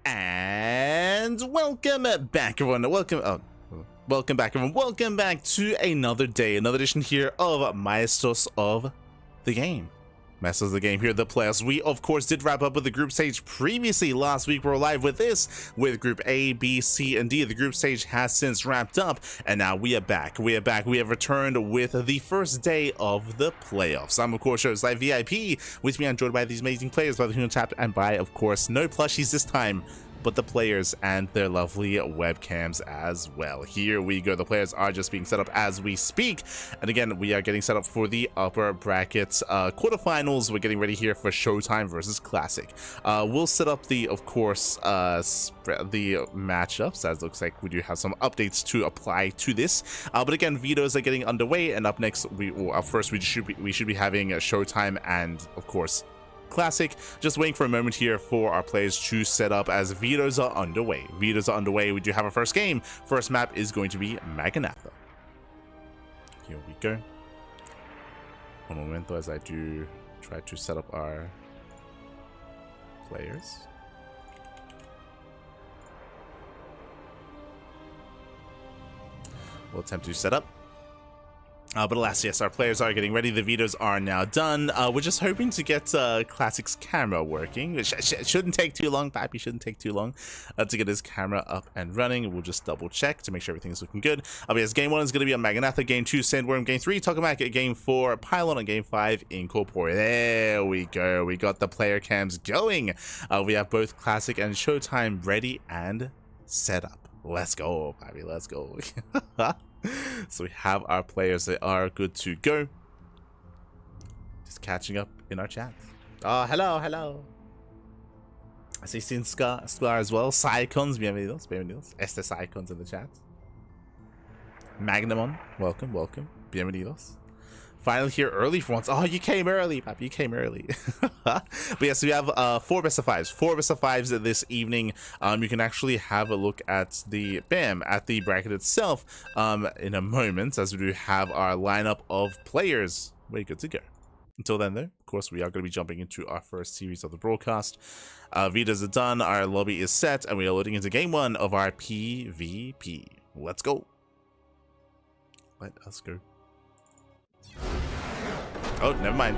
And welcome back, everyone. Welcome back, everyone. Welcome back to another day, another edition here of Maestros of the game. Maestros of the game here, the playoffs. We, of course, did wrap up with the group stage previously. Last week, we were live with this, with Group A, B, C, and D. The group stage has since wrapped up, and now we are back. We are back. We have returned with the first day of the playoffs. I'm, of course, Show's Live VIP, with me, I'm joined by these amazing players, by the Human Chat, and by, of course, no plushies this time, but the players and their lovely webcams as well. Here we go. The players are just being set up as we speak. And again, we are getting set up for the upper brackets quarterfinals. We're getting ready here for Showtime versus Classic. We'll set up the, of course, the matchups, as it looks like we do have some updates to apply to this. But again, vetoes are getting underway, and up next, first we should be having Showtime and, of course, Classic. Just waiting for a moment here for our players to set up as vetoes are underway. Vetoes are underway. We do have our first game. First map is going to be Maganatha. Here we go. One momento as I do try to set up our players. We'll attempt to set up. But alas, yes, our players are getting ready. The vetoes are now done. We're just hoping to get Classic's camera working. It shouldn't take too long. Pappy shouldn't take too long to get his camera up and running. We'll just double check to make sure everything's looking good. But yes, game 1 is going to be on Maganatha. Game 2, Sandworm. Game 3, Tokamak. Game 4, Pylon. And Game 5, Incorpore. There we go. We got the player cams going. We have both Classic and Showtime ready and set up. Let's go, Pappy. Let's go. So we have our players. They are good to go. Just catching up in our chat. Oh, hello. I see Sin Scar as well. Psycons, bienvenidos. Este Psycons in the chat. Magnamon, welcome. Bienvenidos. Finally here early for once. Oh, you came early, Papi. You came early. But yes, we have 4 best of 5s. 4 best of 5s this evening. You can actually have a look at the bracket itself in a moment, as we do have our lineup of players. We're good to go. Until then, though, of course, we are going to be jumping into our first series of the broadcast. Vitas are done. Our lobby is set, and we are loading into game 1 of our PvP. Let's go. Let us go. Oh, never mind.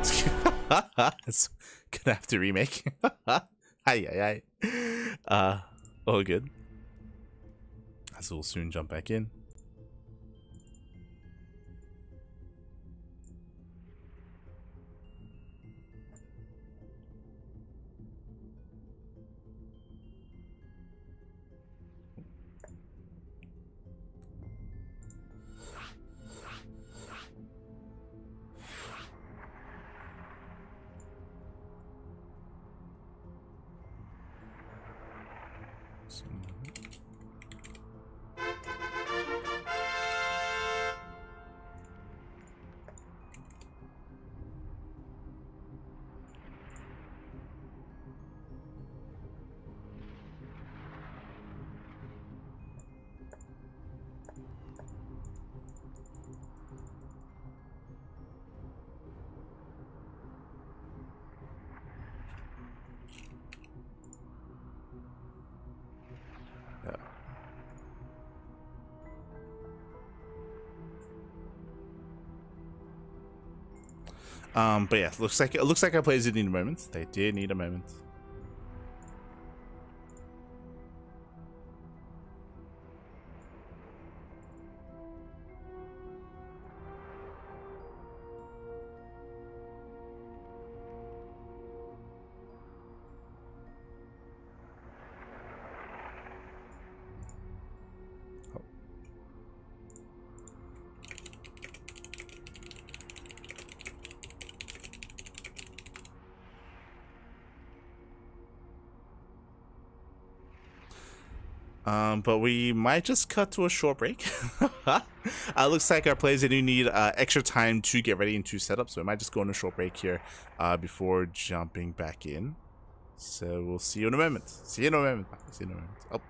It's gonna have to remake. Hi. All good. As we'll soon jump back in. But yeah, it looks like our players did need a moment. They did need a moment. But we might just cut to a short break. Looks like our players, they do need extra time to get ready and to set up, so we might just go on a short break here before jumping back in. So we'll see you in a moment. See you in a moment. See you in a moment. Oh.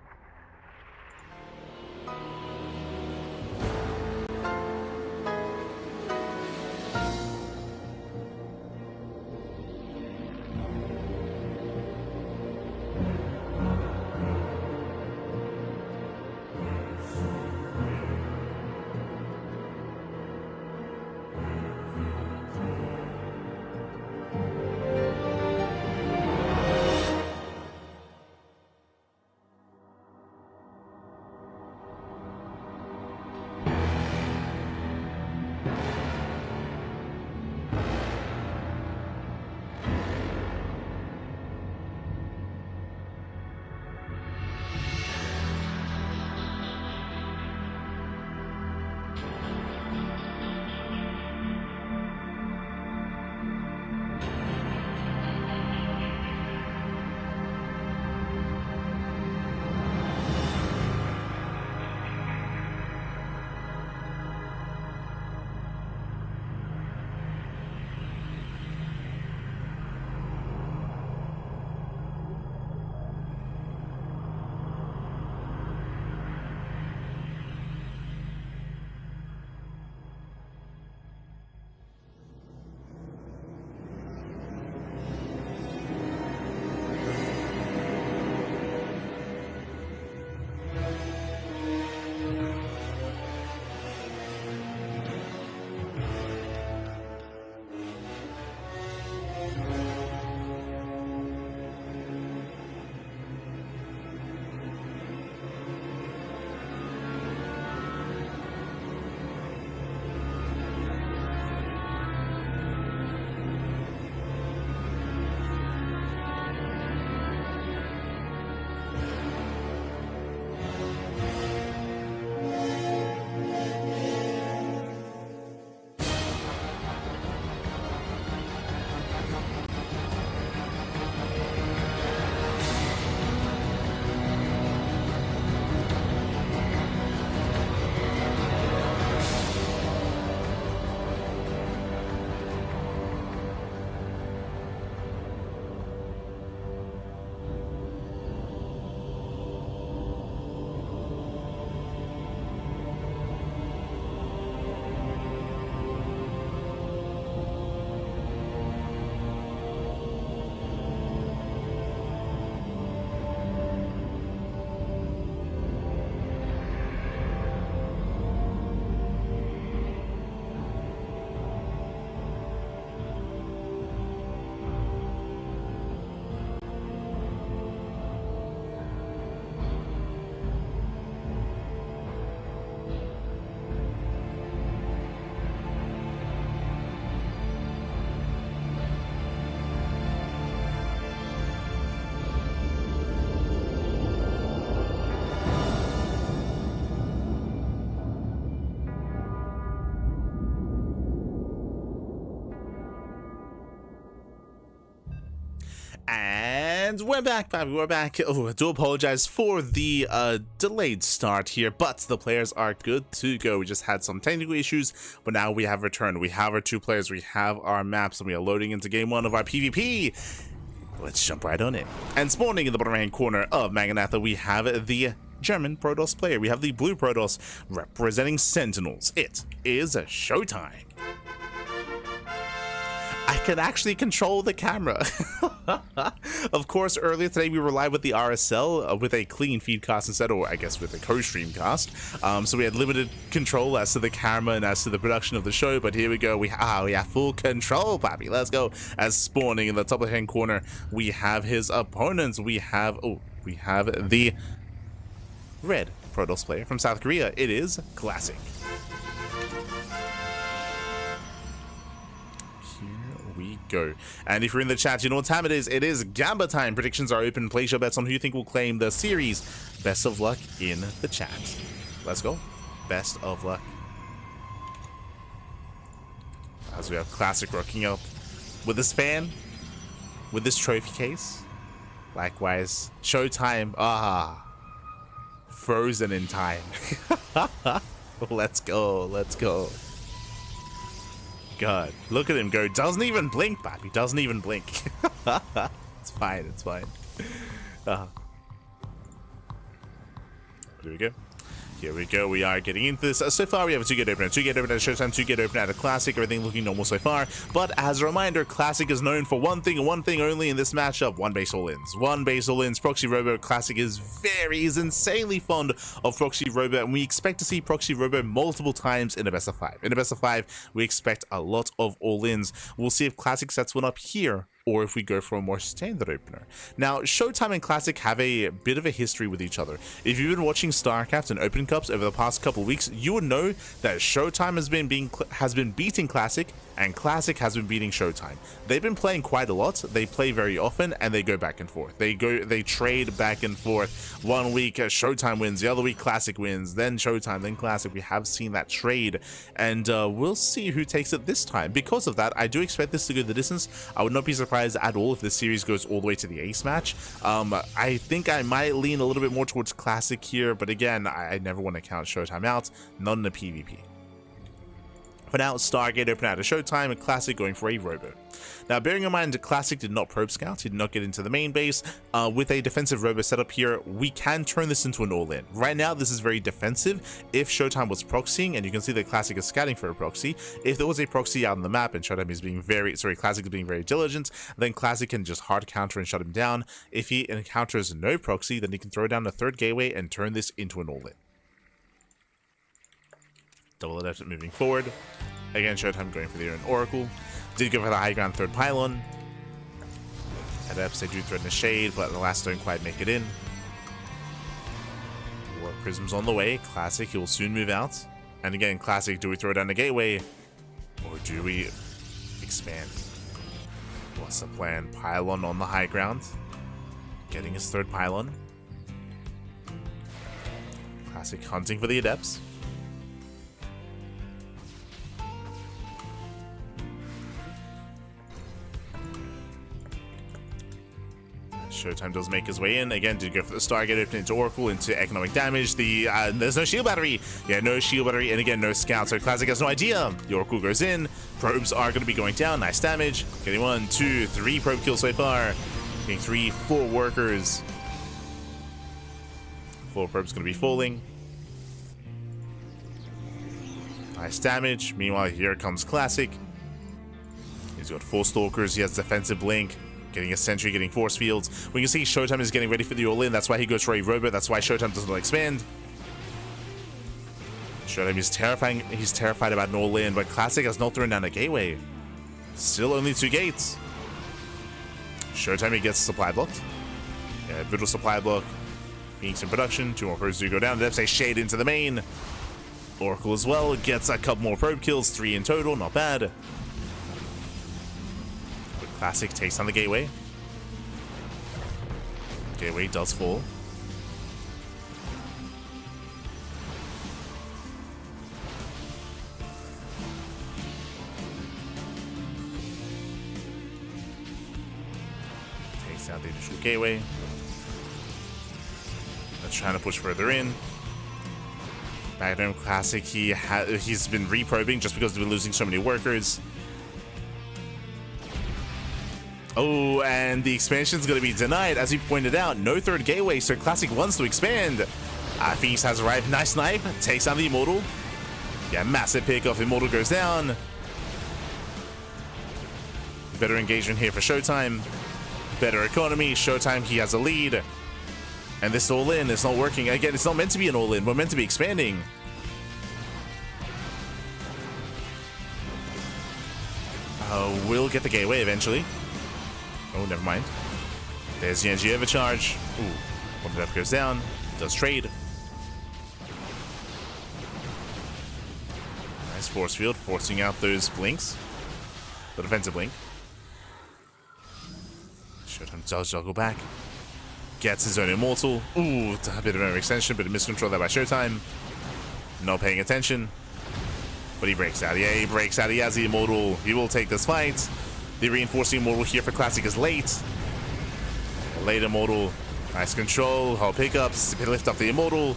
And we're back, baby. We're back. Oh, I do apologize for the delayed start here, but the players are good to go. We just had some technical issues, but now we have returned. We have our two players, we have our maps, and we are loading into game one of our PvP. Let's jump right on it. And spawning in the bottom right hand corner of Maganatha, we have the German Protoss player. We have the blue Protoss representing Sentinels. It is showtime. I can actually control the camera. Of course, earlier today we were live with the RSL with a clean feed cast instead, or I guess with a co-stream cast. So we had limited control as to the camera and as to the production of the show, but here we go. We have full control, papi. Let's go. As spawning in the top left-hand corner, we have his opponents. We have the red Protoss player from South Korea. It is Classic. Go. And if you're in the chat, you know what time it is. It is Gamba time. Predictions are open. Place your bets on who you think will claim the series. Best of luck in the chat. Let's go. Best of luck. As we have Classic rocking up with this fan, with this trophy case. Likewise, Showtime. frozen in time. Let's go. Let's go. God, look at him go. Doesn't even blink, Pappy. Doesn't even blink. It's fine. It's fine. Here we go. Here we go. We are getting into this. So far, we have a 2-gate opener. 2-gate opener at Showtime, 2-gate opener at a Classic. Everything looking normal so far. But as a reminder, Classic is known for one thing and one thing only in this matchup. One base all-ins. One base all-ins. Proxy Robo Classic is insanely fond of Proxy Robo, and we expect to see Proxy Robo multiple times in a best of 5. In a best of 5, we expect a lot of all-ins. We'll see if Classic sets one up here, or if we go for a more standard opener. Now, Showtime and Classic have a bit of a history with each other. If you've been watching StarCraft and Open Cups over the past couple weeks, you would know that Showtime has been beating Classic, and Classic has been beating Showtime. They've been playing quite a lot. They play very often, and they go back and forth. They trade back and forth. One week Showtime wins, the other week Classic wins, then Showtime, then Classic. We have seen that trade, and we'll see who takes it this time. Because of that, I do expect this to go the distance. I would not be surprised at all if this series goes all the way to the ace match. I think I might lean a little bit more towards Classic here, but again, I never want to count Showtime out, not in a PvP. For now, Stargate open out of Showtime and Classic going for a Robo. Now, bearing in mind, Classic did not probe scout, he did not get into the main base. With a defensive Robo setup here, we can turn this into an all-in. Right now, this is very defensive. If Showtime was proxying, and you can see that Classic is scouting for a proxy, if there was a proxy out on the map and Showtime is being Classic is being very diligent, then Classic can just hard counter and shut him down. If he encounters no proxy, then he can throw down a third gateway and turn this into an all-in. Double left moving forward. Again, Showtime going for the Oracle. Did go for the high ground third pylon. At Eps, they do threaten a shade, but the last don't quite make it in. War Prism's on the way. Classic, he will soon move out. And again, Classic, do we throw down a gateway? Or do we expand? What's the plan? Pylon on the high ground. Getting his third pylon. Classic hunting for the Adepts. Showtime does make his way in. Again, did go for the Stargate, open into Oracle, into economic damage. There's no shield battery. Yeah, no shield battery, and again, no scout. So Classic has no idea. The Oracle goes in. Probes are going to be going down. Nice damage. Getting 1, 2, 3 probe kills so far. Getting 3, 4 workers. 4 probes going to be falling. Nice damage. Meanwhile, here comes Classic. He's got 4 Stalkers. He has defensive blink. Getting a sentry, getting force fields. We can see Showtime is getting ready for the all-in. That's why he goes for a Robo. That's why Showtime does not expand. Showtime is terrifying. He's terrified about an all-in, but Classic has not thrown down a gateway. Still only 2 gates. Showtime, he gets supply blocked. Yeah, Vigil supply block. Phoenix in production. 2 more probes do go down. Depths a shade into the main. Oracle as well. Gets a couple more probe kills. 3 in total. Not bad. Classic takes on the gateway. Gateway does fall. Takes out the initial gateway. That's trying to push further in. Magnum Classic, he's been reprobing just because they've been losing so many workers. Oh, and the expansion is going to be denied. As we pointed out, no third gateway, so Classic wants to expand. Phoenix has arrived. Nice snipe. Takes down the Immortal. Yeah, massive pickoff. Immortal goes down. Better engagement here for Showtime. Better economy. Showtime, he has a lead. And this all-in is not working. Again, it's not meant to be an all-in. We're meant to be expanding. We'll get the gateway eventually. Oh, never mind. There's the energy overcharge. Ooh, one death goes down. Does trade. Nice force field, forcing out those blinks. The defensive blink. Showtime does juggle back. Gets his own Immortal. Ooh, a bit of an extension, but a miscontrol there by Showtime. Not paying attention. But he breaks out. Yeah, he breaks out. He has the Immortal. He will take this fight. The reinforcing Immortal here for Classic is late. Late Immortal Nice control, hold pickups, lift up the Immortal.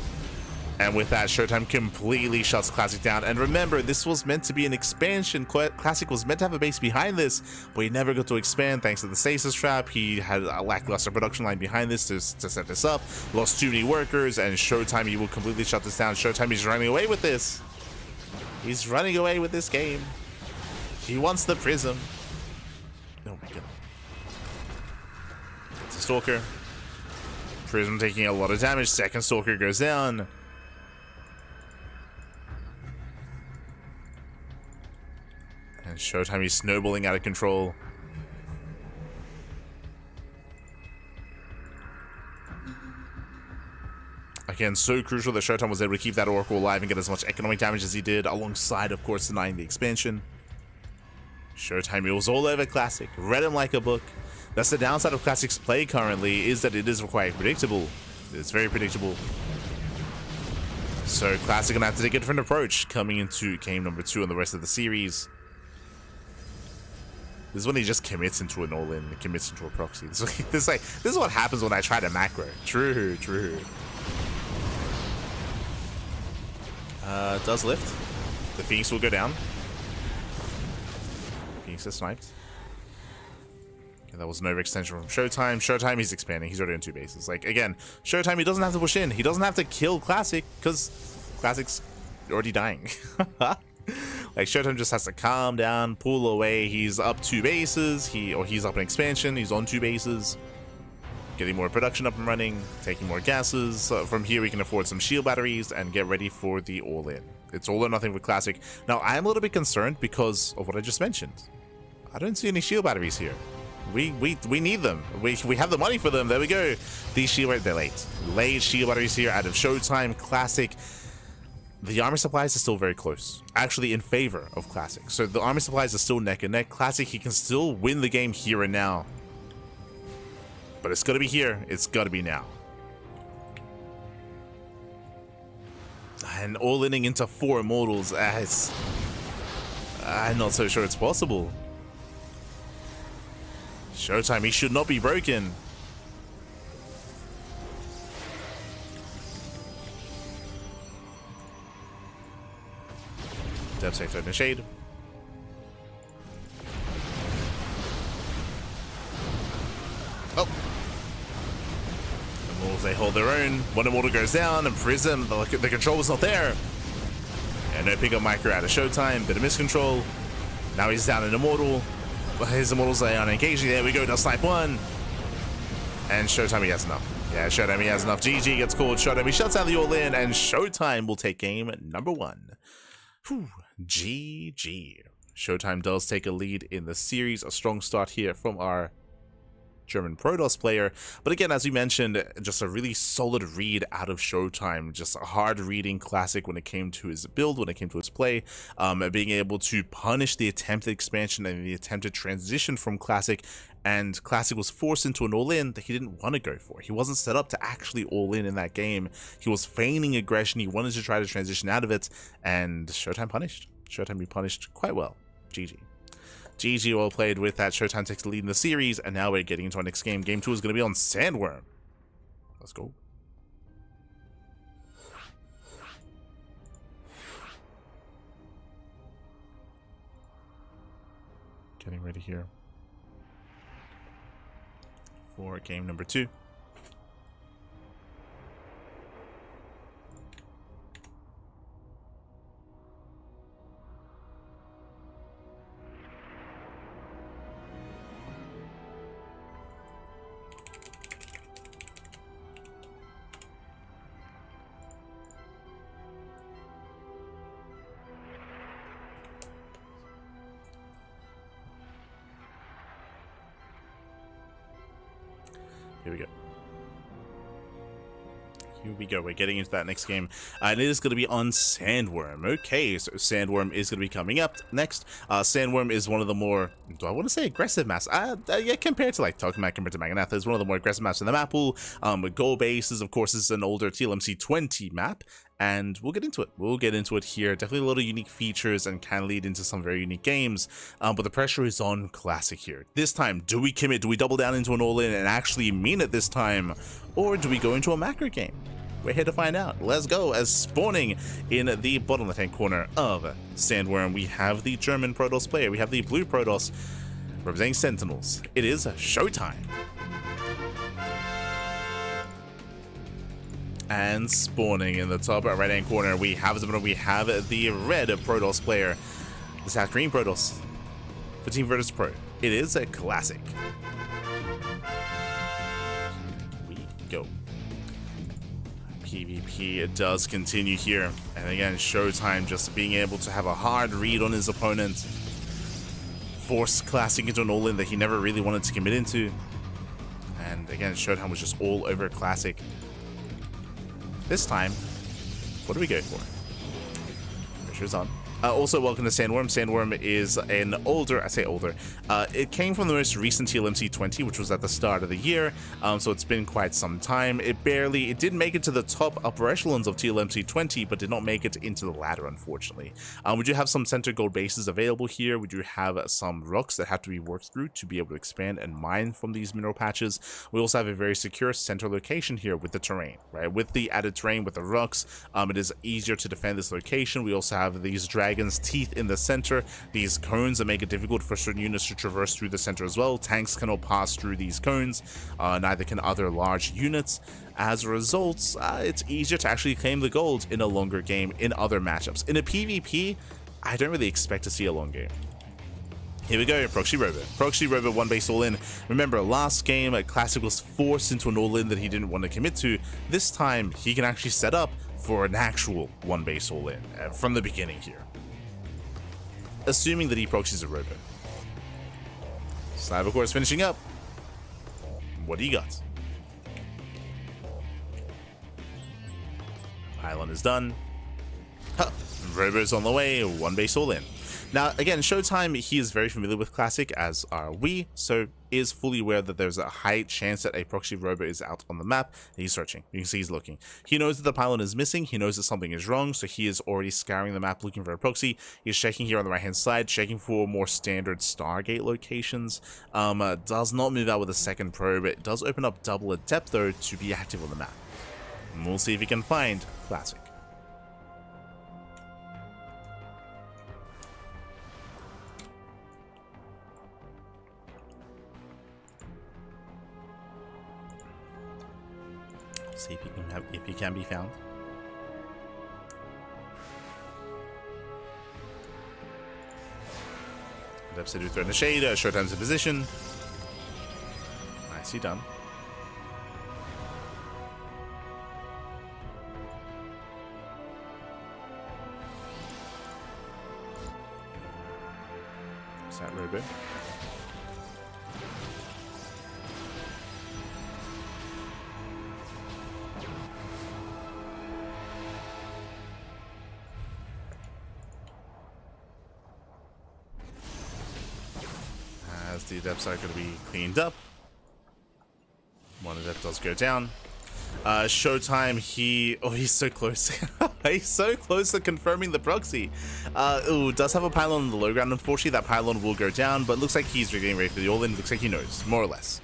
And with that, Showtime completely shuts Classic down. And remember, this was meant to be an expansion. Classic was meant to have a base behind this, but he never got to expand thanks to the stasis trap. He had a lackluster production line behind this to set this up. Lost too many workers, and Showtime, he will completely shut this down. Showtime is running away with this. He's running away with this game. He wants the Prism. Oh my god. It's a Stalker. Prism taking a lot of damage. Second Stalker goes down. And Showtime is snowballing out of control. Again, so crucial that Showtime was able to keep that Oracle alive and get as much economic damage as he did, alongside, of course, denying the expansion. Showtime, it was all over Classic. Read him like a book. That's the downside of Classic's play currently, is that it is quite predictable. It's very predictable. So Classic gonna have to take a different approach coming into game number 2 and the rest of the series. This is when he just commits into an all-in, commits into a proxy. This is what happens when I try to macro. True. Does lift. The Phoenix will go down. Phoenix is sniped. Okay, that was an overextension from Showtime. Showtime, he's expanding. He's already on 2 bases. Like, again, Showtime, he doesn't have to push in. He doesn't have to kill Classic, because Classic's already dying. Like, Showtime just has to calm down, pull away. He's up 2 bases. He's up an expansion. He's on 2 bases. Getting more production up and running, taking more gases. From here, we can afford some shield batteries and get ready for the all-in. It's all or nothing with Classic. Now, I am a little bit concerned because of what I just mentioned. I don't see any shield batteries here. We need them. We have the money for them. There we go. These shield, they're late. Late shield batteries here out of Showtime. Classic. The armor supplies are still very close, actually in favor of Classic. So the armor supplies are still neck and neck. Classic, he can still win the game here and now. But it's got to be here. It's got to be now. And all-inning into 4 Immortals. I'm not so sure it's possible. Showtime, he should not be broken. Devastator in the shade. Oh. Immortals, they hold their own. One Immortal goes down, and Prism, the control was not there. And no pickup micro out of Showtime, bit of miscontrol. Now he's down an Immortal. His Immortals are unengaged. There we go, does snipe 1. And Showtime, he has enough. Yeah, Showtime, he has enough. GG gets called. Showtime, he shuts down the all-in, and Showtime will take game number 1. Whew. GG. Showtime does take a lead in the series. A strong start here from our German Protoss player. But again, as we mentioned, just a really solid read out of Showtime. Just a hard reading Classic when it came to his build, when it came to his play. Being able to punish the attempted expansion and the attempted transition from Classic. And Classic was forced into an all-in that he didn't want to go for. He wasn't set up to actually all-in in that game. He was feigning aggression. He wanted to try to transition out of it. And Showtime punished. Showtime be punished quite well. GG. GG, well played with that. Showtime takes the lead in the series. And now we're getting into our next game. Game 2 is going to be on Sandworm. Let's go. Getting ready here for game number 2. Here we go. Here we go. We're getting into that next game. And it is going to be on Sandworm. Okay, so Sandworm is going to be coming up next. Sandworm is one of the more, do I want to say aggressive maps? Yeah, compared to like Tokamak, compared to Magnatha, is one of the more aggressive maps in the map pool. With goal bases, of course, this is an older TLMC 20 map. And we'll get into it. We'll get into it here. Definitely a lot of unique features and can lead into some very unique games. But the pressure is on Classic here. This time, do we commit? Do we double down into an all-in and actually mean it this time? Or do we go into a macro game? We're here to find out. Let's go. As spawning in the bottom left-hand corner of Sandworm, we have the German Protoss player. We have the blue Protoss representing Sentinels. It is showtime. And spawning in the top right-hand corner, we have the red Protoss player, the South Green Protoss, the Team Virtus Pro. It is a classic. Here we go. PvP, it does continue here. And again, Showtime just being able to have a hard read on his opponent. Force Classic into an all-in that he never really wanted to commit into. And again, Showtime was just all over Classic. This time, what do we go for? Pressure's on. Also, welcome to Sandworm. Sandworm is an older, I say older, it came from the most recent TLMC 20, which was at the start of the year, so it's been quite some time. It did make it to the top upper echelons of TLMC 20, but did not make it into the ladder, unfortunately. We do have some center gold bases available here. We do have some rocks that have to be worked through to be able to expand and mine from these mineral patches. We also have a very secure center location here with the terrain, right? With the added terrain, with the rocks, it is easier to defend this location. We also have these dragon's teeth in the center, these cones that make it difficult for certain units to traverse through the center as well. Tanks cannot pass through these cones, neither can other large units. As a result, it's easier to actually claim the gold in a longer game in other matchups. In a PvP, I don't really expect to see a long game. Here we go, Proxy Robo. Proxy Robo one base all-in. Remember, last game, Classic was forced into an all-in that he didn't want to commit to. This time, he can actually set up for an actual one base all-in from the beginning here. Assuming that he proxies a Robo. Cybercore is finishing up. What do you got? Pylon is done. Huh. Robo's on the way, one base all-in. Now, again, Showtime, he is very familiar with Classic, as are we, so is fully aware that there's a high chance that a proxy robo is out on the map, and he's searching. You can see he's looking. He knows that the pylon is missing, he knows that something is wrong, so he is already scouring the map looking for a proxy. He's checking here on the right-hand side, checking for more standard Stargate locations. Does not move out with a second probe. It does open up double adept, though, to be active on the map. And we'll see if he can find Classic. See if he can be found. Absolute throw in the shade. Showtime's in position. Nicely done. Is that Robo? The adepts are going to be cleaned up. One adept does go down. Showtime, he's so close. He's so close to confirming the proxy. Does have a pylon on the low ground. Unfortunately, that pylon will go down, but looks like he's getting ready for the all-in. Looks like he knows, more or less.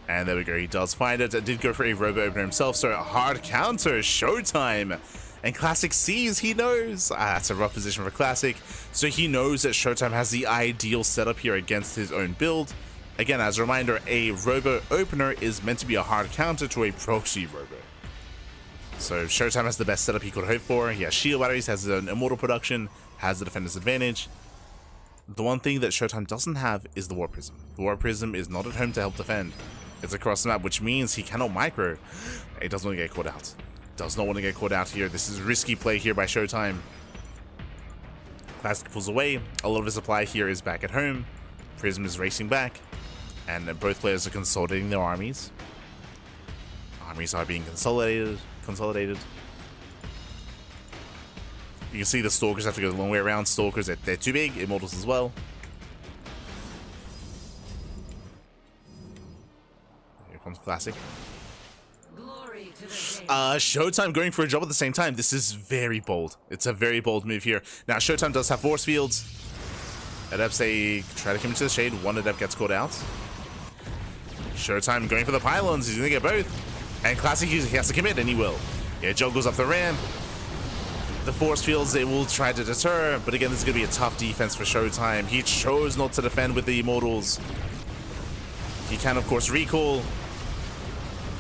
And there we go. He does find it. Did go for a robo opener himself, so a hard counter. Showtime. And Classic sees, he knows. That's a rough position for Classic. So he knows that Showtime has the ideal setup here against his own build. Again, as a reminder, a Robo opener is meant to be a hard counter to a proxy Robo. So Showtime has the best setup he could hope for. He has shield batteries, has an immortal production, has the defender's advantage. The one thing that Showtime doesn't have is the Warp Prism. The Warp Prism is not at home to help defend. It's across the map, which means he cannot micro. He doesn't want to get caught out. Does not want to get caught out here. This is risky play here by Showtime. Classic pulls away. A lot of his supply here is back at home. Prism is racing back. And both players are consolidating their armies. Armies are being consolidated. You can see the Stalkers have to go the long way around. Stalkers, they're too big. Immortals as well. Here comes Classic. Showtime going for a job at the same time. This is very bold. It's a very bold move here. Now, Showtime does have force fields. Adepts, they try to come into the shade. One adept gets caught out. Showtime going for the pylons. He's going to get both. And Classic, he has to commit, and he will. Yeah, juggles up the ramp. The force fields, they will try to deter, but again, this is going to be a tough defense for Showtime. He chose not to defend with the Immortals. He can, of course, recall.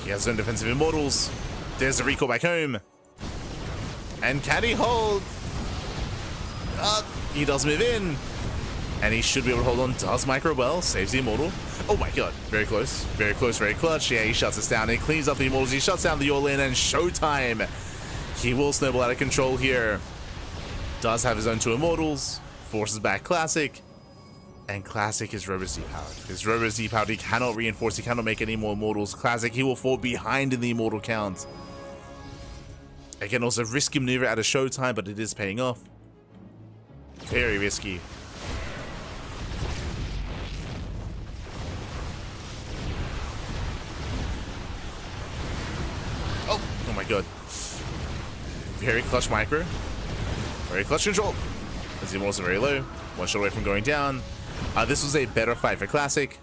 He has his own defensive Immortals. There's the recall back home. And can he hold? He does move in. And he should be able to hold on. Does micro well. Saves the Immortal. Oh my god. Very close. Very close. Very clutch. Yeah, he shuts us down. He cleans up the Immortals. He shuts down the all-in. And Showtime. He will snowball out of control here. Does have his own 2 Immortals. Forces back Classic. And Classic is Robo's depowered. His Robo's depowered. He cannot reinforce. He cannot make any more Immortals. Classic, he will fall behind in the Immortal count. Again, also risky maneuver out of Showtime, but it is paying off. Very risky. Oh my god. Very clutch micro. Very clutch control. As the Immortals are very low. 1 shot away from going down. This was a better fight for Classic.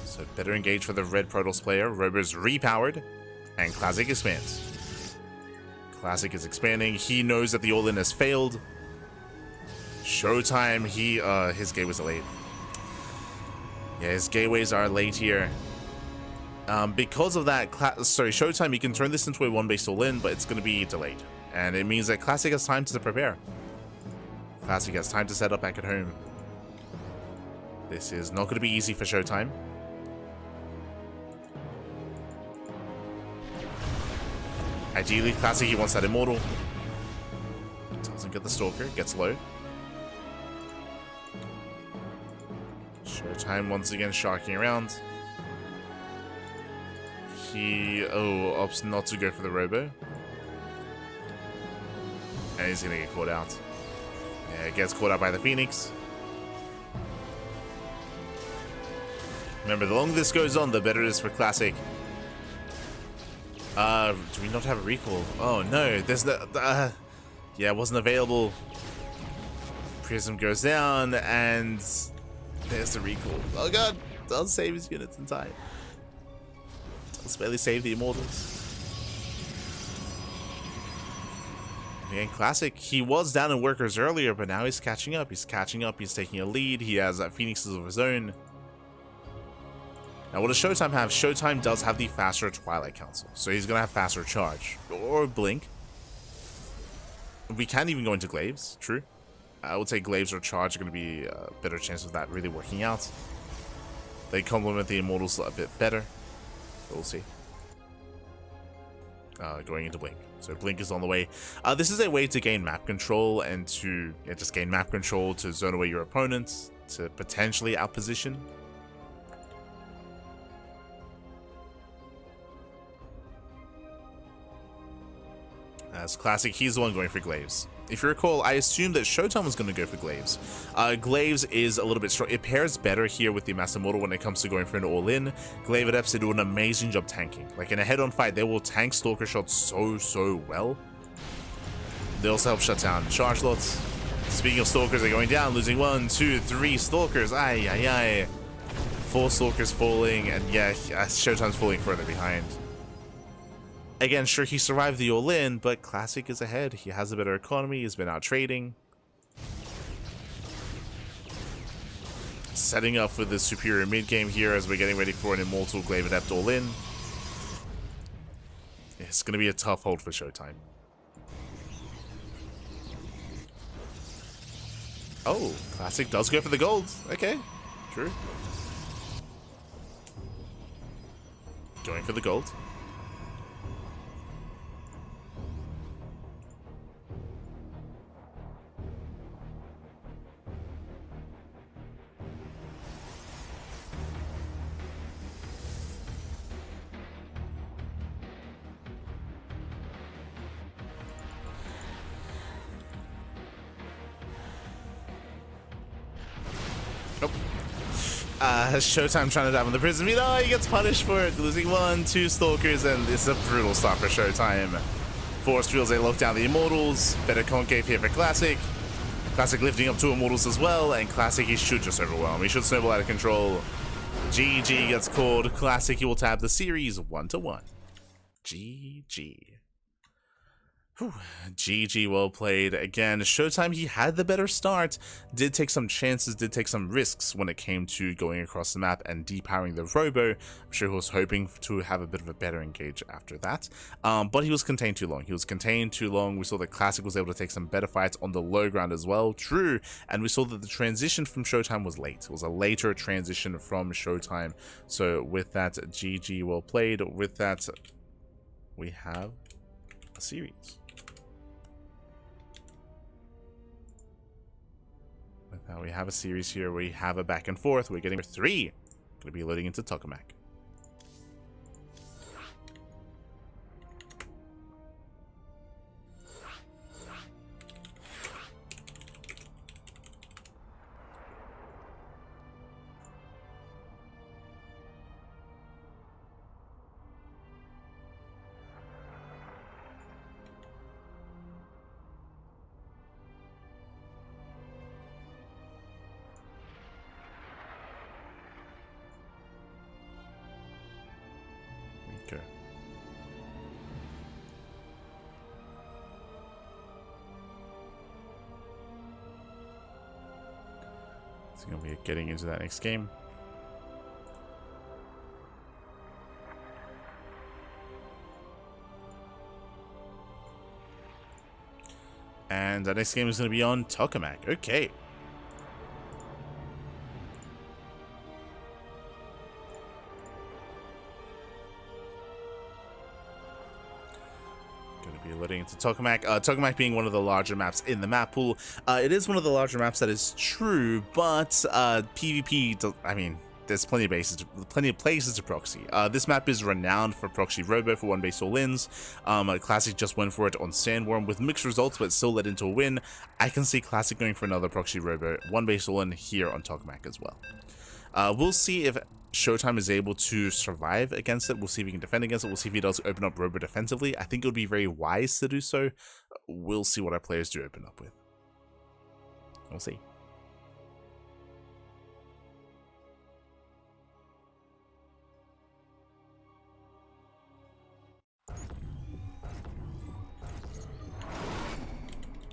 So better engage for the red Protoss player. Robo's repowered. And Classic expands. Classic is expanding. He knows that the all-in has failed. Showtime, his gateways are late. Yeah, his gateways are late here. Because of that, Showtime, he can turn this into a 1-based all-in, but it's going to be delayed. And it means that Classic has time to prepare. Classic has time to set up back at home. This is not going to be easy for Showtime. Ideally, Classic, he wants that Immortal. Doesn't get the Stalker, gets low. Showtime once again sharking around. He opts not to go for the Robo. And he's gonna get caught out. Yeah, gets caught out by the Phoenix. Remember, the longer this goes on, the better it is for Classic. Do we not have a recall? Oh no, there's no. Yeah, it wasn't available. Prism goes down, and there's the recall. Oh god, does save his units in time. Does barely save the Immortals. Again, Classic, he was down in workers earlier, but now he's catching up. He's catching up. He's taking a lead. He has Phoenixes of his own. Now, what does Showtime have? Showtime does have the faster Twilight Council, so he's going to have faster charge. Or blink. We can't even go into Glaives, true. I would say Glaives or charge are going to be a better chance of that really working out. They complement the Immortals a bit better. We'll see. Going into blink. So blink is on the way. This is a way to gain map control and to just gain map control to zone away your opponents, to potentially outposition. As Classic, he's the one going for Glaives. If you recall, I assumed that Showtime was going to go for Glaives. Glaives is a little bit strong. It pairs better here with the Master Mortal when it comes to going for an all-in. Glaive Adepts, they do an amazing job tanking. Like in a head-on fight, they will tank Stalker shots so well. They also help shut down charge lots. Speaking of Stalkers, they're going down, losing 1, 2, 3 Stalkers. Aye. 4 Stalkers falling, and yeah, Showtime's falling further behind. Again, sure, he survived the all-in, but Classic is ahead. He has a better economy. He's been out trading. Setting up for the superior mid-game here as we're getting ready for an Immortal Glaive Adept all-in. It's going to be a tough hold for Showtime. Oh, Classic does go for the gold. Okay, true. Going for the gold. Showtime trying to dive on the Prism. He gets punished for it. Losing 1, 2 Stalkers, and it's a brutal start for Showtime. Force Fields, they lock down the Immortals. Better concave here for Classic. Classic lifting up 2 Immortals as well, and Classic, he should just overwhelm. He should snowball out of control. GG gets called. Classic, he will tab the series 1-1. GG. Whew. GG, well played. Again, Showtime, he had the better start, did take some chances, did take some risks when it came to going across the map and depowering the robo. I'm sure he was hoping to have a bit of a better engage after that, but he was contained too long. We saw that Classic was able to take some better fights on the low ground as well, true, and we saw that the transition from Showtime was late. It was a later transition from Showtime, so with that, GG, well played. With that, we have a series. Now we have a series here. We have a back and forth. We're getting 3. Going to be loading into Tokamak. Okay. So going to be getting into that next game. And the next game is going to be on Tokamak. Okay. Letting into Tokamak. Tokamak being one of the larger maps in the map pool. It is one of the larger maps, that is true, but PvP, I mean, there's plenty of places to proxy. This map is renowned for proxy robo for one base all-ins. Classic just went for it on Sandworm with mixed results, but still led into a win. I can see Classic going for another proxy robo, one base all-in here on Tokamak as well. We'll see if Showtime is able to survive against it. We'll see if he can defend against it. We'll see if he does open up robo defensively. I think it would be very wise to do so. We'll see what our players do open up with. We'll see.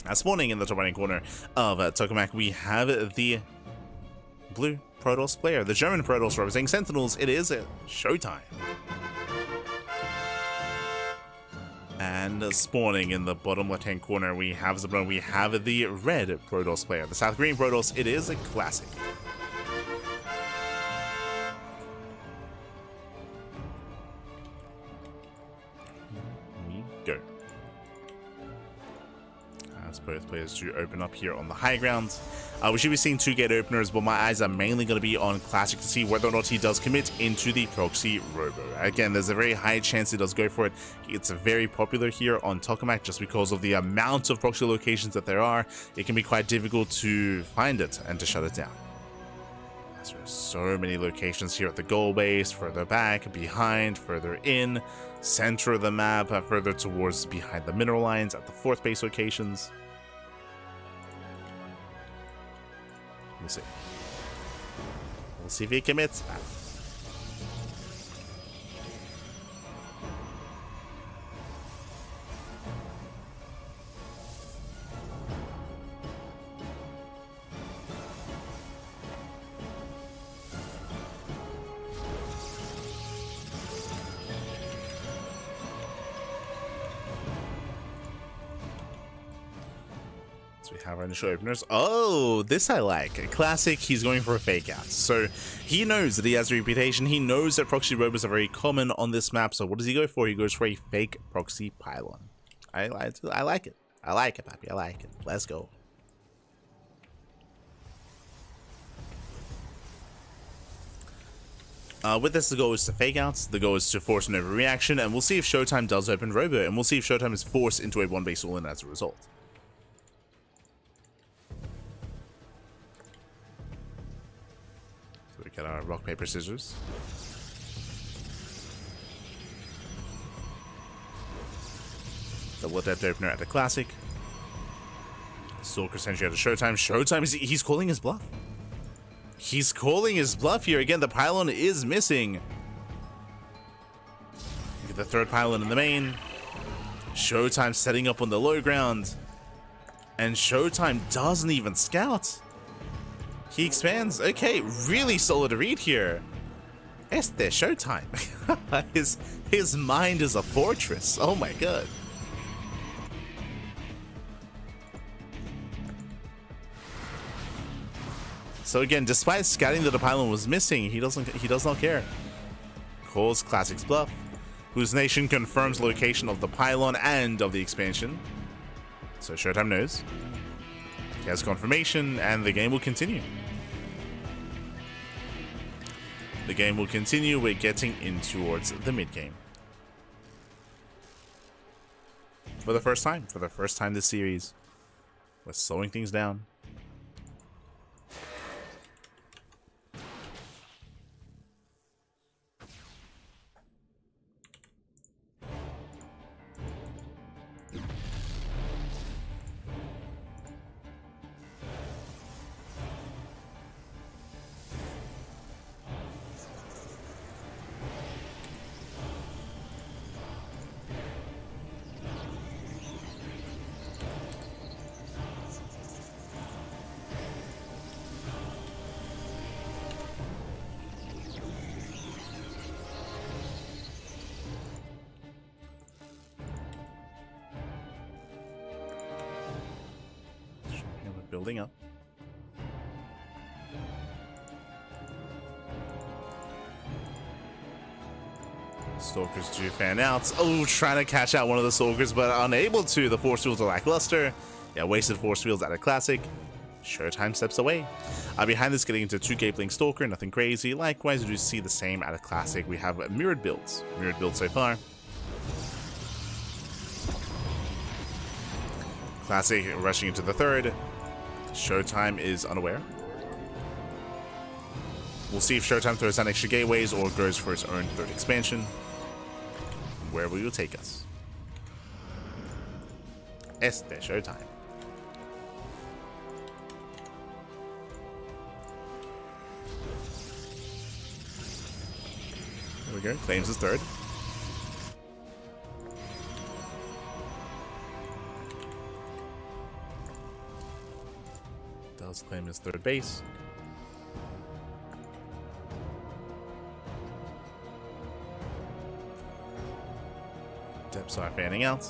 This morning in the top right corner of Tokamak, we have the blue Protoss player, the German Protoss representing Sentinels. It is Showtime. And spawning in the bottom left-hand corner, we have the red Protoss player, the South Green Protoss. It is a Classic. Go. As both players do open up here on the high ground. We should be seeing 2 gate openers, but my eyes are mainly going to be on Classic to see whether or not he does commit into the proxy robo. Again, there's a very high chance he does go for it. It's very popular here on Tokamak just because of the amount of proxy locations that there are. It can be quite difficult to find it and to shut it down. There are so many locations here at the goal base, further back, behind, further in, center of the map, further towards behind the mineral lines, at the 4th base locations. We'll see. We'll see if he commits. We have our initial openers. Oh, this I like. Classic, he's going for a fake out. So he knows that he has a reputation. He knows that proxy robos are very common on this map. So what does he go for? He goes for a fake proxy pylon. I like it. I like it, Pappy. I like it. Let's go. With this, the goal is to fake outs. The goal is to force an overreaction. And we'll see if Showtime does open robo. And we'll see if Showtime is forced into a one base all-in as a result. Get our rock, paper, scissors. Double adept opener at the Classic. Stalker Sentry at the Showtime. Showtime, he's calling his bluff. He's calling his bluff here. Again, the pylon is missing. Get the third pylon in the main. Showtime setting up on the low ground. And Showtime doesn't even scout. He expands. Okay, really solid read here. Este Showtime. his mind is a fortress. Oh my god. So again, despite scouting that the pylon was missing, he does not care. Calls Classic's bluff, whose nation confirms location of the pylon and of the expansion. So Showtime knows. He has confirmation, and the game will continue. The game will continue. We're getting in towards the mid game. For the first time this series, we're slowing things down. Building up. Stalkers do fan out. Oh, trying to catch out one of the Stalkers, but unable to. The force fields are lackluster. Yeah, wasted force fields at a Classic. Showtime steps away. Behind this, getting into 2 Gapeling Stalker, nothing crazy. Likewise, we do see the same at a Classic. We have mirrored builds. Mirrored builds so far. Classic rushing into the 3rd. Showtime is unaware. We'll see if Showtime throws down extra gateways or goes for his own 3rd expansion. Where will you take us? Este Showtime. There we go. Claims his 3rd. Does claim his 3rd base. Depths are fanning out.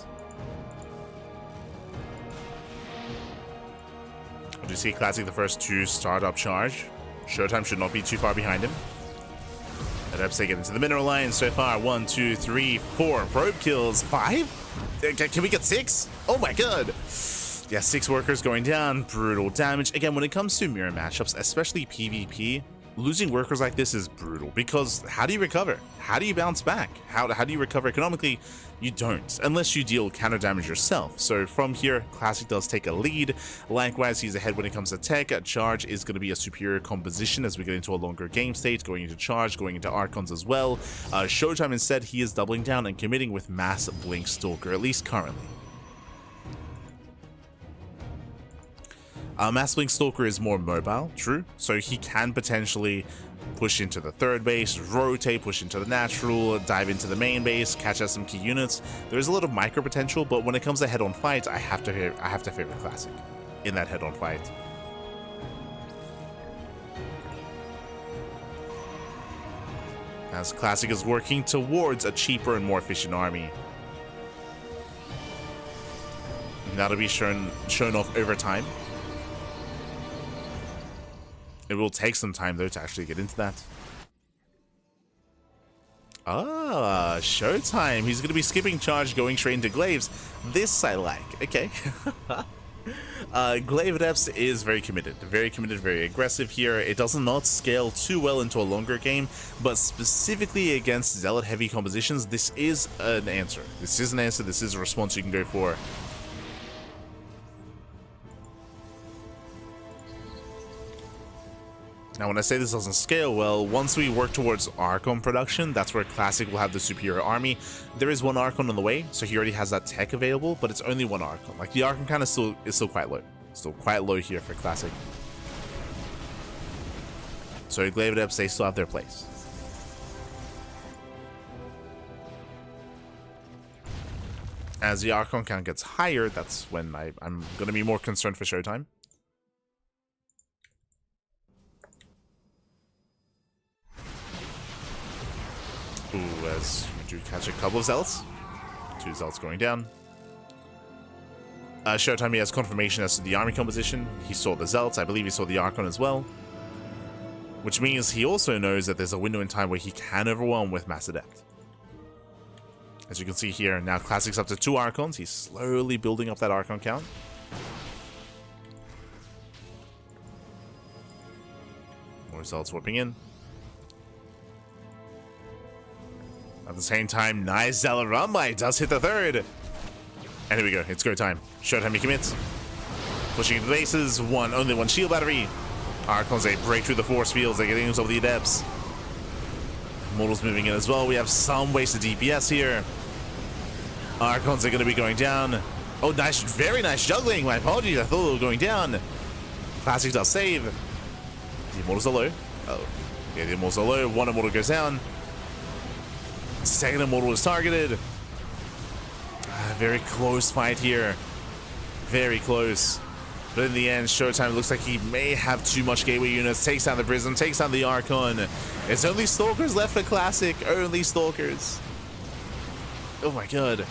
I do see Classic the first 2 startup charge. Showtime should not be too far behind him. The Depths take it into the mineral line. So far, 1, 2, 3, 4 probe kills. 5? Can we get 6? Oh my god! Yeah, 6 workers going down, brutal damage. Again, when it comes to mirror matchups, especially PvP, losing workers like this is brutal because how do you recover? How do you bounce back? How do you recover economically? You don't, unless you deal counter damage yourself. So from here, Classic does take a lead. Likewise, he's ahead when it comes to tech. Charge is going to be a superior composition as we get into a longer game state, going into Charge, going into Archons as well. Showtime instead, he is doubling down and committing with Mass Blink Stalker, at least currently. Mass Blink Stalker is more mobile, true, so he can potentially push into the 3rd base, rotate, push into the natural, dive into the main base, catch out some key units. There is a lot of micro potential, but when it comes to head-on fight, I have to favor Classic in that head-on fight. As Classic is working towards a cheaper and more efficient army. That'll be shown off over time. It will take some time, though, to actually get into that. Ah, Showtime. He's going to be skipping Charge, going straight into Glaives. This I like. Okay. Glaive Depths is very committed, very aggressive here. It does not scale too well into a longer game, but specifically against Zealot-heavy compositions, this is an answer. This is an answer. This is a response you can go for. Now, when I say this doesn't scale well, once we work towards Archon production, that's where Classic will have the superior army. There is 1 Archon on the way, so he already has that tech available, but it's only 1 Archon. Like, the Archon count is still quite low. Still quite low here for Classic. So Glaive Adepts, they still have their place. As the Archon count gets higher, that's when I'm going to be more concerned for Showtime. Ooh, as we do catch a couple of Zealots. 2 Zealots going down. Showtime, he has confirmation as to the army composition. He saw the Zealots. I believe he saw the Archon as well. Which means he also knows that there's a window in time where he can overwhelm with Mass Adept. As you can see here, now Classic's up to 2 Archons. He's slowly building up that Archon count. More Zealots warping in. At the same time, nice Zealot run by does hit the 3rd. And here we go, it's go time. Showtime, he commits. Pushing into the bases, only one shield battery. Archons, they break through the force fields, they're getting themselves the Adepts. Mortals moving in as well. We have some wasted DPS here. Archons are going to be going down. Oh, nice, very nice juggling. My apologies, I thought they were going down. Classic does save. The Immortals are low. Oh, yeah, the Immortals are low. One Immortal goes down. Second Immortal is targeted. Very close fight here. Very close. But in the end, Showtime looks like he may have too much gateway units. Takes down the Prism, takes down the Archon. It's only Stalkers left for Classic. Only Stalkers. Oh my god.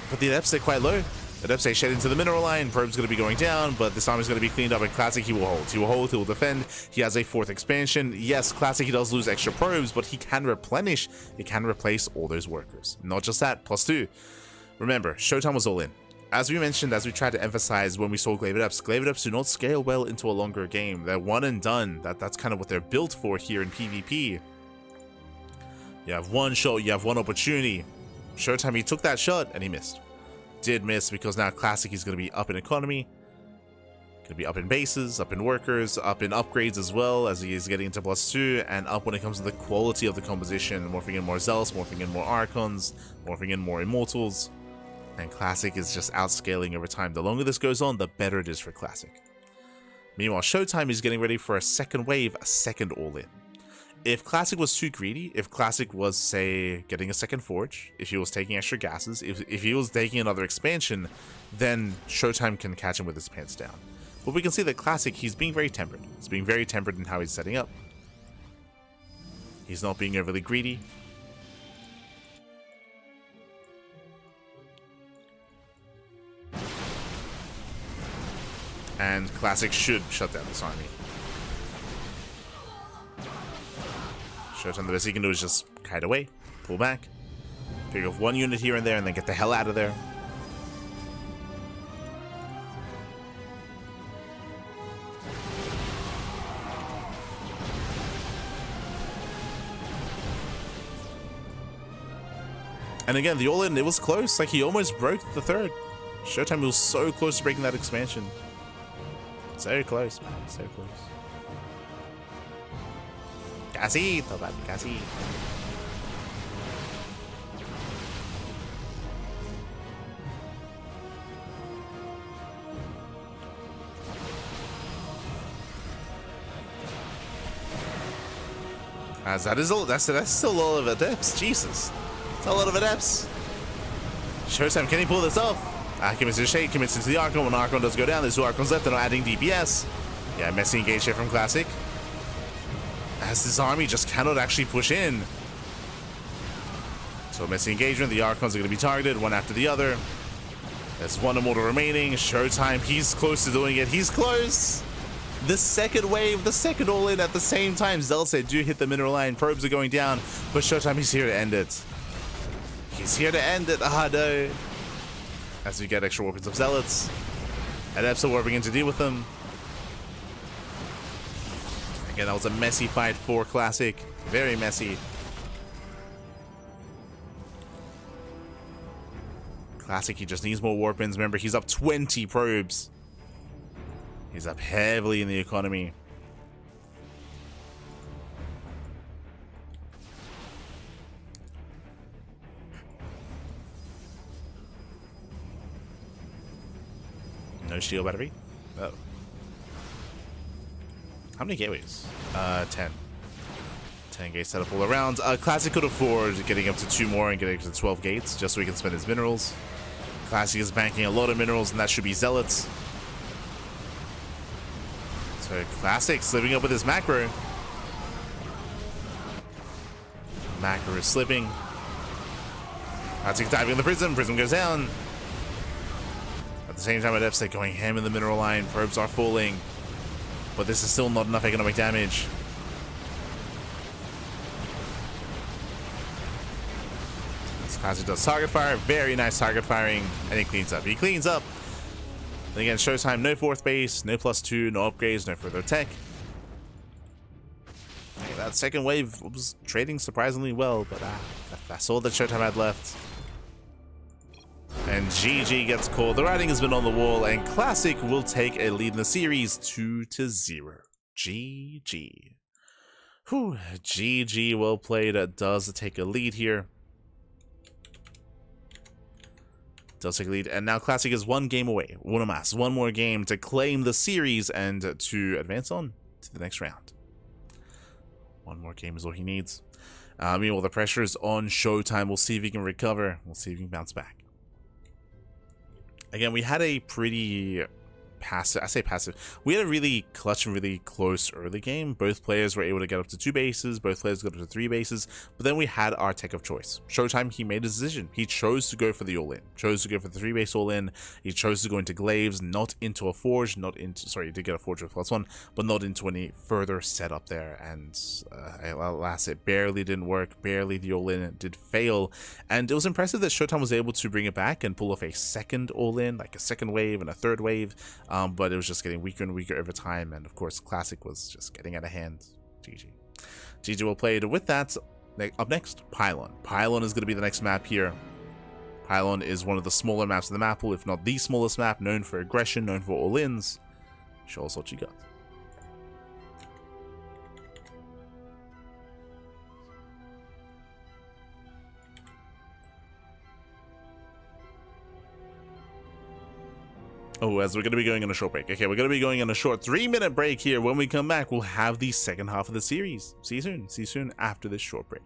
But the Adepts, they're quite low. Adepts, they shed into the mineral line. Probe's going to be going down, but this army's going to be cleaned up. In Classic, he will hold. He will hold, he will defend. He has a 4th expansion. Yes, Classic, he does lose extra probes, but he can replenish. He can replace all those workers. Not just that, +2. Remember, Showtime was all in. As we mentioned, as we tried to emphasize when we saw Glaive Adepts do not scale well into a longer game. They're one and done. That's kind of what they're built for here in PvP. You have one shot, you have one opportunity. Showtime, he took that shot and he missed. Did miss because now Classic, he's going to be up in economy. Going to be up in bases, up in workers, up in upgrades as well, as he is getting into +2, and up when it comes to the quality of the composition. Morphing in more Zealots, morphing in more Archons, morphing in more Immortals. And Classic is just outscaling over time. The longer this goes on, the better it is for Classic. Meanwhile, Showtime is getting ready for a second wave, a second all-in. If Classic was too greedy, if Classic was, say, getting a second Forge, if he was taking extra gases, if he was taking another expansion, then Showtime can catch him with his pants down. But we can see that Classic, he's being very tempered. He's being very tempered in how he's setting up. He's not being overly greedy. And Classic should shut down this army. Showtime, the best he can do is just kite away, pull back, pick off one unit here and there, and then get the hell out of there. And again, the all-in, it was close. Like, he almost broke the 3rd. Showtime was so close to breaking that expansion. So close, man. So close. Casi, total, casi. As that is all, that's still a lot of Adepts. Jesus, it's a lot of Adepts. Showtime, can he pull this off? Commits to the Shade, commits into the Archon. When Archon does go down, there's 2 Archons left. They're not adding DPS. Yeah, messy engage here from Classic. As this army just cannot actually push in. So messy engagement. The Archons are going to be targeted one after the other. There's 1 Immortal remaining. Showtime, he's close to doing it. He's close. The second wave, the second all-in at the same time. Zealots do hit the mineral line. Probes are going down. But Showtime, he's here to end it. He's here to end it. Ah, no. As we get extra weapons of Zealots. Adepts are warping in to deal with them. Again, that was a messy fight for Classic. Very messy. Classic, he just needs more warpins. Remember, he's up 20 probes. He's up heavily in the economy. No shield battery. Oh. How many gateways? 10. 10 gates set up all around. Classic could afford getting up to 2 more and getting up to 12 gates just so he can spend his minerals. Classic is banking a lot of minerals, and that should be zealots. So Classic slipping up with his macro. Macro is slipping. Classic diving in the prism. Prism goes down. At the same time, at F-State going ham in the mineral line. Probes are falling. But this is still not enough economic damage. Classic does target fire. Very nice target firing. And he cleans up. He cleans up. Then again, Showtime, no 4th base, no +2, no upgrades, no further tech. Hey, that second wave was trading surprisingly well, but that's all that Showtime had left. And GG gets called. The writing has been on the wall, and Classic will take a lead in the series 2-0. GG. Whew. GG, well played. Does take a lead here. Does take a lead, and now Classic is 1 game away. One more game to claim the series and to advance on to the next round. 1 more game is all he needs. Meanwhile, the pressure is on Showtime. We'll see if he can recover. We'll see if he can bounce back. Again, we had a pretty passive, I say passive, we had a really clutch and really close early game. Both players were able to get up to 2 bases, both players got up to 3 bases, but then we had our tech of choice. Showtime, he made a decision. He chose to go for the all-in, chose to go for the 3 base all-in. He chose to go into glaives, not into a forge, not into, sorry, he did get a forge with +1, but not into any further setup there, and alas, it barely didn't work, barely the all-in did fail, and it was impressive that Showtime was able to bring it back and pull off a second all-in, like a second wave and a third wave. But it was just getting weaker and weaker over time, and of course Classic was just getting out of hand. GG. GG well played. With that, up next, Pylon. Pylon is going to be the next map here. Pylon is one of the smaller maps in the map pool, if not the smallest map, known for aggression, known for all-ins. Show us what you got. Oh, as we're going to be going on a short break. Okay, we're going to be going on a short 3-minute break here. When we come back, we'll have the second half of the series. See you soon. See you soon after this short break.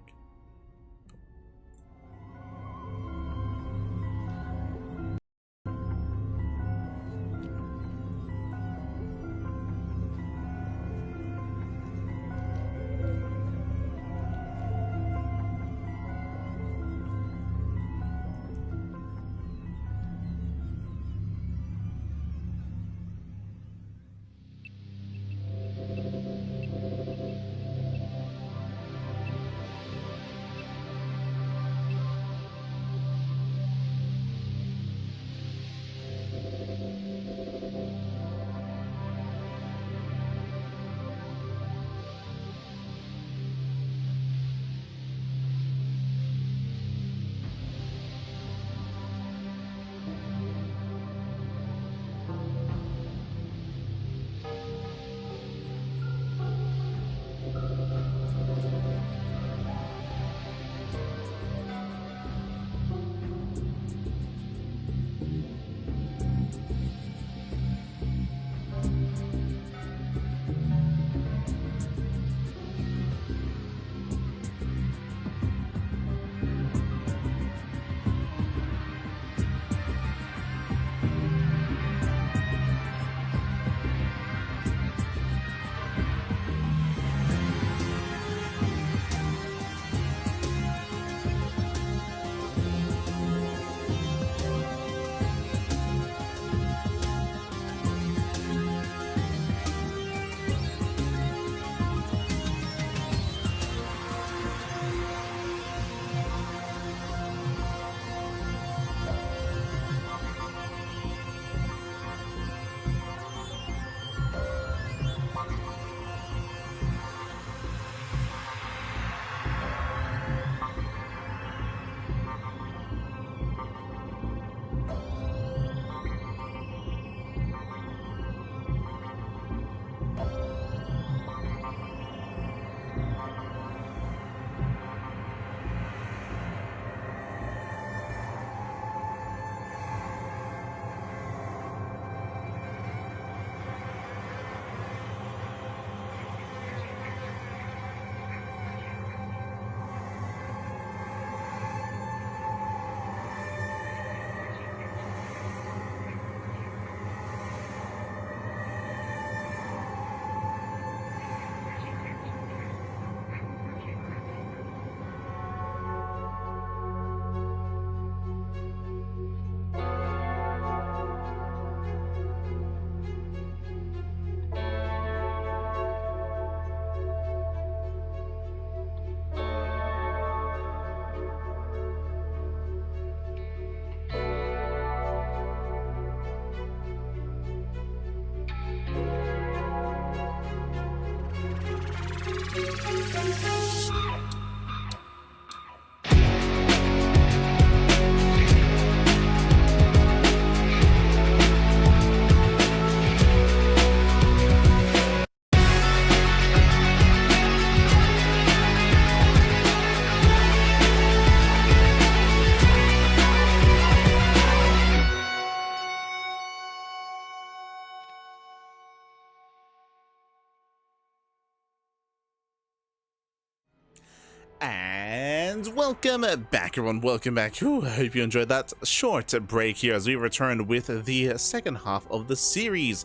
welcome back, everyone. Welcome back. I hope you enjoyed that short break here as we return with the second half of the series.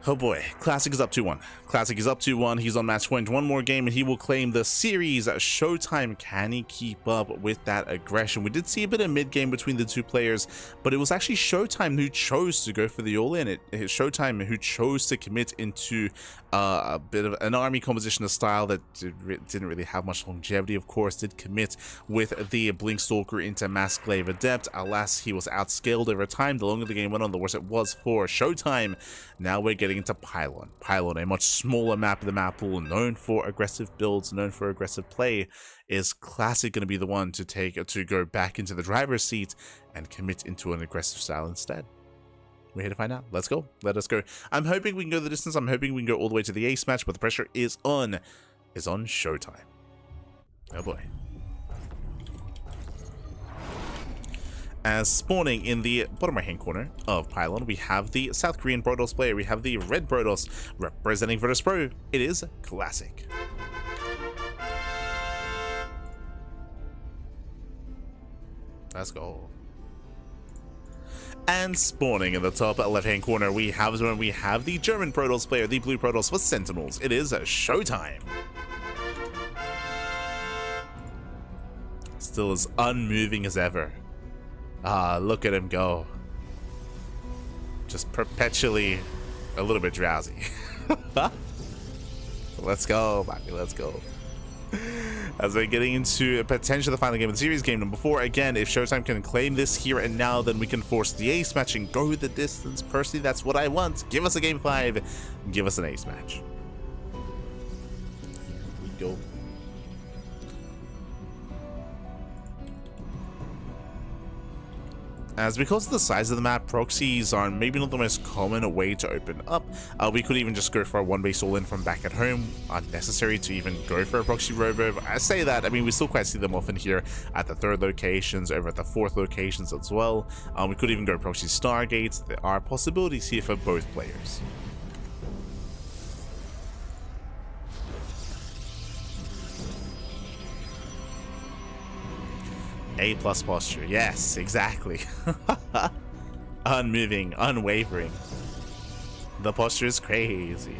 Oh boy, Classic is up 2-1. Classic is up 2-1. He's on match point. One more game and he will claim the series. Showtime, can he keep up with that aggression? We did see a bit of mid-game between the two players, but it was actually Showtime who chose to go for the all-in. It's Showtime who chose to commit into a bit of an army composition of style that didn't really have much longevity. Of course, did commit with the Blink Stalker into Massglaive Adept. Alas, he was outscaled over time. The longer the game went on, the worse it was for Showtime. Now we're getting into Pylon. Pylon, a much smaller map of the map pool, known for aggressive builds, known for aggressive play. Is Classic going to be the one to go back into the driver's seat and commit into an aggressive style instead? We're here to find out. Let's go. Let us go. I'm hoping we can go the distance. I'm hoping we can go all the way to the ace match, but the pressure is on Showtime. Oh boy. As spawning in the bottom right hand corner of Pylon, we have the South Korean Protoss player. We have the Red Protoss representing Virtus Pro. It is Classic. Let's go. And spawning in the top left hand corner, we have the German Protoss player, the Blue Protoss with Sentinels. It is Showtime. Still as unmoving as ever. Ah, look at him go. Just perpetually a little bit drowsy. Let's go, Bobby, let's go. As we're getting into potentially the final game of the series, game number 4. Again, if Showtime can claim this here and now, then we can force the ace match and go the distance. Personally, that's what I want. Give us a game 5. Give us an ace match. Here we go. As because of the size of the map, proxies are maybe not the most common way to open up. We could even just go for a one-base all-in from back at home. Unnecessary to even go for a proxy robo. But I say that, I mean, we still quite see them often here at the 3rd locations, over at the 4th locations as well. We could even go proxy Stargates. There are possibilities here for both players. A+ posture, yes, exactly. Unmoving, unwavering. The posture is crazy.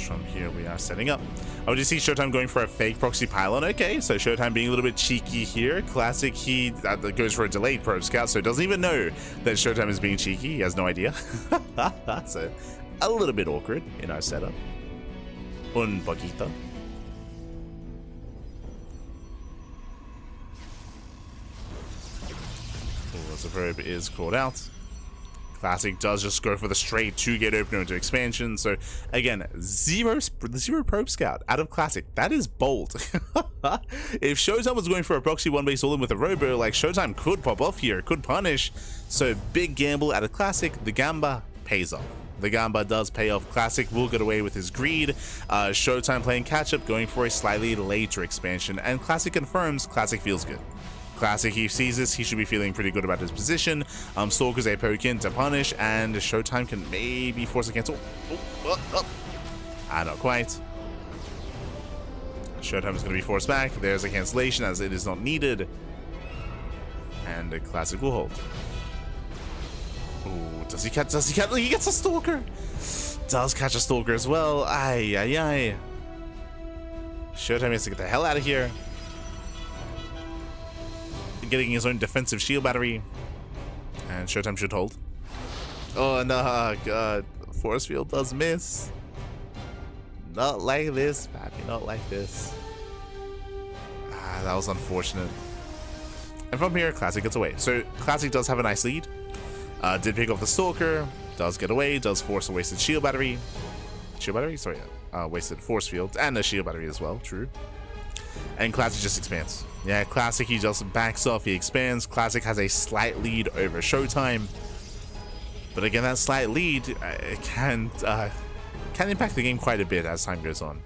From here we are setting up. Oh, do you see Showtime going for a fake proxy Pylon? Okay, so Showtime being a little bit cheeky here. Classic, he goes for a delayed probe scout, so doesn't even know that Showtime is being cheeky. He has no idea. So a little bit awkward in our setup. Un poquito. Oh, the probe is called out. Classic does just go for the straight 2-gate opener into expansion. So again, zero probe scout out of Classic. That is bold. If Showtime was going for a proxy one-base all-in with a robo, like Showtime could pop off here, could punish. So big gamble out of Classic. The Gamba pays off. The Gamba does pay off. Classic will get away with his greed. Showtime playing catch-up, going for a slightly later expansion. And Classic confirms Classic feels good. Classic, he sees this, he should be feeling pretty good about his position. Stalker's a poke in to punish, and Showtime can maybe force a cancel. Not quite. Showtime is going to be forced back. There's a cancellation as it is not needed. And the Classic will hold. Ooh, does he catch? He gets a Stalker! Does catch a Stalker as well. Ay, ay, ay. Showtime has to get the hell out of here. Getting his own defensive shield battery, and Showtime should hold. Oh no, god, force field does miss. Not like this, Pappy, not like this. That was unfortunate. And from here, Classic gets away. So Classic does have a nice lead. Did pick off the Stalker, does get away, does force a wasted shield battery. Sorry, wasted force field and a shield battery as well. True. And Classic just expands. Yeah, Classic, he just backs off, he expands. Classic has a slight lead over Showtime. But again, that slight lead can impact the game quite a bit as time goes on.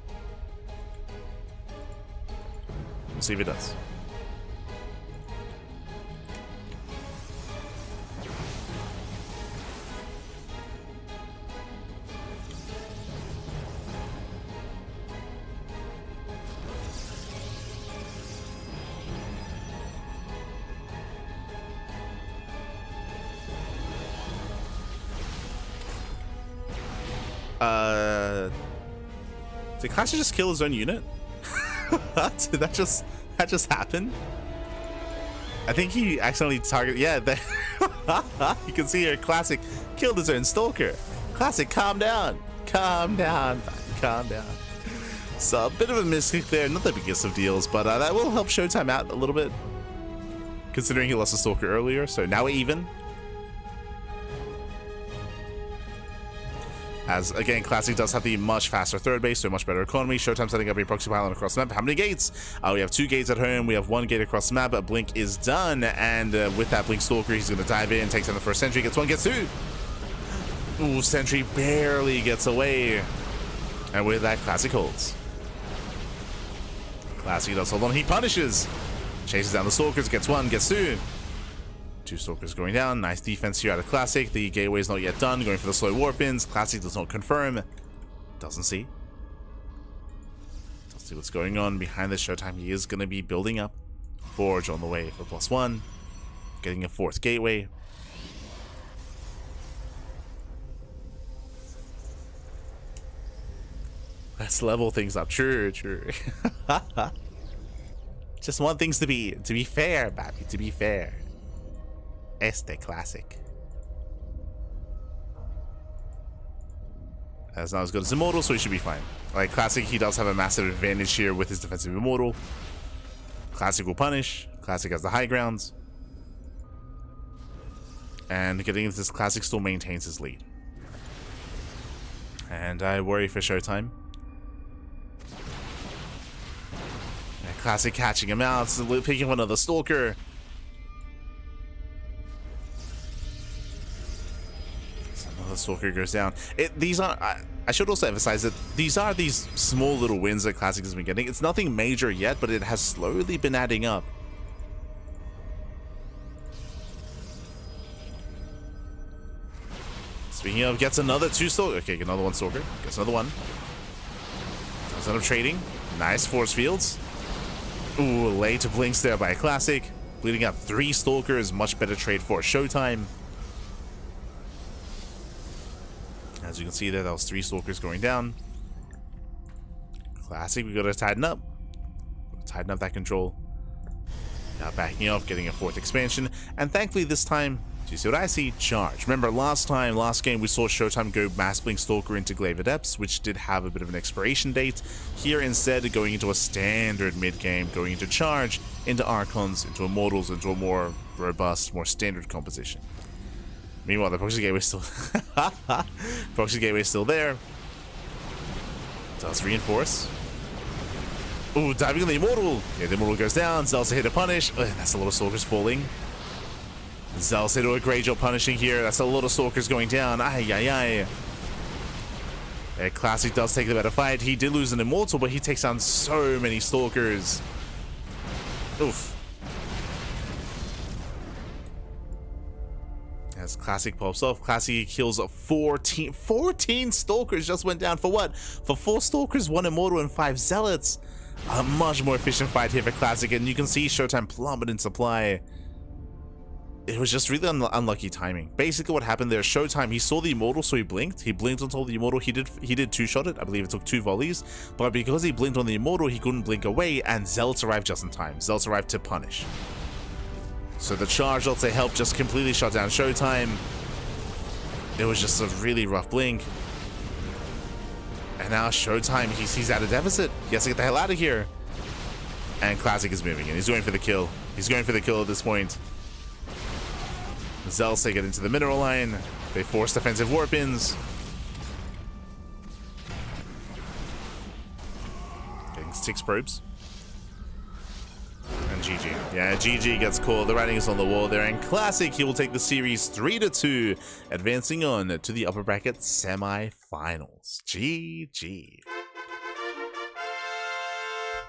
We'll see if it does. Did Classic just kill his own unit? Did that just happen? I think he accidentally targeted. Yeah, you can see here. Classic killed his own Stalker. Classic, calm down, calm down, calm down. So a bit of a misclick there. Not the biggest of deals, but that will help Showtime out a little bit, considering he lost a Stalker earlier. So now we're even. As, again, Classic does have the much faster third base, so much better economy. Showtime setting up a proxy pylon across the map. How many gates? We have 2 gates at home. We have 1 gate across the map, but Blink is done. And with that Blink Stalker, he's going to dive in, takes down the first sentry, gets 1, gets 2. Ooh, sentry barely gets away. And with that, Classic holds. Classic does hold on. He punishes. Chases down the Stalkers, gets 1, gets 2. 2 Stalkers going down. Nice defense here out of Classic. The gateway is not yet done. Going for the slow warp ins. Classic does not confirm. Doesn't see. Doesn't see what's going on. Behind this Showtime, he is going to be building up. Forge on the way for +1. Getting a 4th gateway. Let's level things up. True, true. Just want things to be fair, Babby. To be fair. Este Classic. That's not as good as Immortal, so he should be fine. Like Classic, he does have a massive advantage here with his defensive Immortal. Classic will punish. Classic has the high grounds. And getting into this, Classic still maintains his lead. And I worry for Showtime. And Classic catching him out, picking up another Stalker. The Stalker goes down. These are, I should also emphasize that these are these small little wins that Classic has been getting. It's nothing major yet, but it has slowly been adding up. Speaking of, gets another 2 Stalker. Okay, another 1 Stalker. Gets another 1. Does end up trading. Nice force fields. Ooh, late blinks there by Classic. Bleeding out 3 Stalkers. Much better trade for Showtime. As you can see there, that was 3 Stalkers going down. Classic, we gotta tighten up. Tighten up that control. Now backing off, getting a 4th expansion. And thankfully this time, do you see what I see? Charge. Remember last game, we saw Showtime go Mass Blink Stalker into Glaive Adepts, which did have a bit of an expiration date. Here instead, going into a standard mid-game, going into Charge, into Archons, into Immortals, into a more robust, more standard composition. Meanwhile, the proxy gateway is still proxy gateway is still there. Does reinforce. Ooh, diving on the Immortal. Yeah, the Immortal goes down. Zelsa hit a punish. Ugh, that's a lot of Stalkers falling. Zelsa do a great job punishing here. That's a lot of Stalkers going down. Ay, ay, ay. Yeah, Classic does take the better fight. He did lose an Immortal, but he takes down so many Stalkers. Oof. As Classic pops off, Classic kills 14 Stalkers just went down for what? For 4 Stalkers, 1 Immortal, and 5 Zealots. A much more efficient fight here for Classic, and you can see Showtime plummet in supply. It was just really unlucky timing. Basically what happened there, Showtime, he saw the Immortal, so he blinked. He blinked until the Immortal, he did 2-shot it. I believe it took 2 volleys. But because he blinked on the Immortal, he couldn't blink away, and Zealots arrived just in time. Zealots arrived to punish. So the charge, let's say, helped just completely shut down Showtime. It was just a really rough blink. And now Showtime, he's at a deficit. He has to get the hell out of here. And Classic is moving in. He's going for the kill. He's going for the kill at this point. Zelsa get into the mineral line. They force defensive warp-ins. Getting 6 probes. GG. Yeah, GG gets called. The writing is on the wall there. And Classic, he will take the series 3-2, advancing on to the upper bracket semi-finals. GG.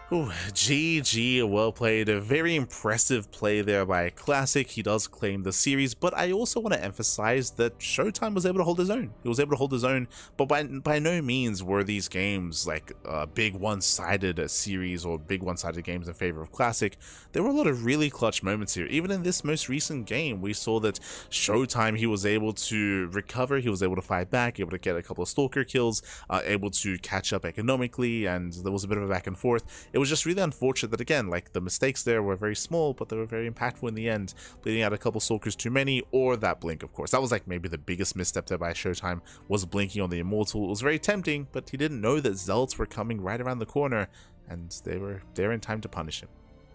Ooh, GG, well played. A very impressive play there by Classic. He does claim the series, but I also want to emphasize that Showtime was able to hold his own. He was able to hold his own, but by no means were these games like big one-sided series or big one-sided games in favor of Classic. There were a lot of really clutch moments here. Even in this most recent game, we saw that Showtime, he was able to recover, he was able to fight back, able to get a couple of Stalker kills, able to catch up economically, and there was a bit of a back and forth. It was just really unfortunate that, again, like, the mistakes there were very small, but they were very impactful in the end, bleeding out a couple Stalkers too many, or that blink, of course. That was, like, maybe the biggest misstep there by Showtime, was blinking on the Immortal. It was very tempting, but he didn't know that Zealots were coming right around the corner, and they were there in time to punish him.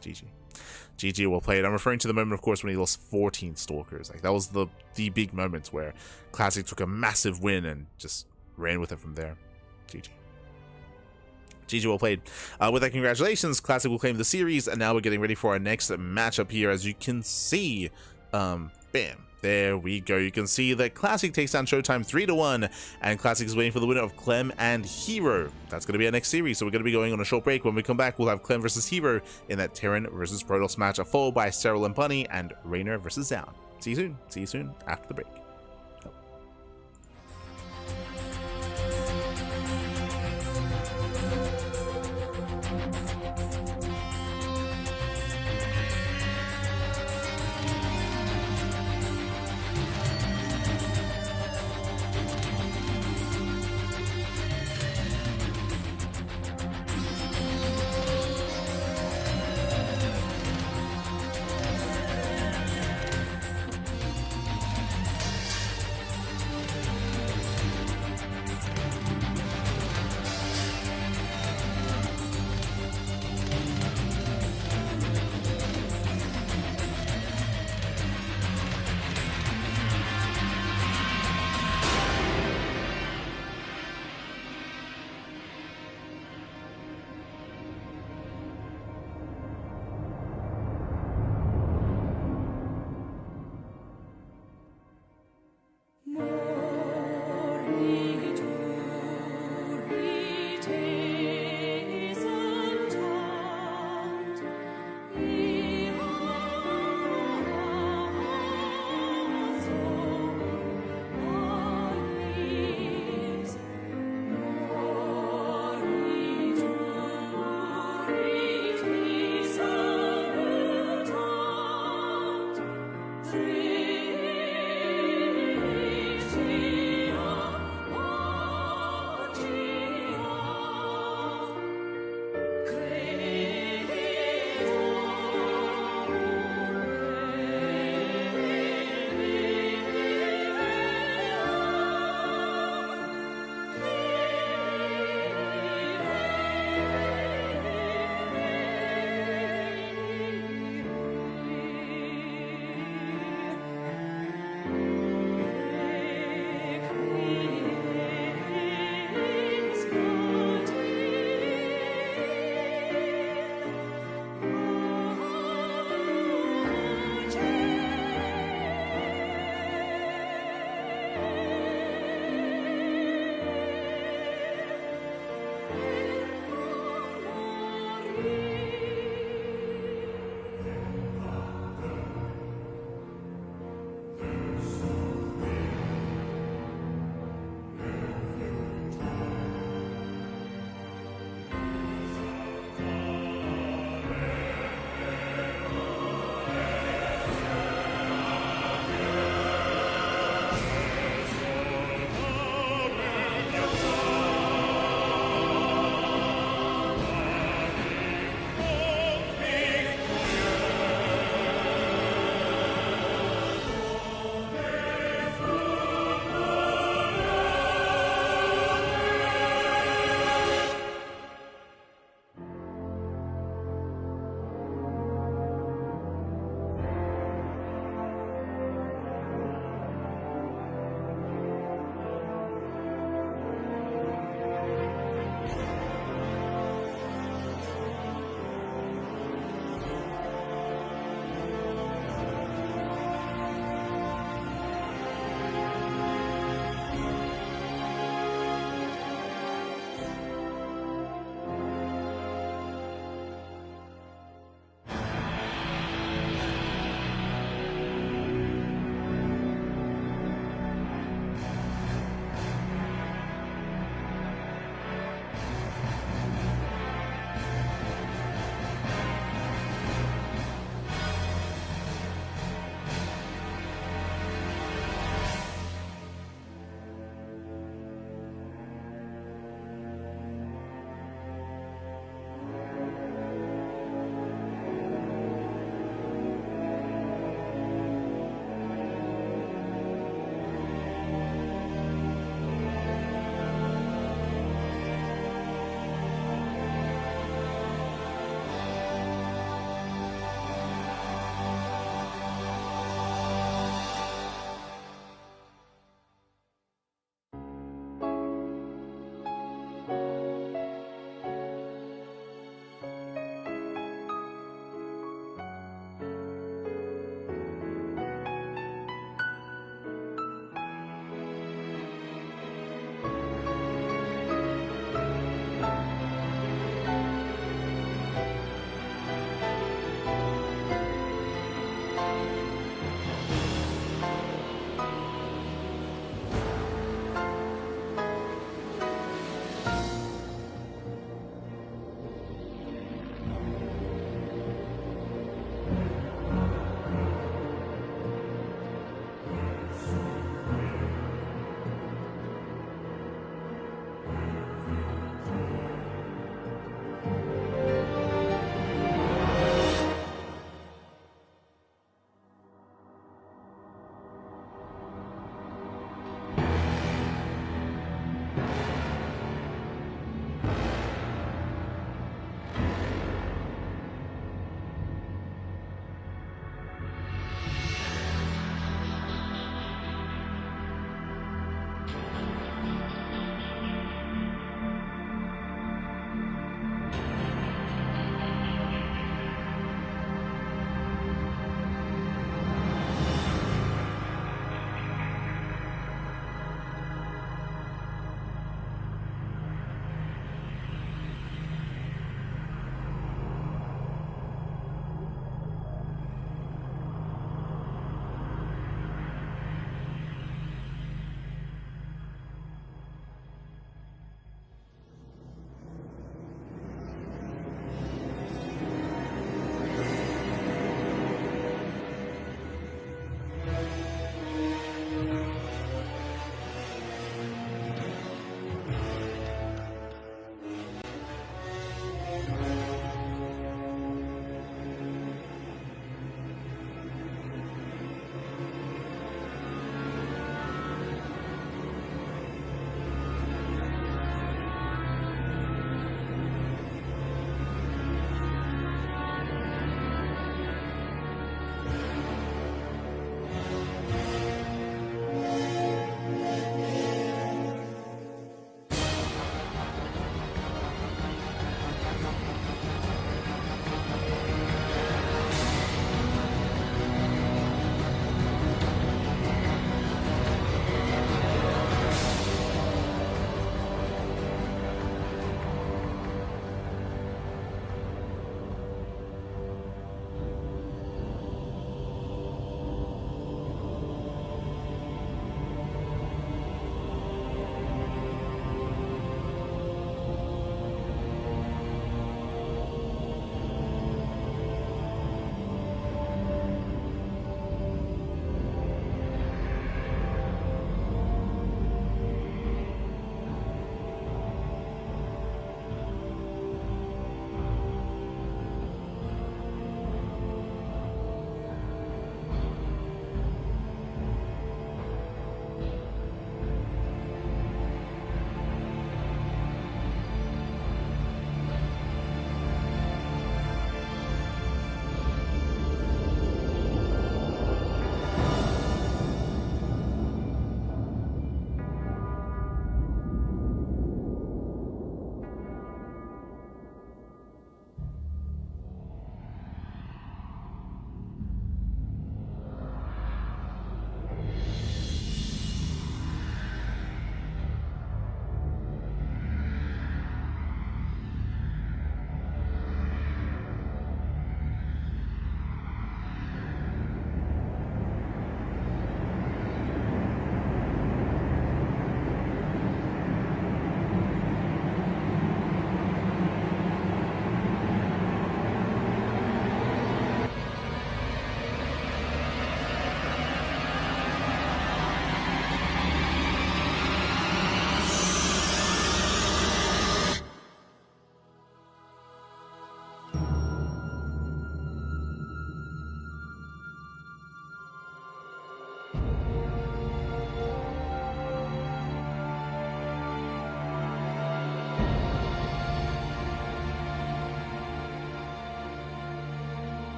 GG. GG, well played. I'm referring to the moment, of course, when he lost 14 Stalkers. Like, that was the big moment where Classic took a massive win and just ran with it from there. GG. GG, well played. With that, congratulations. Classic will claim the series, and now we're getting ready for our next matchup here. As you can see, bam, there we go. You can see that Classic takes down Showtime 3-1, and Classic is waiting for the winner of Clem and herO. That's going to be our next series, so we're going to be going on a short break. When we come back, we'll have Clem versus herO in that Terran versus Protoss match, followed by Serral and Bunny and Reynor versus Down. See you soon. See you soon after the break.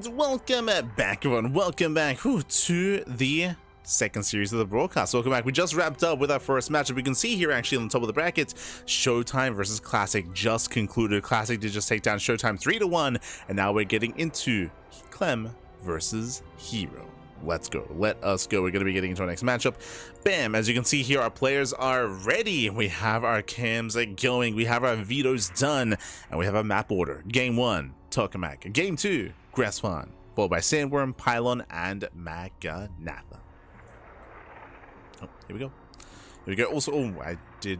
And welcome back, everyone. Welcome back to the second series of the broadcast. Welcome back. We just wrapped up with our first matchup. We can see here actually on the top of the bracket, Showtime versus Classic just concluded. Classic did just take down Showtime 3-1, and now we're getting into Clem versus herO. Let's go. Let us go. We're going to be getting into our next matchup. Bam! As you can see here, our players are ready. We have our cams going. We have our vetoes done. And we have a map order. Game 1, Tokamak. Game 2, Grassfawn. Followed by Sandworm, Pylon, and Maganatha. Oh, here we go. Here we go. Also, oh, I do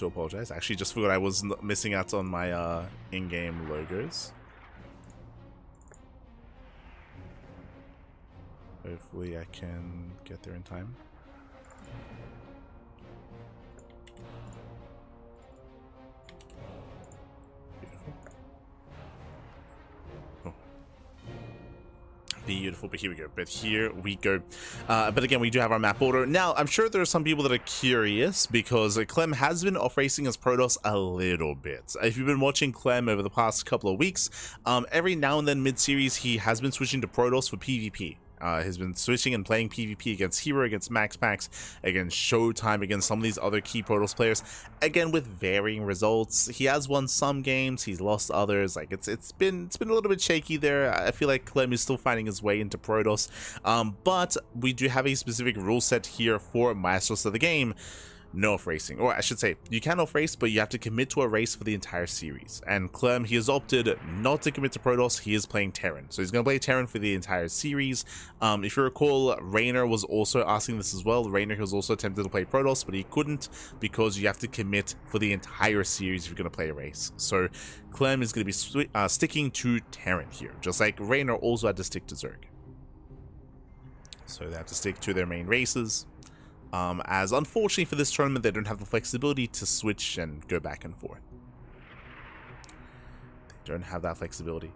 apologize. I actually just forgot I was missing out on my in-game logos. Hopefully I can get there in time. Beautiful. Oh. Beautiful, but here we go. But here we go. But again, we do have our map order. Now, I'm sure there are some people that are curious because Clem has been off-racing as Protoss a little bit. If you've been watching Clem over the past couple of weeks, every now and then mid-series, he has been switching to Protoss for PvP. Has been switching and playing PvP against herO, against MaxPax, against Showtime, against some of these other key Protoss players, again with varying results. He has won some games, he's lost others. Like it's been a little bit shaky there. I feel like Clem is still finding his way into Protoss, but we do have a specific rule set here for Maestros of the game. No off-racing, or I should say, you can off-race, but you have to commit to a race for the entire series. And Clem, he has opted not to commit to Protoss. He is playing Terran, so he's going to play Terran for the entire series. If you recall, Reynor was also asking this as well. Reynor was also attempted to play Protoss, but he couldn't because you have to commit for the entire series if you're going to play a race. So Clem is going to be sticking to Terran here, just like Reynor also had to stick to Zerg. So they have to stick to their main races. As unfortunately for this tournament, they don't have the flexibility to switch and go back and forth. They don't have that flexibility.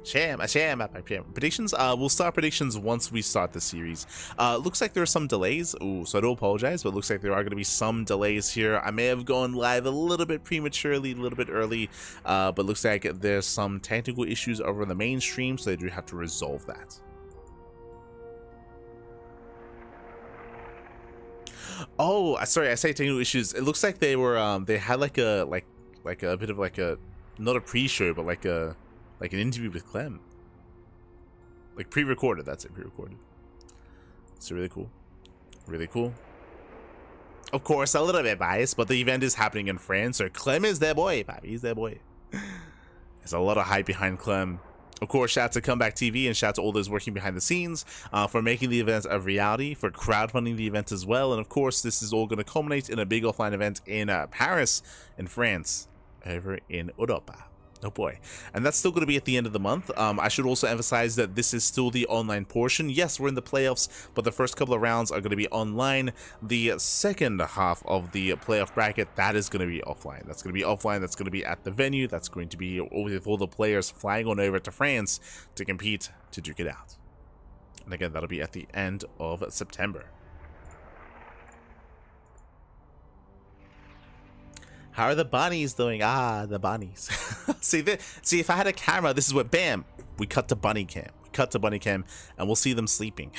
Predictions? We'll start predictions once we start the series. Looks like there are some delays. Ooh, so I do apologize, but it looks like there are going to be some delays here. I may have gone live a little bit prematurely, a little bit early, but looks like there's some technical issues over the main stream, so they do have to resolve that. Oh, sorry, I say technical issues. It looks like they were they had like a bit of like a, not a pre-show, but like an interview with Clem. Like pre-recorded, that's it, pre-recorded. So really cool. Really cool. Of course, a little bit biased, but the event is happening in France, so Clem is their boy, Papi. He's their boy. There's a lot of hype behind Clem. Of course, shout out to Comeback TV and shout out to all those working behind the scenes for making the event a reality, for crowdfunding the event as well. And of course, this is all going to culminate in a big offline event in Paris, in France, over in Europa. Oh boy. And that's still going to be at the end of the month. I should also emphasize that this is still the online portion. Yes, we're in the playoffs, but the first couple of rounds are going to be online. The second half of the playoff bracket, that is going to be offline. That's going to be offline. That's going to be at the venue. That's going to be with all the players flying on over to France to compete to duke it out. And again, that'll be at the end of September. How are the bunnies doing? Ah, the bunnies. See, if I had a camera, this is what, bam, we cut to bunny cam. We cut to bunny cam, and we'll see them sleeping.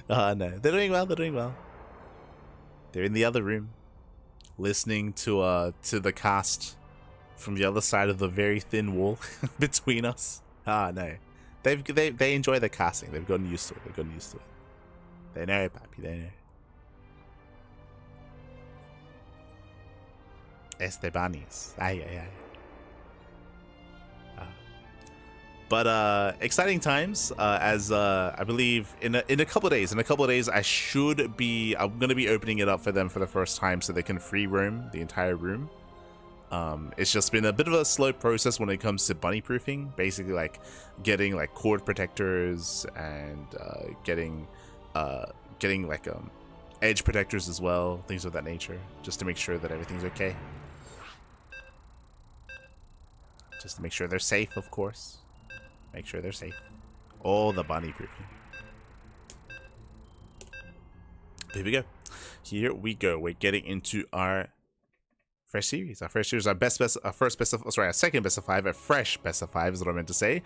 No, they're doing well. They're doing well. They're in the other room, listening to the cast from the other side of the very thin wall between us. Ah, no, they enjoy the casting. They've gotten used to it. They've gotten used to it. They know, papi. They know. Estebanis. But exciting times, as I believe in a couple of days. In a couple of days, I'm gonna be opening it up for them for the first time, so they can free roam the entire room. It's just been a bit of a slow process when it comes to bunny proofing. Basically, like getting like cord protectors and getting like edge protectors as well, things of that nature, just to make sure that everything's okay. Just to make sure they're safe, of course. Make sure they're safe. Oh, the bunny proofing. Here we go. Here we go. We're getting into our fresh series. Our first series, our second best of 5, a fresh best of 5 is what I meant to say.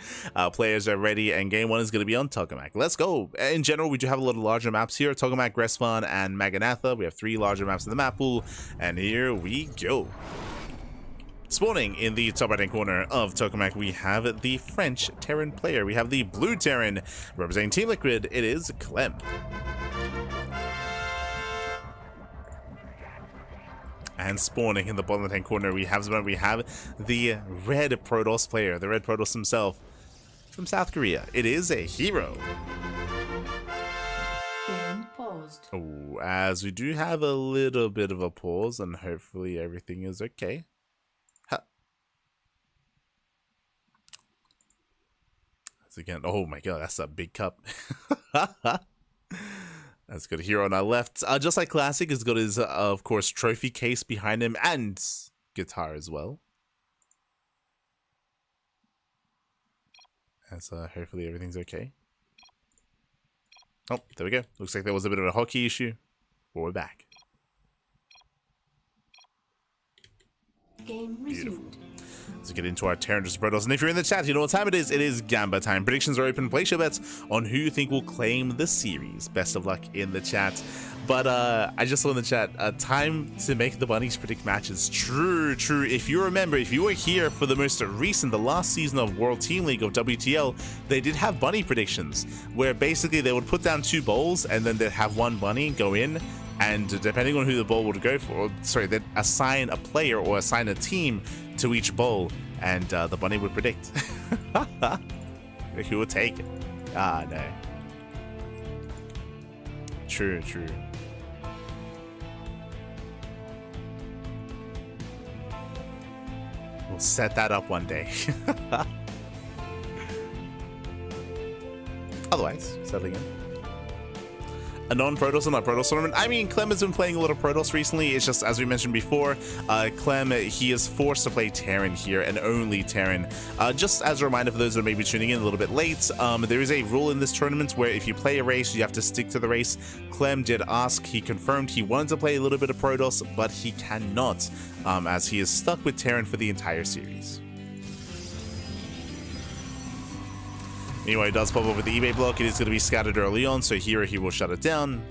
Players are ready, and game 1 is going to be on Tokamak. Let's go. In general, we do have a little larger maps here: Tokamak, Respawn, and Maganatha. We have 3 larger maps in the map pool, and here we go. Spawning in the top right-hand corner of Tokamak, we have the French Terran player. We have the blue Terran representing Team Liquid. It is Clem. And spawning in the bottom right-hand corner, we have the red Protoss player, the red Protoss himself from South Korea. It is a herO. Game paused. Oh, as we do have a little bit of a pause, and hopefully everything is okay. Again, oh my god, that's a big cup. That's good. herO on our left, just like Classic, has got his of course trophy case behind him and guitar as well. As hopefully everything's okay. Oh, there we go. Looks like there was a bit of a hockey issue, but we're back. Game resumed. Let's get into our Terran vs Protoss. And if you're in the chat, you know what time it is. It is Gamba time. Predictions are open. Place your bets on who you think will claim the series. Best of luck in the chat. But I just saw in the chat, time to make the bunnies predict matches. True. If you remember, if you were here for the most recent, the last season of World Team League of WTL, they did have bunny predictions, where basically they would put down 2 bowls and then they'd have 1 bunny go in. And depending on who the bowl would go for, they'd assign a player or assign a team to each bowl, and the bunny would predict who would take it. Ah, no. True. We'll set that up one day. Otherwise, settling in. A non-Protoss and a Protoss tournament. I mean, Clem has been playing a lot of Protoss recently. It's just, as we mentioned before, Clem, he is forced to play Terran here, and only Terran. Just as a reminder for those that may be tuning in a little bit late, there is a rule in this tournament where if you play a race, you have to stick to the race. Clem did ask, he confirmed he wanted to play a little bit of Protoss, but he cannot, as he is stuck with Terran for the entire series. Meanwhile, he does pop over the eBay block. It is going to be scattered early on, so here he will shut it down.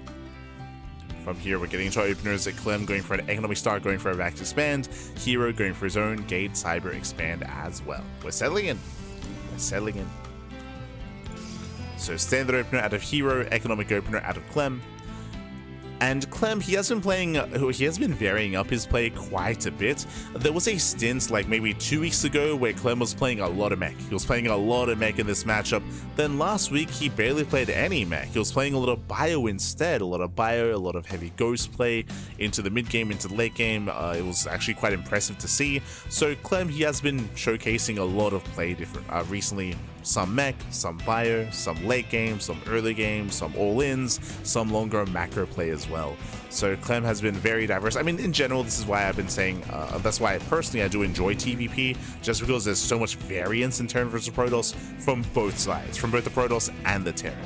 From here, we're getting into our openers. Clem going for an Economic Start, going for a Vax Expand. herO going for his own Gate Cyber Expand as well. We're settling in. So standard opener out of herO, economic opener out of Clem. And Clem, he has been varying up his play quite a bit. There was a stint like maybe 2 weeks ago where Clem was playing a lot of mech. He was playing a lot of mech in this matchup. Then last week, he barely played any mech. He was playing a lot of bio instead. A lot of bio, a lot of heavy ghost play into the mid game, into the late game. It was actually quite impressive to see. So Clem, he has been showcasing a lot of play recently. Some mech, some bio, some late game, some early game, some all-ins, some longer macro play as well. So Clem has been very diverse. I mean, in general, this is why I've been saying, that's why personally I do enjoy TVP, just because there's so much variance in Terran versus Protoss from both sides, from both the Protoss and the Terran.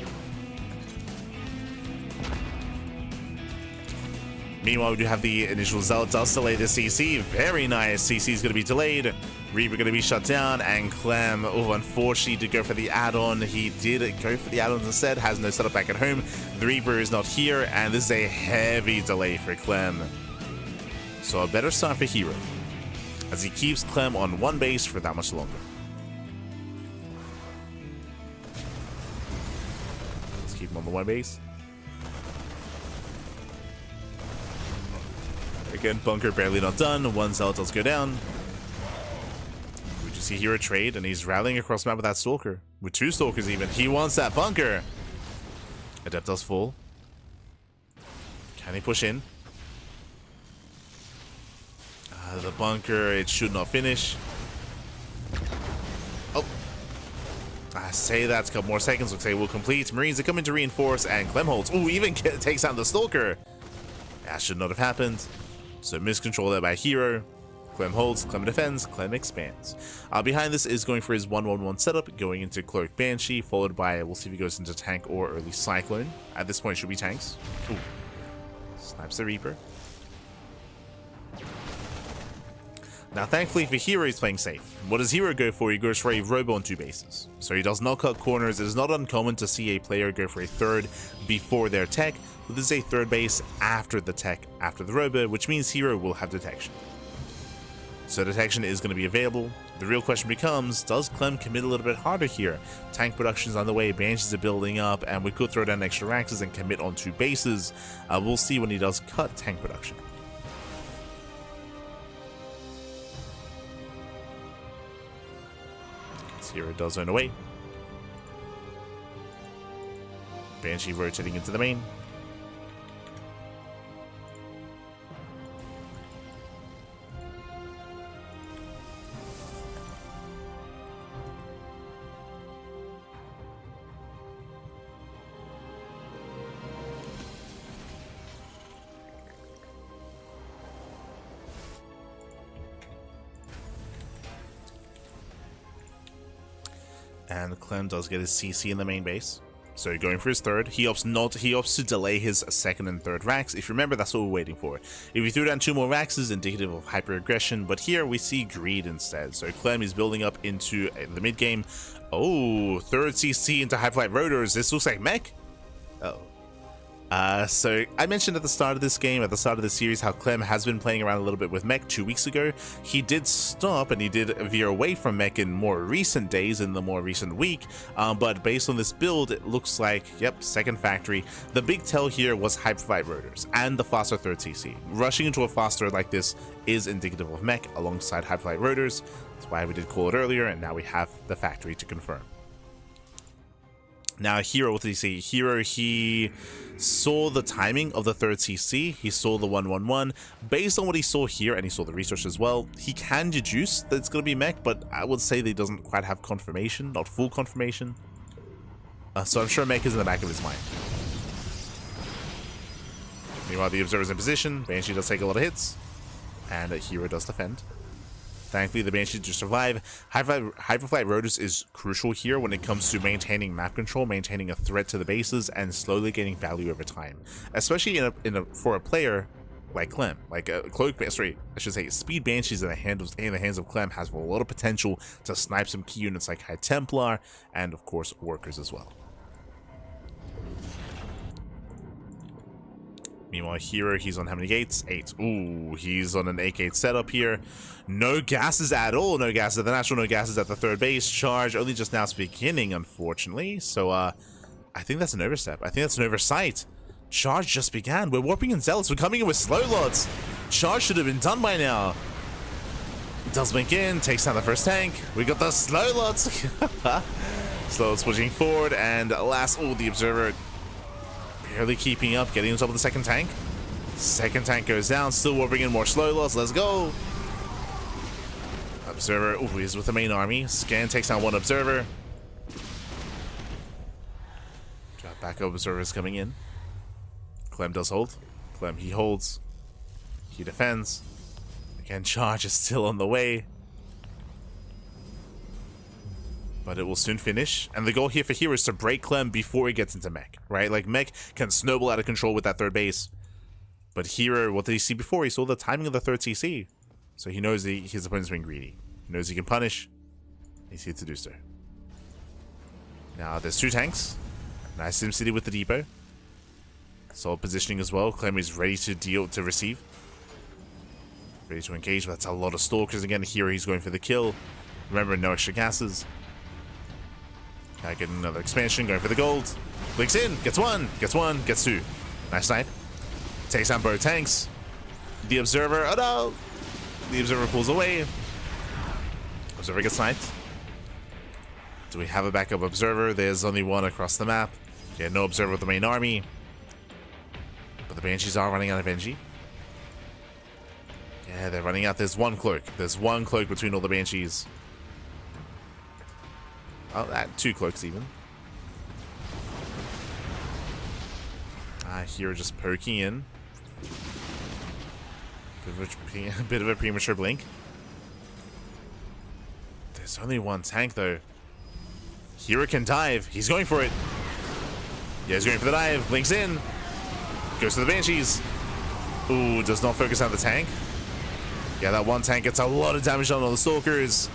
Meanwhile, we do have the initial Zealot does delay the CC. Very nice. CC is going to be delayed. Reaper going to be shut down, and Clem, unfortunately, did go for the add-on. He did go for the add-ons instead, has no setup back at home. The Reaper is not here, and this is a heavy delay for Clem. So a better start for herO, as he keeps Clem on 1 base for that much longer. Let's keep him on the 1 base. Again, bunker barely not done. 1 Zealot does go down. We just see herO trade, and he's rallying across the map with that Stalker. With 2 Stalkers even. He wants that bunker. Adept does fall. Can he push in? The bunker, it should not finish. Oh. I say that, a couple more seconds. Looks like we'll complete. Marines are coming to reinforce, and Clem holds. Ooh, even takes out the Stalker. That should not have happened. So miscontrol there by herO. Clem holds, Clem defends, Clem expands. Behind this is going for his 1-1-1 setup, going into Cloak Banshee, followed by, we'll see if he goes into Tank or early Cyclone. At this point, it should be tanks. Ooh. Snipes the Reaper. Now, thankfully for herO, he's playing safe. What does herO go for? He goes for a robo on 2 bases. So he does not cut corners. It is not uncommon to see a player go for a third before their tech, but this is a third base after the tech, after the robo, which means herO will have detection. So detection is going to be available. The real question becomes, does Clem commit a little bit harder here? Tank production is on the way, Banshees are building up, and we could throw down extra Raxes and commit on 2 bases. We'll see when he does cut tank production. herO does own away. Banshee rotating into the main. And Clem does get his CC in the main base. So going for his third. He opts to delay his second and third Rax. If you remember, that's what we're waiting for. If we threw down 2 more Raxes, indicative of hyper aggression, but here we see greed instead. So Clem is building up into the mid game. Oh, third CC into Hyperflight Rotors. This looks like mech. Uh-oh. So I mentioned at the start of this game, at the start of the series, how Clem has been playing around a little bit with mech 2 weeks ago. He did stop and he did veer away from mech in more recent days, in the more recent week, but based on this build, it looks like, yep, second factory. The big tell here was Hyperflight Rotors and the faster third CC. Rushing into a faster like this is indicative of mech alongside Hyperflight Rotors. That's why we did call it earlier, and now we have the factory to confirm. Now, herO, what did he see? herO, he saw the timing of the third CC. He saw the 1-1-1. Based on what he saw here, and he saw the research as well, he can deduce that it's going to be mech, but I would say that he doesn't quite have confirmation, not full confirmation. So I'm sure mech is in the back of his mind. Meanwhile, the Observer's in position. Banshee does take a lot of hits, and herO does defend. Thankfully, the Banshees do survive. Hyperflight Rotors is crucial here when it comes to maintaining map control, maintaining a threat to the bases, and slowly gaining value over time. Especially for a player like Clem, like a Speed Banshees in the hands of Clem has a lot of potential to snipe some key units like High Templar and, of course, Workers as well. Meanwhile, herO, he's on how many gates? 8. Ooh, he's on an 8-gate setup here. No gases at all. No gases at the natural, no gases at the third base. Charge only just now beginning, unfortunately. So, I think that's an overstep. I think that's an oversight. Charge just began. We're warping in Zealots. We're coming in with slow lots. Charge should have been done by now. Does blink in, takes down the first tank. We got the slow lots. Slow lots pushing forward, and last, oh, the Observer barely keeping up, getting on top of the second tank. Second tank goes down, still warping in more slow lots. Let's go. Observer, oh, he's with the main army. Scan takes down 1 Observer. Backup Observers coming in. Clem does hold. Clem, he holds. He defends. Again, Charge is still on the way. But it will soon finish. And the goal here for herO is to break Clem before he gets into mech, right? Like, mech can snowball out of control with that third base. But herO, what did he see before? He saw the timing of the third CC. So he knows his opponent's being greedy. He knows he can punish. He's here to do so. Now, there's 2 tanks. Nice SimCity with the depot. Solid positioning as well. Clem is ready to receive. Ready to engage, but that's a lot of stalkers. Again, herO, he's going for the kill. Remember, no extra gases. Getting another expansion, going for the gold. Blinks in, gets 1, gets 2. Nice snipe. Takes down both tanks. The Observer, oh no! The Observer pulls away. Observer gets sniped. Do we have a backup Observer? There's only 1 across the map. Yeah, no Observer with the main army. But the Banshees are running out of NG. Yeah, they're running out. There's 1 cloak. There's 1 cloak between all the Banshees. Oh, 2 cloaks even. herO just poking in. Bit of a premature blink. There's only 1 tank though. herO can dive. He's going for it. Yeah, he's going for the dive. Blinks in. Goes to the Banshees. Ooh, does not focus on the tank. Yeah, that one tank gets a lot of damage done on the Stalkers.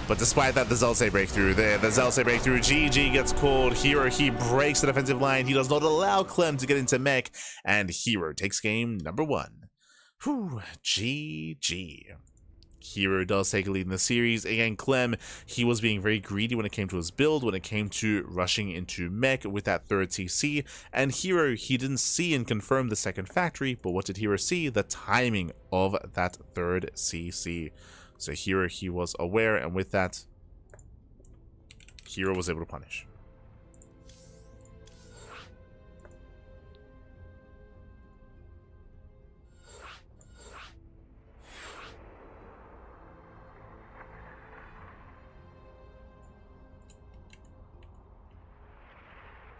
But despite that, the Zealot's breakthrough there. The Zealot's breakthrough. GG gets called. herO, he breaks the defensive line. He does not allow Clem to get into mech. And herO takes game number 1. Whew, GG. herO does take a lead in the series. Again, Clem, he was being very greedy when it came to his build, when it came to rushing into mech with that third CC. And herO, he didn't see and confirm the second factory, but what did herO see? The timing of that third CC. So herO, he was aware, and with that, herO was able to punish.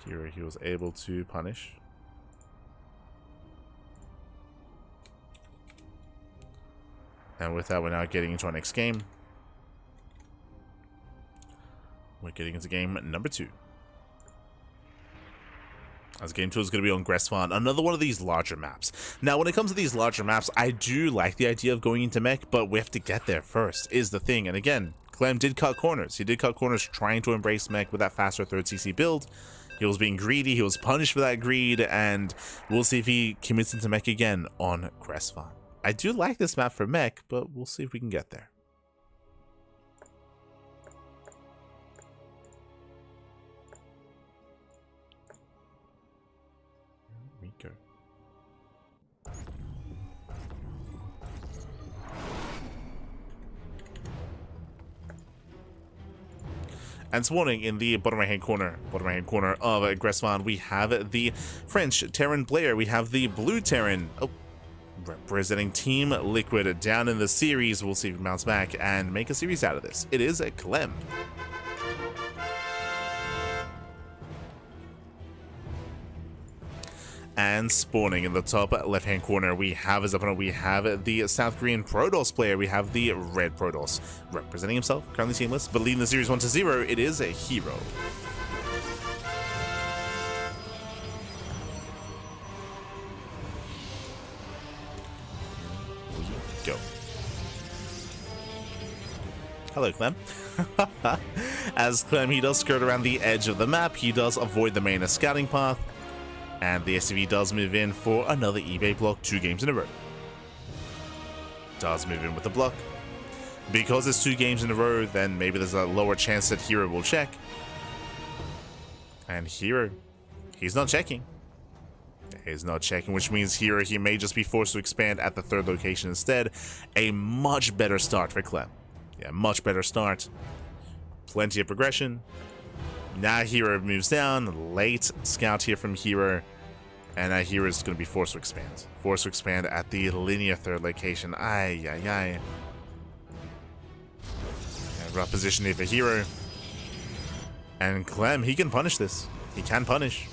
herO, he was able to punish. And with that, we're now getting into our next game. We're getting into game number 2. As game 2 is going to be on Gressvan, another one of these larger maps. Now, when it comes to these larger maps, I do like the idea of going into mech, but we have to get there first, is the thing. And again, Clem did cut corners. He did cut corners trying to embrace mech with that faster third CC build. He was being greedy, he was punished for that greed, and we'll see if he commits into mech again on Gressvan. I do like this map for mech, but we'll see if we can get there. Here we go. And this morning, in the bottom right hand corner of Gressvan, we have the French Terran player. We have the blue Terran. Oh, representing Team Liquid down in the series. We'll see if we bounce back and make a series out of this. It is a Clem. And spawning in the top left-hand corner, we have as opponent, we have the South Korean Protoss player. We have the red Protoss representing himself, currently teamless, but leading the series 1-0. It is a herO. Go. Hello, Clem. As Clem, he does skirt around the edge of the map. He does avoid the main scouting path. And the SCV does move in for another eBay block 2 games in a row. Does move in with the block. Because it's 2 games in a row, then maybe there's a lower chance that herO will check. And herO, he's not checking. He's not checking, which means herO, he may just be forced to expand at the 3rd location instead. A much better start for Clem. Yeah, much better start. Plenty of progression. Now herO moves down. Late scout here from herO. And now herO is going to be forced to expand. Forced to expand at the linear 3rd location. Ay, ay, ay. And rough position here for herO. And Clem, he can punish this. He can punish.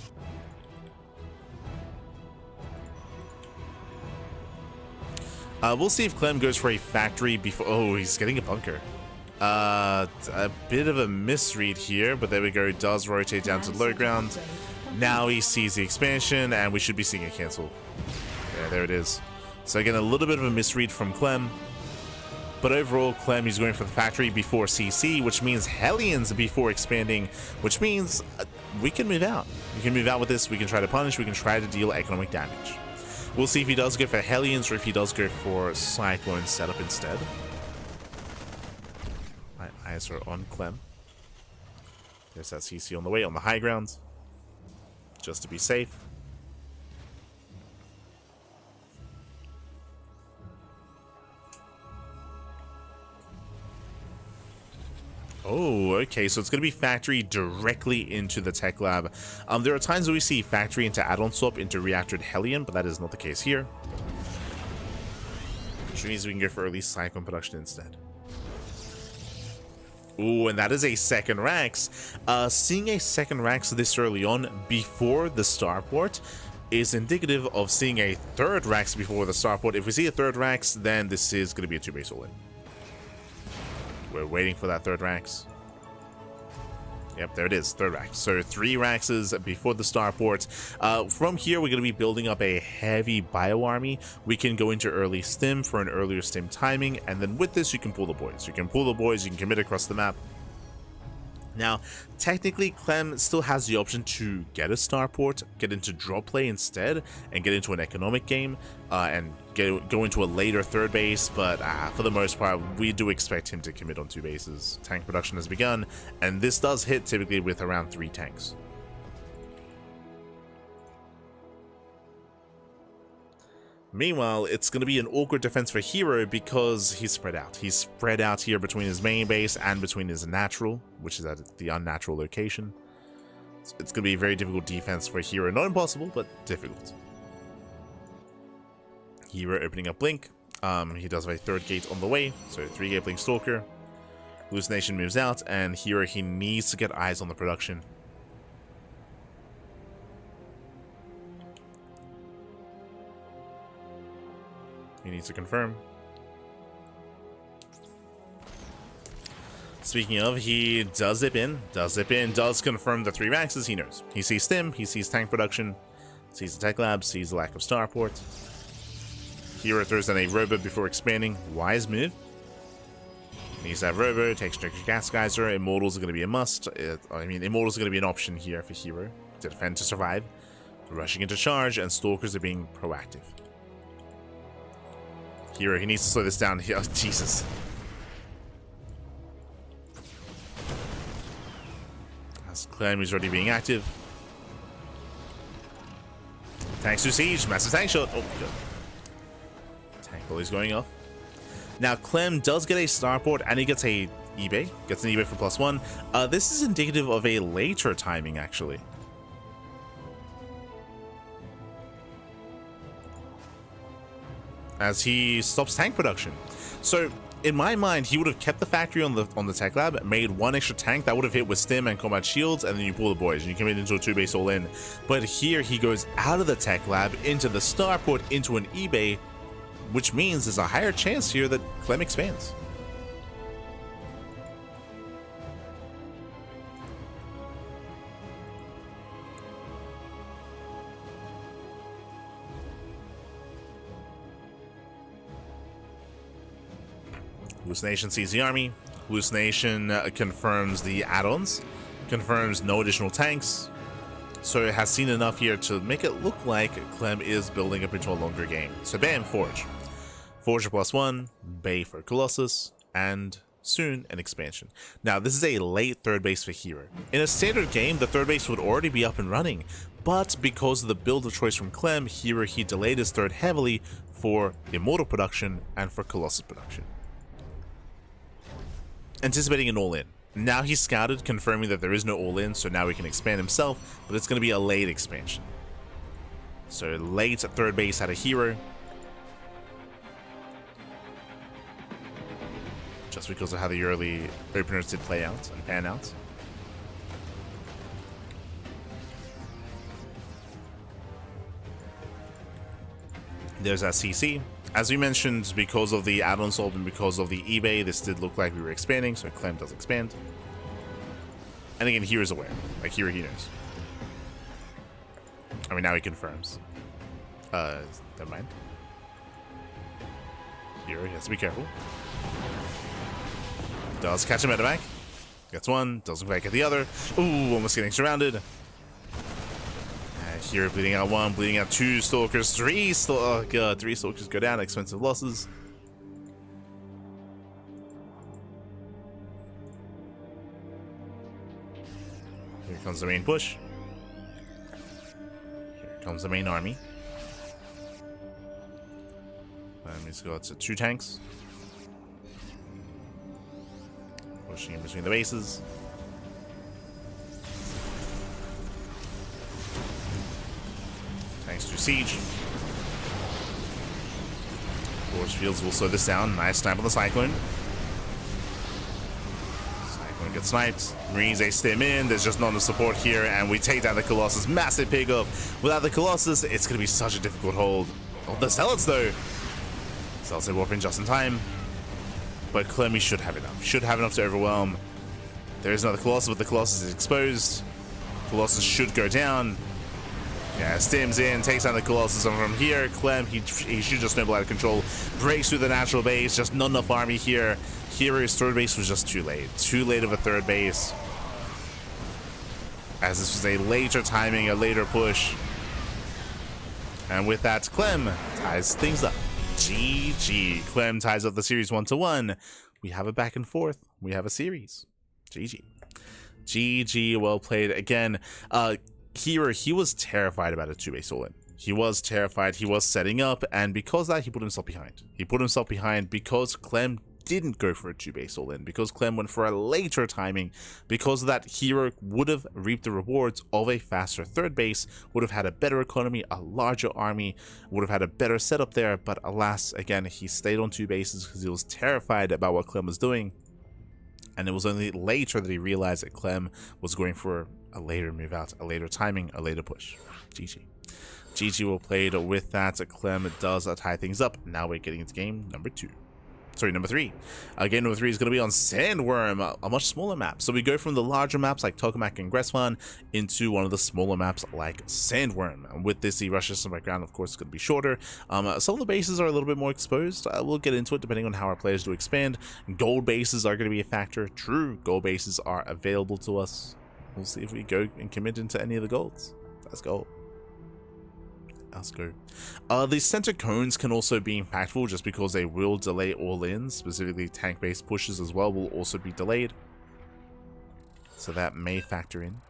We'll see if Clem goes for a factory before... Oh, he's getting a bunker. A bit of a misread here, but there we go. Does rotate down to low ground. Now he sees the expansion, and we should be seeing it cancel. Yeah, there it is. So again, a little bit of a misread from Clem. But overall, Clem is going for the factory before CC, which means Hellions before expanding, which means we can move out. We can move out with this. We can try to punish. We can try to deal economic damage. We'll see if he does go for Hellions or if he does go for Cyclone setup instead. My eyes are on Clem. There's that CC on the way on the high ground. Just to be safe. Oh, okay, so it's going to be factory directly into the tech lab. There are times where we see factory into add-on swap into reactored Hellion, but that is not the case here. Which means we can go for early Cyclone production instead. Ooh, and that is a second Rax. Seeing a second Rax this early on before the starport is indicative of seeing a third Rax before the starport. If we see a third Rax, then this is going to be a 2-base all-in. We're waiting for that third Rax. Yep, there it is, third rack. So 3 racks before the starport. From here, we're going to be building up a heavy bio army. We can go into early stim for an earlier stim timing, and then with this, you can pull the boys. You can pull the boys, you can commit across the map. Now, technically, Clem still has the option to get a starport, get into draw play instead, and get into an economic game, and go into a later third base, but for the most part, we do expect him to commit on 2 bases. Tank production has begun, and this does hit typically with around 3 tanks. Meanwhile, it's going to be an awkward defense for herO because he's spread out. He's spread out here between his main base and between his natural, which is at the unnatural location. So it's going to be a very difficult defense for herO. Not impossible, but difficult. herO opening up Blink. He does have a 3rd gate on the way, so 3-gate Blink Stalker. Hallucination moves out, and herO, he needs to get eyes on the production. He needs to confirm. Speaking of, he does zip in, does confirm the 3 maxes. He knows. He sees stim, he sees tank production, sees the tech lab, sees the lack of starport. herO throws in a robo before expanding. Wise move. Needs to have robo, takes gas geyser. Immortals are going to be a must. Immortals are going to be an option here for herO to defend, to survive. Rushing into charge, and stalkers are being proactive. herO, he needs to slow this down. Oh, Jesus. As Clem is already being active. Tanks to siege. Massive tank shot. Oh, good. Tank bully's going off. Now, Clem does get a starport, and he gets a eBay. Gets an eBay for +1. This is indicative of a later timing, actually. As he stops tank production. So in my mind, he would have kept the factory on the tech lab, made 1 extra tank that would have hit with stim and combat shields, and then you pull the boys and you commit into a 2-base all in. But here he goes out of the tech lab into the starport into an eBay, which means there's a higher chance here that Clem expands. Hallucination sees the army. Hallucination confirms the add-ons, confirms no additional tanks, so it has seen enough here to make it look like Clem is building up into a longer game. So bam, Forge. Forge +1, Bay for Colossus, and soon an expansion. Now this is a late 3rd base for herO. In a standard game, the 3rd base would already be up and running, but because of the build of choice from Clem, herO, he delayed his 3rd heavily for Immortal production and for Colossus production. Anticipating an all-in. Now he's scouted, confirming that there is no all-in, so now he can expand himself, but it's going to be a late expansion. So late 3rd base out of herO. Just because of how the early openers did play out and pan out. There's our CC. As we mentioned, because of the add-on solve and because of the eBay, this did look like we were expanding, so Clem does expand. And again, herO's aware. Like, herO, he knows. I mean, now he confirms. Never mind. herO, he has to be careful. Does catch him at the back. Gets 1, doesn't quite get the other. Ooh, almost getting surrounded. herO bleeding out 1, bleeding out 2 stalkers, 3 oh god, 3 stalkers go down, expensive losses. Here comes the main push. Here comes the main army. And he's got 2 tanks. Pushing in between the bases. Thanks to siege. Force fields will slow this down. Nice snipe on the Cyclone. Cyclone gets sniped. Marines, they stim in. There's just not enough support here, and we take down the Colossus. Massive pickup. Without the Colossus, it's going to be such a difficult hold. Oh, the Zealots, though. Zealots warp in just in time. But Clem should have enough. Should have enough to overwhelm. There is another Colossus, but the Colossus is exposed. Colossus should go down. Yeah, stims in, takes down the Colossus, and from here, Clem, he should just snowball out of control, breaks through the natural base, just not enough army here. herO's third base was just too late of a third base. As this was a later timing, a later push. And with that, Clem ties things up. GG. Clem ties up the series 1-1. We have a back and forth. We have a series. GG. GG, well played. Again, herO, he was terrified about a 2-base all-in. He was terrified. He was setting up, and because of that, he put himself behind. He put himself behind because Clem didn't go for a 2-base all-in, because Clem went for a later timing. Because of that, herO would have reaped the rewards of a faster third base, would have had a better economy, a larger army, would have had a better setup there, but alas, again, he stayed on 2 bases because he was terrified about what Clem was doing. And it was only later that he realized that Clem was going for a later move out, a later timing, a later push. GG. GG well played. With that, Clem does tie things up. Now we're getting into game number 2. Sorry, number 3. Game number 3 is going to be on Sandworm, a much smaller map. So we go from the larger maps like Tokamak and Greswan into one of the smaller maps like Sandworm. And with this, the rush system background, of course, is going to be shorter. Some of the bases are a little bit more exposed. We'll get into it depending on how our players do expand. Gold bases are going to be a factor. True, gold bases are available to us. We'll see if we go and commit into any of the golds. Let's go. Let's go. The center cones can also be impactful just because they will delay all-ins, specifically tank-based pushes as well will also be delayed. So that may factor in.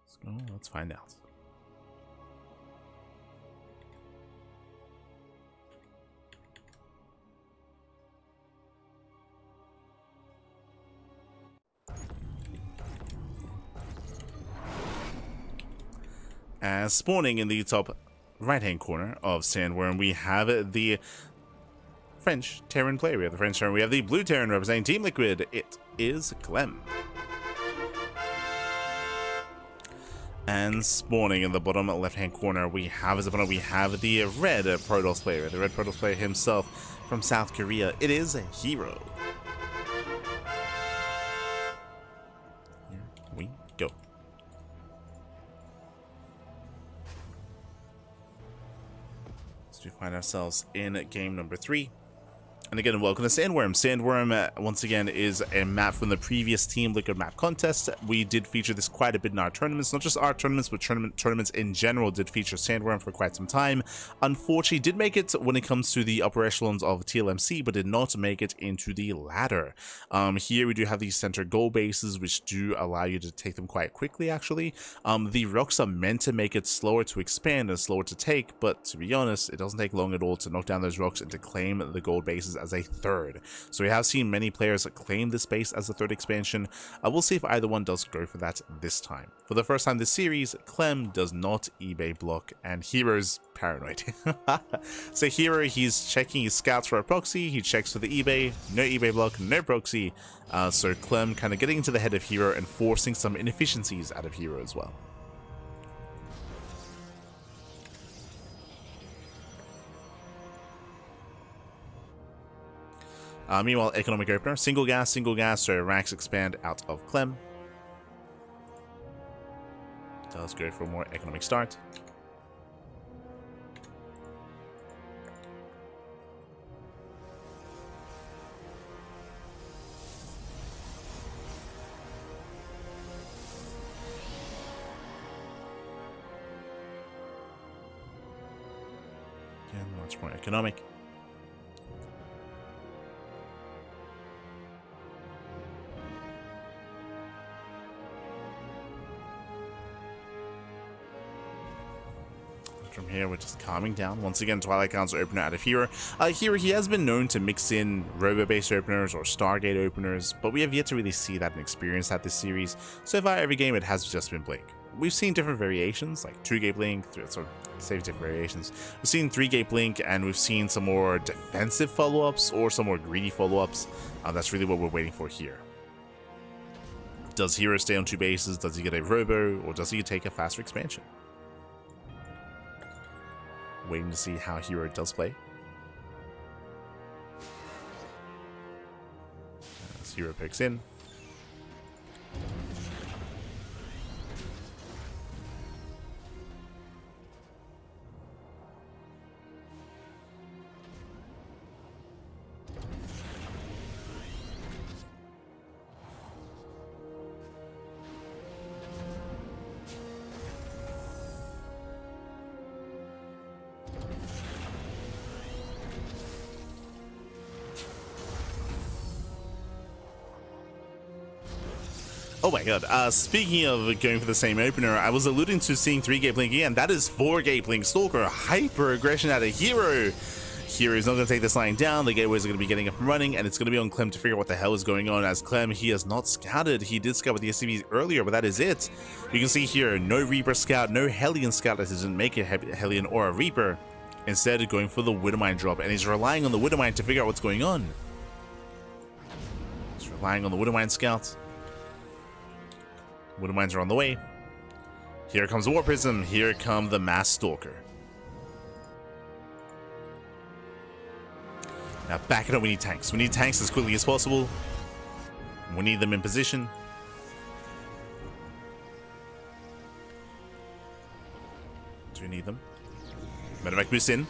So let's find out. As spawning in the top right-hand corner of Sandworm, we have the French Terran player. We have the French Terran. We have the blue Terran representing Team Liquid. It is Clem. And spawning in the bottom left-hand corner, we have as opponent, we have the red Protoss player. The red Protoss player himself from South Korea. It is herO. Here we go. We find ourselves in game number 3. And again, welcome to Sandworm. Sandworm, once again, is a map from the previous Team Liquid map contest. We did feature this quite a bit in our tournaments. Not just our tournaments, but tournaments in general did feature Sandworm for quite some time. Unfortunately, did make it when it comes to the upper echelons of TLMC, but did not make it into the ladder. Here we do have these center goal bases, which do allow you to take them quite quickly, actually. The rocks are meant to make it slower to expand and slower to take, but to be honest, it doesn't take long at all to knock down those rocks and to claim the gold bases as a third. So we have seen many players claim this base as a third expansion. We'll see if either one does go for that this time. For the first time this series, Clem does not eBay block, and herO's paranoid. So herO, he's checking his scouts for a proxy, he checks for the eBay, no eBay block, no proxy. So Clem kind of getting into the head of herO and forcing some inefficiencies out of herO as well. Meanwhile, economic opener, single gas, so ranks expand out of Clem. Does go for a more economic start. Again, much more economic. From here, we're just calming down. Once again, Twilight Council opener out of herO. herO, he has been known to mix in Robo-based openers or Stargate openers, but we have yet to really see that and experience that this series. So far, every game, it has just been Blink. We've seen different variations, like 2-gate Blink, sort of save different variations. We've seen 3-gate Blink, and we've seen some more defensive follow-ups or some more greedy follow-ups. That's really what we're waiting for here. Does herO stay on 2 bases? Does he get a robo? Or does he take a faster expansion? Waiting to see how herO does play. As herO picks in. Oh my god, speaking of going for the same opener, I was alluding to seeing 3-gate blink again. That is 4-gate blink Stalker, hyper aggression out of herO. herO's not going to take this line down, the gateways are going to be getting up and running, and it's going to be on Clem to figure out what the hell is going on. As Clem, he has not scouted. He did scout with the SCVs earlier, but that is it. You can see here, no Reaper scout, no Hellion scout that doesn't make a Hellion or a Reaper. Instead, going for the Widowmine drop, and he's relying on the Widowmine to figure out what's going on. He's relying on the Widowmine scout. Widowmines are on the way. Here comes the War Prism. Here come the Mass Stalker. Now back it up, we need tanks. We need tanks as quickly as possible. We need them in position. Do we need them? Medevac boost in.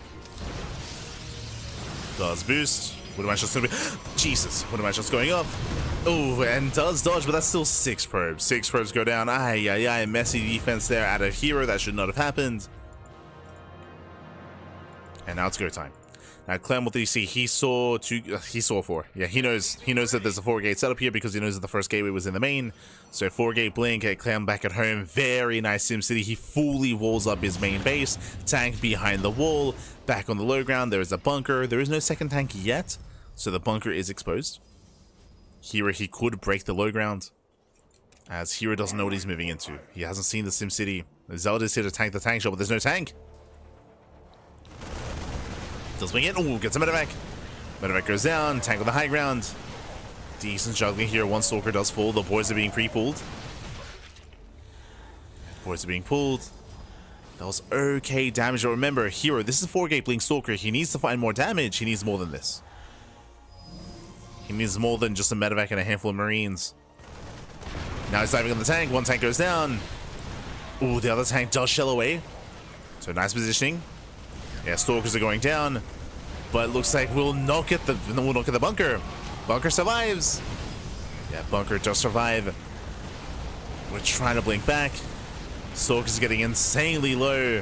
Does boost. Widowmine shot's gonna be... Jesus! Widowmine shot's going up. Oh, and does dodge, but that's still 6 probes. 6 probes go down. Ay, messy defense there out of herO. That should not have happened. And now it's go time. Now Clem, what did he see? He saw 2. He saw 4. Yeah, he knows that there's a 4-gate setup here because he knows that the first gateway was in the main. So 4-gate blink at Clem back at home. Very nice SimCity. He fully walls up his main base. Tank behind the wall. Back on the low ground, there is a bunker. There is no second tank yet, so the bunker is exposed. herO, he could break the low ground, as herO doesn't know what he's moving into. He hasn't seen the SimCity. Zelda's here to tank the tank shot, but there's no tank. Does swing in. Oh, gets a medevac. Medevac goes down. Tank on the high ground. Decent juggling here. 1 Stalker does fall. The boys are being pre-pulled. Boys are being pulled. That was okay damage. But remember, herO, this is a 4-gate blink Stalker. He needs to find more damage. He needs more than this. He needs more than just a medevac and a handful of Marines. Now he's diving on the tank. 1 tank goes down. Ooh, the other tank does shell away. So nice positioning. Yeah, Stalkers are going down. But it looks like we'll not get the bunker. Bunker survives. Yeah, bunker does survive. We're trying to blink back. Stalkers getting insanely low.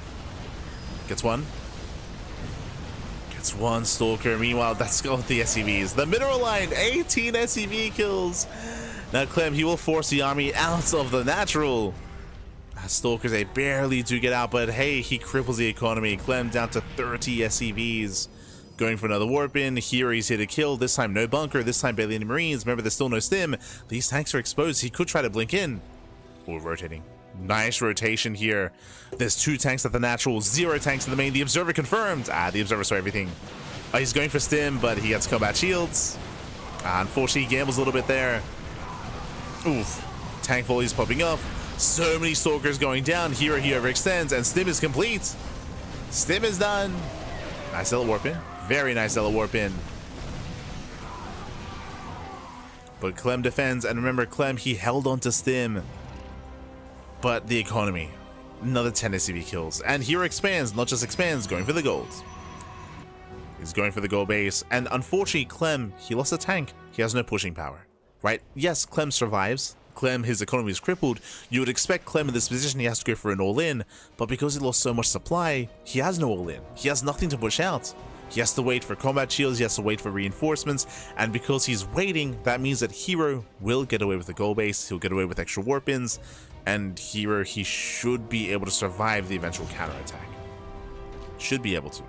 Gets 1. Gets 1 Stalker. Meanwhile, that's got the SCVs. The mineral line, 18 SCV kills. Now Clem, he will force the army out of the natural. Stalkers, they barely do get out, but hey, he cripples the economy. Clem down to 30 SCVs. Going for another warp in. Here he's here to kill. This time no bunker. This time barely any Marines. Remember, there's still no stim. These tanks are exposed. He could try to blink in. Oh, rotating. Nice rotation here. There's 2 tanks at the natural. 0 tanks in the main. The Observer confirmed. The Observer saw everything. He's going for stim, but he gets combat shields. Unfortunately, he gambles a little bit there. Oof. Tank volleys popping up. So many Stalkers going down. herO, he overextends, and stim is complete. Stim is done. Nice little warp in. Very nice little warp in. But Clem defends, and remember, Clem, he held on to stim. But the economy. Another 10 SCV kills. And herO expands, not just expands, going for the gold. He's going for the gold base. And unfortunately, Clem, he lost a tank. He has no pushing power. Right? Yes, Clem survives. Clem, his economy is crippled. You would expect Clem in this position, he has to go for an all-in, but because he lost so much supply, he has no all-in. He has nothing to push out. He has to wait for combat shields, he has to wait for reinforcements, and because he's waiting, that means that herO will get away with the goal base, he'll get away with extra warp-ins, and herO, he should be able to survive the eventual counterattack. Should be able to.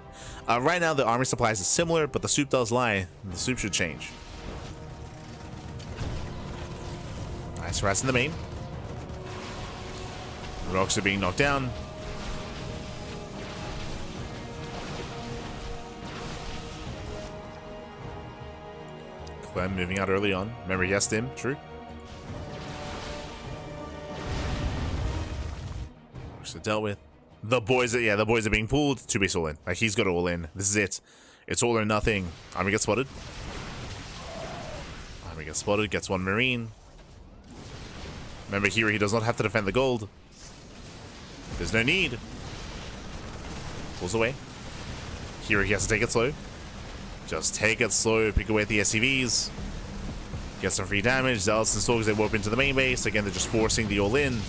Right now, the army supplies is similar, but the soup does lie. The soup should change. Nice harass in the main. Rocks are being knocked down. Clem moving out early on. Remember, he has stim, true. Actually dealt with. The boys are being pulled. 2-base all in. Like, he's got it all in. This is it. It's all or nothing. Army gets spotted. Army gets spotted. Gets one Marine. Remember here, he does not have to defend the gold. There's no need. Pulls away. Here he has to take it slow. Just take it slow. Pick away at the SCVs. Get some free damage. Zealots and Stalkers, they warp into the main base. Again, they're just forcing the all-in.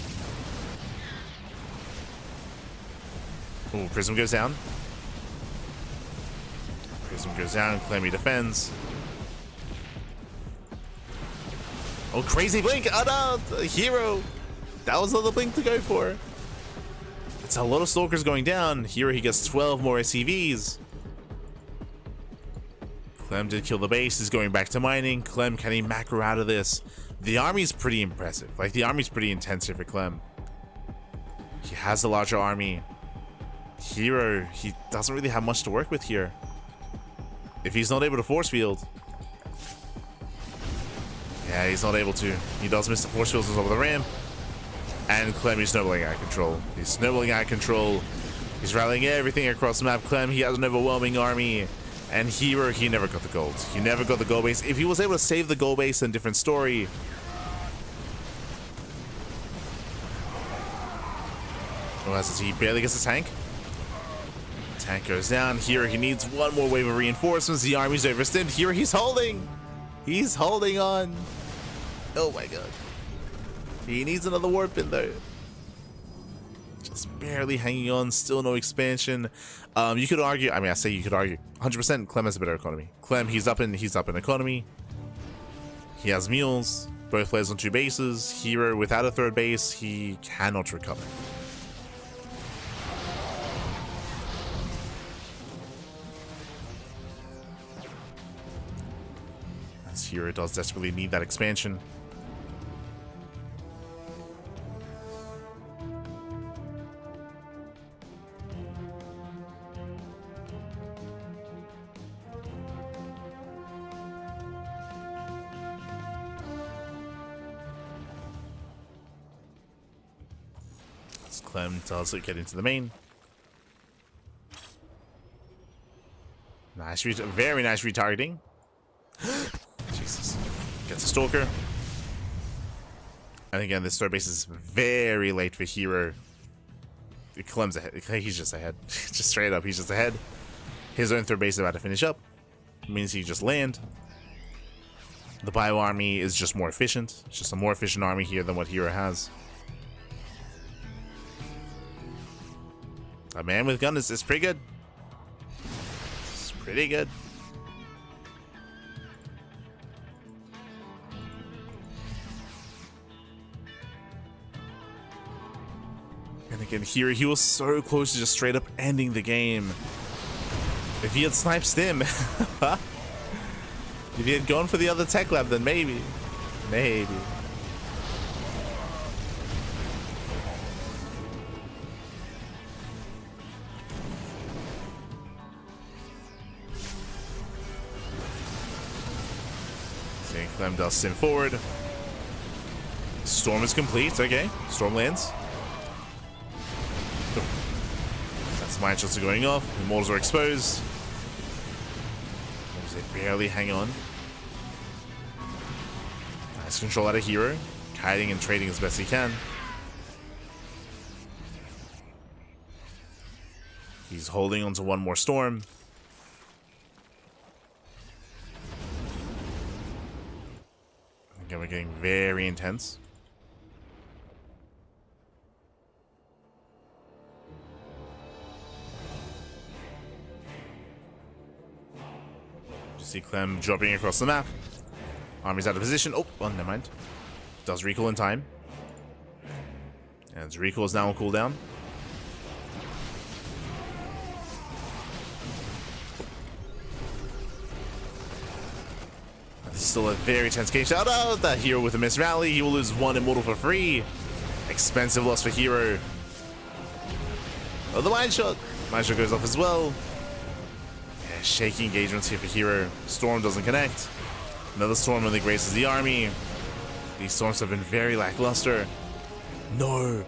Ooh, Prism goes down. Prism goes down. Clem defends. Oh, crazy blink! Oh no! herO! That was another blink to go for. It's a lot of Stalkers going down. herO, he gets 12 more SCVs. Clem did kill the base. He's going back to mining. Clem, can he macro out of this? The army's pretty impressive. Like, the army's pretty intense here for Clem. He has a larger army. herO, he doesn't really have much to work with here. If he's not able to force field. Yeah, he's not able to. He does miss the force fields over the ramp. And Clem is snowballing out of control. He's snowballing out of control. He's rallying everything across the map. Clem, he has an overwhelming army. And herO, he never got the gold. He never got the gold base. If he was able to save the gold base, then different story. Oh, as he barely gets a tank. Tank goes down. herO, he needs one more wave of reinforcements. The army's overextended. herO, he's holding. He's holding on. Oh my god. He needs another warp in there. Just barely hanging on. Still no expansion. You could argue. I mean, I say you could argue. 100%. Clem has a better economy. Clem, he's up in economy. He has mules. Both players on 2 bases. herO, without a 3rd base, he cannot recover. As herO does desperately need that expansion. Clem does get into the main. Nice, very nice retargeting. Jesus. Gets a Stalker. And again, this 3rd base is very late for herO. Clem's ahead. He's just ahead. Just straight up, he's just ahead. His own 3rd base is about to finish up. It means he just land. The bio army is just more efficient. It's just a more efficient army here than what herO has. A man with gun is pretty good. It's pretty good. And again, here he was so close to just straight up ending the game. If he had sniped Stim, if he had gone for the other tech lab, then maybe. Maybe. Clem does Stim forward. Storm is complete. Okay. Storm lands. That's my shots are going off. The mortars are exposed. They barely hang on. Nice control out of herO. Kiting and trading as best he can. He's holding onto one more storm. Again, we're getting very intense. You see Clem dropping across the map. Army's out of position. Oh, never mind. Does recall in time. And his recall is now on cooldown. This is still a very tense game. Shout out that herO with a miss rally. He will lose 1 immortal for free. Expensive loss for herO. Oh, the mine shot. Mine shot goes off as well. Yeah, shaky engagements here for herO. Storm doesn't connect. Another storm only graces the army. These storms have been very lackluster. No.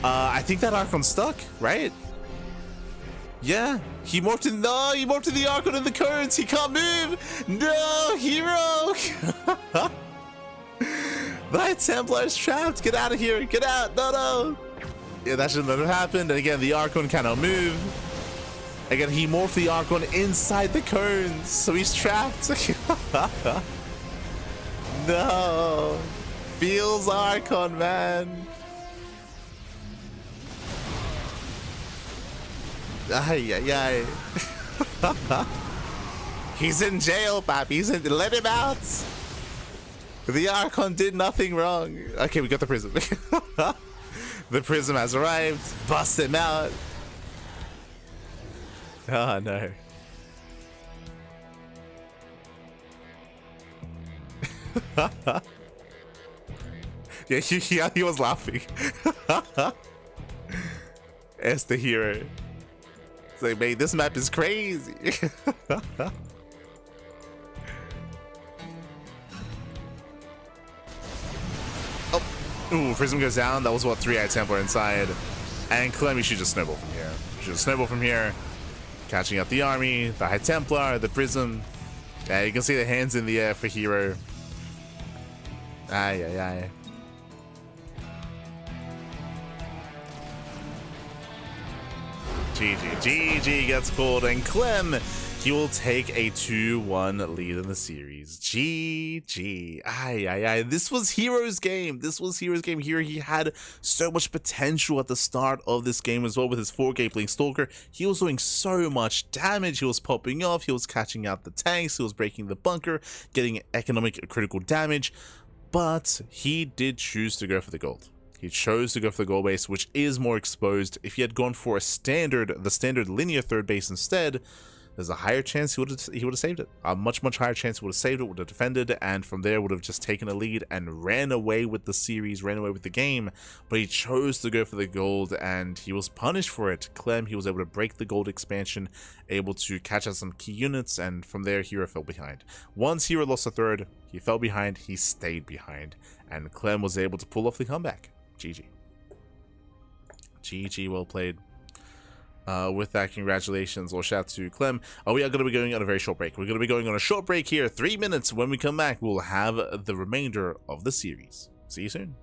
I think that Archon's stuck, right? Yeah, he morphed in. No, he morphed in the Archon in the currents. He can't move. No, herO. The High Templar is trapped. Get out of here. Get out. No, no. Yeah, that shouldn't have happened. And again, the Archon cannot move. Again, he morphed the Archon inside the currents, so he's trapped. No. Feels Archon, man. Ay, ay, ay. He's in jail, Pap. He's in. Let him out. The Archon did nothing wrong. Okay, we got the prism. The prism has arrived. Bust him out. Oh no. Yeah, he was laughing. As the hero. It's like, mate, this map is crazy. Oh, ooh, prism goes down. That was what, 3 High Templar inside. And Clem, you should just snowball from here. You should just snowball from here. Catching up the army, the High Templar, the prism. Yeah, you can see the hands in the air for herO. Ay, ay, ay. GG gets called, and Clem, he will take a 2-1 lead in the series. GG. Ay, ay, ay. This was herO's game. This was herO's game here. He had so much potential at the start of this game as well with his 4K Blink Stalker. He was doing so much damage. He was popping off. He was catching out the tanks. He was breaking the bunker, getting economic critical damage. But he did choose to go for the gold. He chose to go for the gold base, which is more exposed. If he had gone for the standard linear third base instead, there's a higher chance he would have saved it. A much higher chance he would have saved it, would have defended, and from there would have just taken a lead and ran away with the series, ran away with the game. But he chose to go for the gold, and he was punished for it. Clem, he was able to break the gold expansion, able to catch out some key units, and from there herO fell behind. Once herO lost a third, he fell behind, he stayed behind, and Clem was able to pull off the comeback. GG. GG, well played. With that, congratulations or shout out to Clem. We are going to be going on a very short break. We're going to be going on a short break here, 3 minutes. When we come back, we'll have the remainder of the series. See you soon.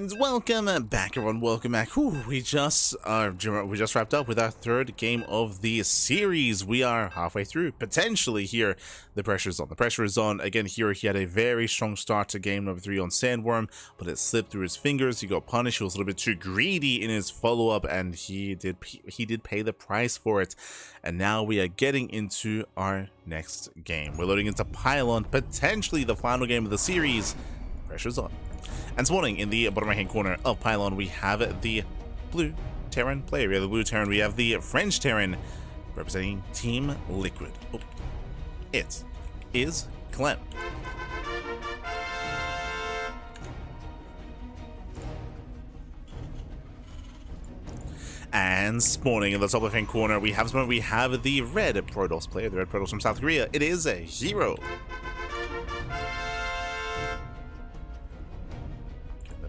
And welcome back, everyone. Welcome back. Whew, we just wrapped up with our third game of the series. We are halfway through, potentially here. The pressure is on. The pressure is on. Again, here he had a very strong start to game number 3 on Sandworm, but it slipped through his fingers. He got punished. He was a little bit too greedy in his follow-up, and he did pay the price for it. And now we are getting into our next game. We're loading into Pylon, potentially the final game of the series. Pressure's on. And this morning, in the bottom right-hand corner of Pylon, we have the blue Terran player. We have the blue Terran. We have the French Terran representing Team Liquid. Oh, it is Clem. And spawning in the top left-hand corner, we have the red Protoss player, the red Protoss from South Korea. It is a herO.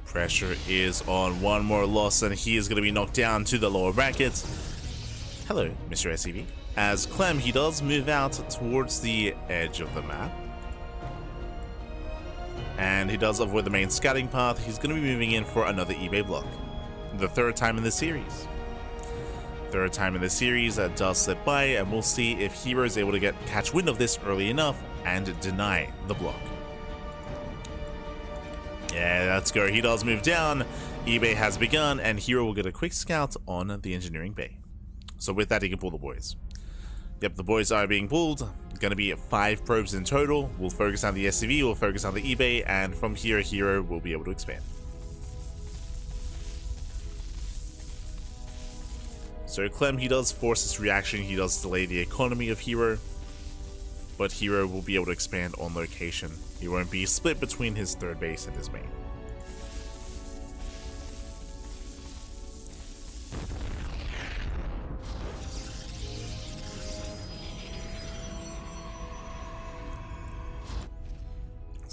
Pressure is on. One more loss and he is going to be knocked down to the lower brackets. Hello, Mr. SCV. As Clem, he does move out towards the edge of the map. And he does avoid the main scouting path. He's going to be moving in for another eBay block. The third time in this series. Third time in this series that does slip by, and we'll see if herO is able to catch wind of this early enough and deny the block. Yeah, let's go. He does move down. eBay has begun, and herO will get a quick scout on the engineering bay. So with that, he can pull the boys. Yep, the boys are being pulled. It's going to be 5 probes in total. We'll focus on the SCV, we'll focus on the eBay, and from here, herO will be able to expand. So Clem, he does force this reaction. He does delay the economy of herO. But herO will be able to expand on location. He won't be split between his third base and his main.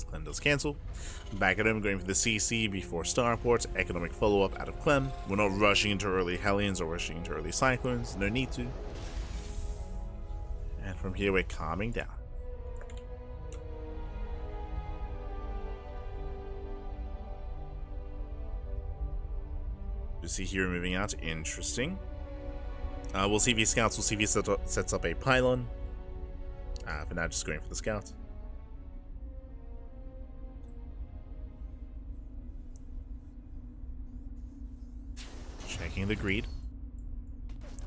Clem does cancel. Back at him, going for the CC before Starport. Economic follow-up out of Clem. We're not rushing into early Hellions or rushing into early Cyclones. No need to. And from here, we're calming down. You see here moving out. Interesting. We'll see if he scouts. We'll see if he sets up a pylon. For now, just going for the scout. Checking the greed.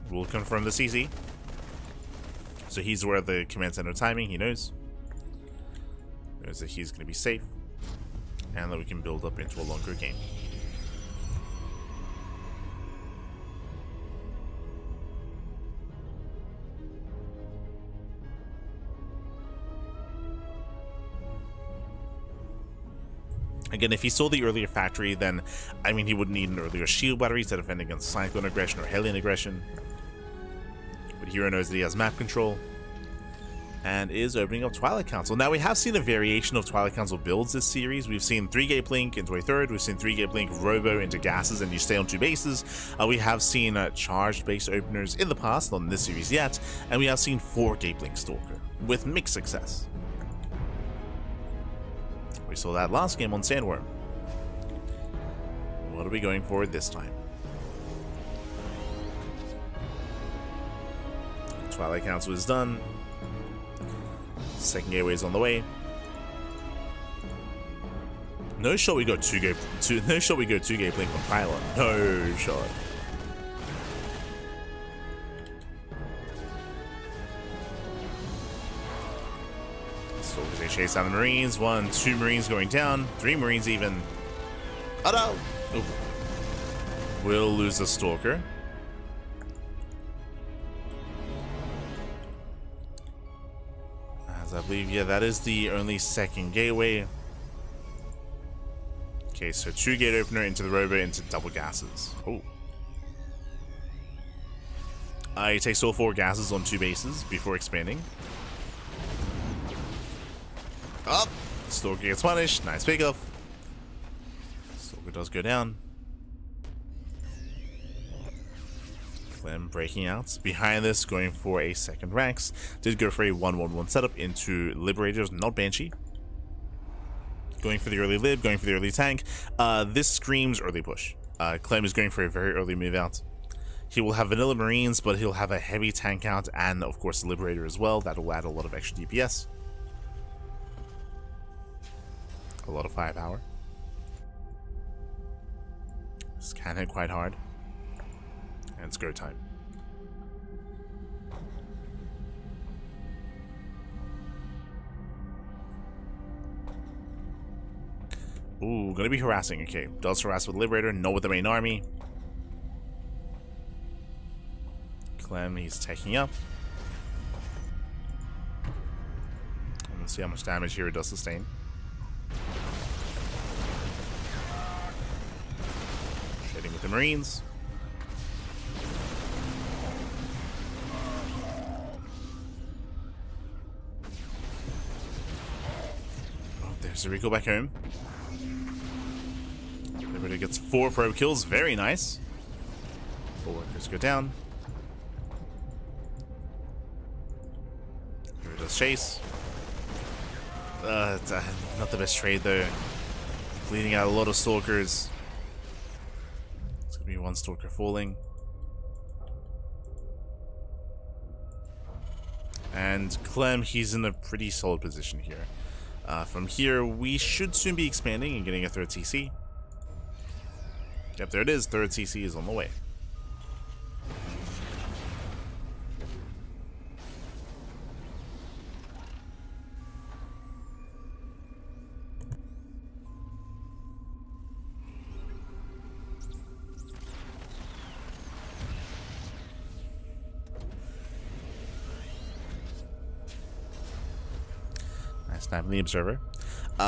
We'll confirm the CC. So he's aware of the command center timing. He knows that he's going to be safe, and that we can build up into a longer game. Again, if he saw the earlier factory, then, I mean, he would need an earlier shield battery to defend against Cyclone aggression or Hellion aggression. But herO knows that he has map control and is opening up Twilight Council. Now, we have seen a variation of Twilight Council builds this series. We've seen 3-gate blink into a third. We've seen 3-gate blink robo into gases, and you stay on 2 bases. We have seen charged base openers in the past, not in this series yet, and we have seen 4-gate blink Stalker with mixed success. We saw that last game on Sandworm. What are we going for this time? Twilight Council is done. Second gateway is on the way. No shot we go 2-gate blink on Pylon. No shot. So they chase down the Marines. 1, 2 Marines going down. 3 Marines even. Oh no! Ooh. We'll lose the Stalker. As I believe, yeah, that is the only second gateway. Okay, so 2-gate opener into the robo into double gases. Oh. He takes all 4 gases on 2 bases before expanding. Up! Stalker gets punished. Nice pickup. Stalker does go down. Clem breaking out. Behind this, going for a second ranks. Did go for a 1-1-1 setup into Liberators, not Banshee. going for the early lib, going for the early tank. This screams early push. Clem is going for a very early move out. He will have vanilla marines, but he'll have a heavy tank count and of course the liberator as well. That will add a lot of extra DPS. A lot of firepower. This can hit quite hard. And it's go time. Ooh, gonna be harassing. Okay, does harass with Liberator, no with the main army. Clem, he's taking up. Let's see how much damage here it does sustain. Trading with the Marines. Oh, there's Rico back home. Liberator gets 4 probe kills, very nice. 4 workers go down. Here it does chase. It's, not the best trade though. Bleeding out a lot of stalkers. It's gonna be 1 stalker falling. And Clem, he's in a pretty solid position here. From here, we should soon be expanding and getting a 3rd CC. Yep, there it is. 3rd CC is on the way. Nice time in the observer.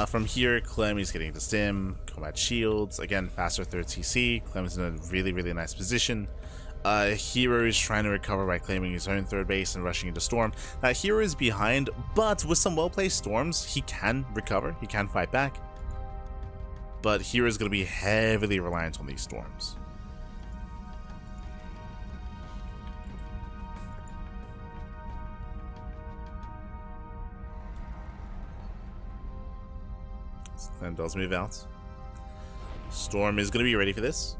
From here, Clem is getting the stim, combat shields, again, faster 3rd CC. Clem is in a really, really nice position. herO is trying to recover by claiming his own 3rd base and rushing into Storm. herO is behind, but with some well-placed Storms, he can recover, he can fight back. But herO is going to be heavily reliant on these Storms. Clem does move out. Storm is going to be ready for this.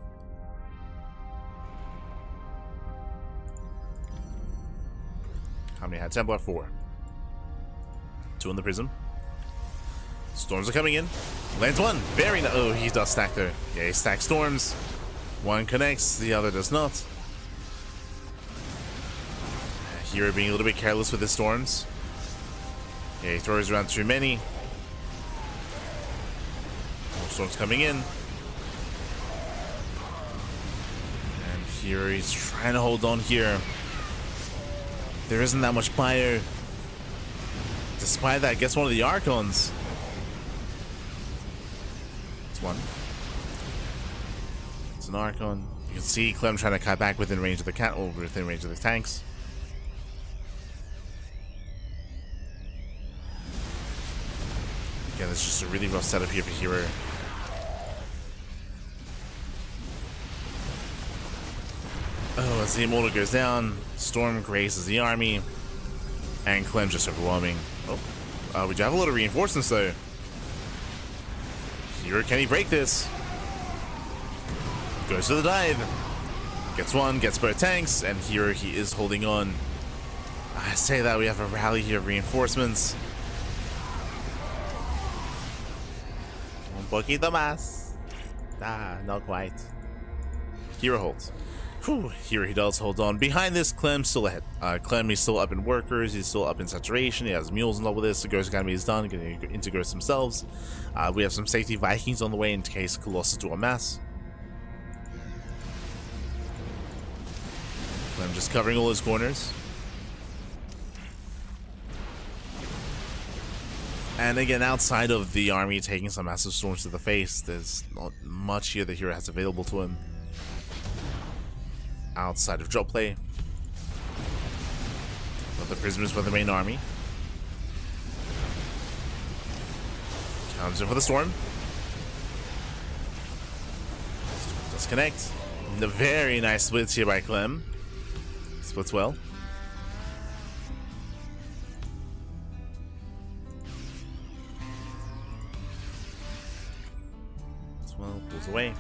How many had Templar? 4. 2 in the prism. Storms are coming in. Lands 1. Very nice. Oh, he does stack there. Yeah, he stacks Storms. 1 connects, the other does not. herO being a little bit careless with his Storms. Yeah, he throws around too many. Storms coming in. And here he's trying to hold on here. There isn't that much fire. Despite that, gets one of the Archons. It's 1. It's an Archon. You can see Clem trying to cut back within range of the cat, or within range of the tanks. Again, it's just a really rough setup here for herO. Oh, as the Immortal goes down, Storm grazes the army, and Clem just overwhelming. Oh, we do have a lot of reinforcements though. herO, can he break this? Goes to the dive. Gets 1, gets both tanks, and herO, he is holding on. I say that we have a rally here of reinforcements. Un poquito más. Not quite. herO holds. Whew, here he does hold on. Behind this, Clem's still ahead. Clem is still up in workers, he's still up in saturation, he has mules and all with this. The Ghost Academy is done, getting into Ghosts themselves. We have some safety Vikings on the way in case Colossus do a mass. Clem just covering all his corners. And again, outside of the army taking some massive storms to the face, there's not much here that herO has available to him. Outside of drop play. But the prisoners for the main army. Comes in for the storm. Does connect. And a very nice splits here by Clem. Splits well. pulls away.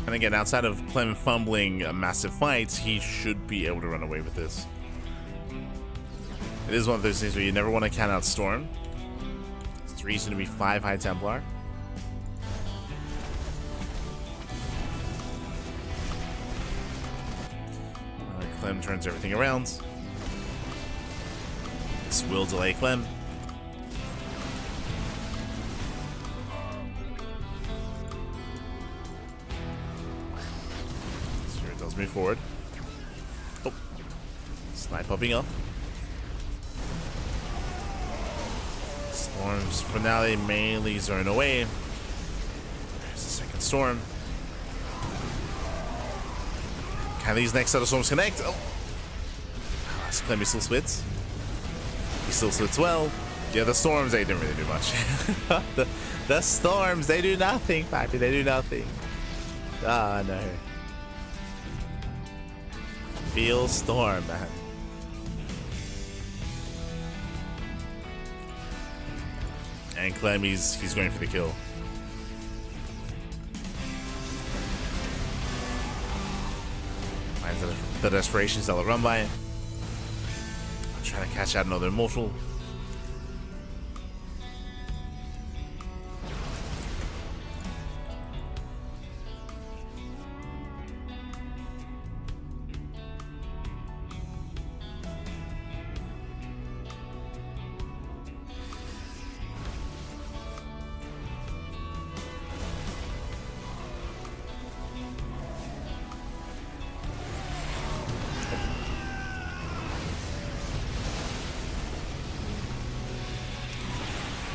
And again, outside of Clem fumbling massive fights, he should be able to run away with this. It is one of those things where you never want to count out Storm. It's reason to be 5 High Templar. Clem turns everything around. This will delay Clem. Move forward. Oh, snipe popping up. Storms for now, they mainly zone away. There's the second storm. Can these next set of storms connect? Oh, Clem, he still splits. He still splits well. Yeah, the storms, they didn't really do much. the storms, they do nothing, Pappy. They do nothing. Ah, no. Feel storm, man. And Clem, he's going for the kill. Finds the desperation cell to run by it. Trying to catch out another immortal.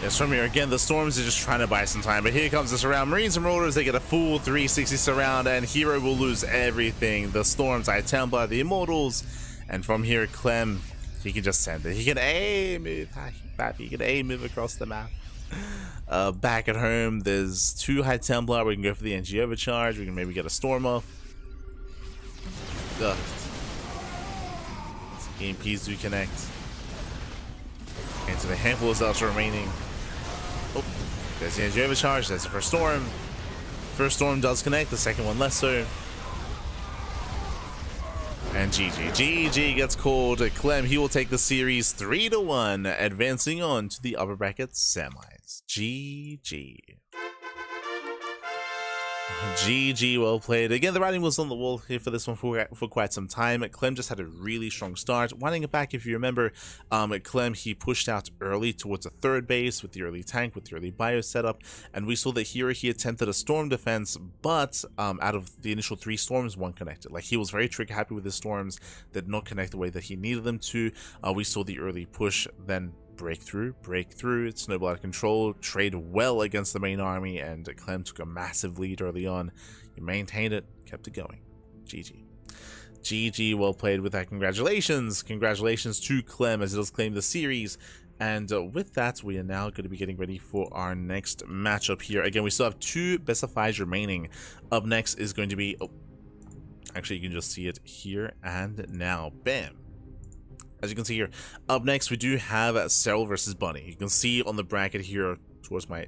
Yes, from here again, the storms are just trying to buy some time, but here comes the surround. Marines and Marauders, they get a full 360 surround, and herO will lose everything. The storms, High Templar, the Immortals, and from here, Clem, he can just send it. He can aim it. He can aim it across the map. Back at home, there's 2 High Templar. We can go for the NG overcharge. We can maybe get a storm off. Ugh. EMPs do connect. And so the handful of zelts remaining. Oh, there's the energy overcharge. That's the first storm. First storm does connect. The second one less so. And GG gets called. Clem, he will take the series 3-1, advancing on to the upper bracket semis. GG. GG, well played. Again, the writing was on the wall here for this one for quite some time. Clem just had a really strong start. Winding it back, if you remember, Clem, he pushed out early towards a third base with the early tank, with the early bio setup, and we saw that here he attempted a storm defense, but out of the initial 3 storms, 1 connected. Like, he was very trick happy with his storms, did not connect the way that he needed them to. We saw the early push, then breakthrough, it snowballed out of control, trade well against the main army, and Clem took a massive lead early on. He maintained it, kept it going. GG, well played with that. Congratulations to Clem, as he does claim the series. And with that, we are now going to be getting ready for our next matchup here. Again, we still have 2 best of 5s remaining. Up next is going to be, actually you can just see it here and now. Bam. As you can see here, up next we do have Serral versus Bunny. You can see on the bracket here towards my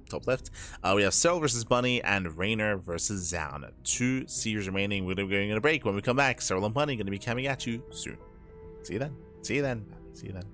top left, we have Serral versus Bunny and Reynor versus Zaun. 2 series remaining. We're going to be going on a break. When we come back, Serral and Bunny are going to be coming at you soon. See you then. See you then. See you then.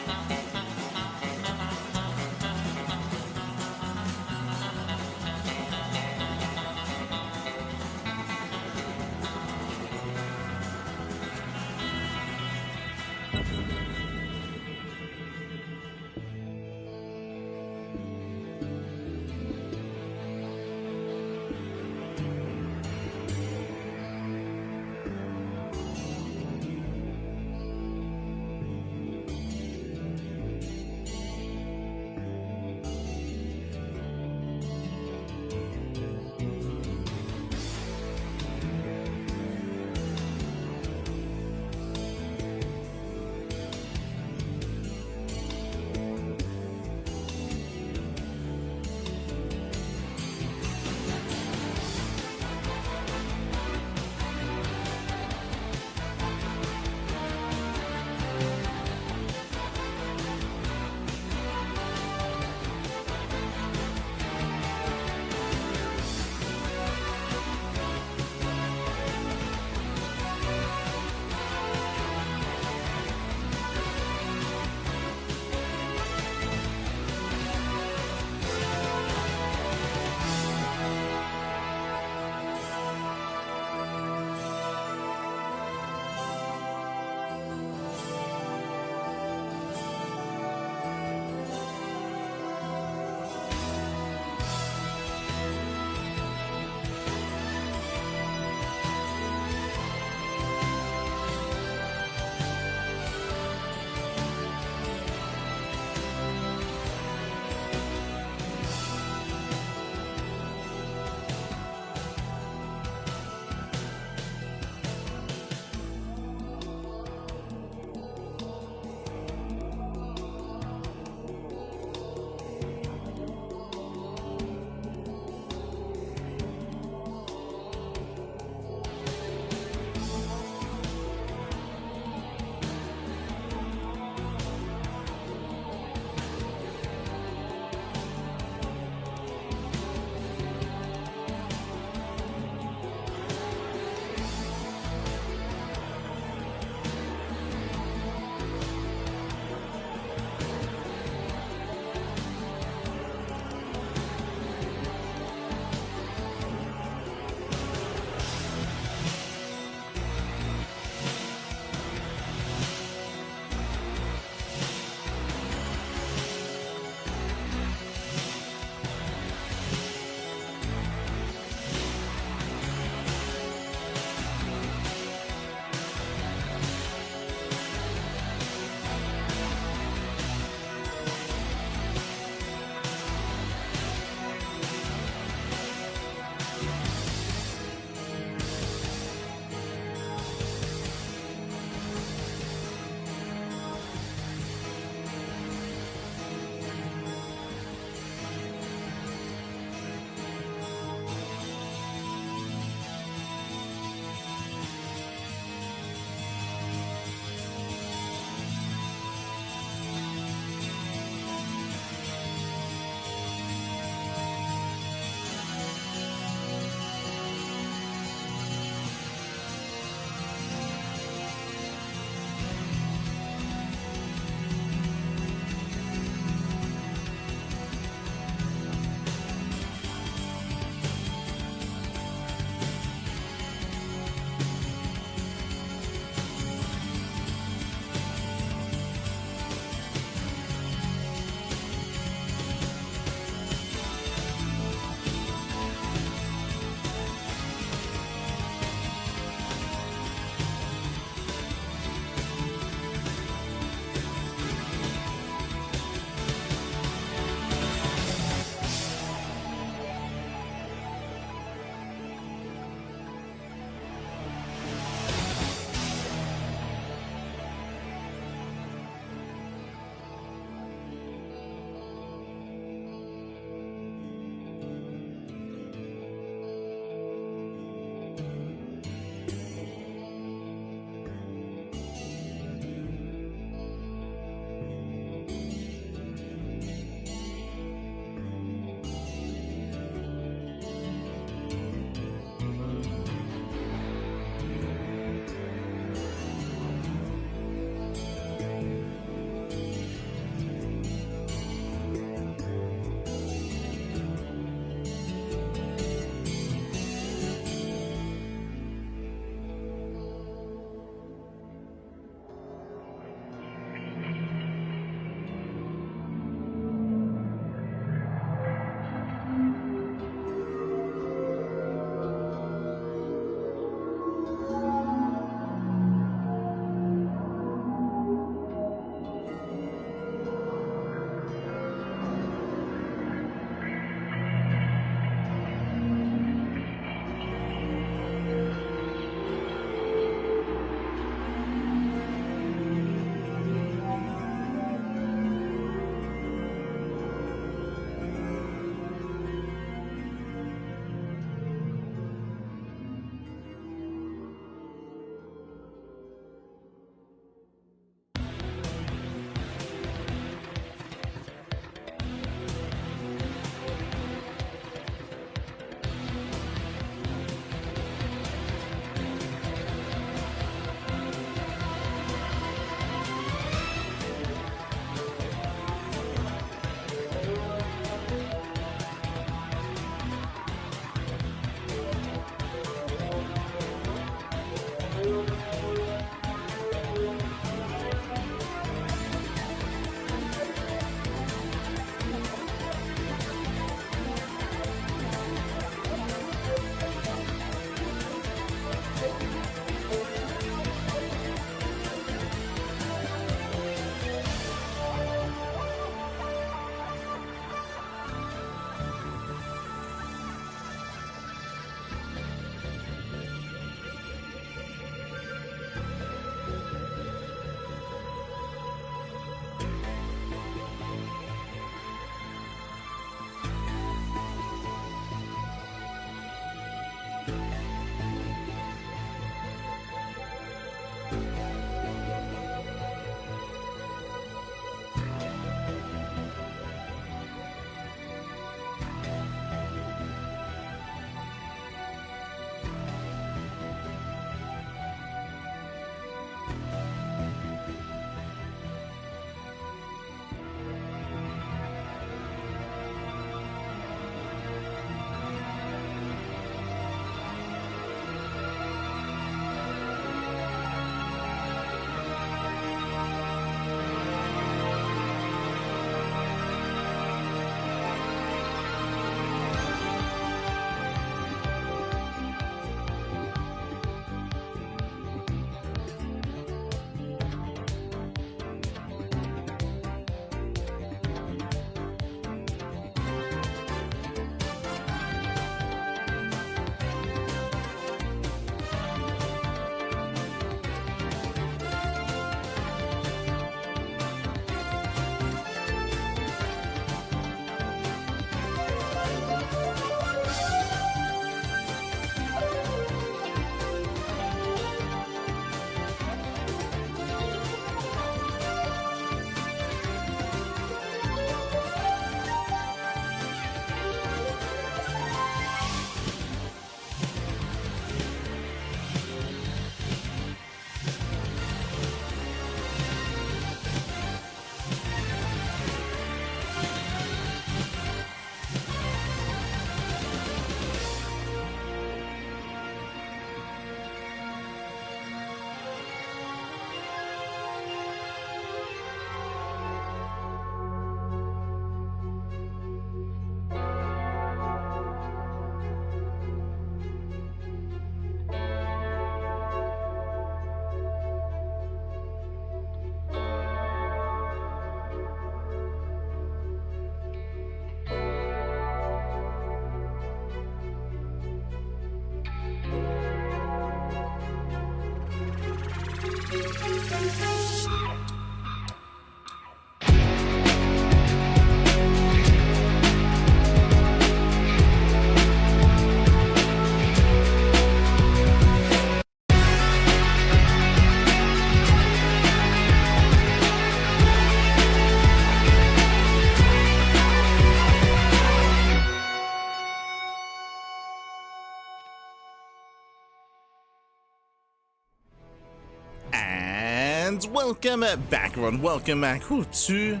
And welcome back, everyone. Welcome back to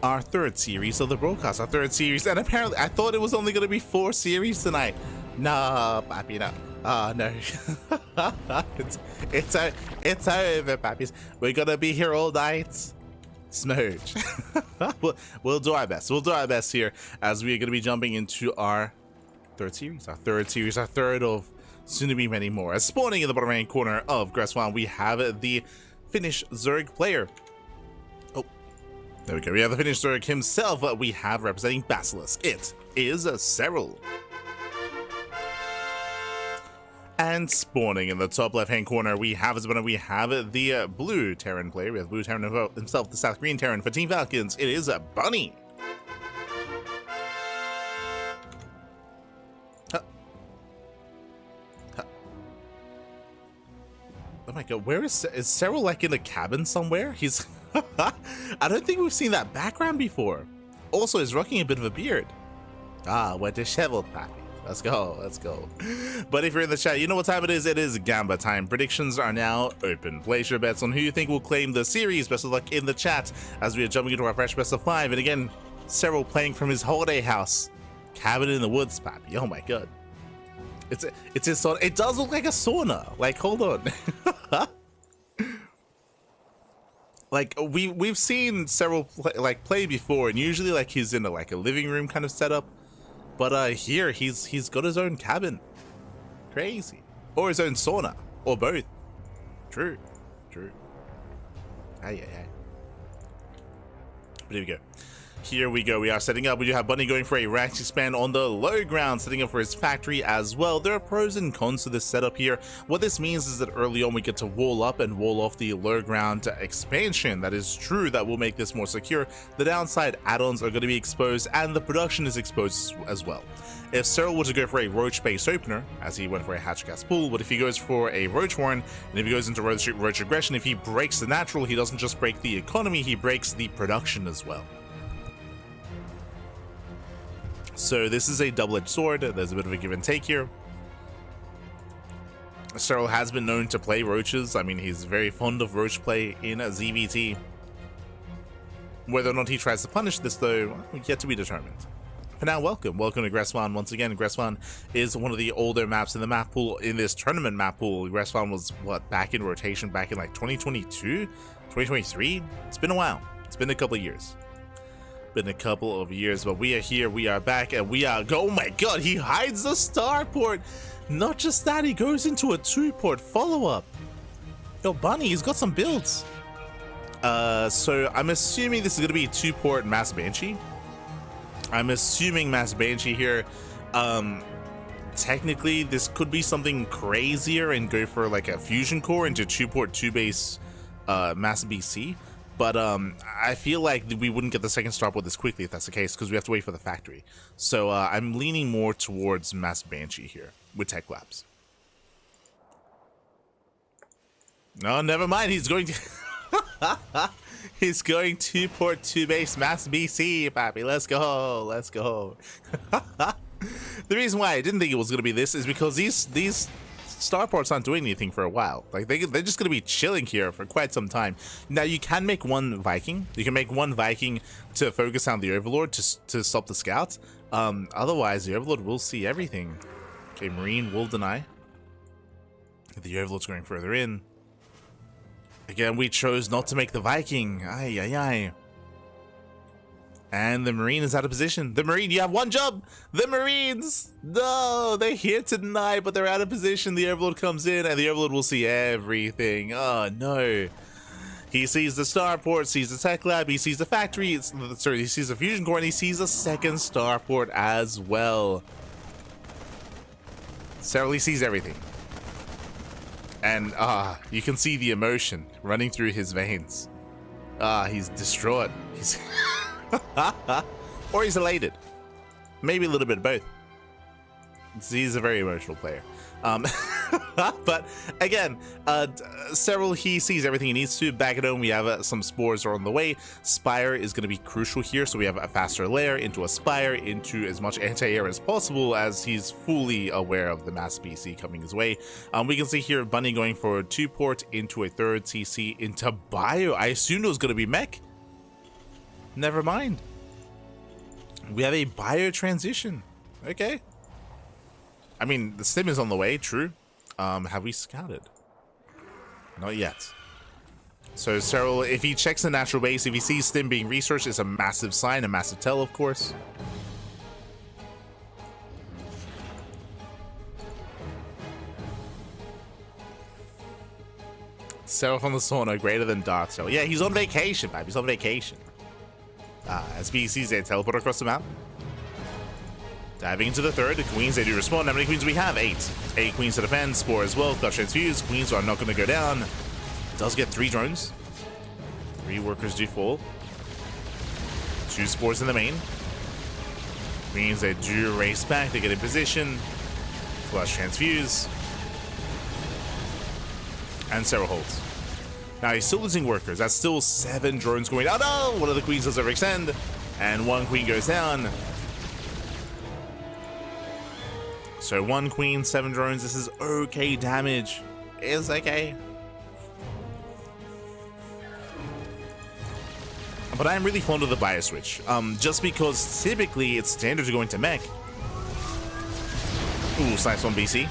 our third series of the broadcast. Our third series, and apparently I thought it was only going to be 4 series tonight. Nah, papi, no. No. it's over, papis. We're gonna be here all night. Smooch. we'll do our best. We'll do our best here as we are gonna be jumping into our third series. Our third of soon to be many more. As spawning in the bottom right corner of Gresswan, we have the Finnish Zerg player. Oh, there we go. We have the Finnish Zerg himself. We have representing Basilisk. It is Serral. And spawning in the top left-hand corner, we have the blue Terran player. We have blue Terran himself, the South Green Terran for Team Falcons. It is Bunny. Oh my god, where is Serral, like in a cabin somewhere? He's I don't think we've seen that background before. Also, he's rocking a bit of a beard. Ah, we're disheveled, pappy. Let's go, let's go. But if you're in the chat, you know what time it is. It is Gamba time. Predictions are now open. Place your bets on who you think will claim the series. Best of luck in the chat as we are jumping into our fresh best of 5. And again, Serral playing from his holiday house. Cabin in the woods, pappy. Oh my god. It's a sauna. It does look like a sauna. Like, hold on. Like we've seen Serral play before, and usually like he's in a living room kind of setup. But here he's got his own cabin. Crazy. Or his own sauna. Or both. True. Hey. But here we go. Here we go. We are setting up. We do have Bunny going for a rank expand on the low ground, setting up for his factory as well. There are pros and cons to this setup here. What this means is that early on we get to wall up and wall off the low ground expansion. That is true. That will make this more secure. The downside, add-ons are going to be exposed and the production is exposed as well. If Serral were to go for a roach base opener, as he went for a hatch gas pool, but if he goes for a roach warren, and if he goes into roach aggression, if he breaks the natural, he doesn't just break the economy, he breaks the production as well. So this is a double-edged sword. There's a bit of a give and take here. Serral has been known to play roaches. I mean, he's very fond of roach play in ZVT. Whether or not he tries to punish this, though, yet to be determined. For now, welcome to Gresswan once again. Gresswan is one of the older maps in the map pool, in this tournament map pool. Gresswan was, back in rotation back in like 2022, 2023? It's been a while. It's been a couple of years. But we are here, we are back, and we are oh my god, he hides the starport. Not just that, he goes into a 2-port follow-up. Yo, Bunny, he's got some builds. So I'm assuming this is gonna be 2-port Mass Banshee. I'm assuming Mass Banshee here. Technically this could be something crazier and go for like a fusion core into 2-port 2-base Mass BC. But I feel like we wouldn't get the second starport this quickly if that's the case, because we have to wait for the factory. So I'm leaning more towards Mass Banshee here with Tech Labs. No, never mind. He's going to he's going 2-port 2-base Mass BC, pappy. Let's go. Let's go. The reason why I didn't think it was going to be this is because these starports aren't doing anything for a while. Like they're just going to be chilling here for quite some time. Now you can make one Viking. You can make one Viking to focus on the Overlord to stop the scouts. Otherwise the Overlord will see everything. Okay, Marine will deny. The Overlord's going further in. Again, we chose not to make the Viking. Ay. And the Marine is out of position. The Marine, you have one job. The Marines, no, they're here to deny, but they're out of position. The Overlord comes in, and the Overlord will see everything. Oh no. He sees the starport, sees the tech lab, he sees the factory, he sees the fusion core, and he sees a second starport as well. Serral sees everything. And you can see the emotion running through his veins. He's distraught. He's or he's elated. Maybe a little bit of both. He's a very emotional player. But again, Serral, he sees everything he needs to. Back at home, we have some spores are on the way. Spire is going to be crucial here, so we have a faster lair into a Spire, into as much anti-air as possible, as he's fully aware of the mass BC coming his way. We can see here Bunny going for a 2-port into a 3rd CC into Bio. I assumed it was going to be mech. Never mind. We have a Bio transition. Okay. I mean, the stim is on the way, true. Have we scouted? Not yet. So Serral, if he checks the natural base, if he sees stim being researched, it's a massive sign, a massive tell, of course. Serral from the sauna, greater than Dark Serral. Yeah, he's on vacation, babe. He's on vacation. As BCs, they teleport across the map. Diving into the 3rd, the queens, they do respond. How many queens do we have? 8. 8 queens to defend, spore as well, clutch transfuse. Queens are not going to go down. Does get 3 drones. 3 workers do fall. 2 spores in the main. Queens, they do race back, they get in position. Clutch transfuse. And Serral holds. Now he's still losing workers. That's still 7 drones going. Oh no! One of the queens does overextend. And 1 queen goes down. So 1 queen, 7 drones. This is okay damage. It's okay. But I'm really fond of the bio switch. Just because typically it's standard to go into mech. Ooh, nice one BC.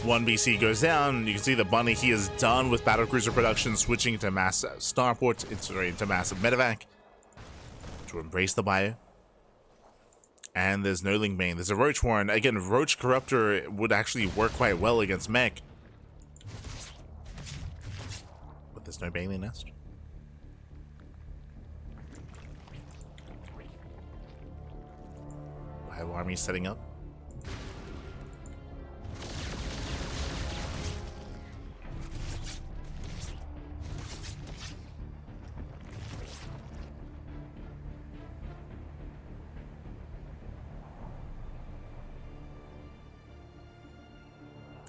1 BC goes down. You can see the Bunny, he is done with battlecruiser production, switching to mass starport, into massive medevac to embrace the bio. And there's no link main. There's a Roach Warren. Again, Roach Corruptor would actually work quite well against mech. But there's no Bailey Nest. Bio Army setting up.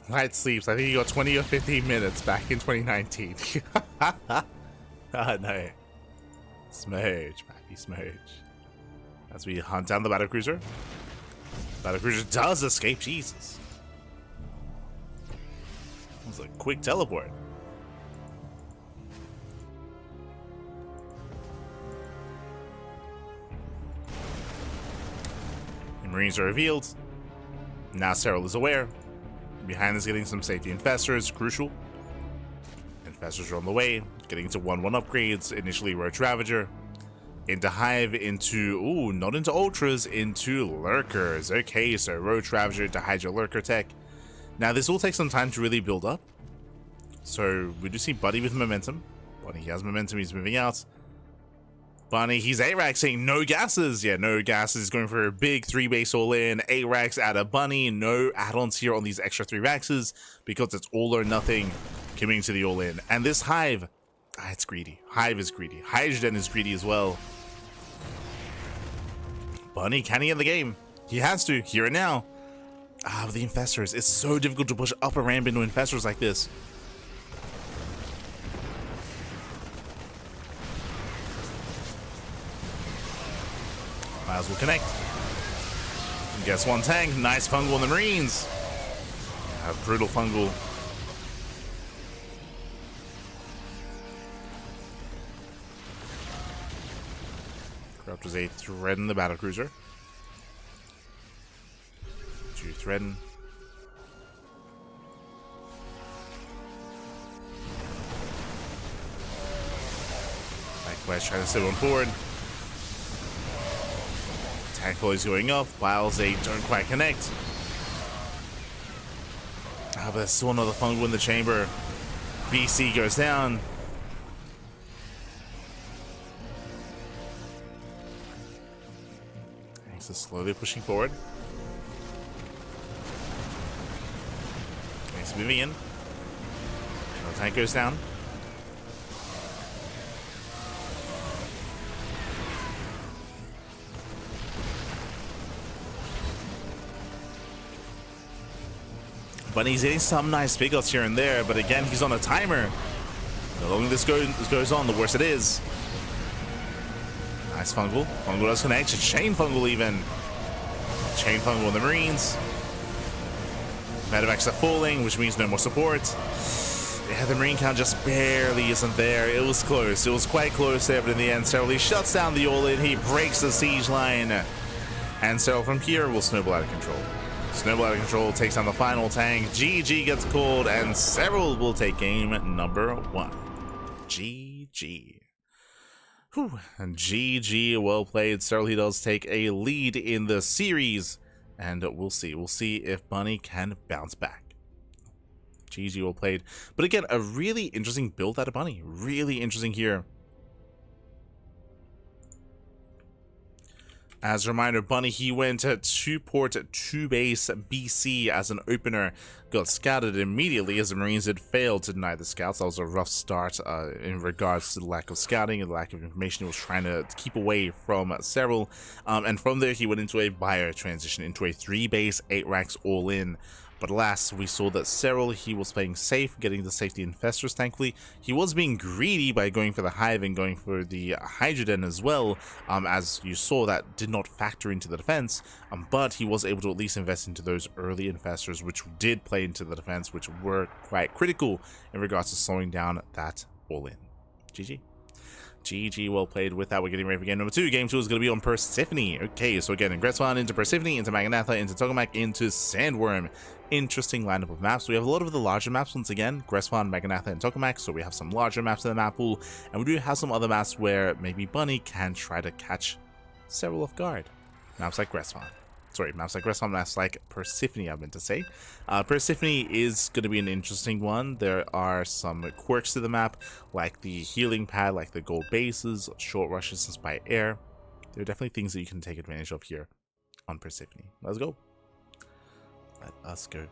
Light sleeps. I think he got 20 or 15 minutes back in 2019. Ah, no. Smudge, baby, smudge. As we hunt down the battlecruiser. Battlecruiser does escape. Jesus. That was a quick teleport. The Marines are revealed. Now Serral is aware. Behind is getting some safety infestors, crucial. Infestors are on the way, getting into 1-1 upgrades, initially Roach Ravager, into Hive, into, ooh, not into Ultras, into Lurkers. Okay, so Roach Ravager to Hydra Lurker tech. Now this will take some time to really build up. So we do see Buddy with momentum. Buddy, he has momentum, he's moving out. Bunny, he's A-Raxing, no gases. Yeah, no gases. He's going for a big 3-base all-in. A-Rax out of Bunny. No add-ons here on these extra 3 Raxes because it's all or nothing coming to the all-in. And this Hive, it's greedy. Hive is greedy. Hydrogen is greedy as well. Bunny, can he end the game? He has to, here and now. The Infestors. It's so difficult to push up a ramp into Infestors like this. Might as well connect. And guess 1 tank. Nice fungal on the Marines. Have brutal fungal. Corruptors a threaten the battlecruiser. 2 threaten. Likewise, trying to sit one forward. Tank is going up, while they don't quite connect. But there's still another fungal in the chamber. BC goes down. He's just slowly pushing forward. Vivian. The tank goes down. But he's hitting some nice pickups here and there, but again, he's on a timer. The longer this goes on, the worse it is. Nice fungal. Fungal does connect. Chain fungal even. Chain fungal on the Marines. Medevacs are falling, which means no more support. Yeah, the Marine count just barely isn't there. It was close. It was quite close there, but in the end, Serral, he shuts down the all-in. He breaks the siege line. And Serral from here will snowball out of control. Snowball out of control, takes down the final tank. GG gets called, and Serral will take game number 1. GG. Whew. And GG, well played. Serral, he does take a lead in the series. And we'll see. We'll see if Bunny can bounce back. GG, well played. But again, a really interesting build out of Bunny. Really interesting here. As a reminder, Bunny, he went to port 2 base BC as an opener, got scouted immediately as the Marines had failed to deny the scouts. That was a rough start in regards to the lack of scouting and the lack of information he was trying to keep away from Serral. And from there, he went into a bio transition, into a 3 base, 8 racks all in. But alas, we saw that Serral, he was playing safe, getting the safety infestors, thankfully. He was being greedy by going for the Hive and going for the Hydroden as well. As you saw, that did not factor into the defense, but he was able to at least invest into those early infestors, which did play into the defense, which were quite critical in regards to slowing down that all-in. GG. GG, well played. With that, we're getting ready for game number 2. Game 2 is going to be on Persephone. Okay, so again, Ingresswan into Persephone, into Maganatha, into Tokamak, into Sandworm. Interesting lineup of maps. We have a lot of the larger maps once again, Gresswan, Maganatha, and Tokamak, so we have some larger maps in the map pool, and we do have some other maps where maybe Bunny can try to catch Serral off guard. Maps like Gresswan. Sorry, maps like Gresswan, maps like Persephone, I meant to say. Persephone is going to be an interesting one. There are some quirks to the map, like the healing pad, like the gold bases, short rushes by air. There are definitely things that you can take advantage of here on Persephone. Let's go. Let us go.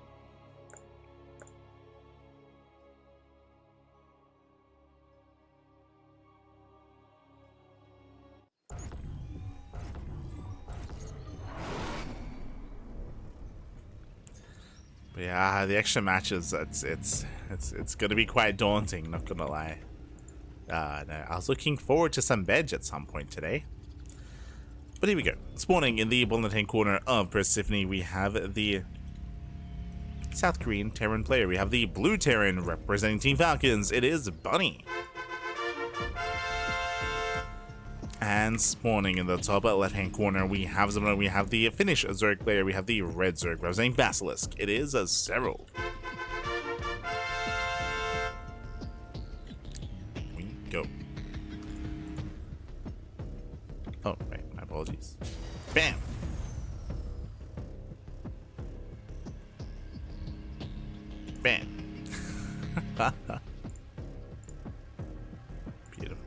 But yeah, the extra matches, it's gonna be quite daunting, not gonna lie. No, I was looking forward to some veg at some point today. But here we go. Spawning in the bottom left-hand corner of Persephone, we have the South Korean Terran player. We have the blue Terran representing Team Falcons. It is Bunny. And spawning in the top left-hand corner, we have the Finnish Zerg player. We have the red Zerg representing Basilisk. It is a Serral. We go. Oh, right. My apologies. Bam. Bam. Beautiful.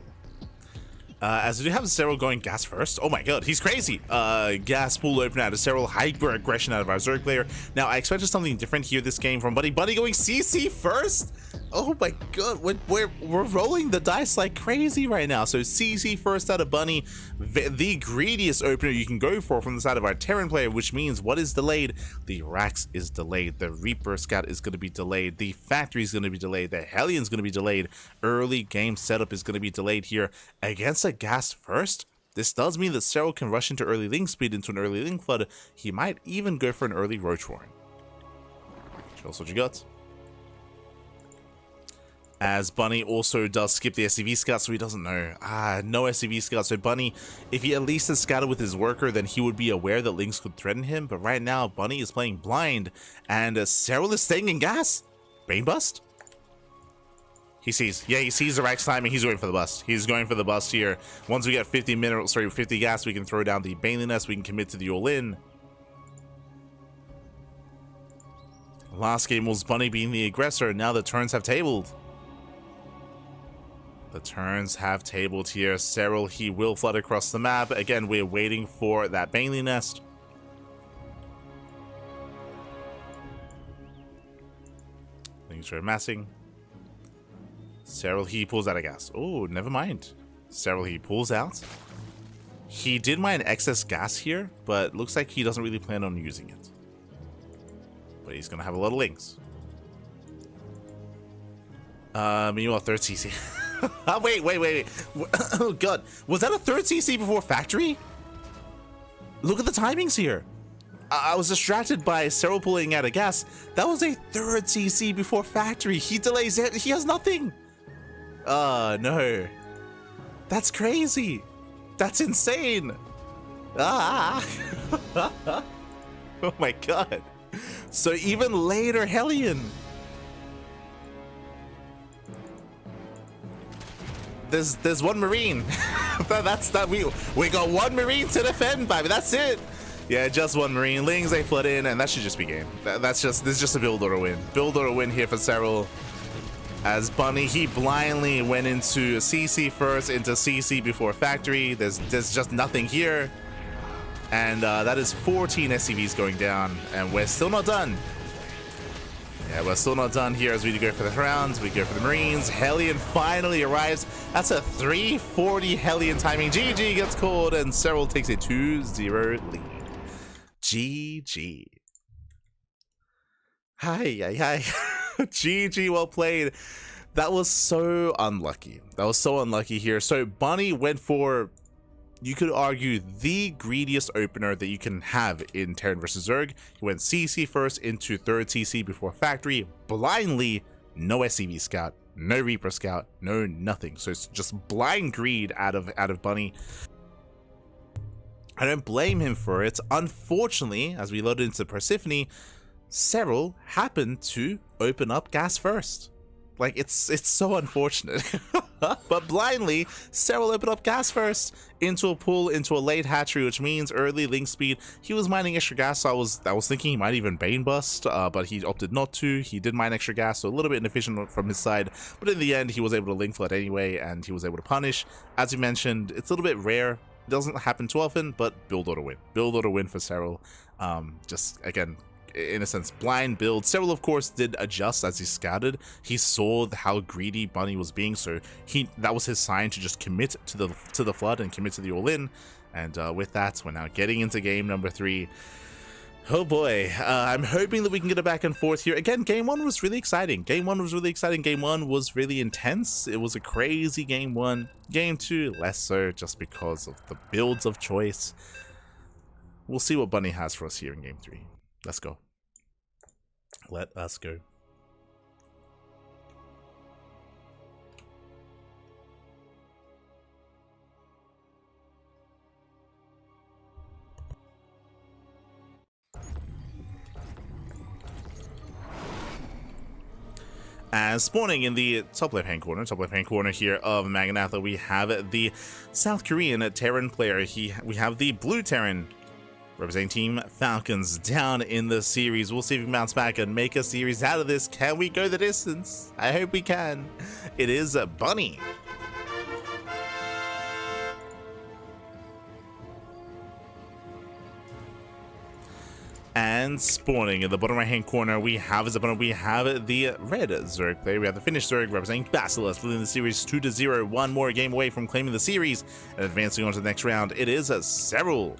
As we do have Serral going gas first. Oh my god, he's crazy. Gas pool open out of Serral, hyper aggression out of our Zerg player. Now, I expected something different here this game from Buddy. Buddy going CC first? Oh my god, we're rolling the dice like crazy right now. So CC first out of Bunny, the greediest opener you can go for from the side of our Terran player, which means what is delayed? The Rax is delayed, the Reaper Scout is going to be delayed, the Factory is going to be delayed, the Hellion is going to be delayed, early game setup is going to be delayed here. Against a gas first, this does mean that Serral can rush into early link speed, into an early link flood. He might even go for an early Roach Warren. Show us what you got. As Bunny also does skip the SCV scout, so he doesn't know. No SCV scout. So Bunny, if he at least has scouted with his worker, then he would be aware that links could threaten him. But right now, Bunny is playing blind, and Serral is staying in gas. Brain bust? He sees the Rax timing. He's going for the bust. He's going for the bust here. Once we get 50 gas, we can throw down the Bailey Nest. We can commit to the all-in. Last game was Bunny being the aggressor. Now the turns have tabled. The turns have tabled here. Serral, he will flood across the map. Again, we're waiting for that Bailey Nest. Things are massing. Serral, he pulls out a gas. Oh, never mind. Serral, he pulls out. He did mine excess gas here, but looks like he doesn't really plan on using it. But he's gonna have a lot of links. Meanwhile, third CC. Oh, wait. Oh god, was that a third CC before factory? Look at the timings here. I was distracted by Serral pulling out a gas. That was a third CC before factory. He delays it. He has nothing. No. That's crazy. That's insane. Ah. Oh my god. So even later, Hellion. There's one Marine. That's that we got one Marine to defend, baby. That's it. Yeah, just one Marine. Lings, they flood in, and that should just be game. This is just a build order win. Build order win here for Serral. As Bunny, he blindly went into CC first, into CC before factory. There's just nothing here. And that is 14 SCVs going down, and we're still not done. Yeah, we're still not done here as we go for the rounds. We go for the Marines. Hellion finally arrives. That's a 340 Hellion timing. GG gets called, and Serral takes a 2-0 lead. GG. Hi. GG, well played. That was so unlucky. That was so unlucky here. So Bunny went for, you could argue, the greediest opener that you can have in Terran versus Zerg. He went CC first into third CC before factory, blindly, no SCV scout, no Reaper scout, no nothing. So it's just blind greed out of Bunny. I don't blame him for it. Unfortunately, as we loaded into Persephone, Serral happened to open up gas first. Like, it's so unfortunate. But blindly, Serral opened up gas first into a pool, into a late hatchery, which means early link speed. He was mining extra gas, so I was thinking he might even Bane bust, but he opted not to. He did mine extra gas, so a little bit inefficient from his side. But in the end, he was able to link flood anyway, and he was able to punish. As you mentioned, it's a little bit rare. It doesn't happen too often, but build order win. Build order win for Serral. Just, again, in a sense, blind build. Serral, of course, did adjust as he scouted. He saw how greedy Bunny was being, so that was his sign to just commit to the flood and commit to the all-in. And with that, we're now getting into game number 3. Oh boy, I'm hoping that we can get a back and forth here. Again, game 1 was really exciting. Game 1 was really exciting. Game 1 was really intense. It was a crazy game 1. Game 2, less so, just because of the builds of choice. We'll see what Bunny has for us here in game 3. Let's go. Let us go. As spawning in the top left hand corner here of Magnatha, we have the South Korean Terran player. We have the blue Terran representing Team Falcons down in the series. We'll see if we can bounce back and make a series out of this. Can we go the distance? I hope we can. It is Bunny. And spawning in the bottom right hand corner, we have the red Zerg player. We have the Finnish Zerg representing Basilisk, leading the series 2-0. One more game away from claiming the series and advancing on to the next round. It is Serral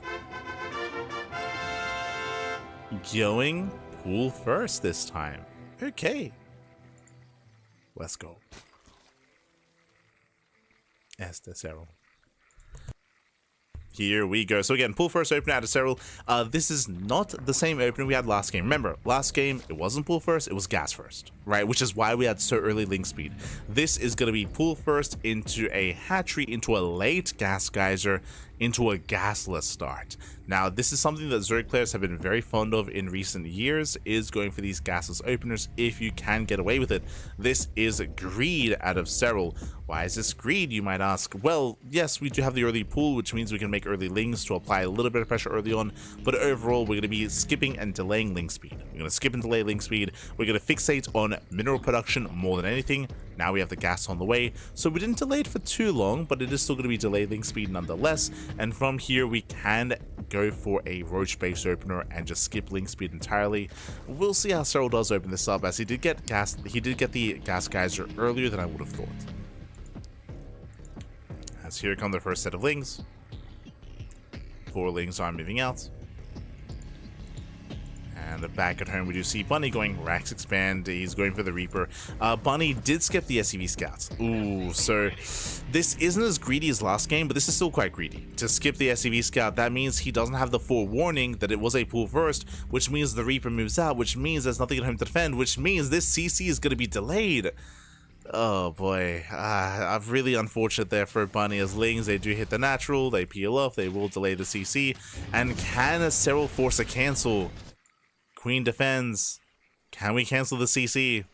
going pool first this time. Okay, let's go. Este Serral. Here we go. So again, pool first opener out of Serral. This is not the same opener we had last game. Remember, last game, it wasn't pool first, it was gas first, right? Which is why we had so early link speed. This is going to be pool first into a hatchery, into a late gas geyser, into a gasless start. Now, this is something that Zerg players have been very fond of in recent years, is going for these gasless openers if you can get away with it. This is greed out of Serral. Why is this greed, you might ask? Well, yes, we do have the early pool, which means we can make early lings to apply a little bit of pressure early on, but overall, we're going to be skipping and delaying link speed. We're going to skip and delay link speed. We're going to fixate on mineral production more than anything. Now we have the gas on the way, so we didn't delay it for too long, but it is still going to be delayed link speed nonetheless. And from here, we can go for a roach base opener and just skip link speed entirely. We'll see how Serral does open this up, as he did get the gas geyser earlier than I would have thought. As here come the first set of lings. 4 lings are moving out. And back at home, we do see Bunny going Rax Expand. He's going for the Reaper. Bunny did skip the SCV Scouts. Ooh, so this isn't as greedy as last game, but this is still quite greedy. To skip the SCV Scout, that means he doesn't have the forewarning that it was a pull first, which means the Reaper moves out, which means there's nothing at home to defend, which means this CC is going to be delayed. Oh boy, really unfortunate there for Bunny, as lings, they do hit the natural, they peel off, they will delay the CC, and can a Serral force a cancel? Queen defends. Can we cancel the CC?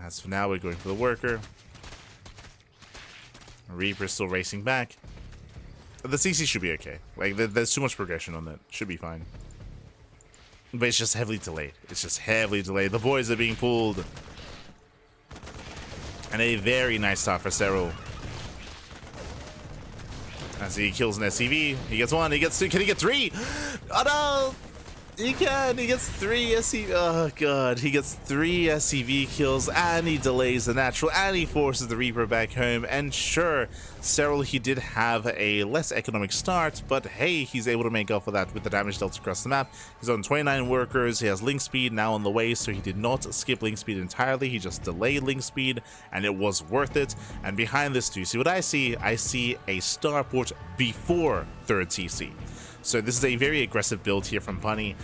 As for now, we're going for the worker. Reaper's still racing back. The CC should be okay. Like, there's too much progression on that. Should be fine. But it's just heavily delayed. It's just heavily delayed. The boys are being pulled. And a very nice start for Serral. As he kills an SCV. He gets 1, he gets 2. Can he get 3? Oh no! He can! He gets 3 SCV. Oh god. He gets 3 SCV kills, and he delays the natural, and he forces the Reaper back home. And sure, Serral, he did have a less economic start, but hey, he's able to make up for that with the damage dealt across the map. He's on 29 workers, he has link speed now on the way, so he did not skip link speed entirely, he just delayed link speed, and it was worth it. And behind this, do you see what I see? I see a starport before 3rd TC. So this is a very aggressive build here from Bunny.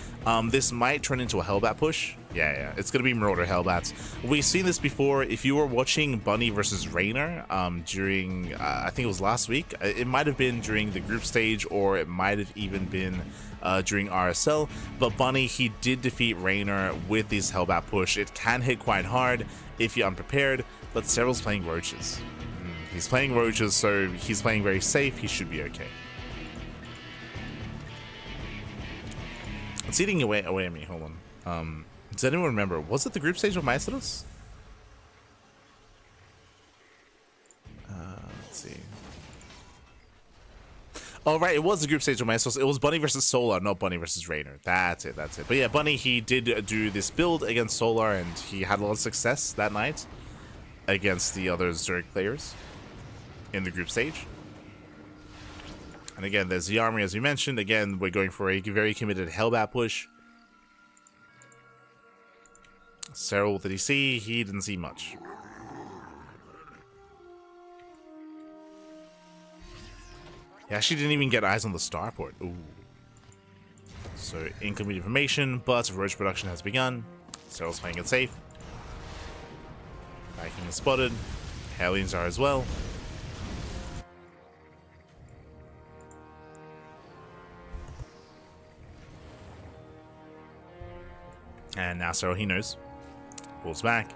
This might turn into a Hellbat push. Yeah, it's going to be Marauder Hellbats. We've seen this before. If you were watching Bunny versus Reynor during, I think it was last week, it might have been during the group stage, or it might have even been during RSL. But Bunny, he did defeat Reynor with his Hellbat push. It can hit quite hard if you're unprepared, but Serral's playing roaches. He's playing roaches, so he's playing very safe. He should be okay. It's eating away at me. Hold on. Does anyone remember? Was it the group stage of Maestros? Let's see. Oh, right. It was the group stage of Maestros. It was Bunny versus Solar, not Bunny versus Reynor. That's it. But yeah, Bunny, he did do this build against Solar, and he had a lot of success that night against the other Zerg players in the group stage. And again, there's the army, as we mentioned. Again, we're going for a very committed Hellbat push. Serral, what did he see? He didn't see much. He actually didn't even get eyes on the starport. Ooh. So, incomplete information, but roach production has begun. Serral's playing it safe. Viking is spotted. Hellions are as well. And now Serral, he knows. Pulls back.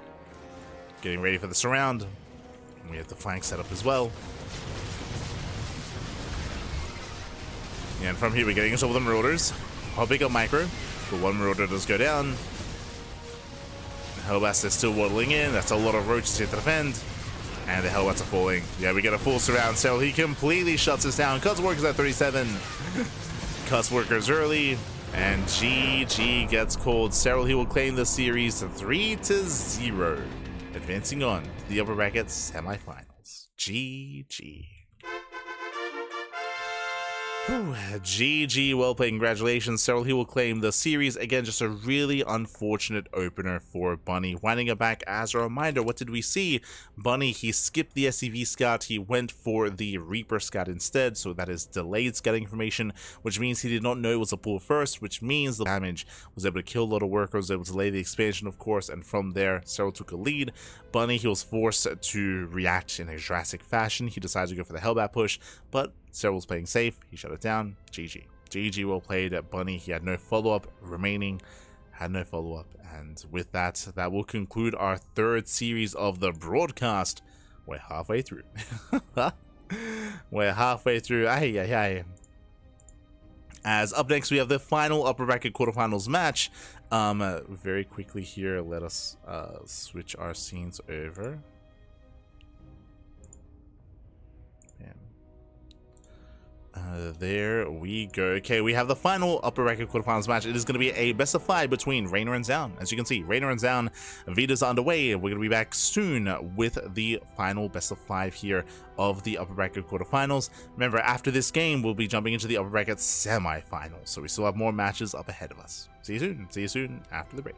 Getting ready for the surround. We have the flank set up as well. And from here, we're getting into all the Marauders. Hopping up micro. But one Marauder does go down. Hellbats is still waddling in. That's a lot of roaches here to defend. And the Hellbats are falling. Yeah, we get a full surround. Serral, he completely shuts us down. Cuts workers at 37. Cuts workers early. And GG gets called. Serral, he will claim the series 3-0. Advancing on to the upper bracket semifinals. GG. Whew, GG, well played, congratulations. Serral, he will claim the series. Again, just a really unfortunate opener for Bunny. Winding it back, as a reminder, what did we see? Bunny, he skipped the SCV scout, he went for the Reaper scout instead, so that is delayed scouting information, which means he did not know it was a pull first, which means the damage was able to kill a lot of workers, was able to delay the expansion, of course, and from there, Serral took a lead. Bunny, he was forced to react in a drastic fashion. He decided to go for the Hellbat push, but Serral was playing safe. He shut it down. GG. GG, well played at Bunny. He had no follow-up remaining. Had no follow-up. And with that, that will conclude our third series of the broadcast. We're halfway through. We're halfway through. As up next, we have the final upper bracket quarterfinals match. Very quickly here, let us switch our scenes over. There we go. Okay, we have the final upper bracket quarterfinals match. It is going to be a best of 5 between Reynor and Zound. As you can see, Reynor and Zound, Vita's underway. We're going to be back soon with the final best of 5 here of the upper bracket quarterfinals. Remember, after this game, we'll be jumping into the upper bracket semifinals. So we still have more matches up ahead of us. See you soon. See you soon after the break.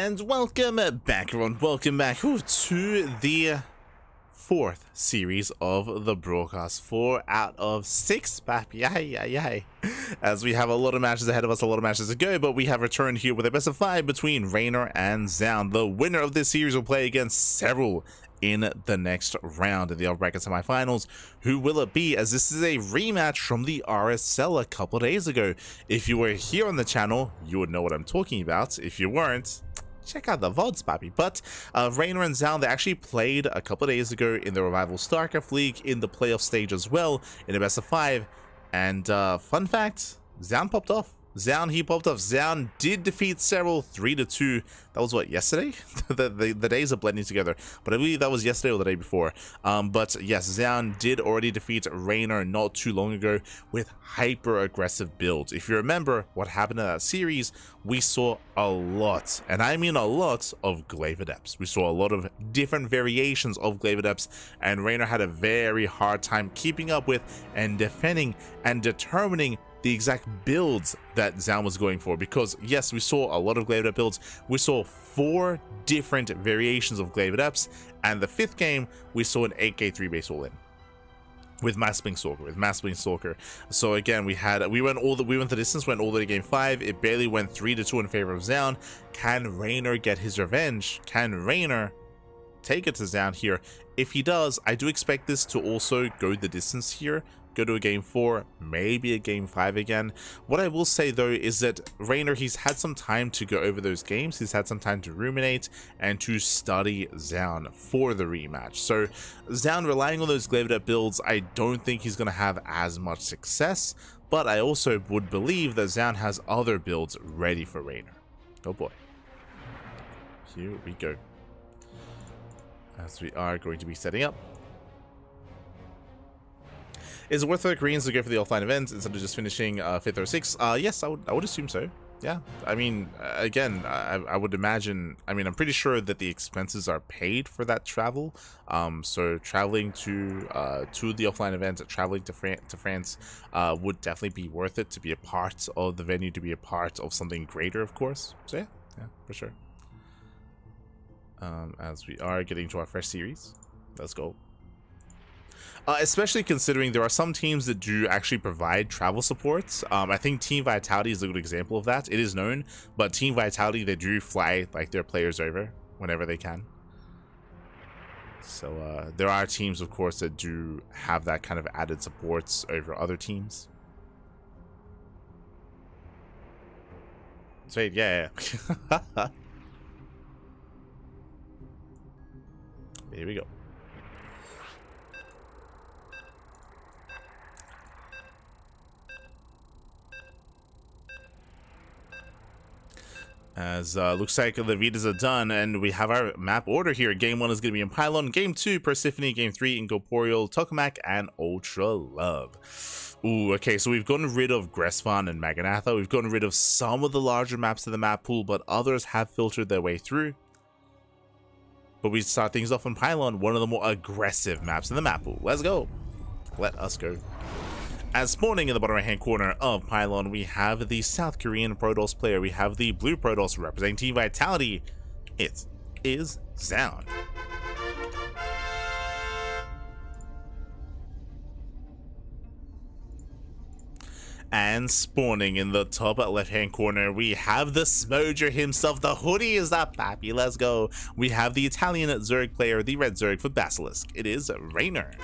And welcome back, everyone. Welcome back to the fourth series of the broadcast. 4 out of 6, papi. Yay. As we have a lot of matches ahead of us, a lot of matches to go, but we have returned here with a best of 5 between Reynor and Zound. The winner of this series will play against Serral in the next round of the upper bracket semifinals. Who will it be, as this is a rematch from the RSL a couple days ago? If you were here on the channel, you would know what I'm talking about. If you weren't, check out the VODs, papi. But Reynor and Zound, they actually played a couple days ago in the Revival StarCraft League in the playoff stage as well, in a best of 5. And fun fact, Zound popped off. Zound did defeat Serral 3-2. That was what, yesterday? the days are blending together, but I believe that was yesterday or the day before. But yes, Zound did already defeat Reynor not too long ago with hyper aggressive builds. If you remember what happened in that series, we saw a lot, and I mean a lot, of Glaive Adepts. We saw a lot of different variations of Glaive Adepts, and Reynor had a very hard time keeping up with and defending and determining the exact builds that Zound was going for, because yes, we saw a lot of Glaive Adept builds. We saw 4 different variations of Glaive Adepts, and the 5th game we saw an 8k3 base all in with Mass Blink Stalker. So again, we went the distance, went all the way to game 5. It barely went 3-2 in favor of Zound. Can Reynor get his revenge? Can Reynor take it to Zound here? If he does, I do expect this to also go the distance here, go to a game 4, maybe a game 5 again. What I will say though is that Reynor, he's had some time to go over those games, he's had some time to ruminate and to study Zound for the rematch. So Zound relying on those Glaive Adept builds, I don't think he's going to have as much success, but I also would believe that Zound has other builds ready for Reynor. Oh boy, here we go, as we are going to be setting up. Is it worth for the Koreans to go for the offline events instead of just finishing 5th or 6th? Yes, I would assume so. Yeah, I mean, again, I would imagine, I mean, I'm pretty sure that the expenses are paid for that travel. So traveling to the offline event, traveling to France would definitely be worth it, to be a part of the venue, to be a part of something greater, of course. So yeah, for sure. As we are getting to our first series, let's go. Especially considering there are some teams that do actually provide travel supports. I think Team Vitality is a good example of that. It is known, but Team Vitality, they do fly like their players over whenever they can. So there are teams, of course, that do have that kind of added supports over other teams. So yeah. Here we go. As looks like the Vitas are done, and we have our map order here. Game 1 is going to be in Pylon, Game 2 Persephone, Game 3 Incorporeal, Tokamak, and Ultra Love. Ooh, okay, so we've gotten rid of Gresvan and Maganatha. We've gotten rid of some of the larger maps of the map pool, but others have filtered their way through. But we start things off on Pylon, one of the more aggressive maps in the map pool. Let's go. Let us go. As spawning in the bottom right hand corner of Pylon, we have the South Korean Protoss player. We have the blue Protoss representing Team Vitality. It is Zound. And spawning in the top left hand corner, we have the Smoger himself. The hoodie is up, papi. Let's go. We have the Italian Zerg player, the red Zerg for Basilisk. It is Reynor.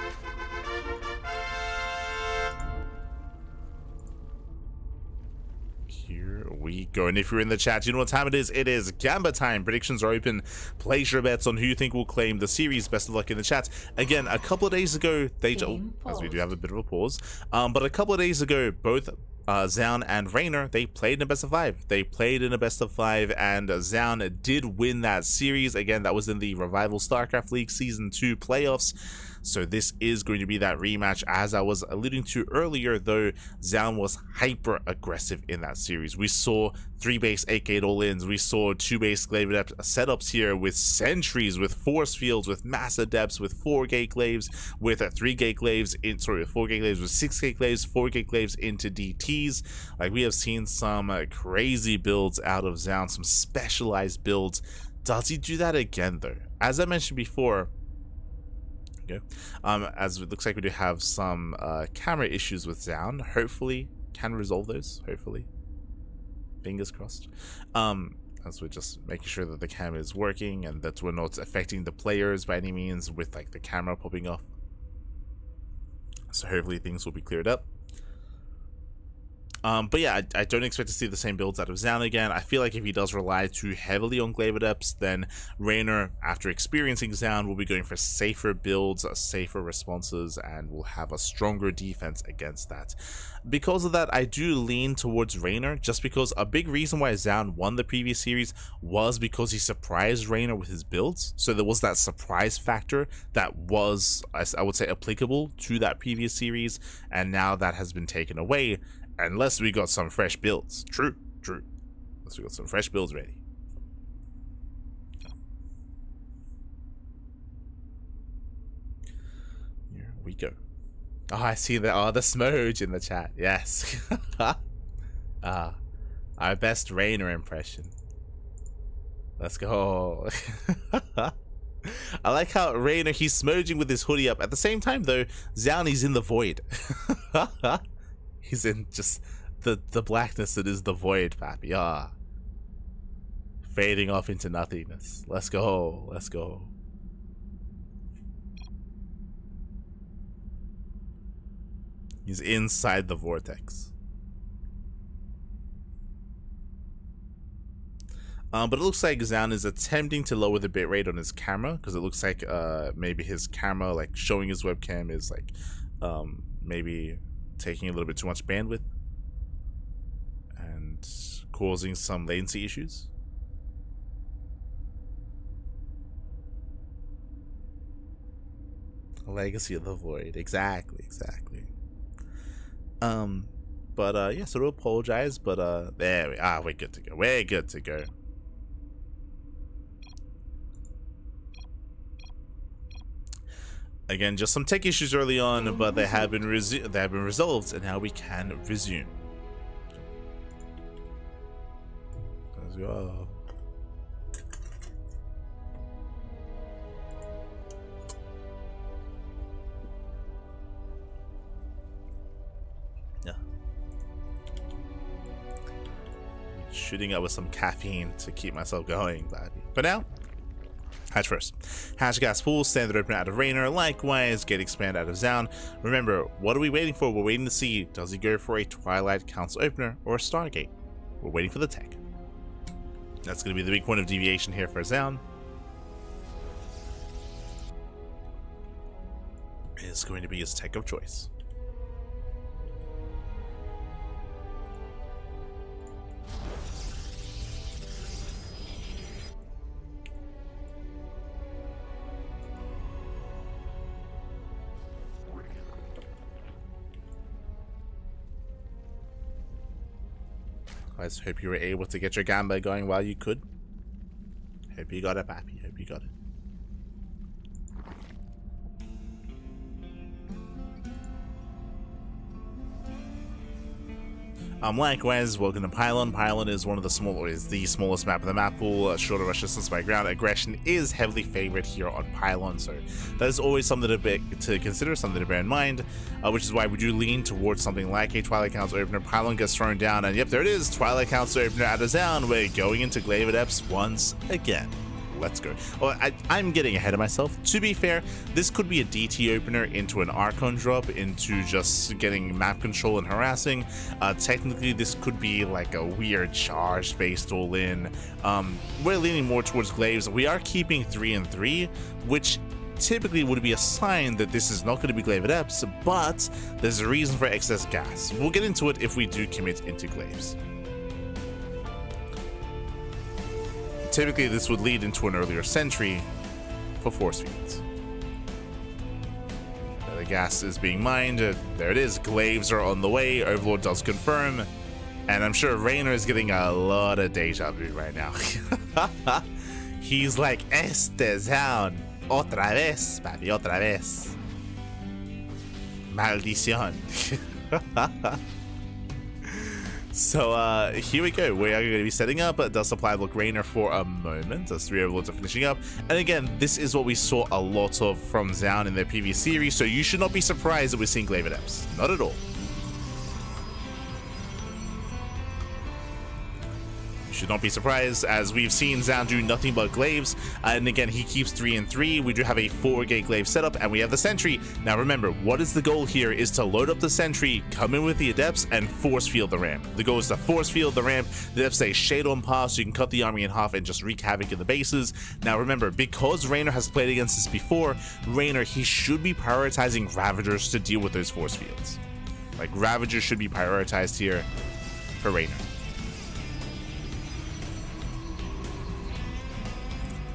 Here we go. And if you're in the chat, you know what time it is. It is Gamba time. Predictions are open. Place your bets on who you think will claim the series. Best of luck in the chat. Again, a couple of days ago, as we do have a bit of a pause, but a couple of days ago, both Zaun and Reynor, they played in a best of 5. They played in a best of 5, and Zaun did win that series. Again, that was in the Revival StarCraft League Season 2 playoffs. So this is going to be that rematch. As I was alluding to earlier, though, Zaun was hyper aggressive in that series. We saw 3 base 8-gate all-ins. We saw 2 base glaive setups here with sentries, with force fields, with mass adepts, with 4-gate glaives, with 3-gate glaives, with 4-gate glaives, with 6-gate glaives, 4-gate glaives into DTs. Like, we have seen some crazy builds out of Zaun, some specialized builds. Does he do that again, though? As I mentioned before, as it looks like we do have some camera issues with Zaun. Hopefully can resolve those, hopefully, fingers crossed. As we're just making sure that the camera is working and that we're not affecting the players by any means with like the camera popping off. So hopefully things will be cleared up. But yeah, I don't expect to see the same builds out of Zaun again. I feel like if he does rely too heavily on glaive adepts, then Reynor, after experiencing Zaun, will be going for safer builds, safer responses, and will have a stronger defense against that. Because of that, I do lean towards Reynor, just because a big reason why Zaun won the previous series was because he surprised Reynor with his builds. So there was that surprise factor that was, I would say, applicable to that previous series, and now that has been taken away. Unless we got some fresh builds. True. Unless we got some fresh builds ready. Here we go. Oh, I see the Smoge in the chat. Yes. Our best Reynor impression. Let's go. I like how Reynor, he's smoging with his hoodie up. At the same time, though, Zaun is in the void. He's in just the blackness that is the void, pappy. Fading off into nothingness. Let's go. Let's go. He's inside the vortex. But it looks like Zaun is attempting to lower the bitrate on his camera, because it looks like maybe his camera, like showing his webcam, is like maybe taking a little bit too much bandwidth and causing some latency issues. Legacy of the Void, exactly. But yeah, so we'll apologize, but there we're good to go. We're good to go. Again, just some tech issues early on, but they have been resolved, and now we can resume. Let's go. Yeah. Shooting up with some caffeine to keep myself going, baby. But now, hatch first. Hatch gas pool, standard open out of Reynor, likewise gate expand out of Zaun. Remember, what are we waiting for? We're waiting to see, does he go for a Twilight Council opener or a Stargate? We're waiting for the tech. That's going to be the big point of deviation here for Zaun. It's going to be his tech of choice. I just hope you were able to get your gamba going while you could. Hope you got it, pappy. Hope you got it. Likewise, welcome to Pylon. Pylon is one of the smallest map of the map pool. Shorter rush distance by ground. Aggression is heavily favored here on Pylon, so that is always something to consider, something to bear in mind, which is why we do lean towards something like a Twilight Council opener. Pylon gets thrown down, and yep, there it is. Twilight Council opener out of Zaun. We're going into Glaive Adepts once again. Let's go. Well, I'm getting ahead of myself. To be fair, this could be a DT opener into an Archon drop, into just getting map control and harassing. Technically, this could be like a weird charge-based all-in. We're leaning more towards Glaives. We are keeping 3 and 3, which typically would be a sign that this is not going to be glaive adepts, but there's a reason for excess gas. We'll get into it if we do commit into glaives. Typically, this would lead into an earlier sentry for force fields. The gas is being mined. There it is. Glaives are on the way. Overlord does confirm. And I'm sure Reynor is getting a lot of deja vu right now. He's like, este sound. Otra vez, papi, otra vez. Maldición. So here we go. We are going to be setting up. It does supply block Reynor for a moment as 3 overlords are finishing up. And again, this is what we saw a lot of from Zaun in their previous series, so you should not be surprised that we're seeing glaive adepts. Not at all. Should not be surprised, as we've seen Zaun do nothing but glaives, and again he keeps 3 and 3. We do have a 4-gate glaive setup, and we have the sentry. Now remember, what is the goal here is to load up the sentry, come in with the adepts, and force field the ramp. The goal is to force field the ramp. The adepts say shade on pass, so you can cut the army in half and just wreak havoc in the bases. Now remember, because Reynor has played against this before, Reynor, he should be prioritizing Ravagers to deal with those force fields. Like, Ravagers should be prioritized here for Reynor.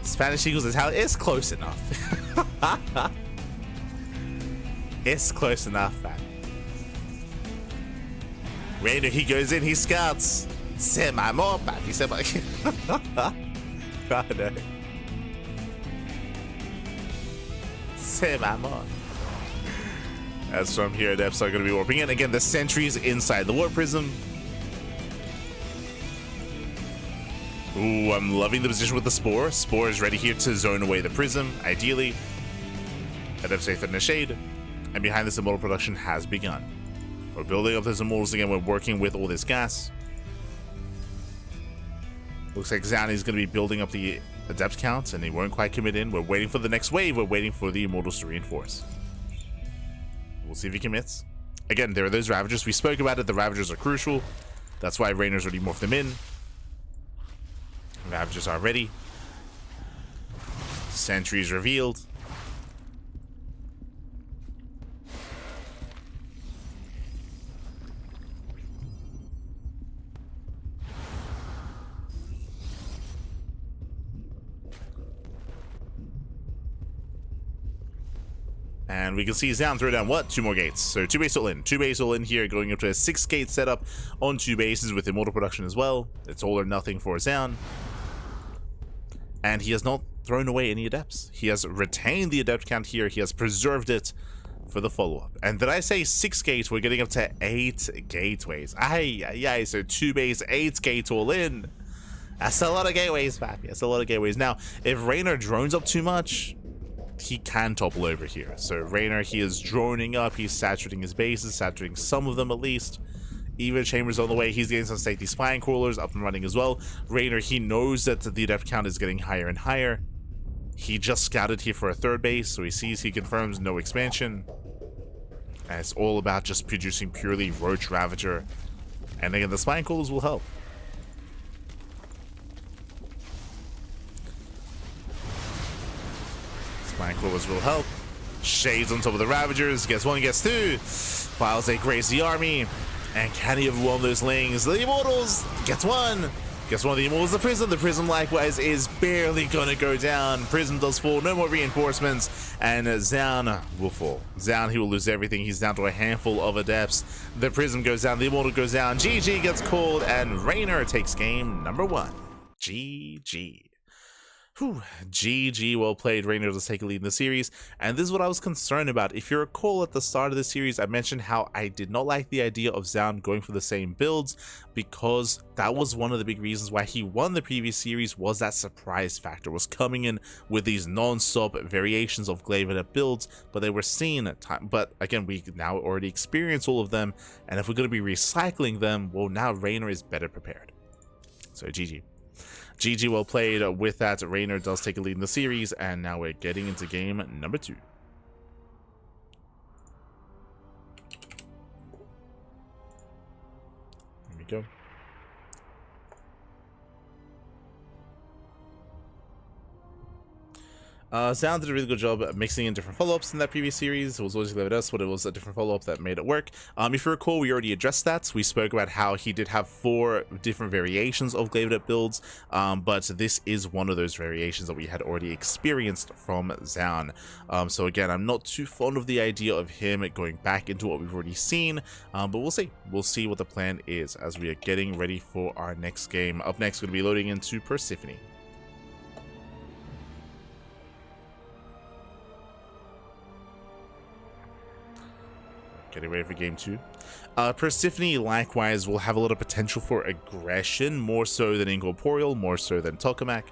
Spanish Eagles is how it's close enough. It's close enough, man. Reynor, he goes in, he scouts. Se mamó, papi, se mamó. Oh, no. Se mamó. As from here, Adepts are going to be warping in. Again, the sentries inside the warp prism. Ooh, I'm loving the position with the Spore. Spore is ready here to zone away the prism, ideally. Adepts safe in the shade. And behind this, immortal production has begun. We're building up those immortals again. We're working with all this gas. Looks like Zaun is going to be building up the Adept count, and they won't quite commit in. We're waiting for the next wave. We're waiting for the immortals to reinforce. We'll see if he commits. Again, there are those Ravagers. We spoke about it. The Ravagers are crucial. That's why Reynor's already morphed them in. Ravagers are ready. Sentries revealed. And we can see Zaun throw down what? 2 more gates. So 2 base all in. 2 base all in here, going up to a 6-gate setup on 2 bases with immortal production as well. It's all or nothing for Zaun. And he has not thrown away any adepts. He has retained the adept count here. He has preserved it for the follow-up. And did I say 6 gates? We're getting up to 8 gateways. Aye. So 2 base, 8 gates all in. That's a lot of gateways, papi. That's a lot of gateways. Now, if Reynor drones up too much, he can topple over here. So Reynor, he is droning up. He's saturating his bases, saturating some of them at least. Even Chambers on the way. He's getting some safety spine crawlers up and running as well. Reynor, he knows that the adept count is getting higher and higher. He just scouted here for a 3rd base, so he sees, he confirms no expansion. And it's all about just producing purely Roach Ravager. And again, the spine crawlers will help. Spine crawlers will help. Shades on top of the Ravagers. Gets 1, gets 2. Files they graze the army. And can he overwhelm those Lings? The Immortals gets 1. Gets 1 of the Immortals. The Prism. The Prism likewise is barely gonna go down. Prism does fall. No more reinforcements. And Zaun will fall. Zaun, he will lose everything. He's down to a handful of Adepts. The Prism goes down. The Immortal goes down. GG gets called. And Reynor takes game number 1. GG. Whew. GG, well played. Reynor does take a lead in the series, and this is what I was concerned about. If you recall, at the start of the series, I mentioned how I did not like the idea of Zaun going for the same builds, because that was one of the big reasons why he won the previous series, was that surprise factor, was coming in with these non-stop variations of glaive adept builds, but they were seen at time. But again, we now already experience all of them, and if we're going to be recycling them, well, now Reynor is better prepared. So GG. GG, well played. With that, Reynor does take a lead in the series, and now we're getting into game number 2. Here we go. Sound did a really good job at mixing in different follow-ups in that previous series. It was always clear to us, but it was a different follow-up that made it work. If you recall, we already addressed that. We spoke about how he did have 4 different variations of Glaive Up builds, but this is one of those variations that we had already experienced from Zaun. So again, I'm not too fond of the idea of him going back into what we've already seen, but we'll see. We'll see what the plan is as we are getting ready for our next game. Up next, we're going to be loading into Persephone. Getting ready for game 2. Persephone, likewise, will have a lot of potential for aggression, more so than Incorporeal, more so than Tokamak.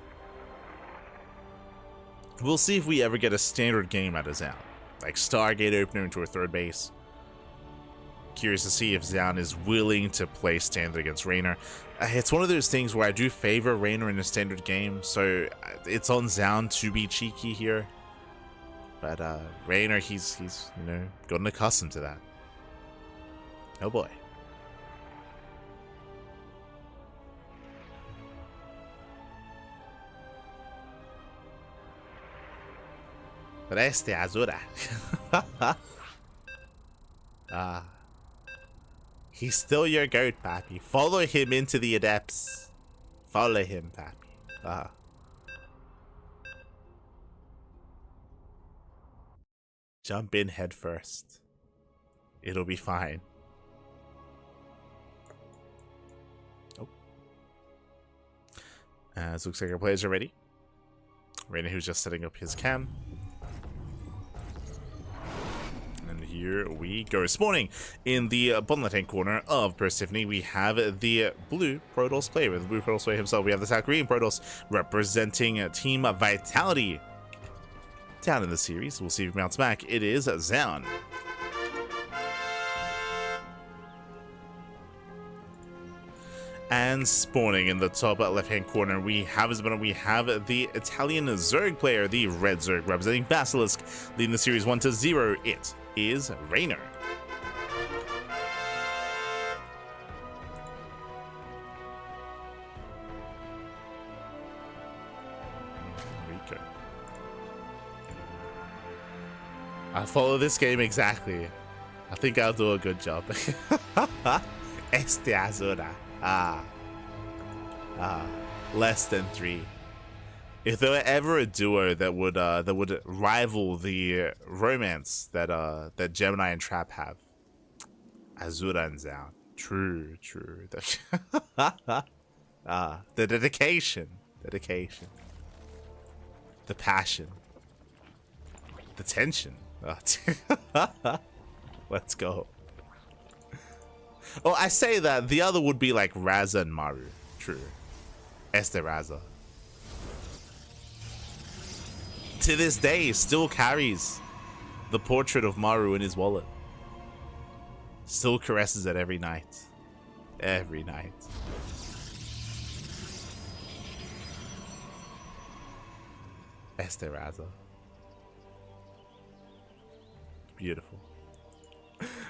We'll see if we ever get a standard game out of Zaun, like Stargate opener into a 3rd base. Curious to see if Zaun is willing to play standard against Reynor. It's one of those things where I do favor Reynor in a standard game, so it's on Zaun to be cheeky here. But Reynor, he's you know, gotten accustomed to that. Oh boy. Reste Azura. He's still your goat, Pappy. Follow him into the Adepts. Follow him, Pappy. Jump in head first. It'll be fine. Oh. So looks like our players are ready. Reynor, who's just setting up his cam. And here we go. Spawning in the bottom left-hand corner of Persephone, we have the blue Protoss player. With the blue Protoss player himself, we have the South Korean Protoss representing Team Vitality. Down in the series, we'll see if he mounts back. It is Zaun. And spawning in the top left-hand corner, we have the Italian Zerg player, the Red Zerg, representing Basilisk, leading the series 1-0. It is Reynor. I follow this game exactly. I think I'll do a good job. Este Azura. Less than 3. If there were ever a duo that would rival the romance that Gemini and Trap have, Azura and Zaun. True. The dedication, the passion, the tension. Let's go. Oh, I say that. The other would be like Raza and Maru. True. Este Raza. To this day, still carries the portrait of Maru in his wallet. Still caresses it every night. Every night. Este Raza. Beautiful.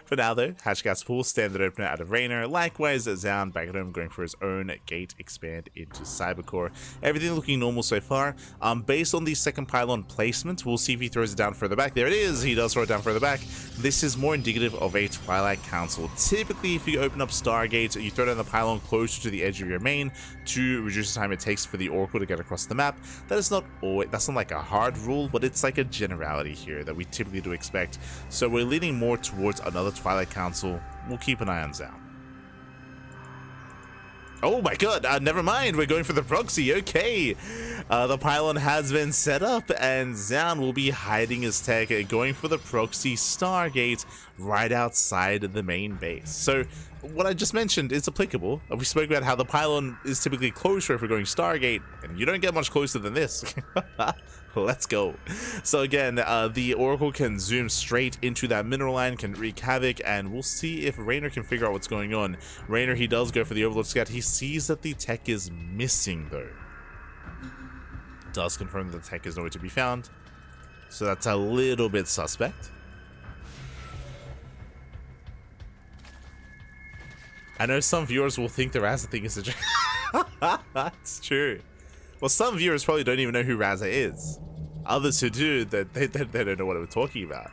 For now though, Hatchcast full standard opener out of Reynor. Likewise, Zaun back at home going for his own gate expand into Cybercore. Everything looking normal so far. Based on the second pylon placement, we'll see if he throws it down further back. There it is. He does throw it down further back. This is more indicative of a Twilight Council. Typically, if you open up Stargate, you throw down the pylon closer to the edge of your main to reduce the time it takes for the Oracle to get across the map. That's not like a hard rule, but it's like a generality here that we typically do expect. So we're leaning more towards another Twilight Council. We'll keep an eye on Zaun. Oh my god, never mind, we're going for the proxy. Okay, the pylon has been set up and Zaun will be hiding his tech, going for the proxy Stargate right outside the main base. So what I just mentioned is applicable. We spoke about how the pylon is typically closer if we're going Stargate, and you don't get much closer than this. Let's go. So again, the Oracle can zoom straight into that mineral line, can wreak havoc, and we'll see if Reynor can figure out what's going on. Reynor, he does go for the Overlord Scout. He sees that the tech is missing, though. Does confirm that the tech is nowhere to be found. So that's a little bit suspect. I know some viewers will think the Raza thing is a joke. That's true. Well, some viewers probably don't even know who Raza is. Others who do, that they don't know what we're talking about.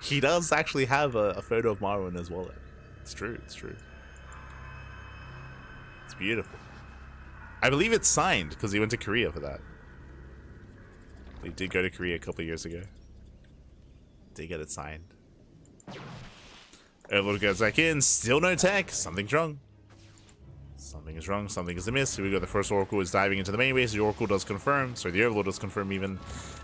He does actually have a photo of Maru in his wallet. It's true, it's true. It's beautiful. I believe it's signed because he went to Korea for that. He did go to Korea a couple years ago. Did get it signed. Overlord goes back in, still no tech. Something's wrong. Something is wrong, something is amiss. Here we go, the first Oracle is diving into the main base. The Oracle does confirm, sorry, the Overlord does confirm even.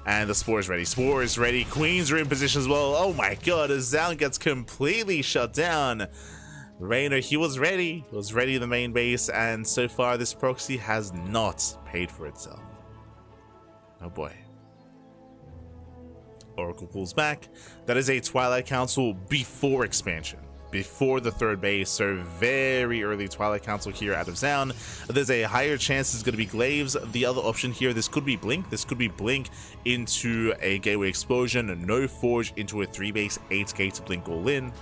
And the Spore is ready. Spore is ready. Queens are in position as well. Oh my god, as Zaun gets completely shut down. Reynor, he was ready. He was ready in the main base, and so far this proxy has not paid for itself. Oh boy. Oracle pulls back. That is a Twilight Council before expansion. Before the third base, so very early Twilight Council here out of Zaun. There's a higher chance it's going to be Glaives. The other option here, this could be Blink. This could be Blink into a Gateway Explosion, no Forge into a 3-base, 8-gate Blink all in.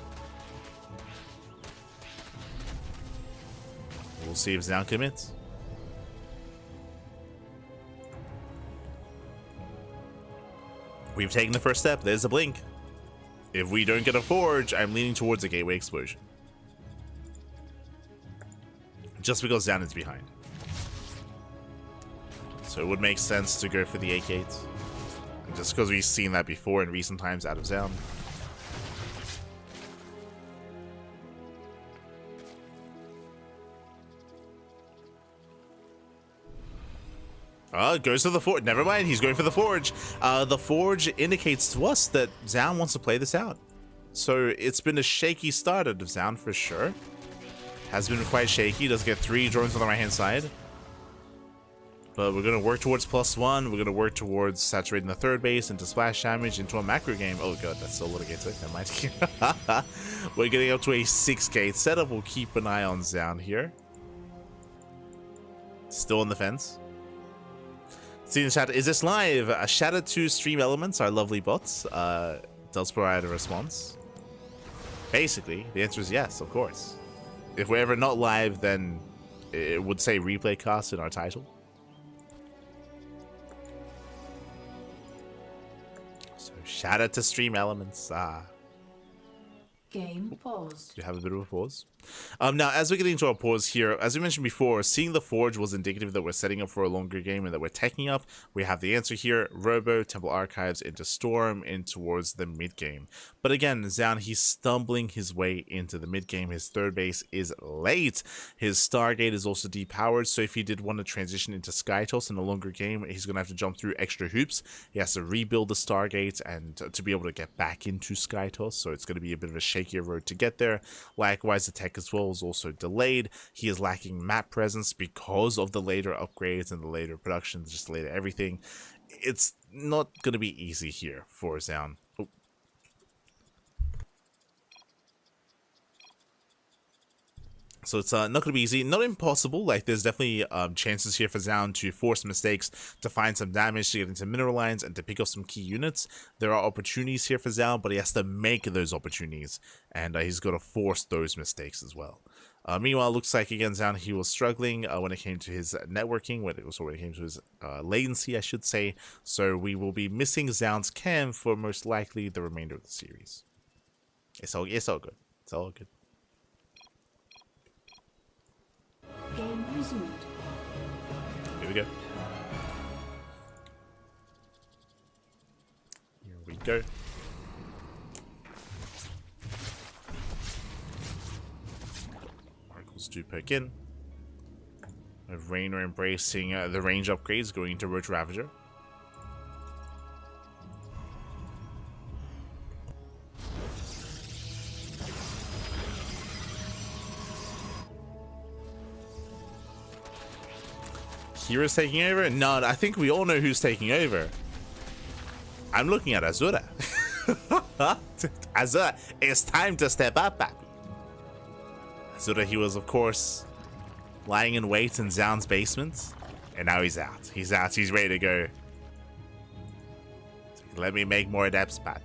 We'll see if Zaun commits. We've taken the first step. There's a Blink. If we don't get a Forge, I'm leaning towards a Gateway Explosion. Just because Zaun is behind. So it would make sense to go for the 8 gates. Just because we've seen that before in recent times out of Zaun. Goes to the Forge. Never mind, he's going for the Forge. The Forge indicates to us that Zaun wants to play this out. So it's been a shaky start out of Zaun for sure. Has been quite shaky. Does get 3 drones on the right-hand side. But we're going to work towards +1. We're going to work towards saturating the third base into splash damage into a macro game. Oh god, that's still a little gates. Never mind. We're getting up to a 6-gate setup. We'll keep an eye on Zaun here. Still on the fence. See in the chat, is this live? A shout out to Stream Elements, our lovely bots. Does provide a response. Basically, the answer is yes, of course. If we're ever not live, then it would say replay cast in our title. So shout out to Stream Elements. Game paused. You have a bit of a pause. Now, as we're getting into our pause here, as we mentioned before, seeing the Forge was indicative that we're setting up for a longer game and that we're teching up. We have the answer here. Robo, Temple Archives into Storm, in towards the mid-game. But again, Zaun, he's stumbling his way into the mid-game. His third base is late. His Stargate is also depowered, so if he did want to transition into Skytoss in a longer game, he's going to have to jump through extra hoops. He has to rebuild the Stargate and to be able to get back into Skytoss, so it's going to be a bit of a shakier road to get there. Likewise, the tech as well is also delayed. He is lacking map presence because of the later upgrades and the later production, just later everything. It's not going to be easy here for Zaun. Oh. So it's not going to be easy, not impossible. Like, there's definitely chances here for Zaun to force mistakes, to find some damage, to get into mineral lines, and to pick up some key units. There are opportunities here for Zaun, but he has to make those opportunities, and he's got to force those mistakes as well. Meanwhile, it looks like again Zaun, he was struggling when it came to his networking, when it came to his latency, I should say. So we will be missing Zaun's cam for most likely the remainder of the series. It's all good. It's all good. Game resumed. Here we go. Here we go. Oracles do poke in. Reynor embracing the range upgrades, going into Roach Ravager. Hero's taking over? No, I think we all know who's taking over. I'm looking at Azura. Azura, it's time to step up, papi. Azura, he was, of course, lying in wait in Zaun's basement. And now he's out. He's out. He's ready to go. Let me make more adepts, papi.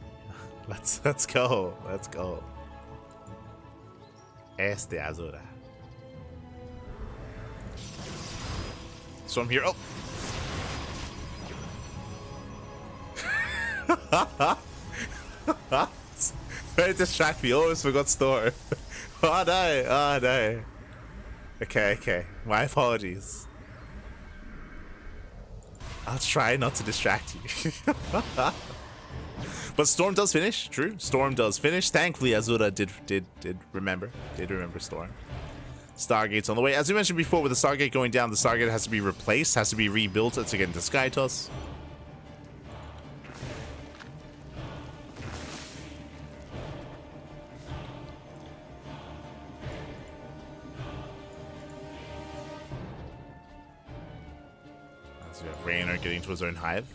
Let's go. Let's go. Este Azura. So I'm here. Oh. Very distracting. Almost forgot Storm. Oh no, oh no. Okay, okay. My apologies. I'll try not to distract you. But Storm does finish. True, Storm does finish. Thankfully, Azura did remember Storm. Stargate's on the way. As we mentioned before, with the Stargate going down, the Stargate has to be replaced, has to be rebuilt to get into Skytos. As we have Reynor getting to his own hive.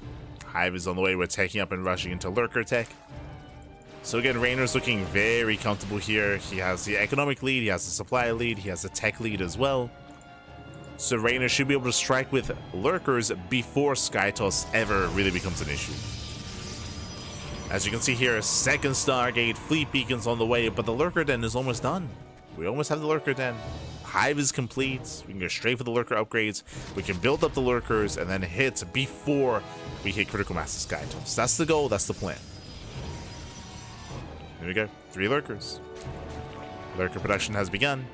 Hive is on the way. We're taking up and rushing into Lurker Tech. So again, Reynor's looking very comfortable here. He has the economic lead, he has the supply lead, he has the tech lead as well. So Reynor should be able to strike with Lurkers before Skytos ever really becomes an issue. As you can see here, second Stargate, fleet beacons on the way, but the Lurker Den is almost done. We almost have the Lurker Den. Hive is complete. We can go straight for the Lurker upgrades. We can build up the Lurkers and then hit before we hit Critical Mass of Skytos. That's the goal, that's the plan. Here we go. 3 Lurkers. Lurker production has begun.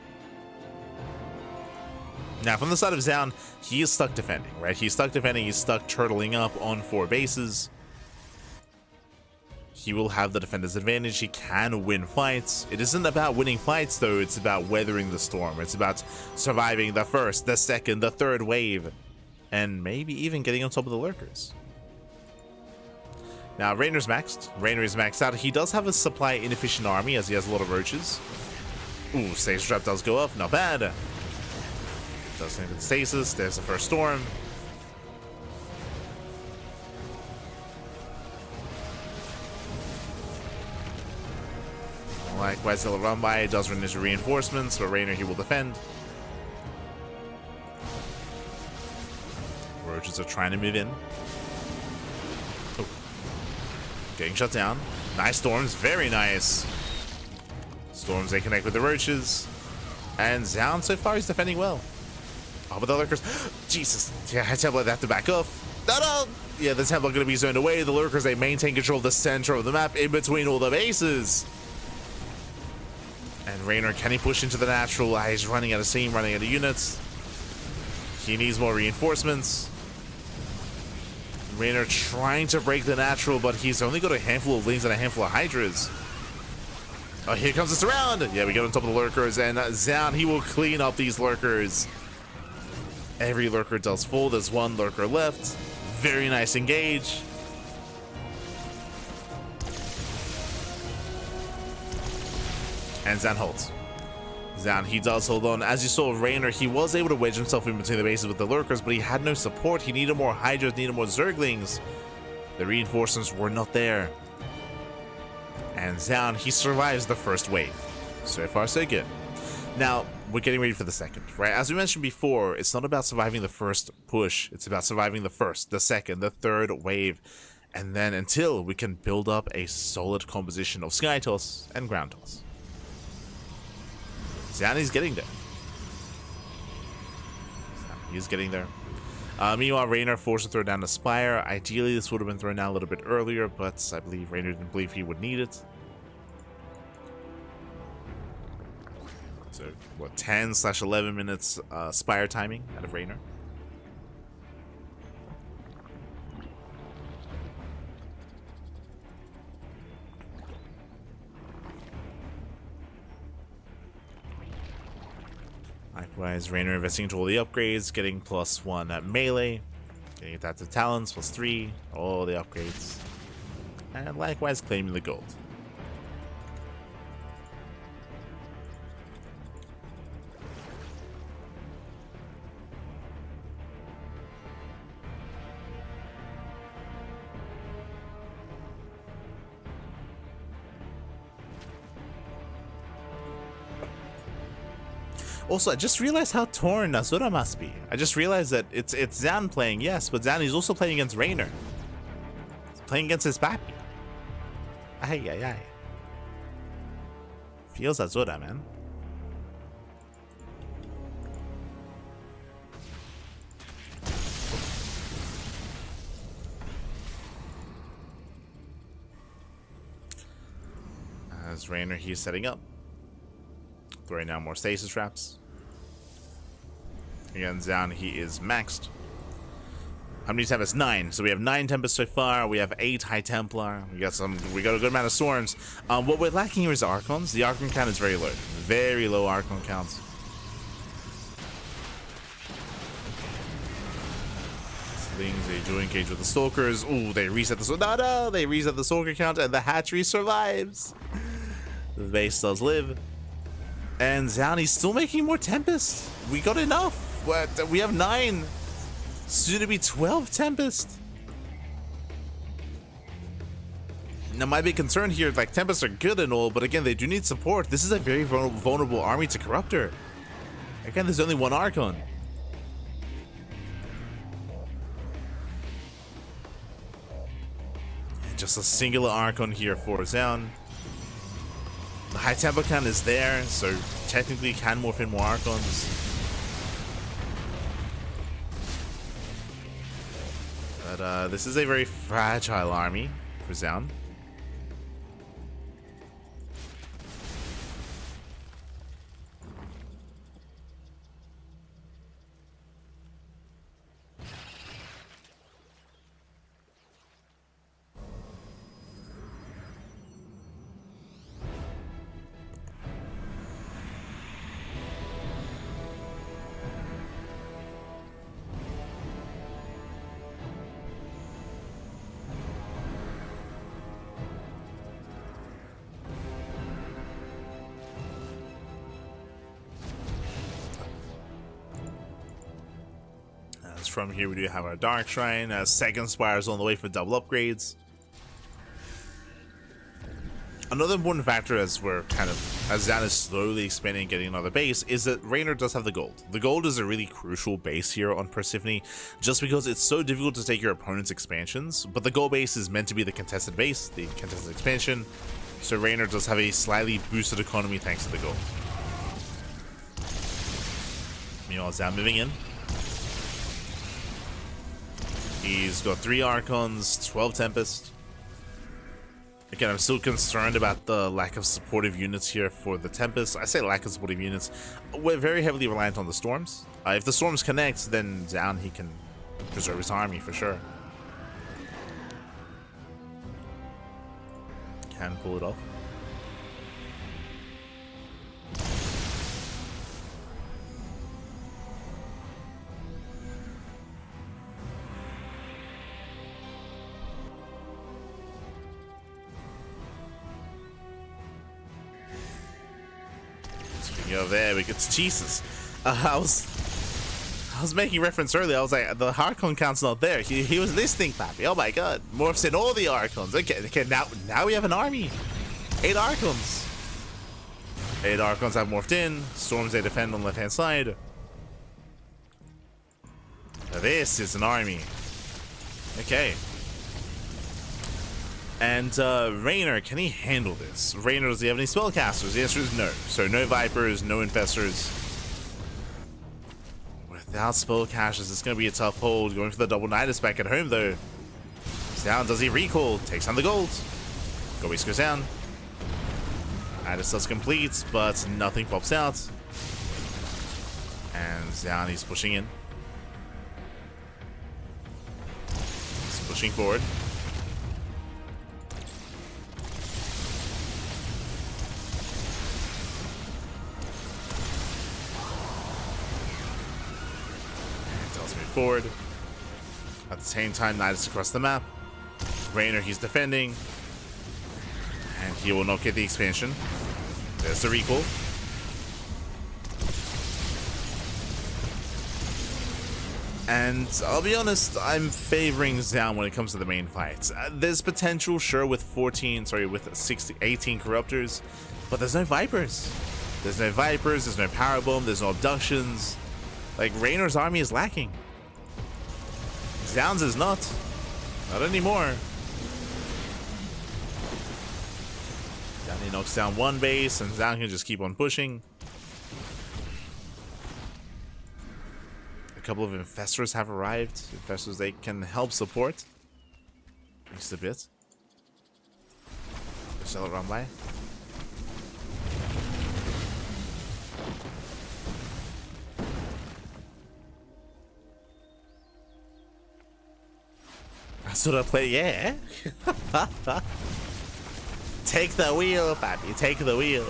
Now, from the side of Zaun, he is stuck defending, right? He's stuck defending. He's stuck turtling up on 4 bases. He will have the defender's advantage. He can win fights. It isn't about winning fights, though. It's about weathering the storm. It's about surviving the first, the second, the third wave, and maybe even getting on top of the Lurkers. Now, Reynor's maxed. Reynor is maxed out. He does have a supply inefficient army, as he has a lot of roaches. Ooh, Stasis Trap does go up. Not bad. Does anything with Stasis. There's the first storm. Likewise, he'll run by. It does run into reinforcements, but Reynor, he will defend. Roaches are trying to move in. Oh. Getting shut down. Nice storms. Very nice. Storms, they connect with the roaches. And Zaun, so far, he's defending well. Oh, but the Lurkers. Jesus. Yeah, Templar, they have to back off. No! Yeah, the Templar going to be zoned away. The Lurkers, they maintain control of the center of the map in between all the bases. And Reynor, can he push into the natural? He's running out of steam, running out of units. He needs more reinforcements. Reynor trying to break the natural, but he's only got a handful of Lings and a handful of Hydras. Oh, here comes the surround. Yeah, we get on top of the Lurkers, and Zaun, he will clean up these Lurkers. Every Lurker does fall. There's 1 Lurker left. Very nice engage. And Zaun holds. Zaun, he does hold on. As you saw, Reynor, he was able to wedge himself in between the bases with the Lurkers, but he had no support. He needed more Hydras, needed more Zerglings. The reinforcements were not there. And Zaun, he survives the first wave. So far, so good. Now, we're getting ready for the second, right? As we mentioned before, it's not about surviving the first push. It's about surviving the first, the second, the third wave. And then until we can build up a solid composition of Sky Toss and Ground Toss. Zaun is getting there. He's getting there. Meanwhile, Reynor forced to throw down the Spire. Ideally, this would have been thrown down a little bit earlier, but I believe Reynor didn't believe he would need it. So, what, 10/11 minutes Spire timing out of Reynor. Likewise, Reynor investing into all the upgrades, getting +1 at melee, getting that to talents, +3, all the upgrades, and likewise claiming the gold. Also, I just realized how torn Azura must be. I just realized that it's Zaun playing, yes, but Zaun is also playing against Reynor. He's playing against his papi. Ay, ay, ay. Feels Azura, man. As Reynor, he's setting up. Throwing down more stasis traps. Again, down, he is maxed. How many Tempests? 9. So we have 9 Tempests so far. We have 8 High Templar. We got a good amount of Storms. What we're lacking here is Archons. The Archon count is very low. Very low Archon counts. Slings, they do engage with the Stalkers. Ooh, they reset the no, they reset the Stalker count, and the hatchery survives. The base does live. And Zhani's still making more Tempests. We got enough. What? We have 9. Soon to be 12 Tempest. Now my big concern here, like, Tempests are good and all, but again, they do need support. This is a very vulnerable army to Corruptor. Again, there's only one Archon. And just a singular Archon here for Zaun. The High Tempo count is there, so technically can morph in more Archons. But this is a very fragile army for Zaun. From here we do have our Dark Shrine, second Spire's on the way for double upgrades. Another important factor as we're as Zaun is slowly expanding and getting another base is that Reynor does have the gold. The gold is a really crucial base here on Persephone, just because it's so difficult to take your opponent's expansions, but the gold base is meant to be the contested base, the contested expansion, so Reynor does have a slightly boosted economy thanks to the gold. Meanwhile, Zaun moving in. He's got 3 Archons, 12 Tempest. Again, I'm still concerned about the lack of supportive units here for the Tempest. I say lack of supportive units. We're very heavily reliant on the Storms. If the Storms connect, then Zaun, he can preserve his army for sure. Can pull it off. Over there, we get to Jesus. I was making reference earlier. I was like, the Archon count's not there. He was this thing, Pappy. Oh my god, morphs in all the Archons. Okay, now we have an army. 8 Archons. 8 Archons have morphed in. Storms they defend on the left hand side. This is an army. Okay. And Reynor, can he handle this? Reynor, does he have any spellcasters? The answer is no. So no Vipers, no Infestors. Without spellcasters, it's going to be a tough hold. Going for the double Nidus back at home, though. Down, does he recall? Takes down the gold. Gobies goes down. Nidus does complete, but nothing pops out. And down, he's pushing in. He's pushing forward. Forward. At the same time, Nidus across the map. Reynor, he's defending. And he will not get the expansion. There's the recall. And I'll be honest, I'm favoring Zaun when it comes to the main fights. There's potential, sure, with 18 Corruptors, but there's no Vipers. There's no Vipers, there's no Power Bomb, there's no Abductions. Like, Reynor's army is lacking. Zaun's is not. Not anymore. He knocks down one base, and Zaun can just keep on pushing. A couple of Infestors have arrived. Infestors they can help support. Just a bit. Shall it run by? Azura play, yeah. Take the wheel, papi, take the wheel.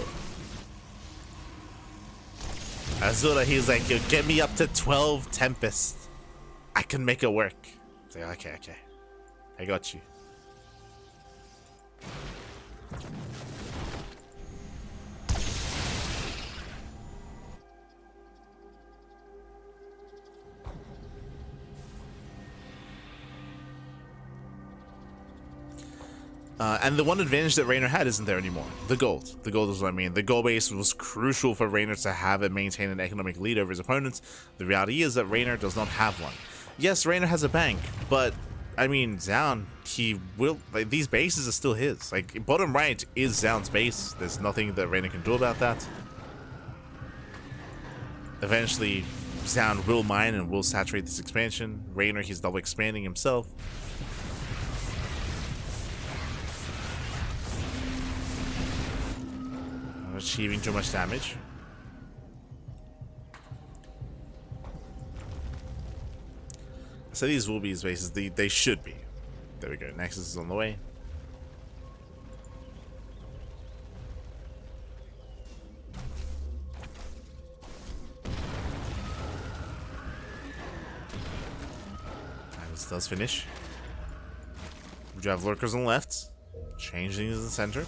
Azura, he's like, yo, get me up to 12 Tempest. I can make it work. It's like, okay, okay. I got you. And the one advantage that Reynor had isn't there anymore. The gold. The gold is what I mean. The gold base was crucial for Reynor to have and maintain an economic lead over his opponents. The reality is that Reynor does not have one. Yes, Reynor has a bank, but I mean, Zaun, he will. Like, these bases are still his. Like, bottom right is Zaun's base. There's nothing that Reynor can do about that. Eventually, Zaun will mine and will saturate this expansion. Reynor, he's double expanding himself. Achieving too much damage. So these will be his bases. They should be. There we go. Nexus is on the way. And this does finish. We do have lurkers on the left. Changing to the center.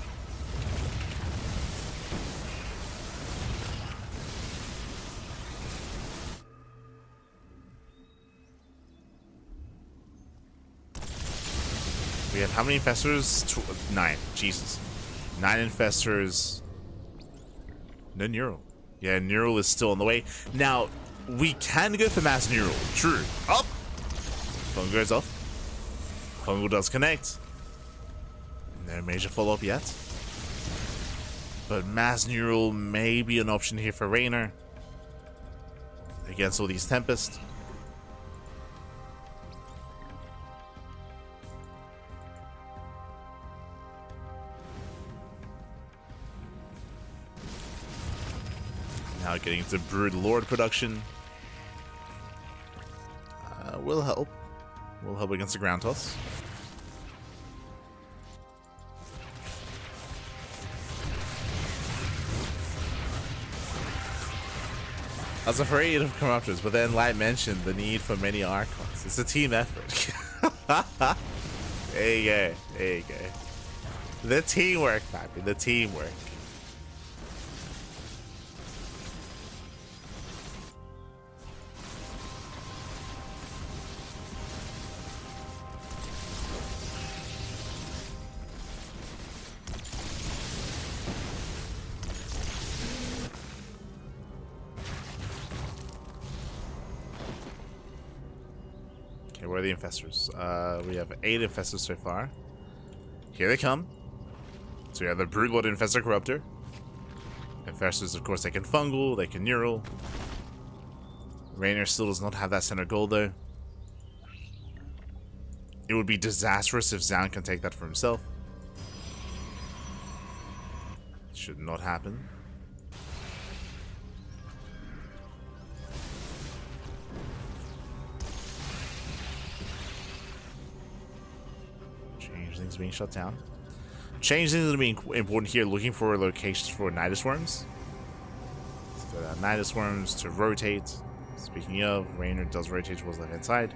We have how many infestors? 9. Jesus. 9 infestors. No neural. Yeah, neural is still on the way. Now, we can go for mass neural. True. Up! Fungal goes off. Fungal does connect. No major follow-up yet. But mass neural may be an option here for Reynor. Against all these Tempest. Now getting into Brood Lord production. Will help. Will help against the ground toss. I was afraid of Corruptors, but then Light mentioned the need for many Archons. It's a team effort. There you go. There you go. The teamwork, papi. The teamwork. Where are the infestors? We have 8 infestors so far. Here they come. So we have the Broodlord Infestor Corruptor. Infestors, of course, they can fungal, they can neural. Reynor still does not have that center gold, though. It would be disastrous if Zaun can take that for himself. Should not happen. Changelings being shut down. Changelings are being important here, looking for locations for Nidus Worms. So Nidus Worms to rotate. Speaking of, Reynor does rotate towards the left hand side.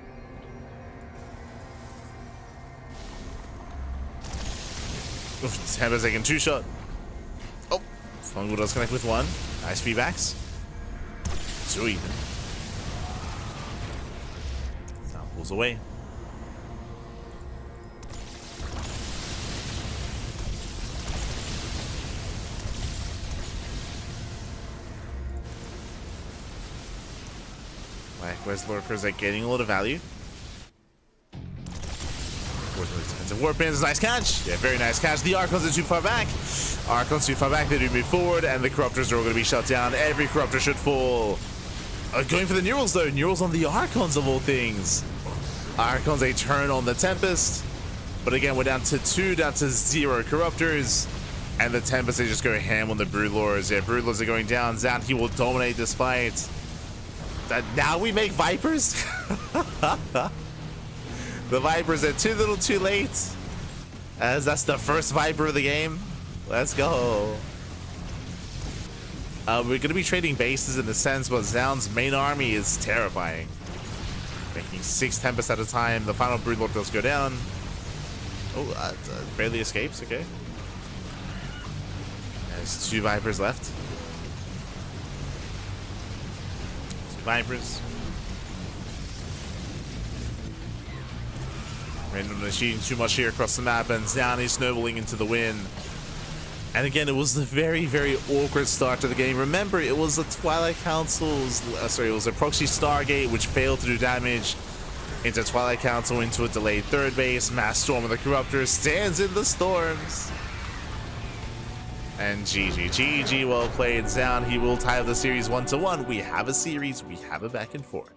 Tempest taking 2 shot. Oh, Fungal does connect with 1. Nice feedbacks. 2 even. Now pulls away. Likewise, lurkers are getting a lot of value. Defensive Warpins, nice catch. Yeah, very nice catch. The Archons are too far back. Archons too far back, they do move forward, and the Corruptors are all going to be shut down. Every Corruptor should fall. Going for the Neurals though. Neurals on the Archons of all things. Archons, a turn on the Tempest. But again, we're down to 2, down to 0 Corruptors. And the Tempest, they just go ham on the Broodlords. Yeah, Broodlords are going down. Zaun, he will dominate this fight. Now we make Vipers? The Vipers are too little too late, as that's the first Viper of the game. Let's go. We're going to be trading bases in a sense, but Zaun's main army is terrifying. Making 6 Tempests at a time. The final Broodlord does go down. Oh, barely escapes, okay. There's 2 Vipers left. 2 Vipers. Random machine too much here across the map, and Zaun is snowballing into the win. And again, it was the very, very awkward start to the game. Remember, it was the Twilight Council's, it was a proxy Stargate which failed to do damage into Twilight Council, into a delayed third base. Mass Storm of the Corruptor stands in the storms. And GG, well played, Zaun. He will tie up the series 1-1. We have a series, we have a back and forth.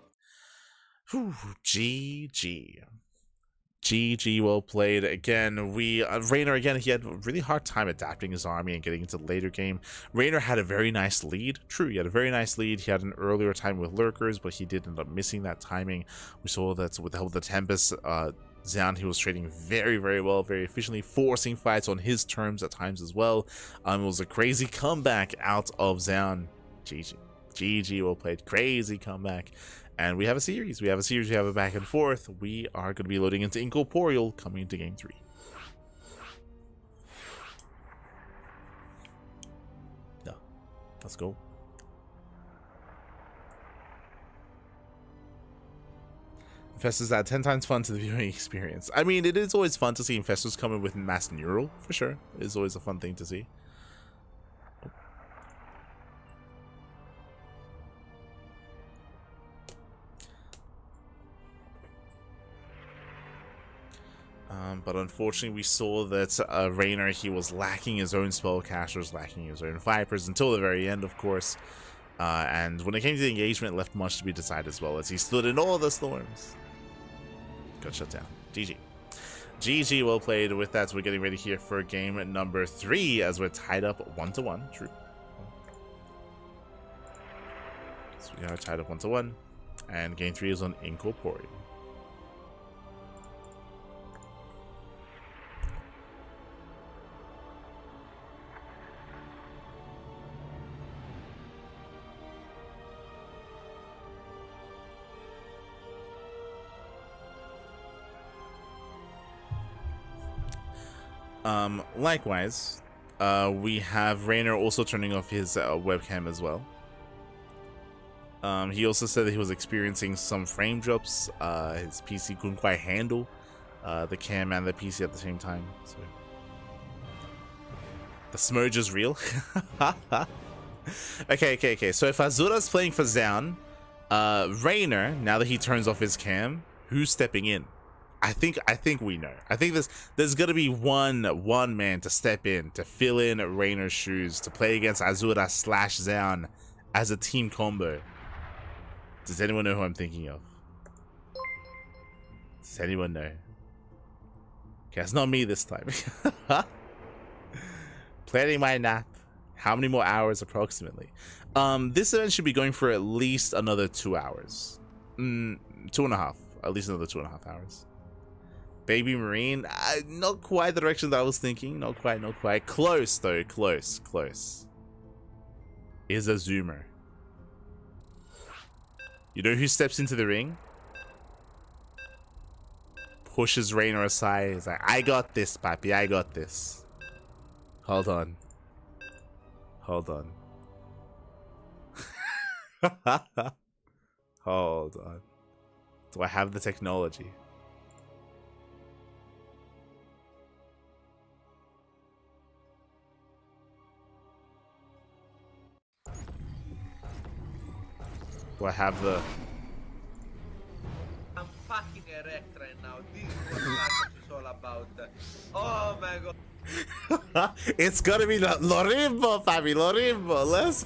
Whew, GG, well played. Again, Reynor, again, he had a really hard time adapting his army and getting into the later game. Reynor had a very nice lead. True, he had a very nice lead. He had an earlier time with Lurkers, but he did end up missing that timing. We saw that with the help of the Tempest, Zaun, he was trading very, very well, very efficiently, forcing fights on his terms at times as well. It was a crazy comeback out of Zaun. GG, well played. Crazy comeback. And we have a series. We have a back and forth. We are going to be loading into Incorporeal coming into game 3. Yeah, let's go. Infestors add 10 times fun to the viewing experience. I mean, it is always fun to see Infestors come in with mass neural, for sure. It is always a fun thing to see. But unfortunately, we saw that Reynor, he was lacking his own spellcasters, lacking his own Vipers until the very end, of course. And when it came to the engagement, it left much to be decided as well, as he stood in all the storms. Got shut down. GG, well played. With that, we're getting ready here for game number 3, as we're tied up 1-1. True. So we are tied up 1-1, and game 3 is on Incorporeal. Likewise, we have Reynor also turning off his webcam as well. He also said that he was experiencing some frame drops. His PC couldn't quite handle the cam and the PC at the same time. So the smurge is real. Okay. So if Azura's playing for Zaun, Reynor, now that he turns off his cam, who's stepping in? I think we know. I think there's gonna be one man to step in to fill in Reynor's shoes to play against Azura / Zaun as a team combo. Does anyone know who I'm thinking of? Does anyone know? Okay, it's not me this time. Planning my nap. How many more hours approximately? This event should be going for at least another 2 hours. 2.5. At least another 2.5 hours. Baby Marine, not quite the direction that I was thinking. Not quite. Close though, close. Is a Zoomer. You know who steps into the ring? Pushes Reynor aside. He's like, I got this, papi, I got this. Hold on. Hold on. Do I have the technology? Do I have the... I'm fucking erect right now. This is what Maestros is all about. Oh my god. It's gonna be Lorimbo, Fabi, Lorimbo. Let's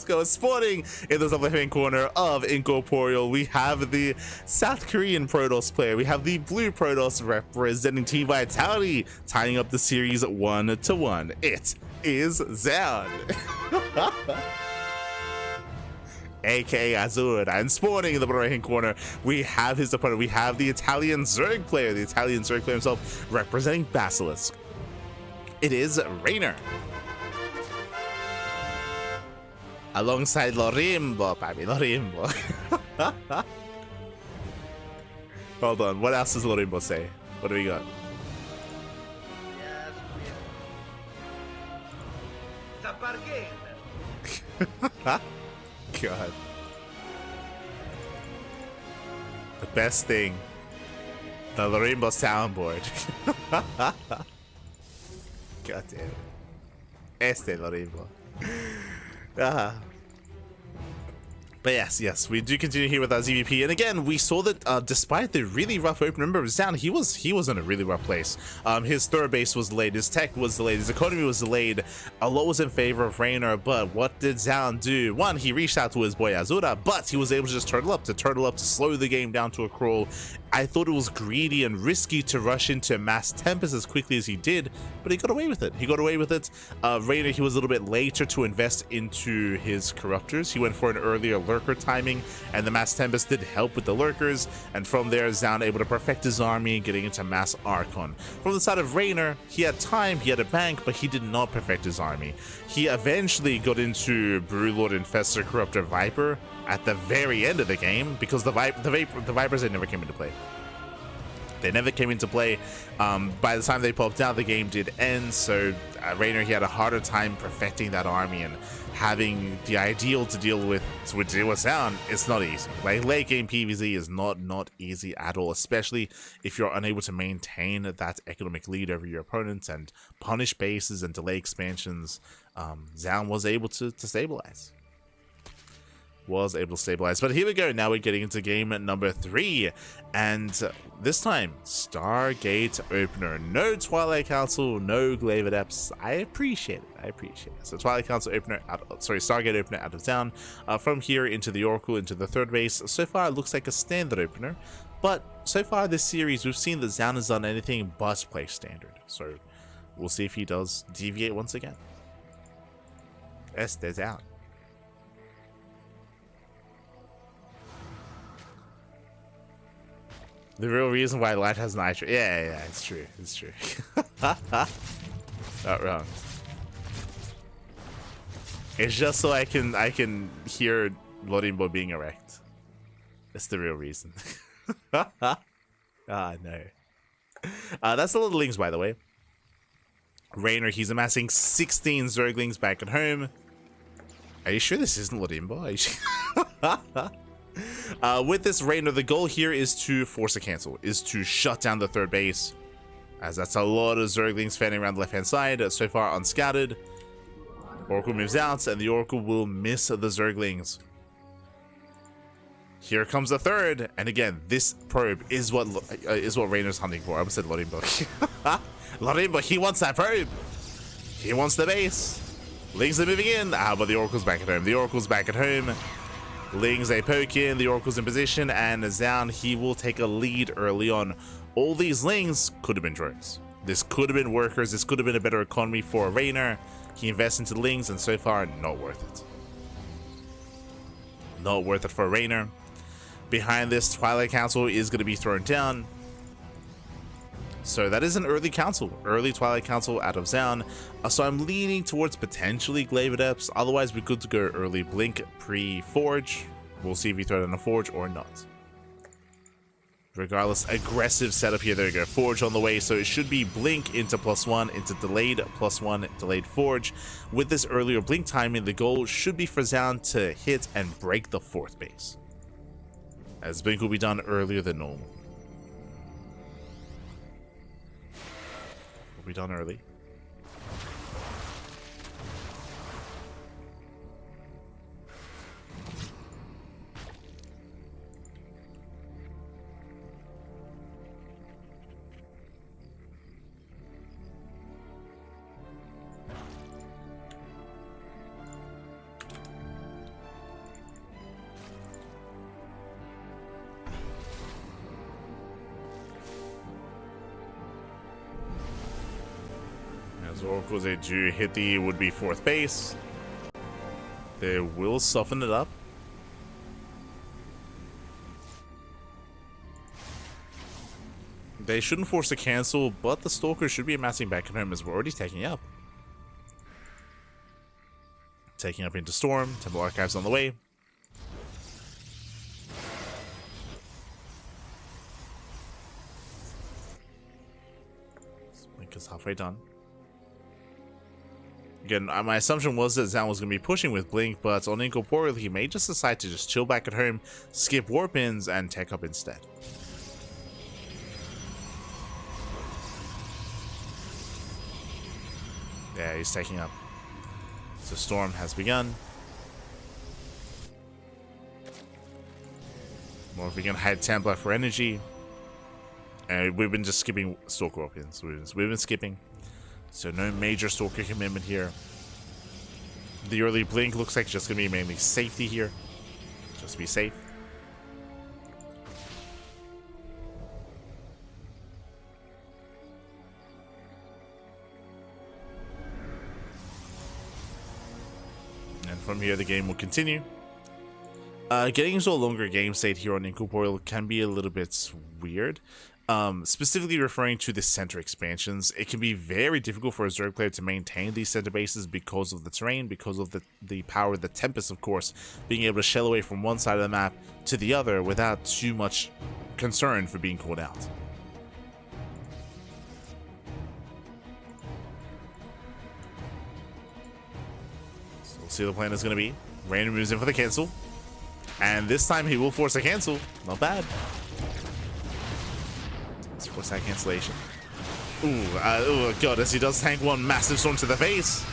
go. Sporting in the top left-hand corner of Incorporeal, we have the South Korean Protoss player. We have the blue Protoss representing Team Vitality, tying up the series 1-1. It is Zaun. aka Azura. And spawning in the bottom right hand corner, we have his opponent. We have the Italian Zerg player, himself, representing Basilisk. It is Reynor. Alongside Lorimbo, papi, Lorimbo. Hold on, what else does Lorimbo say? What do we got? Yes, it's a bargain. God. The best thing. The Lorimbo soundboard. God damn it. Este Lorimbo. But yes, we do continue here with our ZVP, and again, we saw that despite the really rough open, remember Zan, he was in a really rough place. His third base was delayed, his tech was delayed, his economy was delayed. A lot was in favor of Reynor, but what did Zan do? One, he reached out to his boy Azura, but he was able to just turtle up to slow the game down to a crawl. I thought it was greedy and risky to rush into Mass Tempest as quickly as he did, but he got away with it. Reynor, he was a little bit later to invest into his Corruptors. He went for an earlier Lurker timing, and the Mass Tempest did help with the Lurkers, and from there, Zaun able to perfect his army, getting into Mass Archon. From the side of Reynor, he had time, he had a bank, but he did not perfect his army. He eventually got into Brewlord Infestor Corruptor Viper at the very end of the game, because the Vipers, they never came into play. They never came into play. By the time they popped out, the game did end, so Reynor, he had a harder time perfecting that army, and having the ideal to deal with sound, it's not easy. Like, late game PvZ is not easy at all, especially if you're unable to maintain that economic lead over your opponents and punish bases and delay expansions. Zaun was able to stabilize. But here we go. Now we're getting into game number 3, and this time Stargate opener. No Twilight Council, no Glaive Adepts. I appreciate it. So Twilight Council opener Stargate opener out of town. From here into the Oracle, into the third base. So far it looks like a standard opener, but so far this series we've seen that Zaun has done anything but play standard. So we'll see if he does deviate once again. Yes, there's Zaun. The real reason why light has nitro. Yeah, it's true. Not wrong. It's just so I can hear Lorimbo being erect. That's the real reason. No. That's the Littlelings, by the way. Reynor, he's amassing 16 Zerglings back at home. Are you sure this isn't Lorimbo? Are you sure? With this Reynor, the goal here is to force a cancel, is to shut down the third base, as that's a lot of Zerglings fanning around the left hand side, so far unscattered. Oracle moves out, and the Oracle will miss the Zerglings. Here comes the third, and again, this probe is what Reynor's hunting for. I almost said Lorimbo. Lorimbo, he wants that probe. He wants the base. Lings are moving in. But the Oracle's back at home. Lings, they poke in, the Oracle's in position, and Zaun, he will take a lead early on. All these Lings could have been drones. This could have been workers, this could have been a better economy for Reynor. He invests into Lings, and so far, not worth it. Not worth it for Reynor. Behind this, Twilight Council is going to be thrown down. So that is an early Twilight Council out of Zaun. So I'm leaning towards potentially Glaive Adepts. Otherwise, we could go early Blink pre-Forge. We'll see if we throw down a Forge or not. Regardless, aggressive setup here. There we go. Forge on the way. So it should be Blink into +1, into delayed +1, delayed Forge. With this earlier Blink timing, the goal should be for Zaun to hit and break the fourth base, as Blink will be done earlier than normal. Will be done early. As Oracles, they do hit the would-be fourth base. They will soften it up. They shouldn't force a cancel, but the Stalker should be amassing back at home as we're already taking up. Taking up into Storm. Temple Archives on the way. Blink is halfway done. Again, my assumption was that Zan was going to be pushing with Blink, but on Incorporeal, he may just decide to just chill back at home, skip Warp Ins, and tech up instead. Yeah, he's taking up. So Storm has begun. Morphing Hide Templar for energy. And we've been just skipping Stalker Warp Ins. We've been skipping. So no major Stalker commitment here. The early Blink looks like it's just going to be mainly safety here. Just be safe. And from here the game will continue. Getting into a longer game state here on Incorporeal can be a little bit weird. Specifically referring to the center expansions, it can be very difficult for a Zerg player to maintain these center bases because of the terrain, because of the power of the Tempest, of course, being able to shell away from one side of the map to the other without too much concern for being caught out. So we'll see what the plan is going to be. Reynor moves in for the cancel, and this time he will force a cancel. Not bad. Force that cancellation. Ooh, god, as he does tank one massive storm to the face.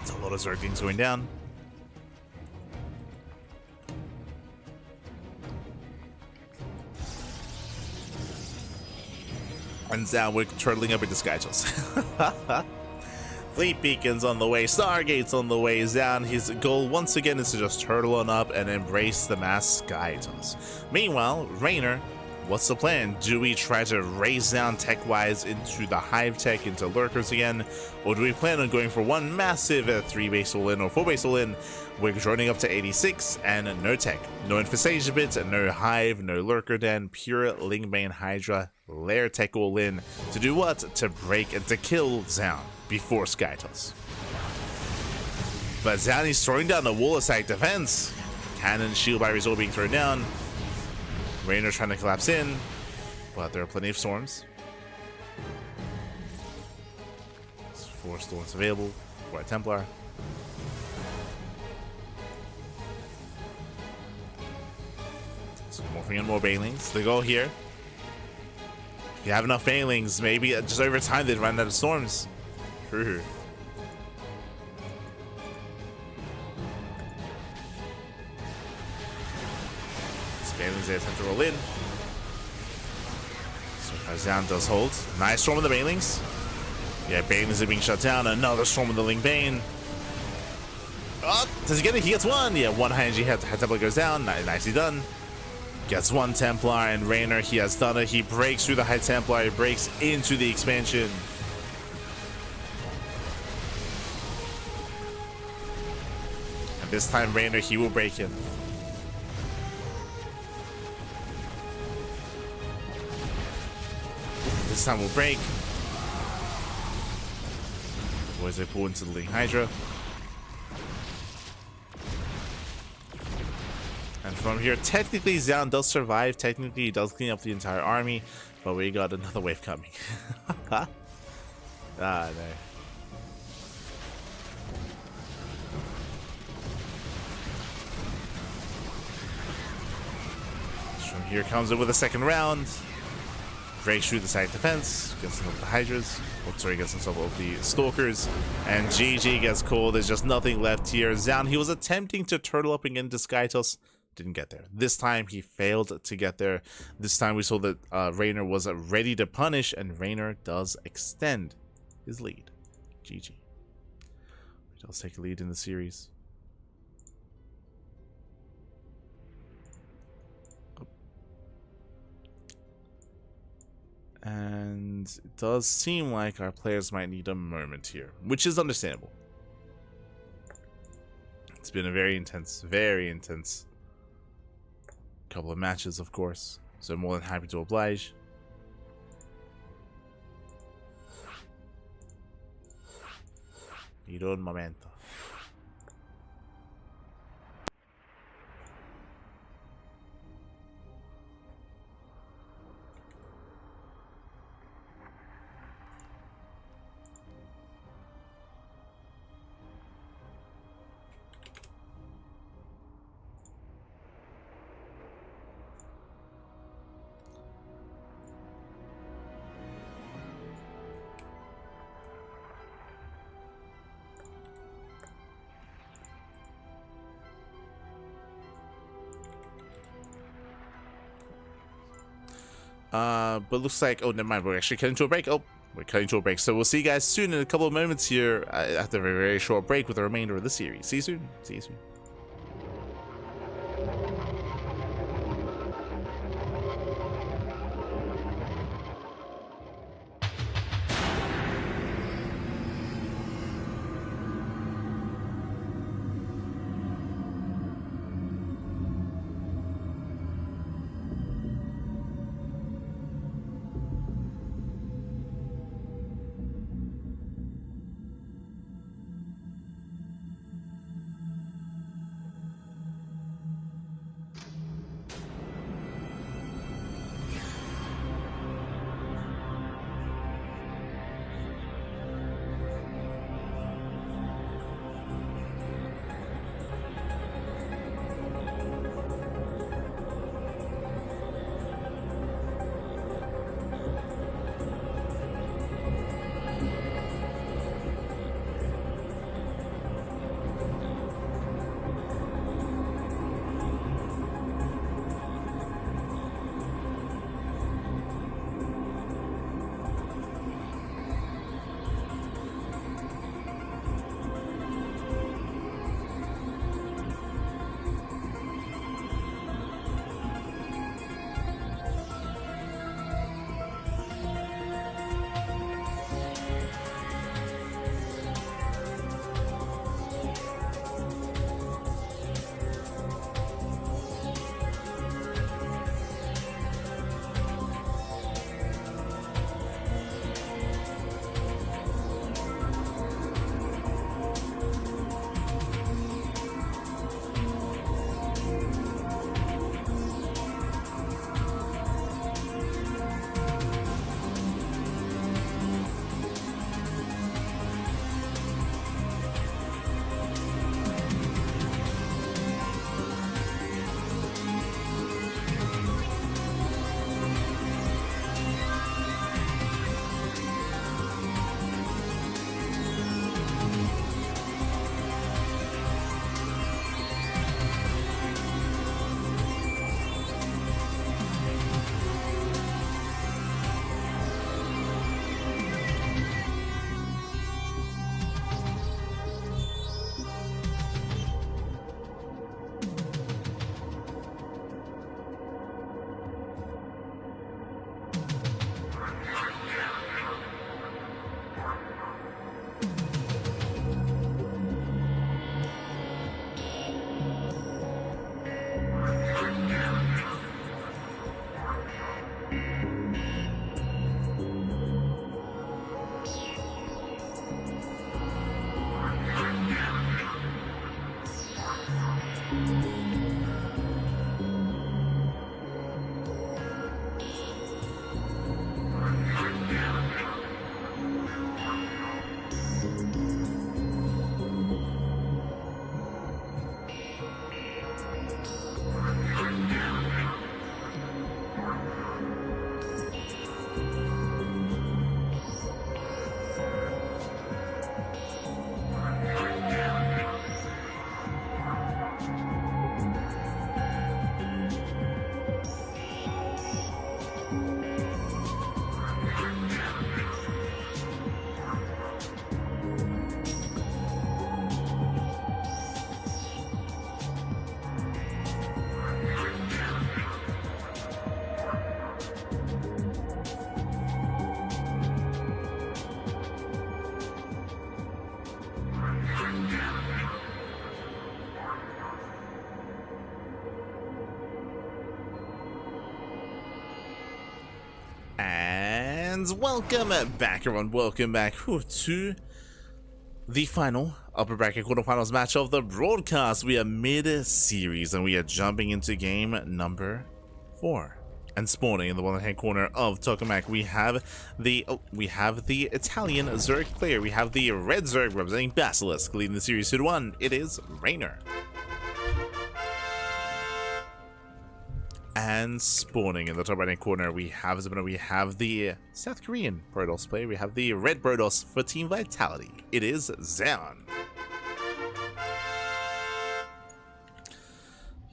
It's a lot of Zerglings going down. And now we're turtling up into Skytos. Fleet beacons on the way, Stargates on the way down. His goal once again is to just turtle on up and embrace the mass Skytos. Meanwhile, Reynor, what's the plan? Do we try to raise down tech-wise into the Hive tech, into Lurkers again? Or do we plan on going for one massive 3-base all-in or 4-base all-in? We're joining up to 86 and no tech. No Infestation bits, no Hive, no Lurker Den, pure Lingbane Hydra, Lair tech all-in. To do what? To break and to kill Zaun before Skytos. But Zaun is throwing down the wall of stack defense. Cannon, shield batteries all being thrown down. Reynor trying to collapse in, but there are plenty of storms. There's 4 storms available for a Templar. So morphing in more Banelings. The goal here, if you have enough Banelings, maybe just over time they'd run out of storms. True. Banelings, they attempt to roll in. So Zaun does hold. Nice storm of the Banelings. Yeah, Banelings are being shut down. Another storm of the Lingbane. Oh, does he get it? He gets one. Yeah, one high energy High Templar goes down. Nicely done. Gets one Templar, and Reynor, he has done it. He breaks through the High Templar. He breaks into the expansion. And this time, Reynor, he will break in. This time we'll break. Boys, they pull into the Ling Hydra. And from here, technically Zaun does survive. Technically he does clean up the entire army, but we got another wave coming. Ah, no. From here comes it with a second round. Breaks through the side defense, gets himself the Hydras, gets himself over the Stalkers, and GG gets cold. There's just nothing left here. Zaun, he was attempting to turtle up again to Skytos, didn't get there. This time he failed to get there. This time we saw that Reynor was ready to punish, and Reynor does extend his lead. GG. He does take a lead in the series. And it does seem like our players might need a moment here, which is understandable. It's been a very intense couple of matches, of course. So more than happy to oblige. Miro un momento. But looks like, oh, never mind, we're actually cutting to a break. Oh, we're cutting to a break. So we'll see you guys soon in a couple of moments here after a very, very short break with the remainder of the series. See you soon. See you soon. And welcome back, everyone. Welcome back to the final upper bracket quarterfinals match of the broadcast. We are mid-series and we are jumping into game number 4. And spawning in the one hand corner of Tokamak, we have the Italian Zerg player. We have the red Zerg representing Basilisk, leading the series 2-1. It is Reynor. And spawning in the top right hand corner, we have the South Korean Protoss player. We have the red Protoss for Team Vitality. It is Zeon.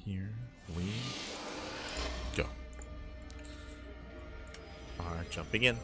Here we go. Are jumping in.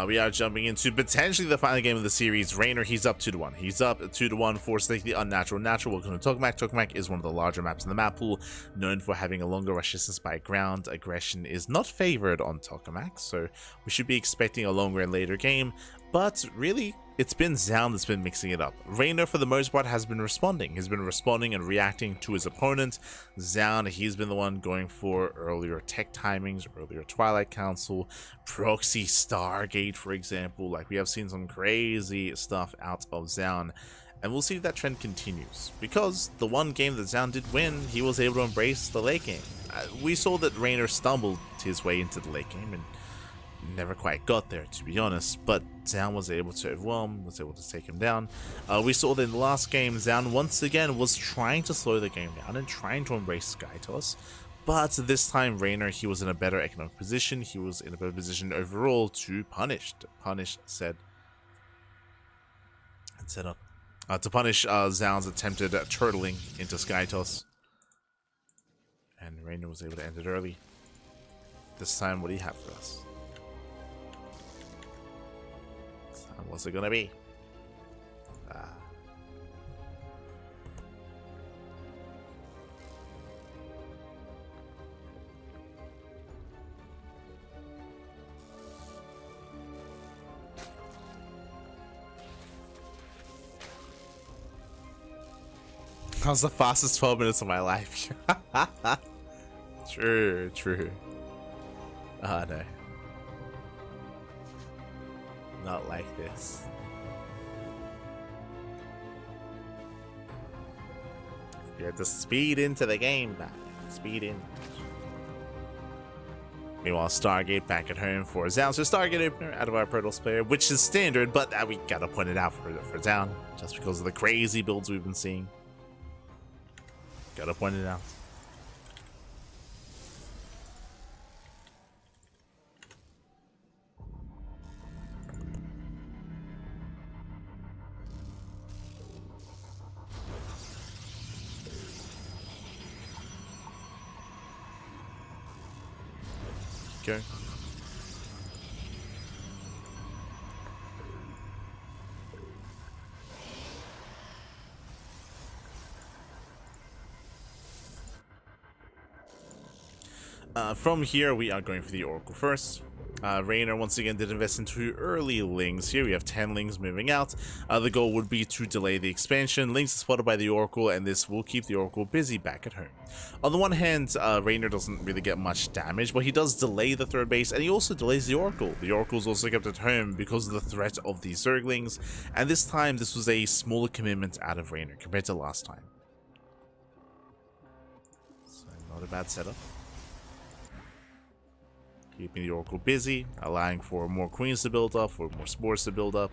We are jumping into potentially the final game of the series. Reynor, he's up 2-1. He's up 2-1 for the Unnatural. Natural, welcome to Tokamak. Tokamak is one of the larger maps in the map pool, known for having a longer rush distance by ground. Aggression is not favored on Tokamak, so we should be expecting a longer and later game. But really, it's been Zeon that's been mixing it up. Reynor, for the most part, has been responding. He's been responding and reacting to his opponent. Zeon, he's been the one going for earlier tech timings, earlier Twilight Council, proxy Stargate, for example. Like, we have seen some crazy stuff out of Zeon. And we'll see if that trend continues. Because the one game that Zeon did win, he was able to embrace the late game. We saw that Reynor stumbled his way into the late game and never quite got there, to be honest, but Zeon was able to overwhelm, was able to take him down. We saw that in the last game, Zeon once again was trying to slow the game down and trying to embrace Skytoss, but this time Reynor, he was in a better economic position. He was in a better position overall to punish Zeon's attempted turtling into Skytoss, and Reynor was able to end it early. This time, what do you have for us? What's it gonna be? That was the fastest 12 minutes of my life. True. Oh no. Not like this. You have to speed into the game, back. Speed in. Meanwhile, Stargate back at home for Zeon. So Stargate opener out of our Protoss player, which is standard, but we gotta point it out for Zeon, just because of the crazy builds we've been seeing. Gotta point it out. Go. From here, we are going for the Oracle first. Reynor once again did invest into early Lings. Here we have 10 Lings moving out. The goal would be to delay the expansion. Lings is spotted by the Oracle, and this will keep the Oracle busy back at home. On the one hand, Reynor doesn't really get much damage, but he does delay the third base, and he also delays the Oracle. The Oracle is also kept at home because of the threat of the Zerglings, and this time this was a smaller commitment out of Reynor compared to last time. So not a bad setup. Keeping the Oracle busy, allowing for more queens to build up, for more spores to build up.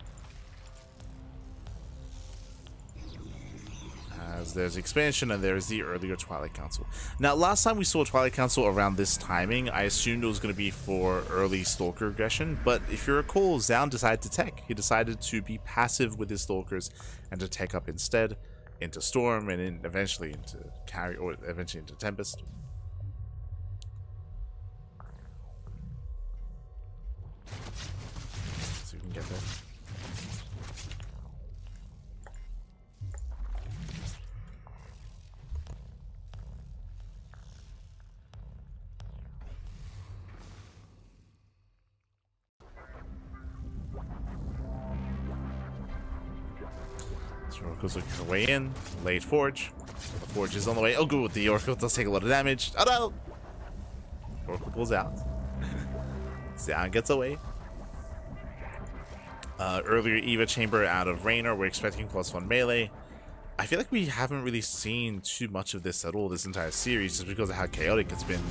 As there's expansion and there's the earlier Twilight Council. Now, last time we saw Twilight Council around this timing, I assumed it was going to be for early Stalker aggression, but if you recall, Zeon decided to tech. He decided to be passive with his Stalkers and to tech up instead into Storm and eventually into Carry, or eventually into Tempest. Get there. So Oracle's looking her way in. Late Forge. The Forge is on the way. Oh, good. The Oracle does take a lot of damage. Oh no! Oracle pulls out. Zion gets away. Earlier Eva Chamber out of Reynor. We're expecting +1 melee. I feel like we haven't really seen too much of this at all this entire series just because of how chaotic it's been.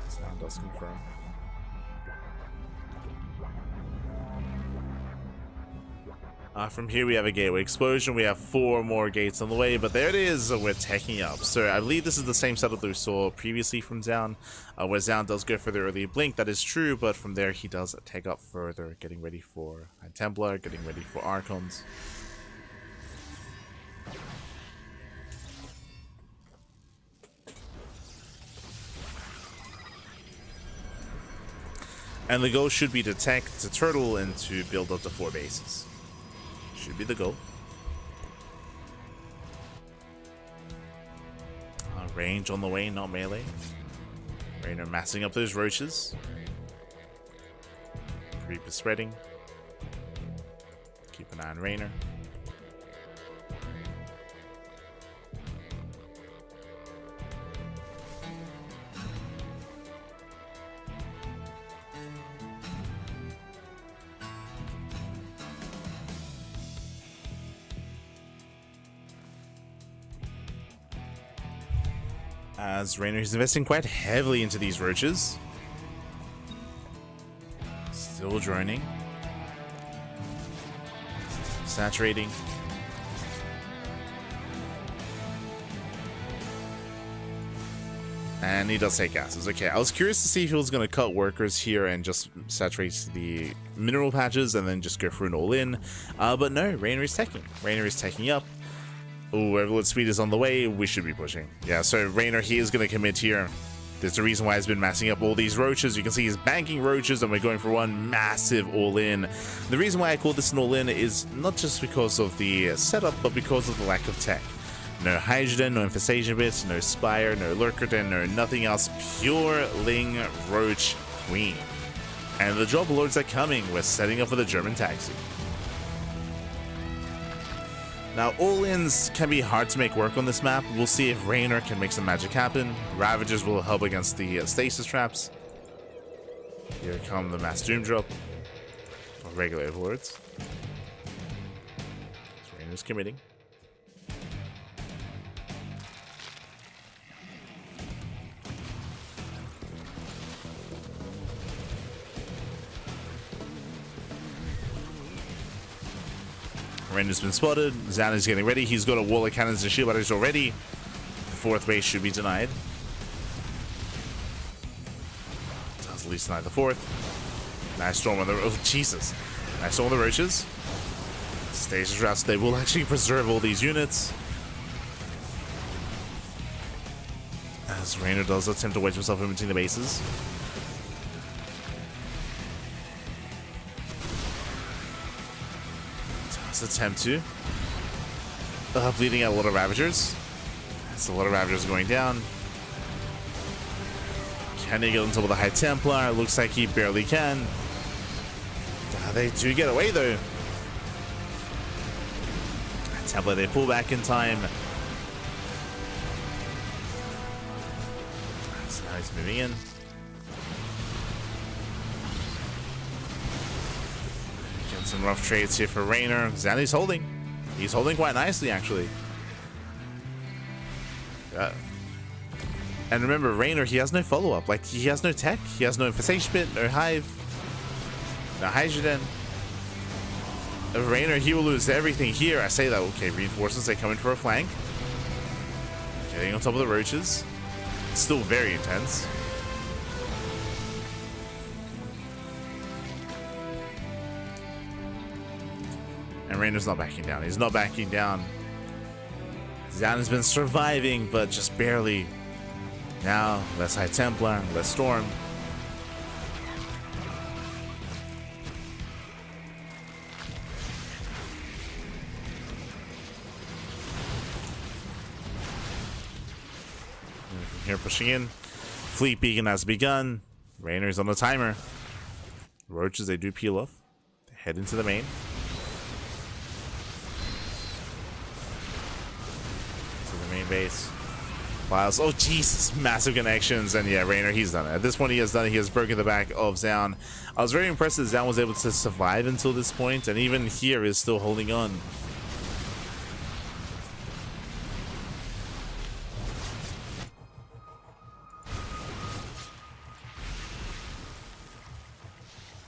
Sound does confirm. From here we have a gateway explosion. We have 4 more gates on the way, but there it is. We're taking up. So I believe this is the same setup that we saw previously from Zaun, where Zaun does go for the early blink. That is true, but from there he does take up further, getting ready for High Templar, getting ready for Archons. And the goal should be to tech, to turtle, and to build up to 4 bases. Should be the goal. Range on the way, not melee. Reynor massing up those roaches. Creep is spreading. Keep an eye on Reynor. As Reynor is investing quite heavily into these roaches. Still droning. Saturating. And he does take gases. Okay, I was curious to see if he was going to cut workers here and just saturate the mineral patches and then just go for an all-in. But no, Reynor is taking. Reynor is taking up. Oh, Everwood Speed is on the way. We should be pushing. Yeah, so Reynor, he is going to commit here. There's a reason why he's been massing up all these roaches. You can see he's banking roaches, and we're going for one massive all-in. The reason why I call this an all-in is not just because of the setup, but because of the lack of tech. No Hydrogen, no Infestation Bits, no Spire, no Lurkerton, no nothing else. Pure Ling Roach Queen. And the Drop Lords are coming. We're setting up for the German taxi. Now, all-ins can be hard to make work on this map. We'll see if Reynor can make some magic happen. Ravagers will help against the stasis traps. Here come the Mass Doom Drop. Regular Overlords. So Reynor's committing. Reynor's been spotted. Zaun is getting ready. He's got a wall of cannons and shield batteries already. The 4th base should be denied. Does at least deny the 4th. Nice storm on the... Oh, Jesus. Nice storm on the roaches. Stasis routes. They will actually preserve all these units. As Reynor does attempt to wedge himself in between the bases. Attempt to. Bleeding out a lot of Ravagers. That's a lot of Ravagers going down. Can he get on top of the High Templar? Looks like he barely can. They do get away though. High Templar, they pull back in time. So now he's moving in. Some rough trades here for Reynor. Zanny's holding. He's holding quite nicely, actually. And remember, Reynor, he has no follow-up. Like, he has no tech. He has no Infestation Bit, no Hive, no Hydrogen. Reynor, he will lose everything here. I say that. Okay, reinforcements, they come in for a flank. Getting on top of the roaches. Still very intense. And Reynor's not backing down. He's not backing down. Zaun has been surviving, but just barely. Now, less High Templar, less Storm. From here, pushing in. Fleet Beacon has begun. Reynor's on the timer. Roaches, they do peel off. They head into the main. base. Files. Oh, Jesus. Massive connections. And yeah, Reynor, he's done it. At this point, he has done it. He has broken the back of Zaun. I was very impressed that Zaun was able to survive until this point, and even here is still holding on.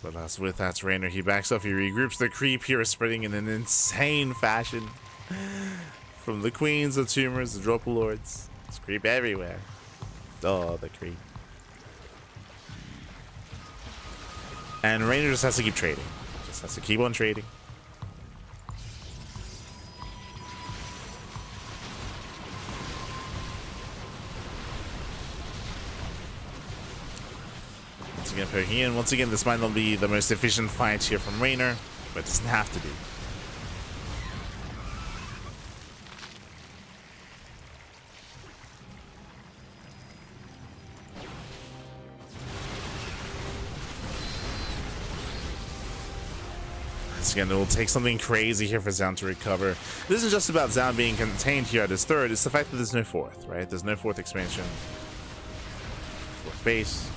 But as with that, Reynor, he backs off, he regroups. The creep here is spreading in an insane fashion. From the queens, the tumors, the drop lords. There's creep everywhere. Oh, the creep. And Reynor just has to keep trading. Just has to keep on trading. Once again, poking in. Once again, this might not be the most efficient fight here from Reynor, but it doesn't have to be. Again, it will take something crazy here for Zaun to recover. This isn't just about Zaun being contained here at his third, it's the fact that there's no fourth, right? There's no fourth expansion. Fourth base.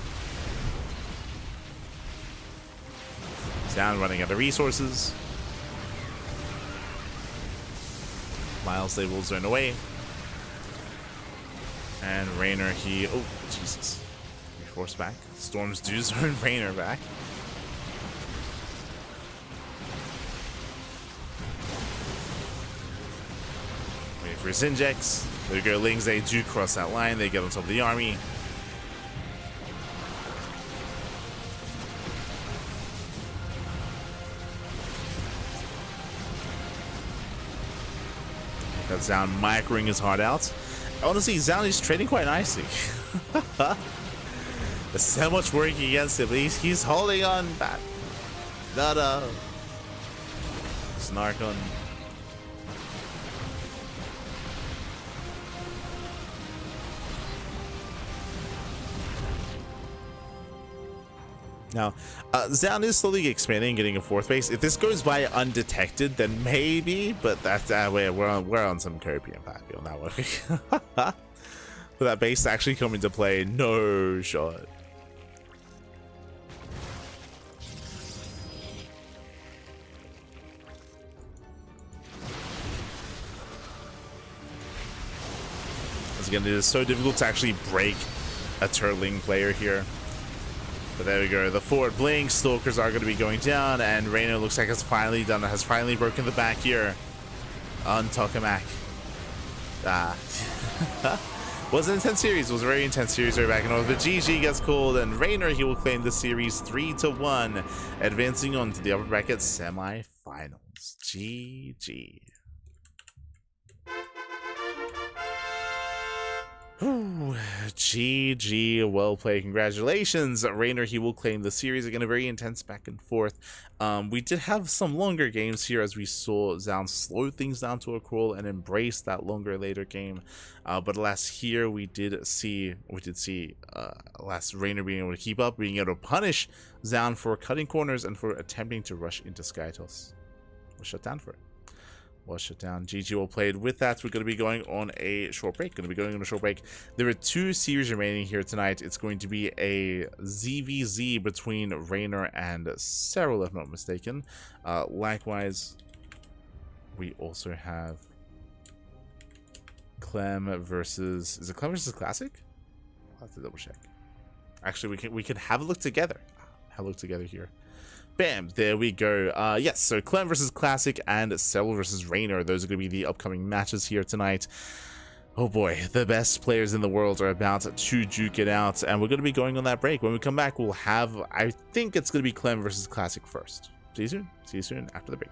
Zaun running out of resources. Miles, they will zone away. And Reynor, he... Oh, Jesus. Reforce back. Storms do zone Reynor back. For his injects. There go Lings, they do cross that line, they get on top of the army. Got Zaun microing his heart out. Honestly, Zaun is trading quite nicely. There's so much working against him, but he's holding on back. Snark on. Now, Zaun is slowly expanding, getting a fourth base. If this goes by undetected, then maybe, but that's we're on some Copium pappy on that one. For that base to actually come into play, no shot. Once again, it is so difficult to actually break a turtling player here. But there we go. The forward blink, Stalkers are going to be going down, and Reynor looks like has finally done it, has finally broken the back here on Tokamak. Was an intense series. It was a very intense series right back and forth. But GG gets called, and Reynor, he will claim the series 3-1, advancing on to the upper bracket semi-finals. GG. Ooh, GG, well played. Congratulations, Reynor. He will claim the series. Again, a very intense back and forth. We did have some longer games here as we saw Zaun slow things down to a crawl and embrace that longer later game. But alas, here we did see alas, Reynor being able to keep up, being able to punish Zaun for cutting corners and for attempting to rush into Skytos. Was shut down for it. Was shut down. GG well played. With that, we're going to be going on a short break. There are 2 series remaining here tonight. It's going to be a ZVZ between Reynor and Serral, if not mistaken. Likewise, we also have Clem versus... Is it Clem versus Classic? I'll have to double check. Actually, we can have a look together. Have a look together here. Bam, there we go. Yes, so Clem versus Classic and Serral versus Reynor. Those are going to be the upcoming matches here tonight. Oh boy, the best players in the world are about to duke it out, and we're going to be going on that break. When we come back, we'll have, I think it's going to be Clem versus Classic first. See you soon. See you soon after the break.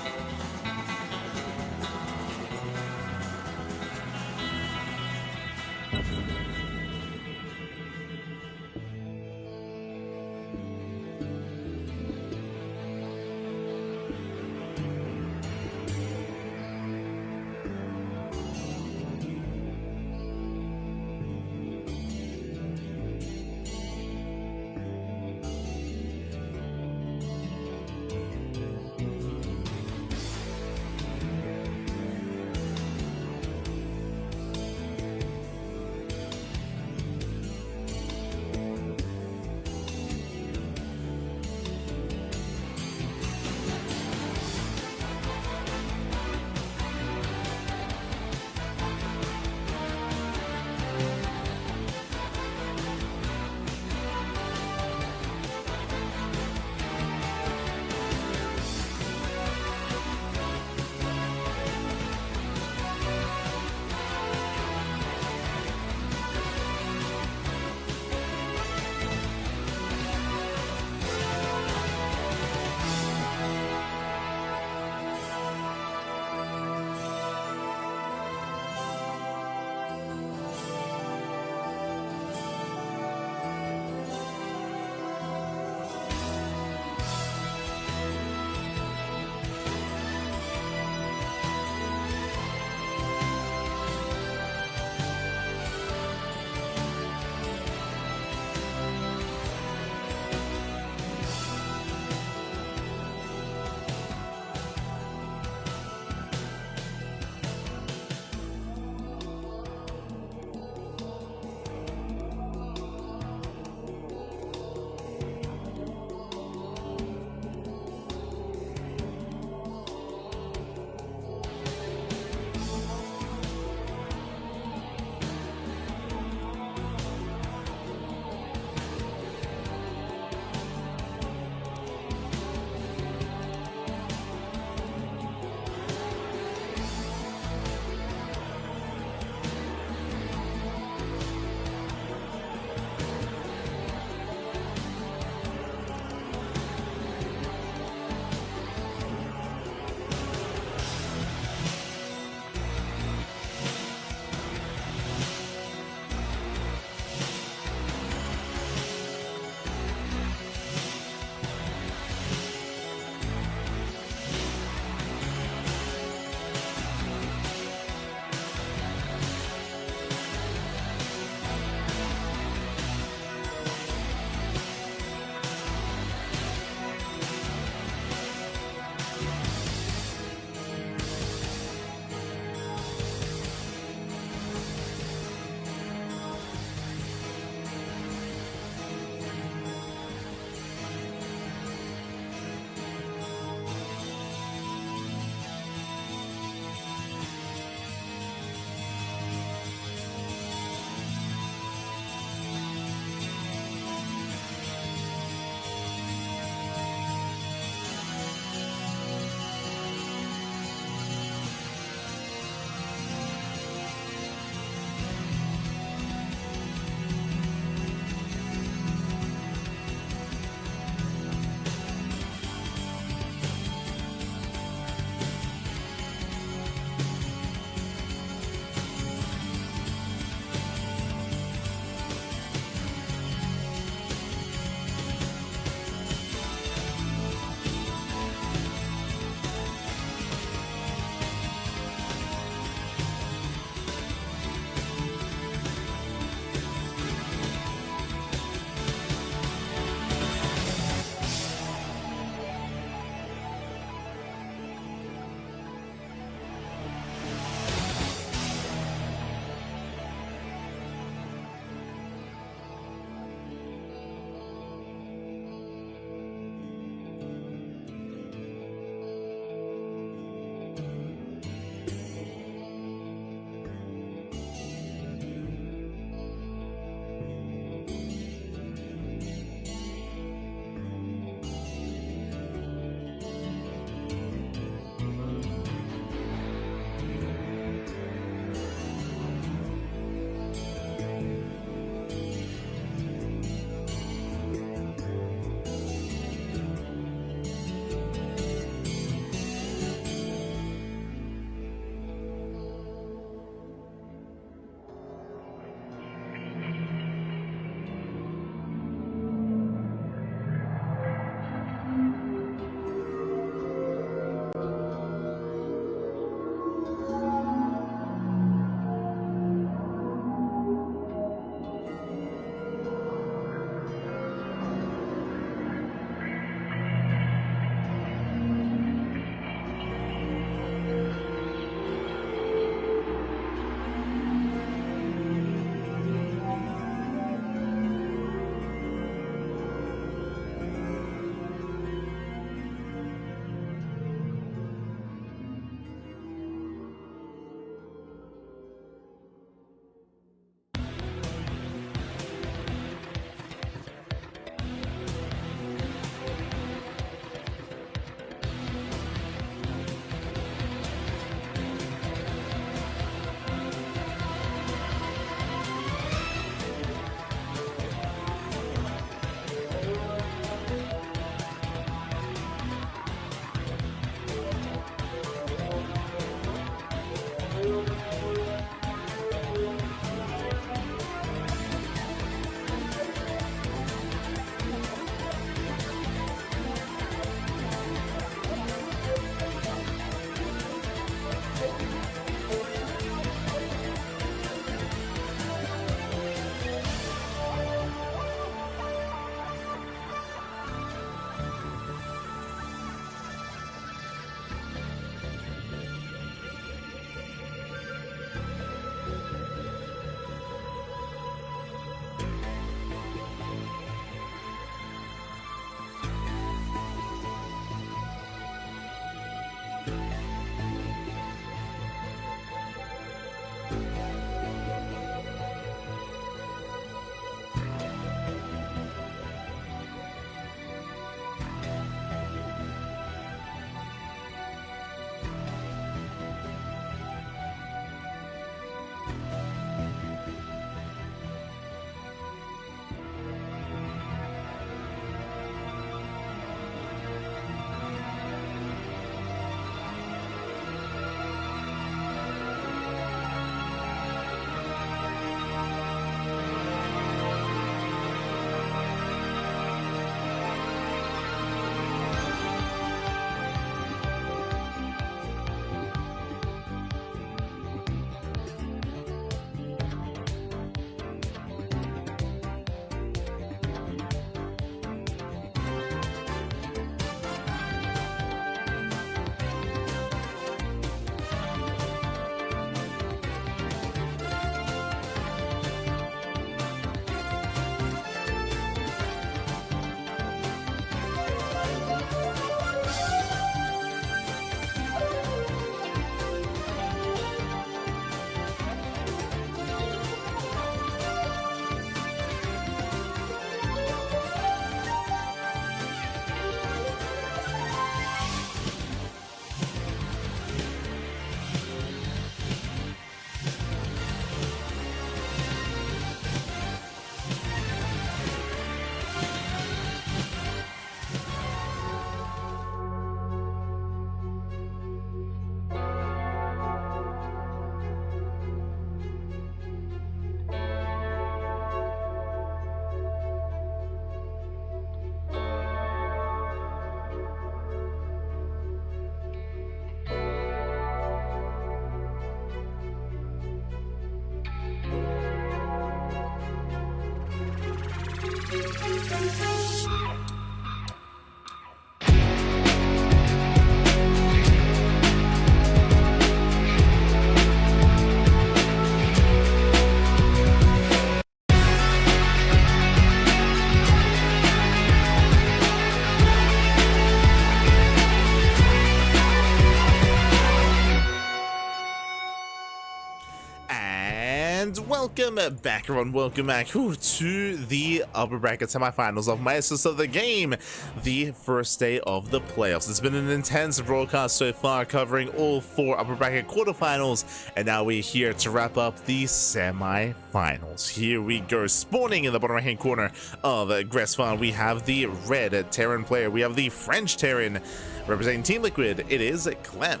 Welcome back, everyone. Welcome back to the upper bracket semifinals of Maestros of the game, the first day of the playoffs. It's been an intense broadcast so far, covering all 4 upper bracket quarterfinals, and now we're here to wrap up the semifinals. Here we go. Spawning in the bottom right-hand corner of Gressfan, we have the red Terran player. We have the French Terran representing Team Liquid. It is Clem.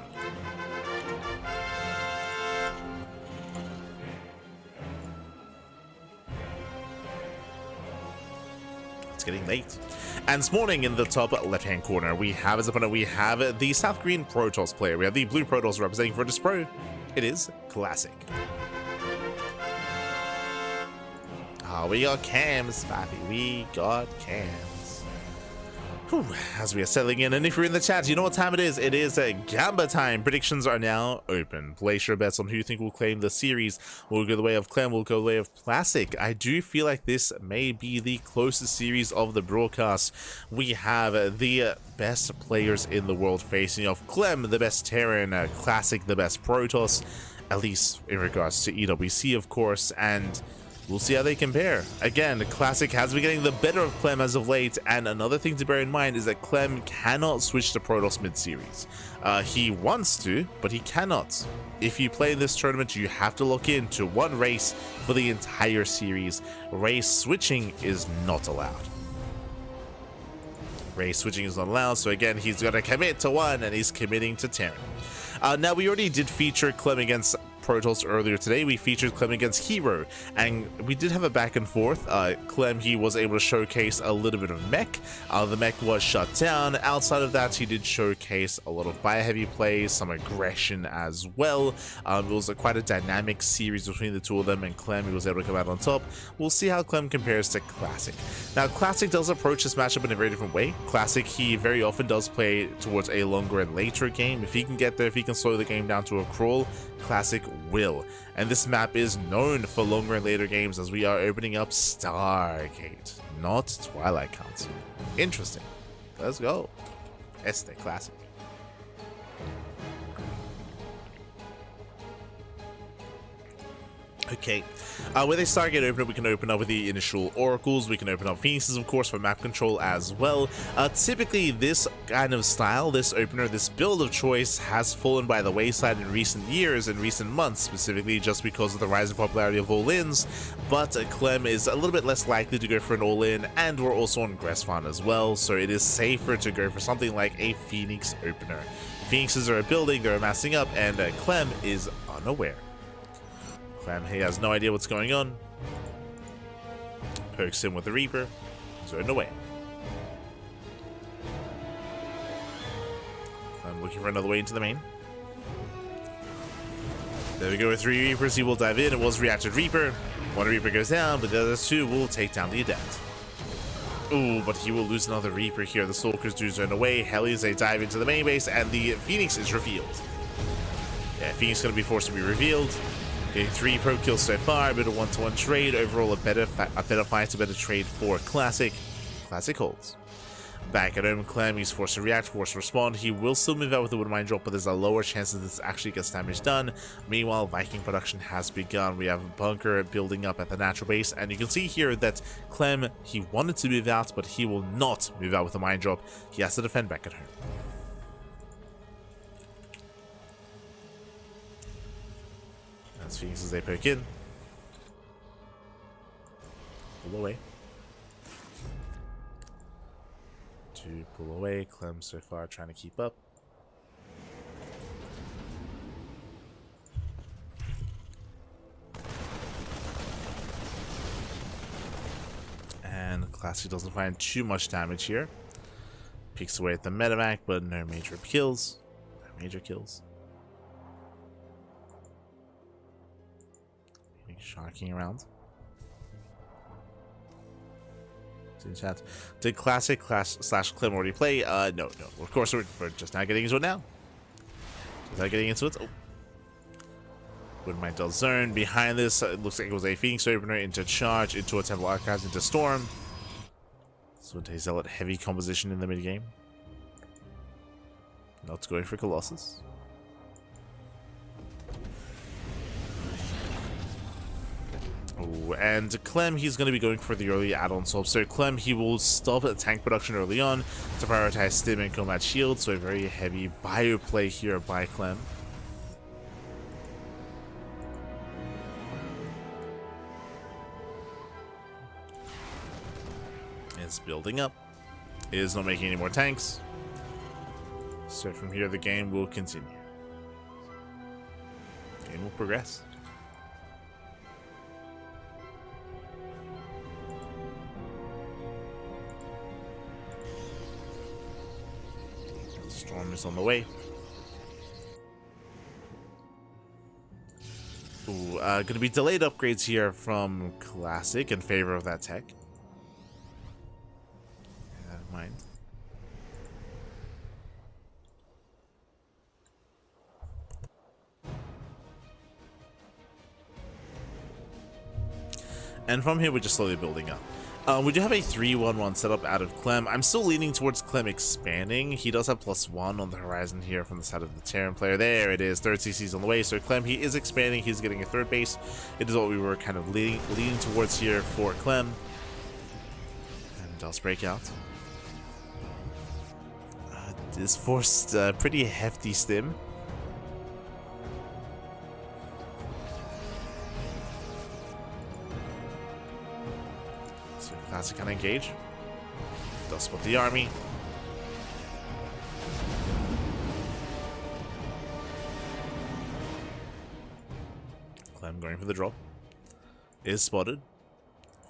Getting late. And spawning in the top left-hand corner, we have as opponent, we have the South Green Protoss player. We have the blue Protoss representing Virtus Pro. It is Classic. Oh, we got cams, Pappy. We got cams. Whew, as we are settling in, and if you're in the chat, you know what time it is. It is Gamba time. Predictions are now open. Place your bets on who you think will claim the series. We'll go the way of Clem, we'll go the way of Classic. I do feel like this may be the closest series of the broadcast. We have the best players in the world facing off. Clem, the best Terran, Classic, the best Protoss, at least in regards to EWC, of course, and we'll see how they compare. Again, Classic has been getting the better of Clem as of late, and another thing to bear in mind is that Clem cannot switch to Protoss mid-series. He wants to, but he cannot. If you play in this tournament, you have to lock in to one race for the entire series. Race switching is not allowed. Race switching is not allowed, so again, he's going to commit to one, and he's committing to Terran. Now, we already did feature Clem against Protoss earlier today. We featured Clem against herO, and we did have a back and forth. Clem, he was able to showcase a little bit of mech. The mech was shut down. Outside of that, he did showcase a lot of bio-heavy plays, some aggression as well. It was quite a dynamic series between the two of them, and Clem, he was able to come out on top. We'll see how Clem compares to Classic. Now, Classic does approach this matchup in a very different way. Classic, he very often does play towards a longer and later game. If he can get there, if he can slow the game down to a crawl, Classic will. And this map is known for longer and later games, as we are opening up Stargate, not Twilight Council. Interesting. Let's go. Este Classic. Okay, with a Stargate opener, we can open up with the initial oracles, we can open up phoenixes, of course, for map control as well. Typically, this kind of style, this opener, this build of choice has fallen by the wayside in recent years, in recent months, specifically just because of the rise in popularity of all-ins, but Clem is a little bit less likely to go for an all-in, and we're also on Gressfan as well, so it is safer to go for something like a Phoenix opener. Phoenixes are building, they're amassing up, and Clem is unaware. Clem, he has no idea what's going on. Pokes him with the Reaper. Zoned away. Clem looking for another way into the main. There we go with 3 Reapers. He will dive in. It was reacted Reaper. 1 Reaper goes down, but the other 2 will take down the Adept. Ooh, but he will lose another Reaper here. The Stalkers do zone away. Hellies, they dive into the main base, and the Phoenix is revealed. Yeah, Phoenix is going to be forced to be revealed. Getting 3 pro kills so far, a bit of 1-to-1 trade. Overall, a better fight, a better trade for Classic. Classic holds. Back at home, Clem, he's forced to react, forced to respond. He will still move out with the Wood Mine drop, but there's a lower chance that this actually gets damage done. Meanwhile, Viking production has begun. We have a bunker building up at the natural base, and you can see here that Clem, he wanted to move out, but he will not move out with the mine drop. He has to defend back at home. As Phoenixes, they poke in. Pull away. 2 pull away. Clem so far trying to keep up. And Classy doesn't find too much damage here. Peeks away at the medevac, but no major kills. No major kills. Shocking around. In chat, did Classic slash Clem already play? No. Of course, we're just not getting into it now. Just not getting into it. Oh. Wood Mine does zone. Behind this, it looks like it was a Phoenix opener into charge, into a Temple Archives, into Storm. So a Zealot heavy composition in the mid game. Not going for Colossus. Oh, and Clem, he's going to be going for the early add-on swap. So Clem, he will stop at tank production early on to prioritize stim and combat shield. So a very heavy bio play here by Clem. It's building up. It is not making any more tanks. So from here, the game will continue. The game will progress. Storm is on the way. Ooh, gonna be delayed upgrades here from Classic in favor of that tech. Keep that in mind. And from here, we're just slowly building up. We do have a 3-1-1 setup out of Clem. I'm still leaning towards Clem expanding. He does have +1 on the horizon here from the side of the Terran player. There it is. 3rd CC's on the way. So Clem, he is expanding. He's getting a 3rd base. It is what we were kind of leaning towards here for Clem. And does break out. This forced a pretty hefty stim. Classic can engage. Does split the army. Clem going for the drop. Is spotted.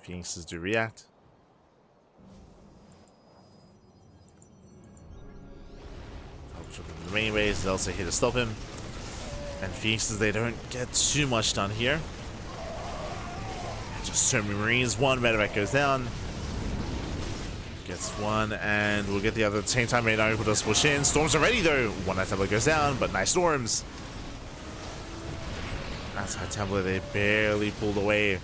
Phoenixes do react. The main base, they'll say here to stop him. And Phoenixes, they don't get too much done here. Just so many Marines. 1 medevac goes down. Gets 1, and we'll get the other at the same time. Main army does push in. Storms are ready though. 1 High Templar goes down, but nice storms. That's High Templar, they barely pulled away. Get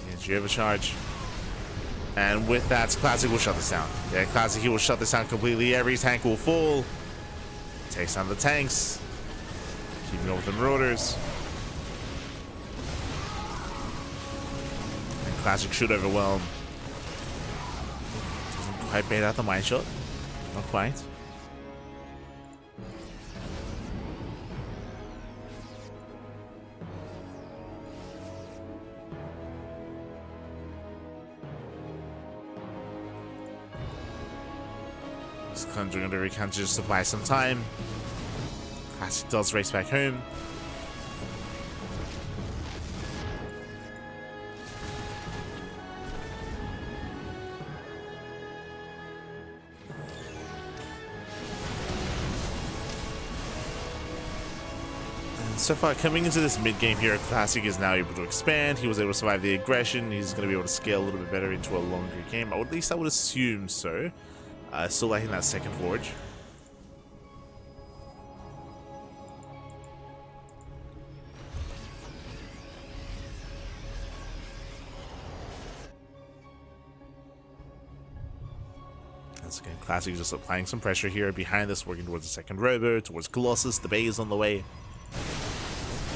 the energy overcharge. And with that, Classic will shut this down. Yeah, Classic, he will shut this down completely. Every tank will fall. Takes down the tanks. Keeping up with the Marauders. Classic should overwhelm. Doesn't quite bait out the mine shot. Not quite. Just conjuring whatever he can to just to buy some time. Classic does race back home. So far, coming into this mid-game here, Classic is now able to expand. He was able to survive the aggression. He's going to be able to scale a little bit better into a longer game. Or at least I would assume so. Still lacking that second forge. Once again, Classic just applying some pressure here. Behind this, working towards the second robo, towards Colossus. The Bay is on the way.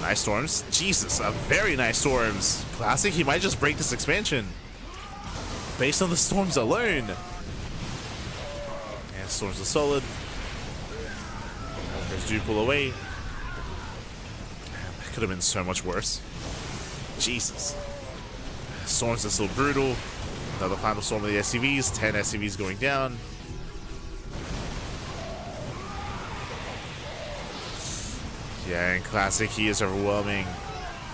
Nice storms. Jesus, a very nice storms. Classic, he might just break this expansion. Based on the storms alone. And storms are solid. Walkers do pull away. That could have been so much worse. Jesus. Storms are still brutal. Another final storm of the SCVs. 10 SCVs going down. Yeah, in Classic, he is overwhelming.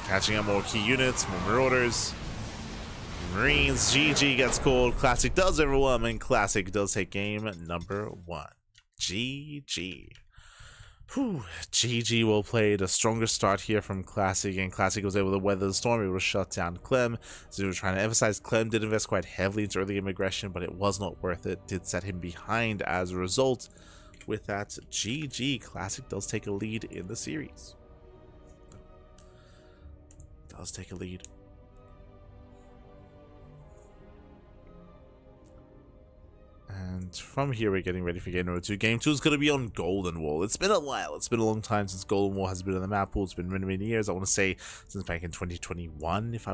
Catching up more key units, more Marauders. Marines, GG gets called. Classic does overwhelm, and Classic does take game number 1. GG. Whew. GG well played. A stronger start here from Classic, and Classic was able to weather the storm, able to shut down Clem. So we were trying to emphasize Clem did invest quite heavily into early game aggression, but it was not worth it. Did set him behind as a result. With that, GG, Classic does take a lead in the series. Does take a lead. And from here, we're getting ready for game number 2. Game 2 is going to be on Golden Wall. It's been a while. It's been a long time since Golden Wall has been on the map pool. It's been many, many years. I want to say since back in 2021, if I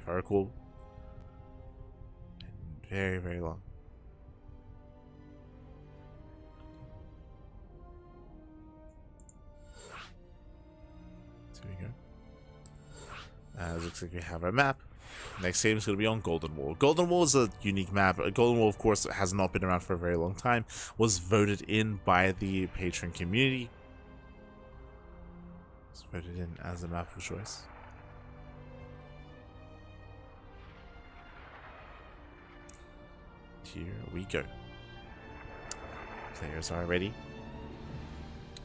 recall. Very, very long. Here we go. Looks like we have our map. Next game is going to be on Golden Wall. Golden Wall is a unique map. Golden Wall, of course, has not been around for a very long time. Was voted in by the patron community. Was voted in as a map of choice. Here we go. Players are ready.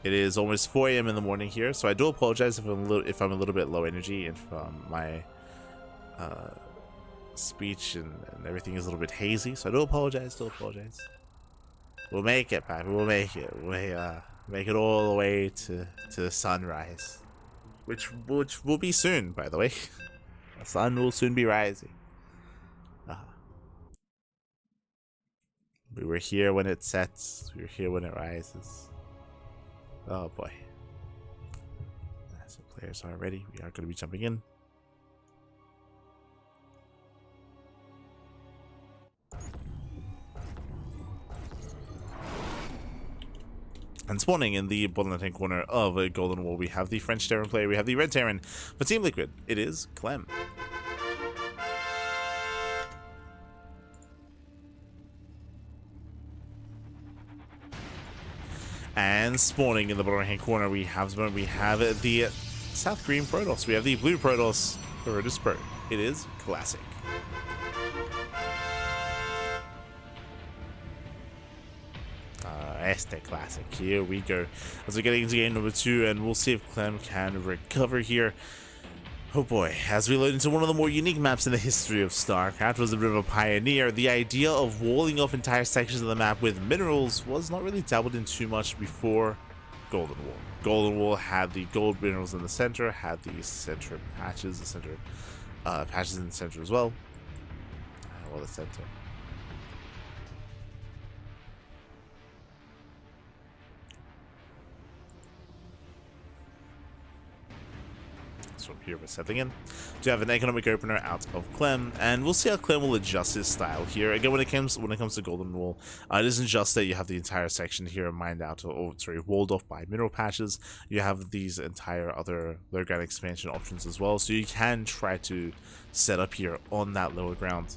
It is almost 4 AM in the morning here, so I do apologize if I'm a little bit low energy, and if my speech and everything is a little bit hazy. So I do apologize. Still apologize. We'll make it, Pappy. We'll make it. We'll make it all the way to sunrise, which will be soon, by the way. The sun will soon be rising. We were here when it sets. We were here when it rises. Oh boy. So players are ready. We are going to be jumping in. And spawning in the bottom left-hand corner of a Golden Wall, we have the French Terran player, we have the Red Terran. For Team Liquid, it is Clem. And spawning in the bottom right-hand corner, we have the South Green Protoss. We have the Blue Protoss, Herodis Pro. It is Classic. Este Classic. Here we go. As we're getting into game number 2, and we'll see if Clem can recover here. Oh boy, as we load into one of the more unique maps in the history of StarCraft, was a bit of a pioneer. The idea of walling off entire sections of the map with minerals was not really dabbled in too much before Golden Wall. Golden Wall had the gold minerals in the center, had the center patches, patches in the center as well. Well, the center. So here we're settling in. Do have an economic opener out of Clem, and we'll see how Clem will adjust his style here. Again, when it comes to Golden Wall, it isn't just that you have the entire section here mined out, or sorry, walled off by mineral patches. You have these entire other lower ground expansion options as well, so you can try to set up here on that lower ground.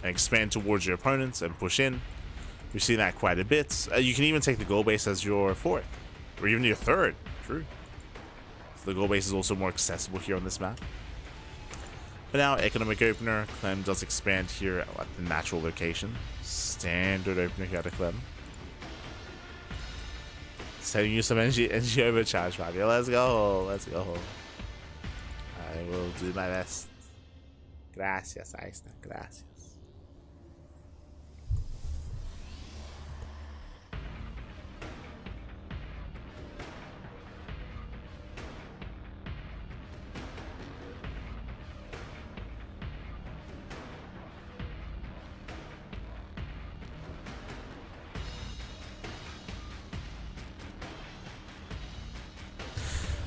And expand towards your opponents and push in. We've seen that quite a bit. You can even take the goal base as your fourth, or even your third. True. So the goal base is also more accessible here on this map. But now, economic opener. Clem does expand here at the natural location. Standard opener here to Clem. Sending you some energy overcharge, Fabio. Let's go. Let's go. I will do my best. Gracias, ahí está. Gracias.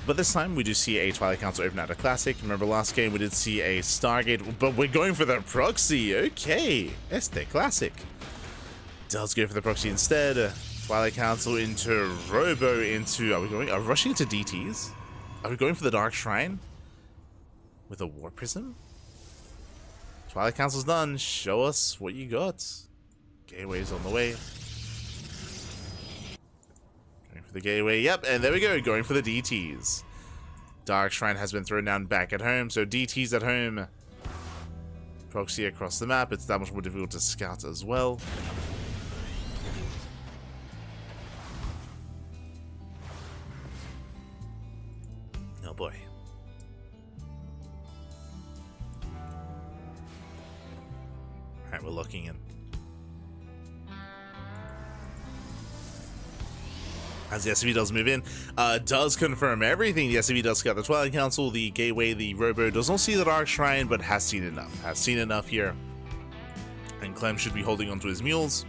But this time we do see a Twilight Council open out of Classic. Remember last game we did see a Stargate, but we're going for the proxy. Okay, Classic does go for the proxy instead. Twilight Council into Robo into. Are we rushing into DTs? Are we going for the Dark Shrine with a War Prism? Twilight Council's done. Show us what you got. Gateway's on the way. For the gateway, yep, and there we go, going for the DTs. Dark Shrine has been thrown down back at home, so DTs at home. Proxy across the map, it's that much more difficult to scout as well. Oh boy. Alright, we're looking in. As the SCV does move in, does confirm everything. The SCV does scout the Twilight Council, the Gateway, the Robo. Does not see the Dark Shrine, but has seen enough. Has seen enough here. And Clem should be holding onto his mules.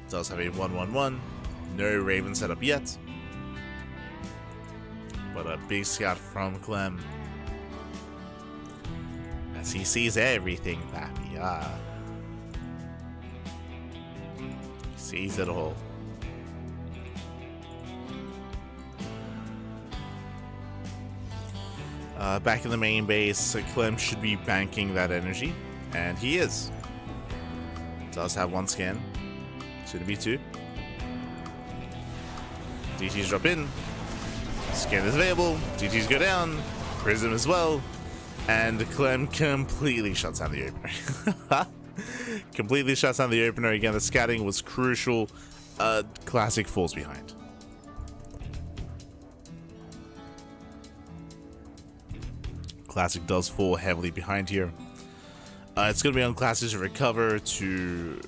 Does have a 1-1-1. No Raven setup yet. But a big scout from Clem. As he sees everything, Pappy. He sees it all. Back in the main base, Clem should be banking that energy, and he is. Does have one scan, soon to be two. DTs drop in, scan is available, DTs go down, Prism as well, and Clem completely shuts down the opener. Completely shuts down the opener. Again, the scouting was crucial. Classic falls behind. Classic does fall heavily behind here. It's going to be on Classic to recover, to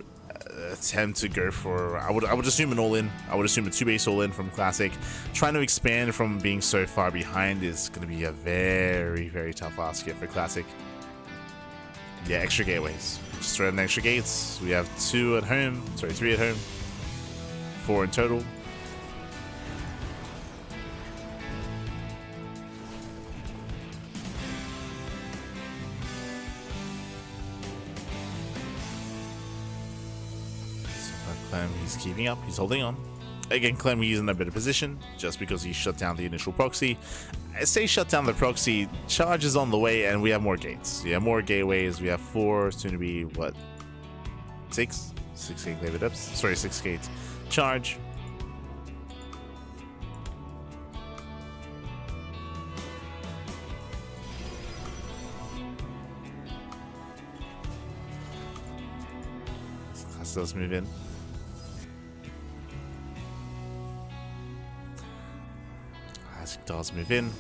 attempt to go for, I would assume an all-in. I would assume a 2-base all-in from Classic. Trying to expand from being so far behind is going to be a very, very tough ask here for Classic. Yeah, extra gateways. Just throw in extra gates. We have 3 at home, 4 in total. Clem, he's keeping up, he's holding on. Again, Clem, he's in a better position just because he shut down the initial proxy. I say shut down the proxy, charge is on the way, and we have more gates. We have more gateways, we have 4, soon to be, what, 6? 6 gate labor depths. Sorry, 6 gates. Charge. Class does move in. Does move in.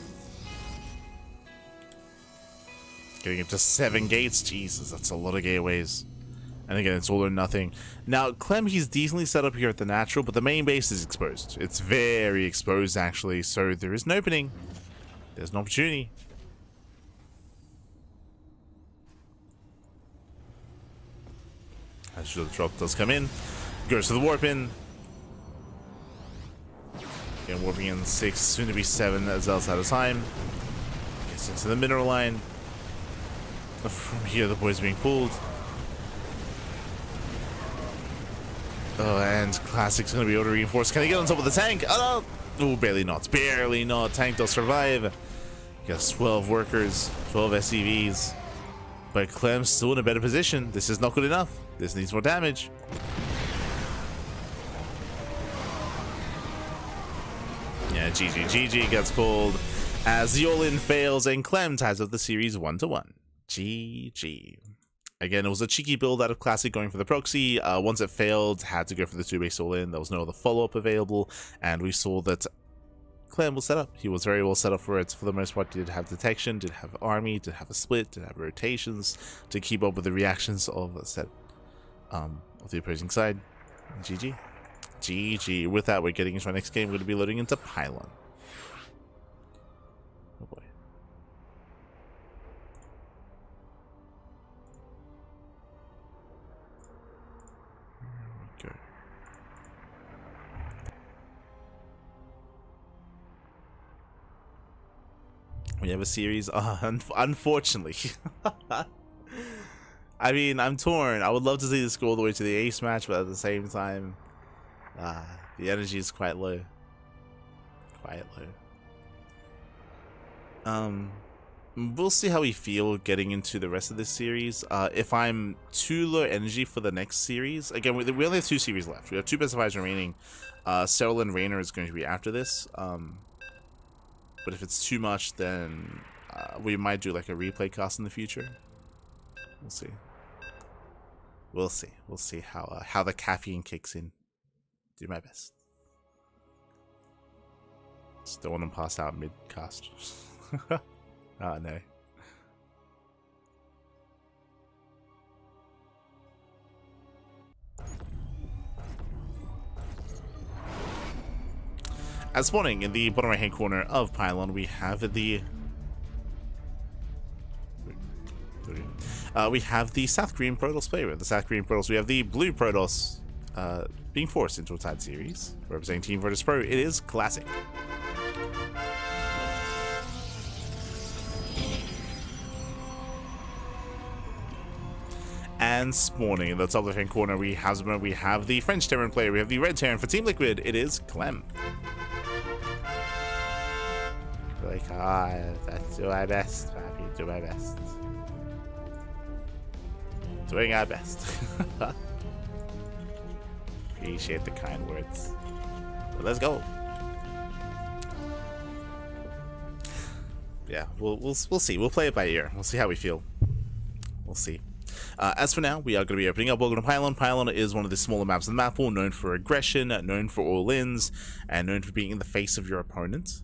Getting up to 7 gates. Jesus, that's a lot of gateways. And again, it's all or nothing. Now, Clem, he's decently set up here at the natural, but the main base is exposed. It's very exposed, actually, so there is an opening. There's an opportunity. As the drop does come in. Goes to the warp in. Again, warping in 6, soon to be 7 Zells at a time. Gets into the mineral line. From here, the boys being pulled. Oh, and Classic's going to be auto reinforced. Can he get on top of the tank? Oh, no! Oh, barely not. Barely not. Tank does survive. He has 12 workers, 12 SCVs. But Clem's still in a better position. This is not good enough. This needs more damage. Yeah, GG gets called as the all-in fails and Clem ties up the series 1-1. GG. Again, it was a cheeky build out of Classic going for the proxy. Once it failed, had to go for the 2-base all-in. There was no other follow-up available, and we saw that Clem was set up. He was very well set up for it. For the most part, he did have detection, did have army, did have a split, did have rotations to keep up with the reactions of the opposing side. GG. GG. With that, we're getting into our next game. We're going to be loading into Pylon. Oh boy. Here we go. We have a series, unfortunately. I mean, I'm torn. I would love to see this go all the way to the ace match, but at the same time, the energy is quite low. Quite low. We'll see how we feel getting into the rest of this series. If I'm too low energy for the next series, again, we only have 2 series left. We have 2 best of 5s remaining. Serral and Reynor is going to be after this. But if it's too much, then we might do like a replay cast in the future. We'll see. We'll see. We'll see how the caffeine kicks in. Do my best. Still want to pass out mid-cast. Oh no. As spawning in the bottom right hand corner of Pylon, we have the South Korean Protoss player. The South Korean Protoss. We have the blue Protoss being forced into a tied series. Representing Team Virtus Pro, it is Classic. And spawning in the top left hand corner, we have the French Terran player. We have the red Terran for Team Liquid. It is Clem. Like, do my best, Pappy. Do my best. Doing our best. Appreciate the kind words. But let's go. Yeah, we'll see. We'll play it by ear. We'll see how we feel. We'll see. As for now, we are going to be opening up. Welcome to Pylon. Pylon is one of the smaller maps in the map pool, known for aggression, known for all-ins, and known for being in the face of your opponent.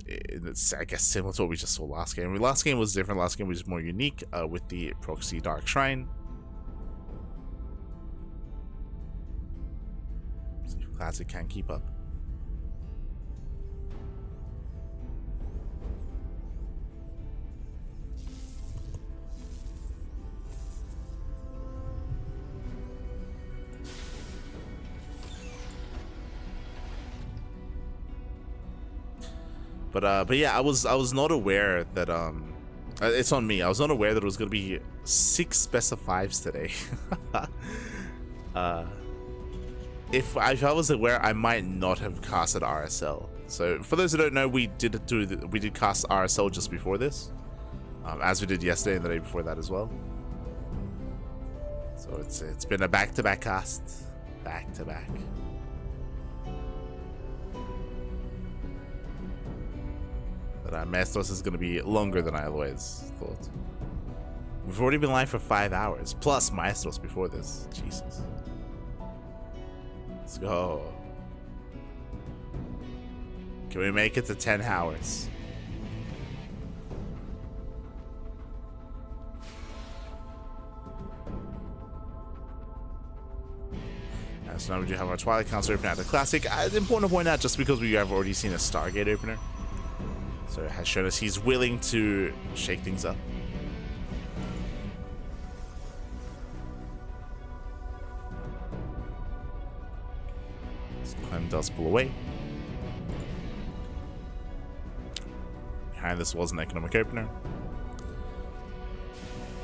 It's, I guess, similar to what we just saw last game. Last game was different. Last game was more unique with the proxy Dark Shrine. See if Classic can keep up. But yeah, I was not aware that it's on me. I was not aware that it was going to be 6 best of 5s today. If I was aware, I might not have casted RSL. So for those who don't know, we did cast RSL just before this, as we did yesterday and the day before that as well. So it's been a back-to-back cast, back-to-back. But Maestros is going to be longer than I always thought. We've already been live for 5 hours, plus Maestros before this. Jesus. Let's go. Can we make it to 10 hours? So now we do have our Twilight Council open at the Classic. It's important to point out, just because we have already seen a Stargate opener, so it has shown us he's willing to shake things up. So Clem does pull away. behind this was an economic opener.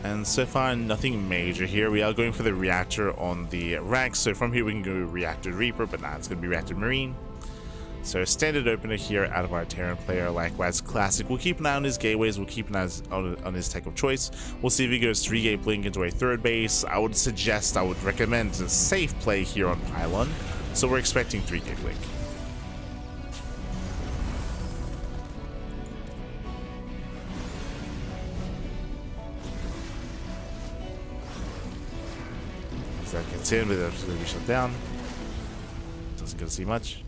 And so far, nothing major here. We are going for the reactor on the rack. So from here, we can go reactor Reaper, but now it's going to be reactor Marine. So standard opener here out of our Terran player. Likewise, classic. We'll keep an eye on his gateways. We'll keep an eye on his tech of choice. We'll see if he goes 3-gate blink into a third base. I would recommend a safe play here on Pylon. So we're expecting 3-gate blink. That gets in, but that's going to be shut down. Doesn't get to see much.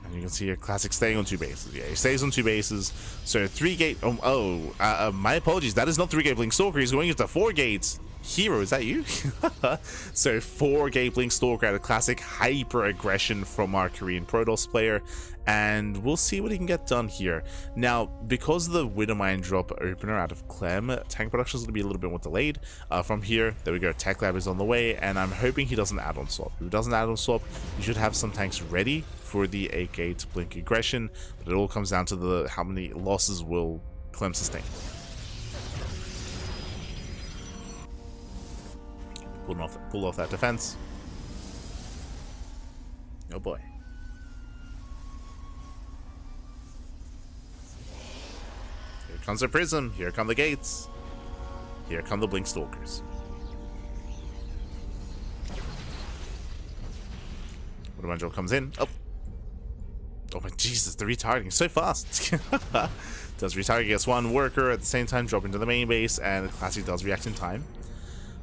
And you can see here, classic staying on 2 bases. Yeah, he stays on 2 bases. So 3-gate. My apologies. That is not 3-gate blink stalker. He's going into 4 gates. herO, is that you? So 4-gate blink stalker at a classic hyper aggression from our Korean Protoss player. And we'll see what he can get done here. Now, because of the Widowmine drop opener out of Clem, tank production is going to be a little bit more delayed. From here, there we go, Tech Lab is on the way, and I'm hoping he doesn't add-on swap. If he doesn't add-on swap, you should have some tanks ready for the 8-gate blink aggression, but it all comes down to how many losses will Clem sustain. Pull off that defense. Oh boy. Here comes the prism. Here come the gates. Here come the blink stalkers. Widowmine comes in. Oh my Jesus, the retargeting so fast. Does retarget, gets 1 worker at the same time, drop into the main base, and the classic does react in time.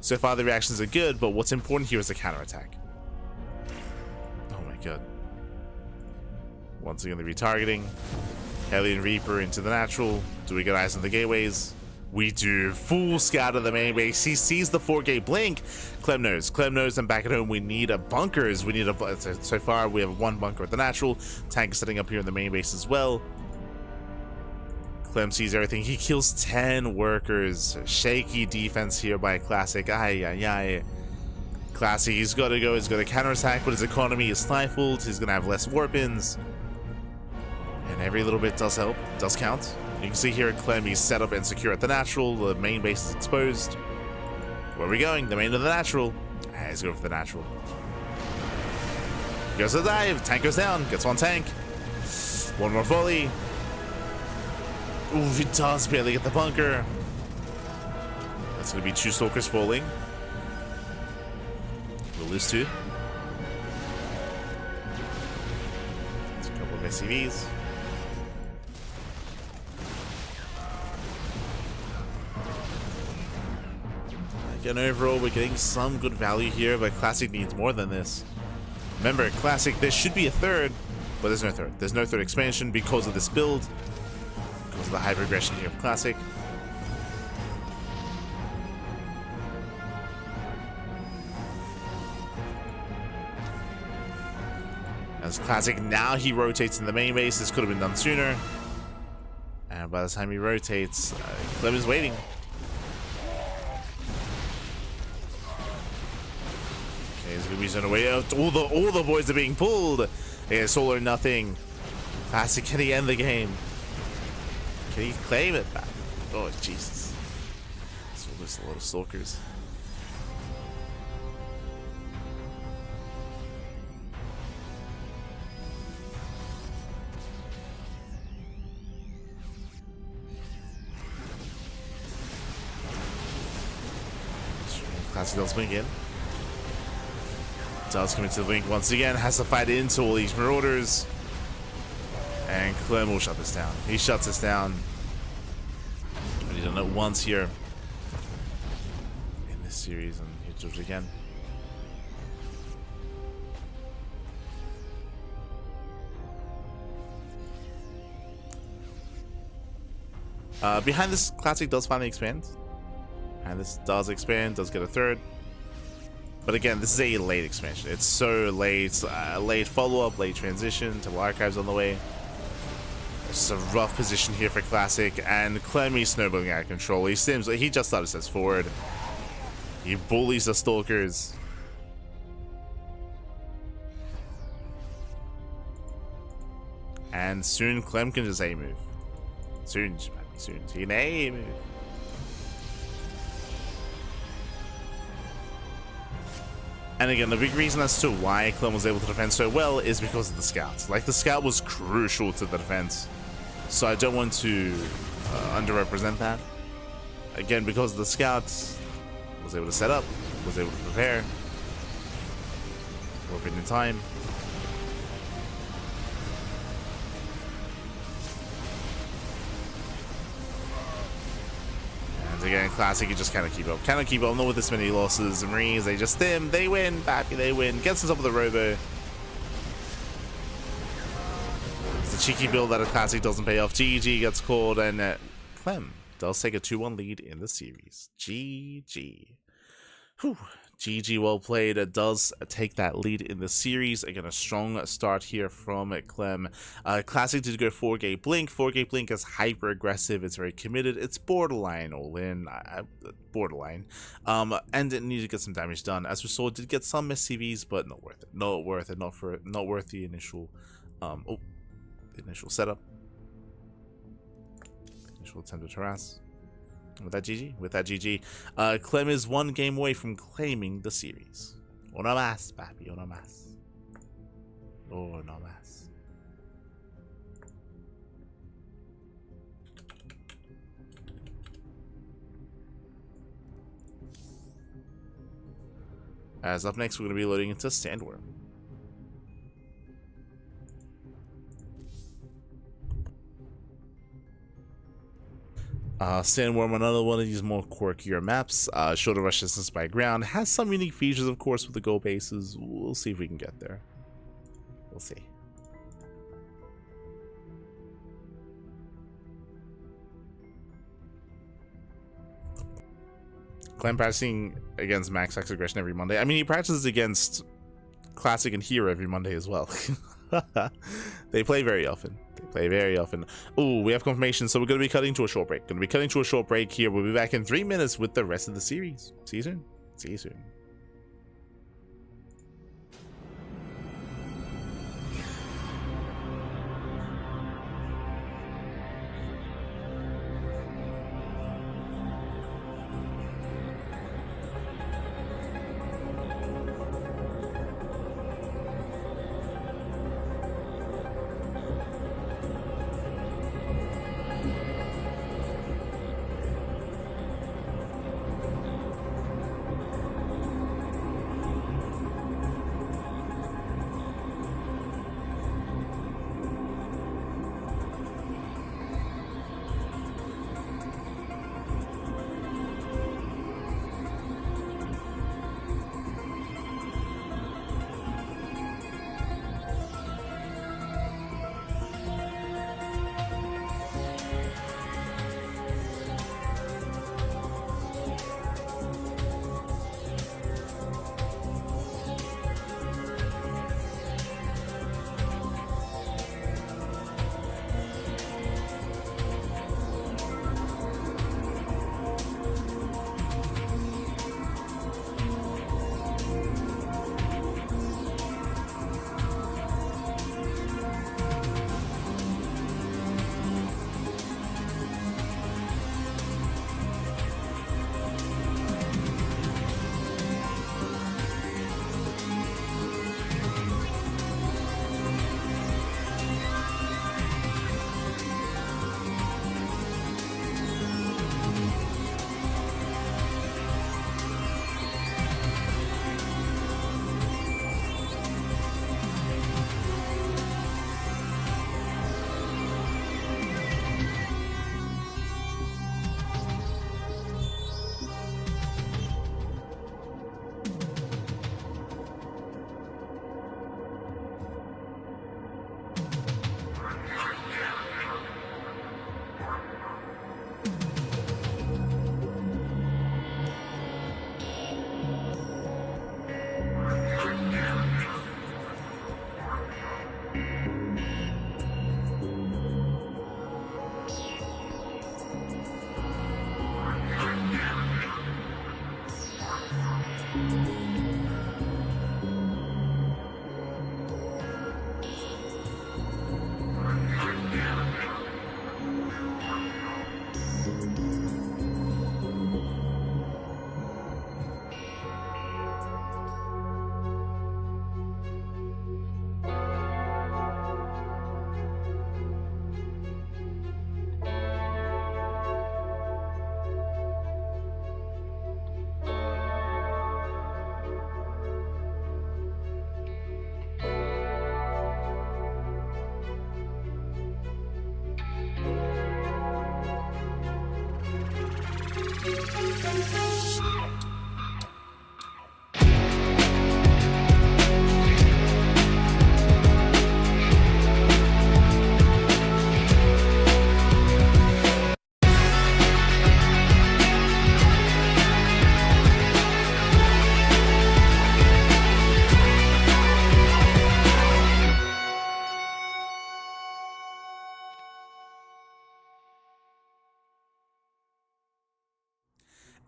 So far the reactions are good, but what's important here is the counterattack. Oh my god. Once again the retargeting. Hellion Reaper into the natural. Do we get eyes on the gateways? We do. Full scout of the main base. He sees the 4-gate blink. Clem knows, and back at home we need a bunkers. We need a. So far we have 1 bunker at the natural. Tank is setting up here in the main base as well. Clem sees everything. He kills 10 workers. Shaky defense here by Classic. Classic, he's got to go. He's got to counterattack, but his economy is stifled. He's going to have less warp-ins. And every little bit does help. Does count. You can see here Clem, he's set up and secure at the natural. The main base is exposed. Where are we going? The main of the natural. He's going for the natural. He goes to the dive. Tank goes down. Gets 1 tank. 1 more volley. Ooh, he does barely get the bunker. That's going to be 2 stalkers falling. We'll lose 2. There's a couple of SCVs. Again, overall, we're getting some good value here, but Classic needs more than this. Remember, Classic, there should be a third, but there's no third. There's no third expansion because of this build. Because of the hyper aggression here of Classic. As Classic, now he rotates in the main base. This could have been done sooner. And by the time he rotates, Clem is waiting. Okay, he's gonna be sent away. All the boys are being pulled. It's all or nothing. Classic, can he end the game? Can he claim it back? Oh Jesus! So there's a lot of stalkers. Classic does blink in. Does come into the blink once again. Has to fight into all these marauders. And Clem will shut this down. He shuts this down. He's done it once here in this series, and he does it again. Behind this, Classic does finally expand. And this does expand, does get a third. But again, this is a late expansion. It's so late. Late follow-up, late transition, Temple Archives on the way. It's a rough position here for Classic, and Clem is snowballing out of control. He just started steps forward. He bullies the stalkers. And soon Clem can just A-move. Soon, soon. He can A-move. And again, the big reason as to why Clem was able to defend so well is because of the scouts. Like, the scout was crucial to the defense. So I don't want to underrepresent that. Again, because of the scouts, was able to set up, was able to prepare, working in time. And again, classic, you just kind of keep up. Cannot keep up, not with this many losses. The Marines, they just stim, they win, Bappy, they win. Gets on top of the robo. It's a cheeky build that a classic doesn't pay off. GG gets called, and Clem does take a 2-1 lead in the series. GG. Whew. GG, well played. It does take that lead in the series. Again, a strong start here from Clem. Classic did go 4-gate blink. 4-gate blink is hyper aggressive. It's very committed. It's borderline all in. Borderline. And it needed to get some damage done. As we saw, it did get some SCVs, but not worth it. Not worth it. Not worth the initial initial setup. Initial attempt to harass. With that GG, Clem is 1 game away from claiming the series. Uno más, papi, uno más. Uno más. As up next, we're going to be loading into Sandworm. Sandworm, another one of these more quirkier maps. Shorter rush distance by ground. Has some unique features, of course, with the go bases. We'll see if we can get there. We'll see. Clem practicing against max X aggression every Monday. I mean, he practices against Classic and herO every Monday as well. They play very often. Oh, we have confirmation, so we're going to be cutting to a short break. Here. We'll be back in 3 minutes with the rest of the series. See you soon.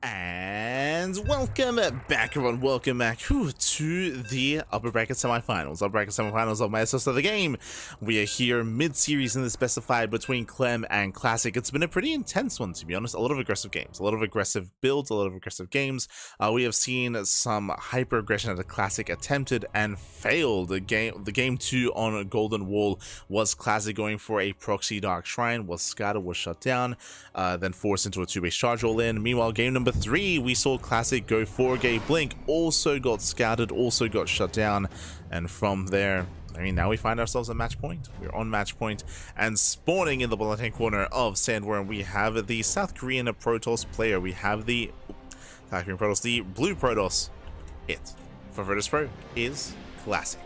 And welcome back, everyone. Welcome back to the upper bracket semifinals. Upper bracket semifinals of Maestros of the game. We are here mid-series in the specified between Clem and Classic. It's been a pretty intense one, to be honest. A lot of aggressive games, a lot of aggressive builds, a lot of aggressive games. We have seen some hyper aggression that the Classic attempted and failed. The game 2 on Golden Wall was Classic going for a proxy Dark Shrine, was scattered, was shut down, then forced into a 2-base charge all in. Meanwhile, game number 3, we saw Classic go 4-gate blink, also got scouted, also got shut down, and from there, I mean, now we find ourselves at match point. We're on match point, and spawning in the bottom corner of Sandworm, we have the South Korean Protoss player. We have the South Korean Protoss, the blue Protoss. It for Virtus Pro is Classic.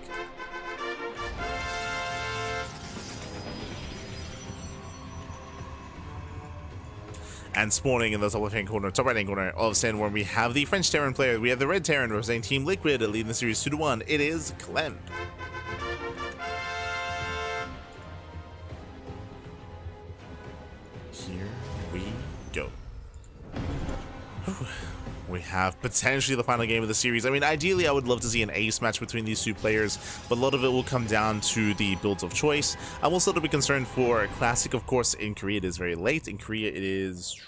And spawning in the top right-hand corner of Sandworm, we have the French Terran player. We have the Red Terran representing Team Liquid, leading the series 2-1. It is Clem. Here we go. We have potentially the final game of the series. I mean, ideally, I would love to see an ace match between these two players, but a lot of it will come down to the builds of choice. I'm also to be concerned for Classic, of course. In Korea, it is very late. In Korea, it is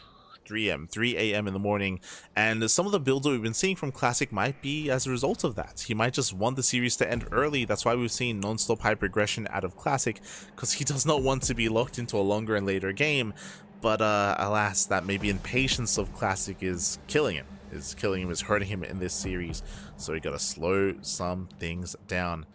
3 a.m. in the morning, and some of the builds that we've been seeing from Classic might be as a result of that. He might just want the series to end early. That's why we've seen non-stop hyper aggression out of Classic, because he does not want to be locked into a longer and later game. But alas, that maybe impatience of Classic is killing him. Is hurting him in this series, so we gotta slow some things down,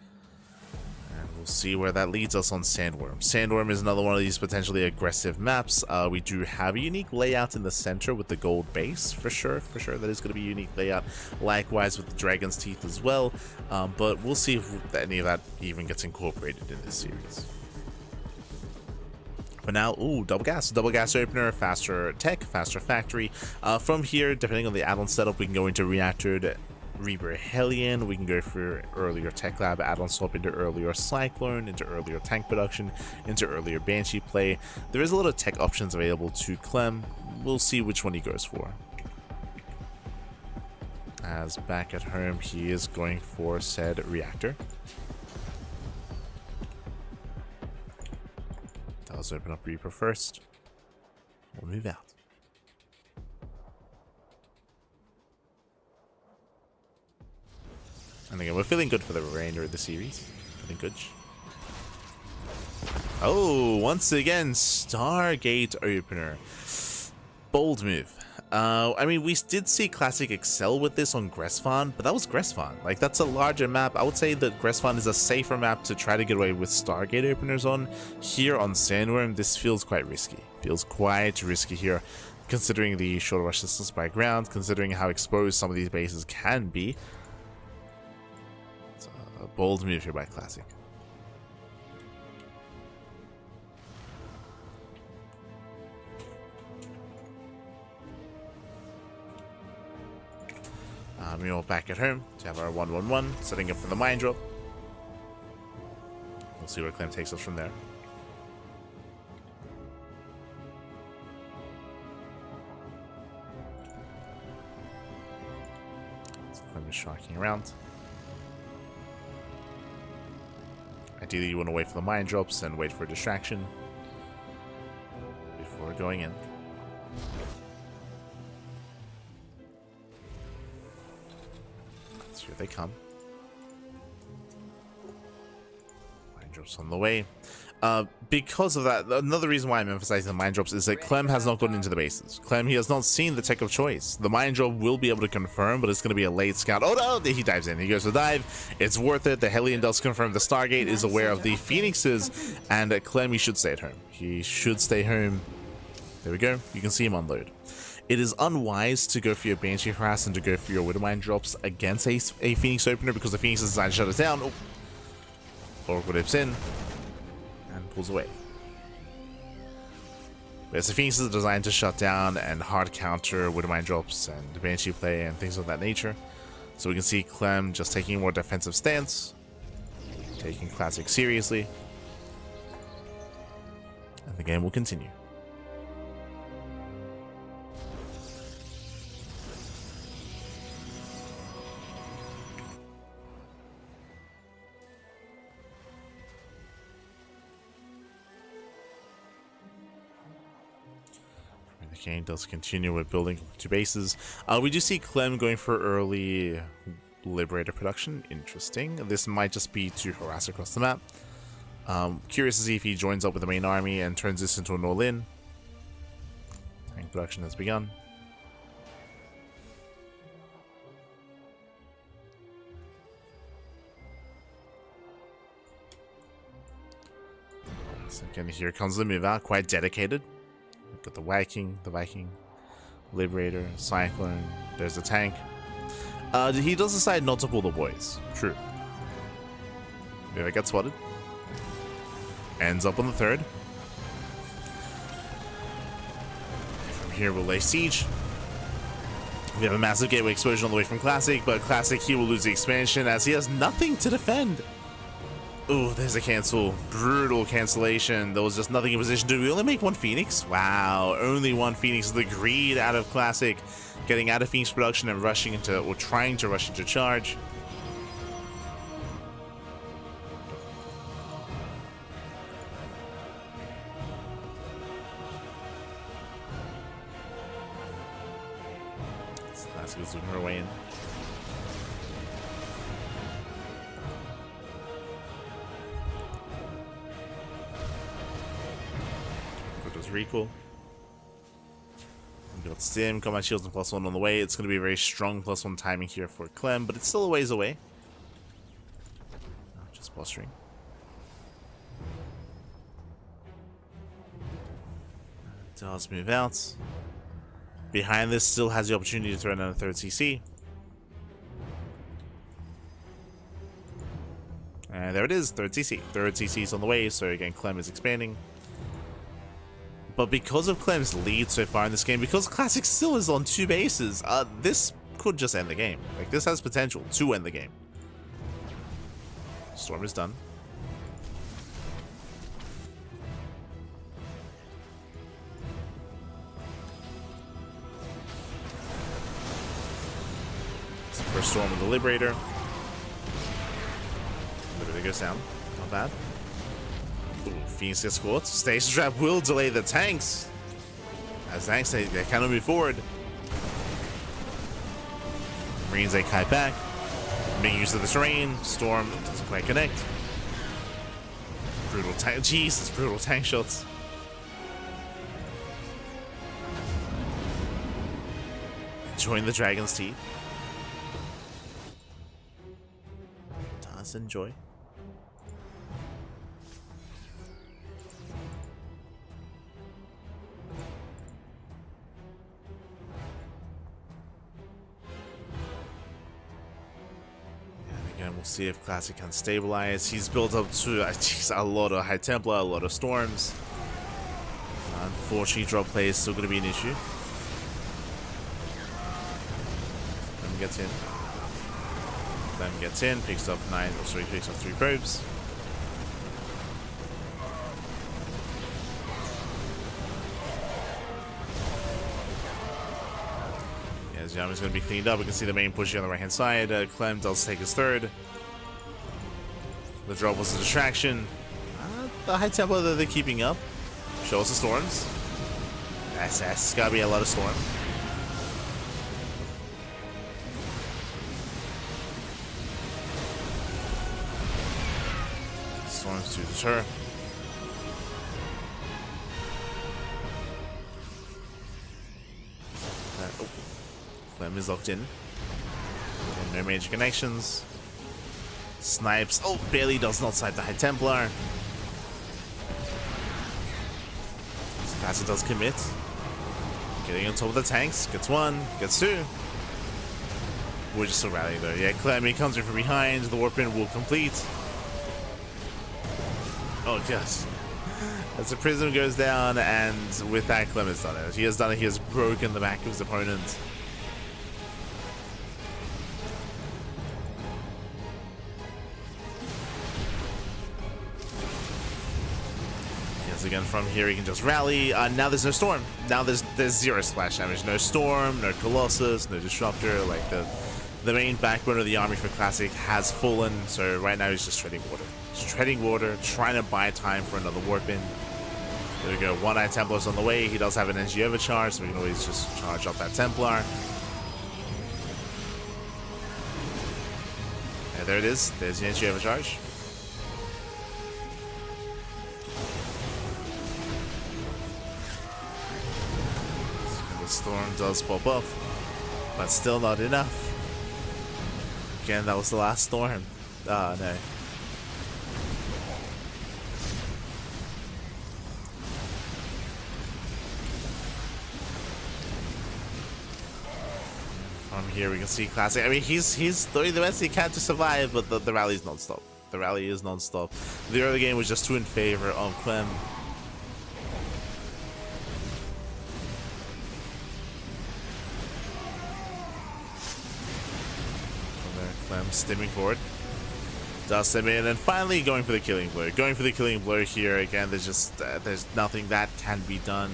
and we'll see where that leads us on Sandworm. Sandworm is another one of these potentially aggressive maps. We do have a unique layout in the center with the gold base, for sure. That is going to be a unique layout. Likewise with the Dragon's Teeth as well, but we'll see if any of that even gets incorporated in this series. For now, ooh, double gas opener, faster tech, faster factory. From here, depending on the add-on setup, we can go into reactored Reaper Hellion, we can go for earlier tech lab add-on swap into earlier Cyclone, into earlier tank production, into earlier Banshee play. There is a lot of tech options available to Clem. We'll see which one he goes for. As back at home, he is going for said reactor. Let's open up Reaper first. We'll move out. And again, we're feeling good for the Reynor of the series. Feeling good. Oh, once again, Stargate opener. Bold move. I mean, we did see Classic excel with this on Gresfan, but that was Gresfan. Like, that's a larger map. I would say that Gresfan is a safer map to try to get away with Stargate openers on. Here on Sandworm, this feels quite risky. Feels quite risky here, considering the shorter rush distance by ground, considering how exposed some of these bases can be. It's a bold move here by Classic. Meanwhile, back at home to have our 1-1-1, setting up for the mine drop. We'll see where Clem takes us from there. So Clem is sharking around. Ideally, you want to wait for the mine drops and wait for a distraction before going in. Here they come. Mine drops on the way. Because of that, another reason why I'm emphasizing the mine drops is that Clem has not gotten into the bases. Clem, he has not seen the tech of choice. The mine drop will be able to confirm, but it's going to be a late scout. Oh no, he dives in. He goes to dive. It's worth it. The Hellion does confirm the Stargate is aware of the Phoenixes, and Clem, he should stay at home. He should stay home. There we go. You can see him unload. It is unwise to go for your Banshee Harass and to go for your Widowmine drops against a Phoenix opener because the Phoenix is designed to shut it down. Oh. Oracle dips in and pulls away. Whereas the Phoenix is designed to shut down and hard counter Widowmine drops and Banshee play and things of that nature. So we can see Clem just taking a more defensive stance, taking Classic seriously, and the game will continue. The game does continue with building two bases. We do see Clem going for early Liberator production. Interesting. This might just be to harass across the map. Curious to see if he joins up with the main army and turns this into an all-in. Tank production has begun. So again, here comes the move out, quite dedicated. Got the Viking, Liberator, Cyclone, there's the tank. He does decide not to pull the boys. True. There, gets spotted. Ends up on the third. From here we'll lay siege. We have a massive gateway explosion on the way from Classic, but Classic he will lose the expansion as he has nothing to defend. Ooh, there's a cancel. Brutal cancellation. There was just nothing in position. Did we only make one Phoenix? Wow, only one Phoenix. The greed out of Classic. Getting out of Phoenix production and rushing into, or trying to rush into charge. Classic is looking her way in. Recall. We got Stim, Combat Shields, and +1 on the way. It's going to be a very strong +1 timing here for Clem, but it's still a ways away. Just posturing. Does move out. Behind this, still has the opportunity to throw down a third CC. And there it is, third CC. Third CC is on the way, so again, Clem is expanding. But because of Clem's lead so far in this game, because Classic still is on two bases, this could just end the game. Like, this has potential to end the game. Storm is done. It's the first Storm of the Liberator. Liberator goes down. Not bad. Ooh, Phoenix gets caught. Stasis Trap will delay the tanks. As tanks, they cannot move forward. Marines, they kite back. Making use of the terrain. Storm doesn't quite connect. Brutal tank. Jesus, brutal tank shots. Enjoying the Dragon's Teeth. Does enjoy. We'll see if Classic can stabilize. He's built up to a lot of High Templar, a lot of Storms. Unfortunately, drop play is still going to be an issue. Clem gets in. Clem gets in, picks up picks up 3 probes. His army is going to be cleaned up. We can see the main pushing on the right hand side. Clem does take his third. The drop was a distraction. The High Templar that they're keeping up. Show us the Storms. It's got to be a lot of Storm. Storms to deter. Clem is locked in. No major connections. Snipes. Oh, barely does not sight the High Templar. Classic does commit. Getting on top of the tanks. Gets one. Gets two. We're just still rallying though. Yeah, Clem, he comes in from behind. The warp in will complete. Oh, yes. As the prism goes down, and with that, Clem has done it. He has done it. He has broken the back of his opponent. Yes, again, from here, he can just rally. Now there's no storm. Now there's zero splash damage. No storm, no Colossus, no Disruptor. Like, the main backbone of the army for Classic has fallen. So right now, he's just treading water. Just treading water, trying to buy time for another warp in. There we go. One-Eye Templar's on the way. He does have an energy overcharge, so we can always just charge up that Templar. And there it is. There's the energy overcharge. The storm does pop up, but still not enough. Again, that was the last storm. Oh, no. From here we can see Classic. I mean, he's doing the best he can to survive, but the rally is non-stop. The rally is non-stop. The early game was just too in favor of Clem. From there, Clem stimming forward. Does stim in, and finally going for the killing blow. Going for the killing blow here again. There's just there's nothing that can be done.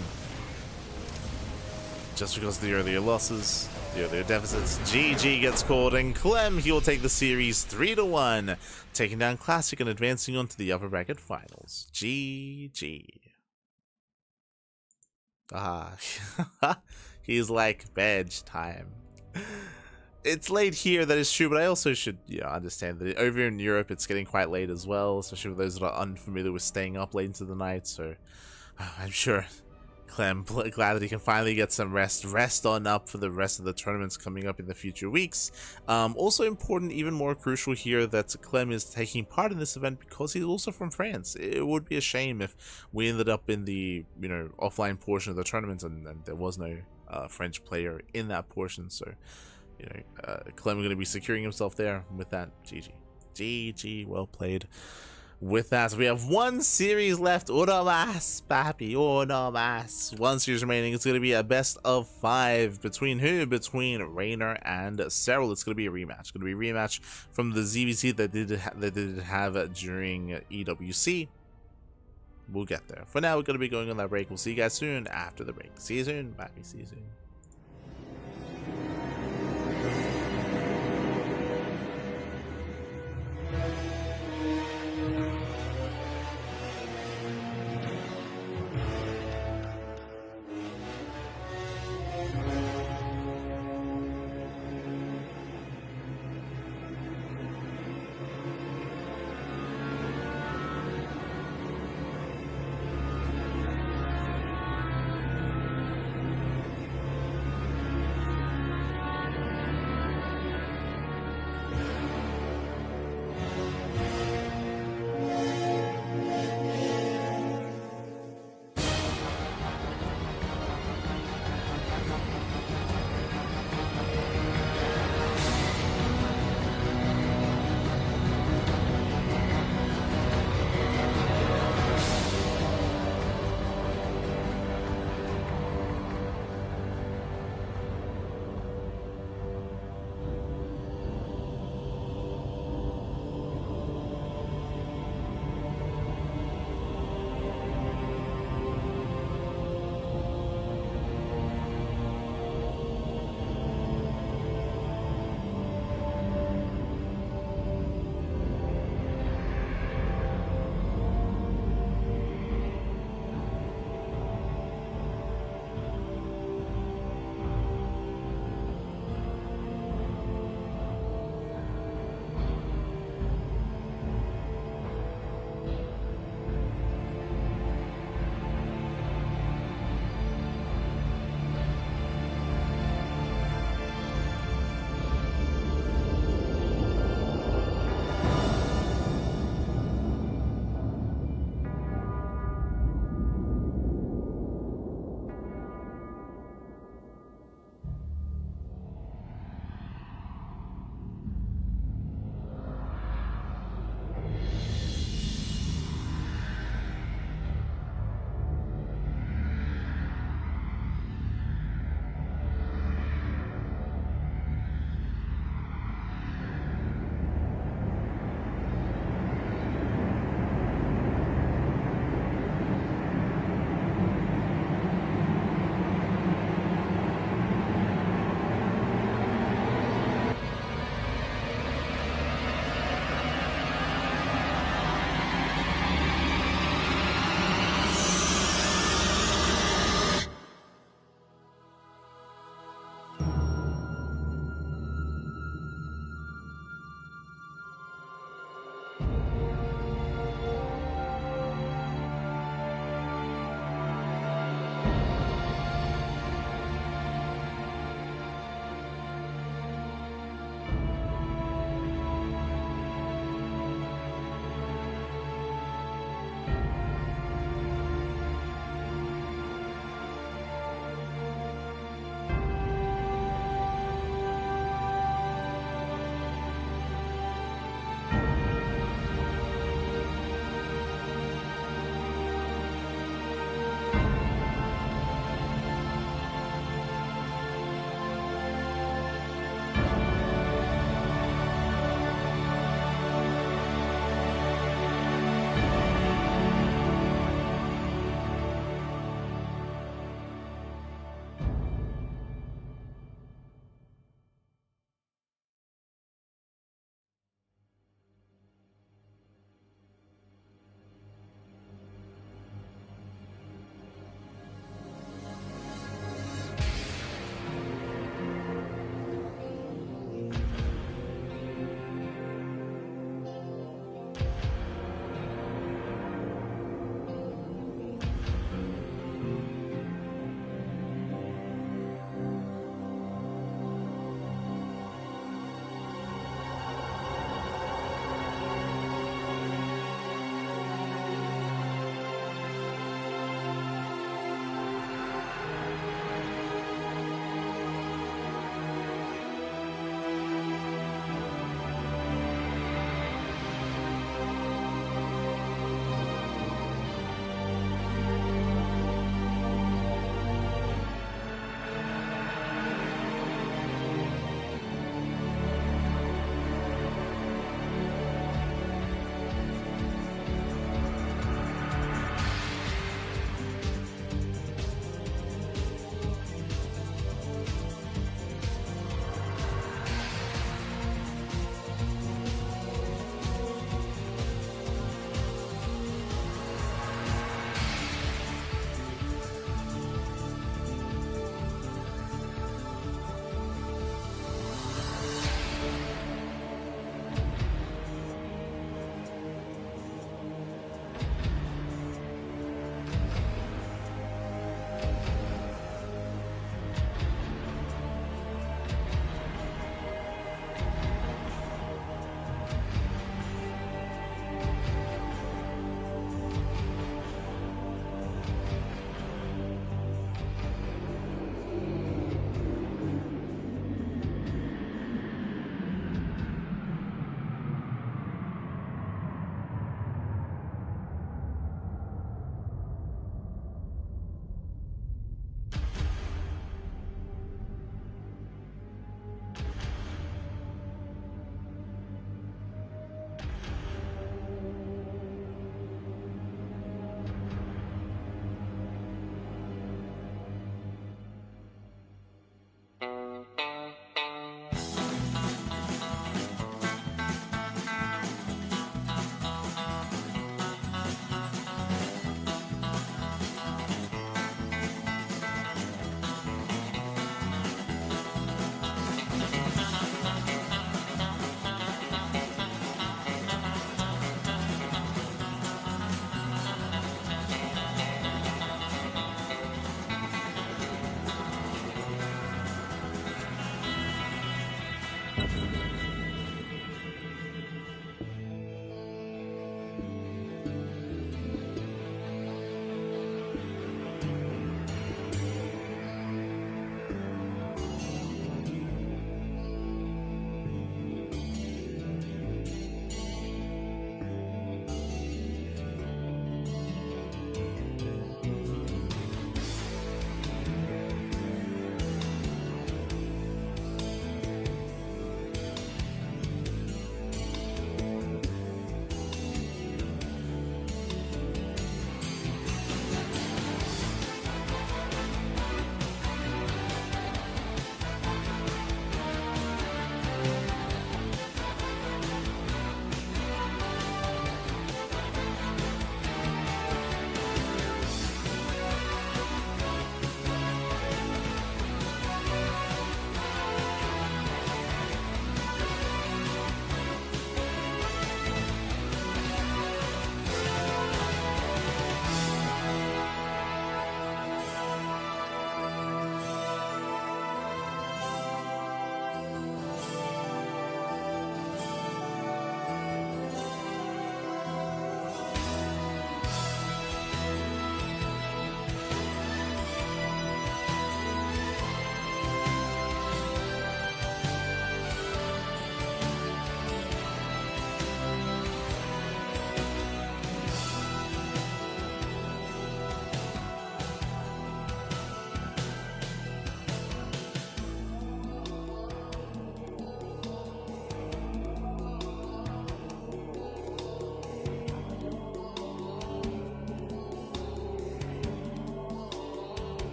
Just because of the earlier losses, the earlier deficits. GG gets called, and Clem, he will take the series 3-1, taking down Classic and advancing on to the upper bracket finals. GG. He's like, badge time. It's late here, that is true, but I also should understand that over in Europe it's getting quite late as well, especially for those that are unfamiliar with staying up late into the night, so I'm sure Clem, glad that he can finally get some rest on up for the rest of the tournaments coming up in the future weeks. Also important, even more crucial here, that Clem is taking part in this event because he's also from France. It would be a shame if we ended up in the offline portion of the tournament and there was no French player in that portion. So Clem going to be securing himself there with that. GG, well played. With that, we have one series left. Uno más, papi, uno más. One series remaining. It's going to be a best of 5 between who? Between Reynor and Serral. It's going to be a rematch. It's going to be a rematch from the ZVC that did have during EWC. We'll get there. For now, we're going to be going on that break. We'll see you guys soon after the break. See you soon, papi. See you soon.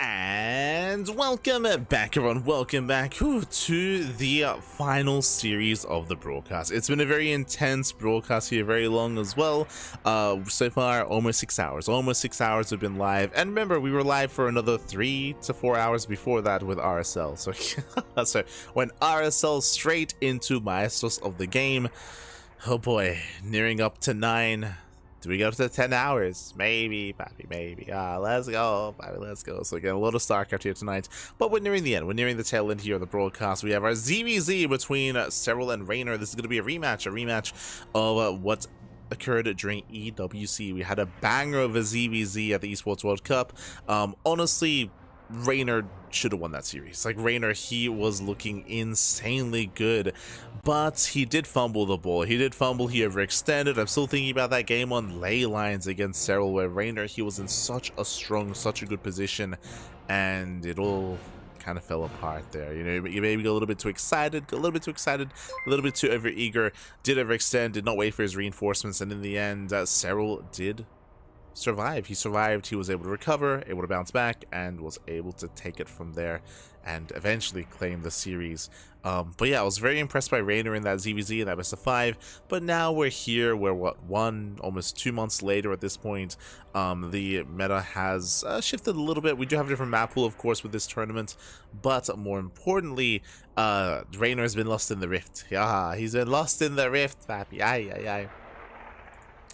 And welcome back, everyone. Welcome back to the final series of the broadcast. It's been a very intense broadcast here, very long as well. So far, almost 6 hours. Almost 6 hours have been live. And remember, we were live for another 3 to 4 hours before that with RSL. So, so went RSL straight into Maestros of the game. Oh boy, nearing up to 9. Do we go to 10 hours? Maybe, maybe. Let's go, let's go. So again, a lot of StarCraft here tonight, but we're nearing the end. We're nearing the tail end here of the broadcast. We have our ZVZ between Serral and Reynor. This is going to be a rematch of what occurred during EWC. We had a banger of a ZVZ at the Esports World Cup. Honestly, Reynor should have won that series. Like, Reynor, he was looking insanely good, but he did fumble the ball. He did fumble, he overextended. I'm still thinking about that game on ley lines against Serral, where Reynor, he was in such a good position, and it all kind of fell apart there. You know, you maybe got a little bit too excited, a little bit too overeager, did overextend, did not wait for his reinforcements, and in the end, Serral did survive. He survived, he was able to recover, able to bounce back, and was able to take it from there and eventually claim the series. But yeah, I was very impressed by Reynor in that ZVZ, in that best of 5, but now we're here, we're almost 2 months later at this point. The meta has shifted a little bit. We do have a different map pool, of course, with this tournament, but more importantly, Reynor has been lost in the rift. Yeah, he's been lost in the rift, papi. Aye.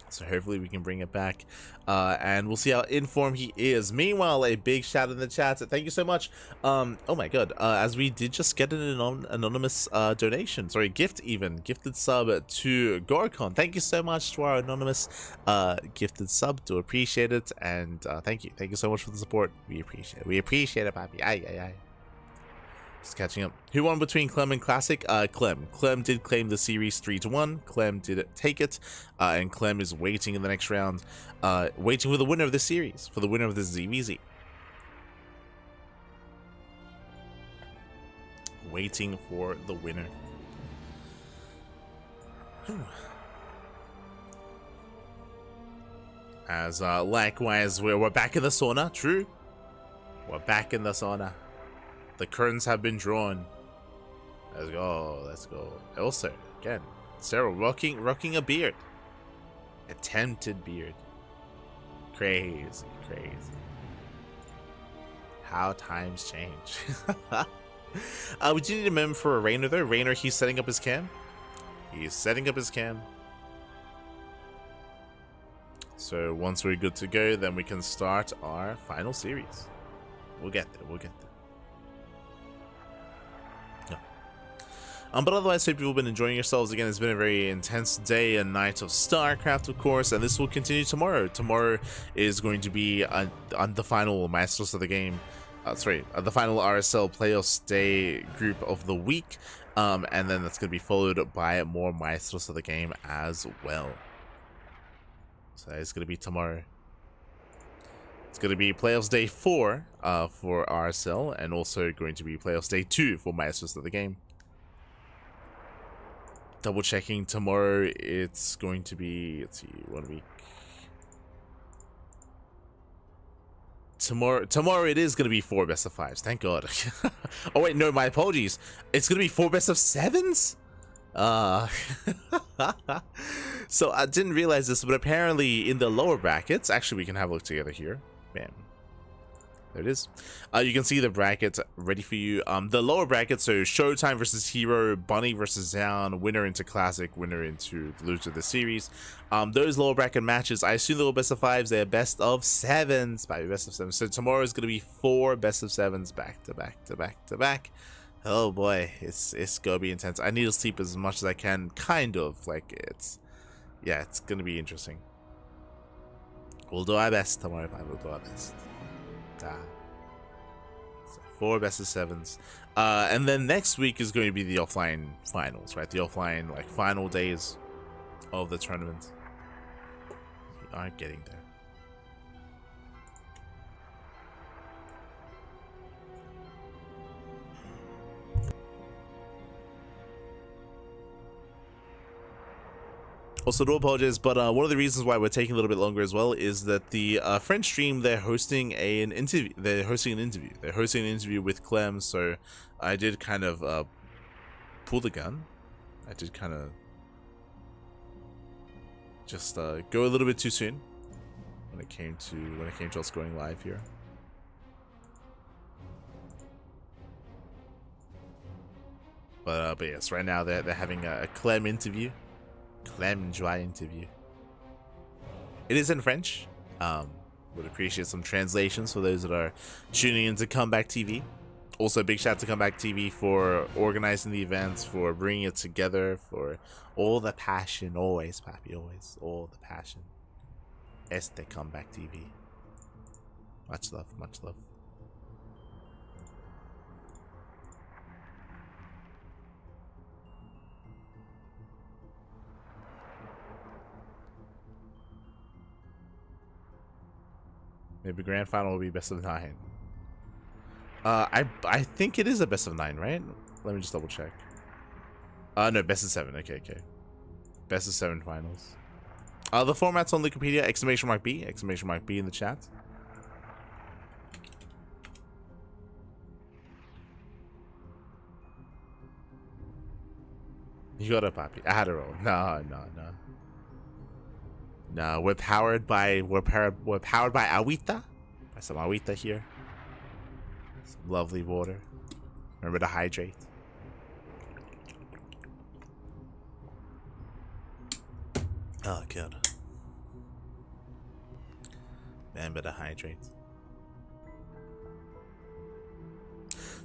So hopefully we can bring it back, and we'll see how in form he is. Meanwhile, a big shout in the chat. Thank you so much. Oh my god, as we did just get an anonymous donation, sorry, gifted sub to Gorkon. Thank you so much to our anonymous gifted sub. Do appreciate it, and thank you so much for the support. We appreciate it, papi. Aye. Just catching up. Who won between Clem and Classic? Clem. Clem did claim the series 3-1. Clem did take it, and Clem is waiting in the next round, waiting for the winner of the series, for the winner of the ZVZ. Waiting for the winner. As likewise, we're back in the sauna. True, we're back in the sauna. The curtains have been drawn. Let's go. Also, again, Serral rocking a beard. A tinted beard. Crazy. How times change. We do need a mem for Reynor though. Reynor, he's setting up his cam. So once we're good to go, then we can start our final series. We'll get there. But otherwise, hope you've all been enjoying yourselves. Again, it's been a very intense day and night of StarCraft, of course, and this will continue tomorrow. Tomorrow is going to be on the final Maestros of the game. The final RSL Playoffs Day group of the week, and then that's going to be followed by more Maestros of the game as well. So it's going to be tomorrow. It's going to be Playoffs Day 4 for RSL, and also going to be Playoffs Day 2 for Maestros of the game. Double checking tomorrow, it's going to be, let's see, 1 week. Tomorrow it is going to be 4 best of 5s, thank god. Oh wait, no, my apologies. It's going to be 4 best of 7s? So I didn't realize this, but apparently in the lower brackets, actually we can have a look together here. Bam. There it is. You can see the brackets ready for you. The lower brackets, so Showtime versus herO, Bunny versus Zound, winner into Classic, winner into the loser of the series. Those lower bracket matches, I assume they're all best of 5s. They're best of 7s, by best of 7s. So tomorrow is going to be 4 best of 7s back to back. Oh boy, it's gonna be intense. I need to sleep as much as I can, kind of. Like, it's gonna be interesting. We'll do our best tomorrow, we'll do our best. So 4 best of 7s, and then next week is going to be the offline finals, right? The offline, like, final days of the tournament. We aren't getting there. Also, do apologize, but one of the reasons why we're taking a little bit longer as well is that the French stream, they're hosting an interview. They're hosting an interview with Clem. So I did kind of pull the gun. I did kind of just go a little bit too soon when it came to us going live here. But yes, right now they're having a Clem interview. Clem dry interview. It is in French. Would appreciate some translations for those that are tuning into Comeback TV. Also, big shout out to Comeback TV for organizing the events, for bringing it together, for all the passion. Always, papi, always. All the passion. Este Comeback TV. Much love, much love. Maybe grand final will be best of 9. I think it is a best of 9, right? Let me just double check. No, best of 7. Okay, okay. Best of 7 finals. The format's on Wikipedia. Exclamation mark B. Exclamation mark B in the chat. You got a Papi. I had a roll. No, no, no. No, we're powered by Awita. By some Awita here. Some lovely water. Remember to hydrate. Oh god. Remember to hydrate.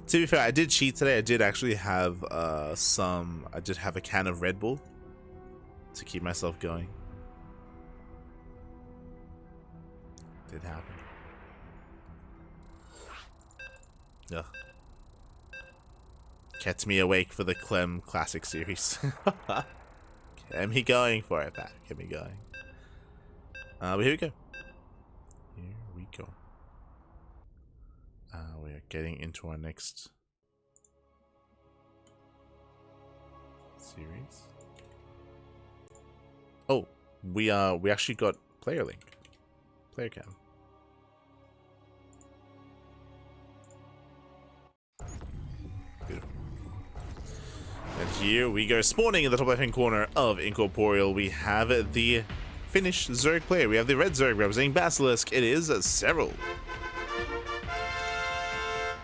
To be fair, I did cheat today. I did actually have I did have a can of Red Bull to keep myself going. Did happen. Ugh. Kept me awake for the Clem Classic Series. Get me going for it, Pat. Get me going. But here we go. Here we go. We are getting into our next series. Oh, we actually got player link. Player cam. Beautiful. And here we go, spawning in the top left hand corner of Incorporeal. We have the Finnish Zerg player. We have the red Zerg representing Basilisk. It is Serral.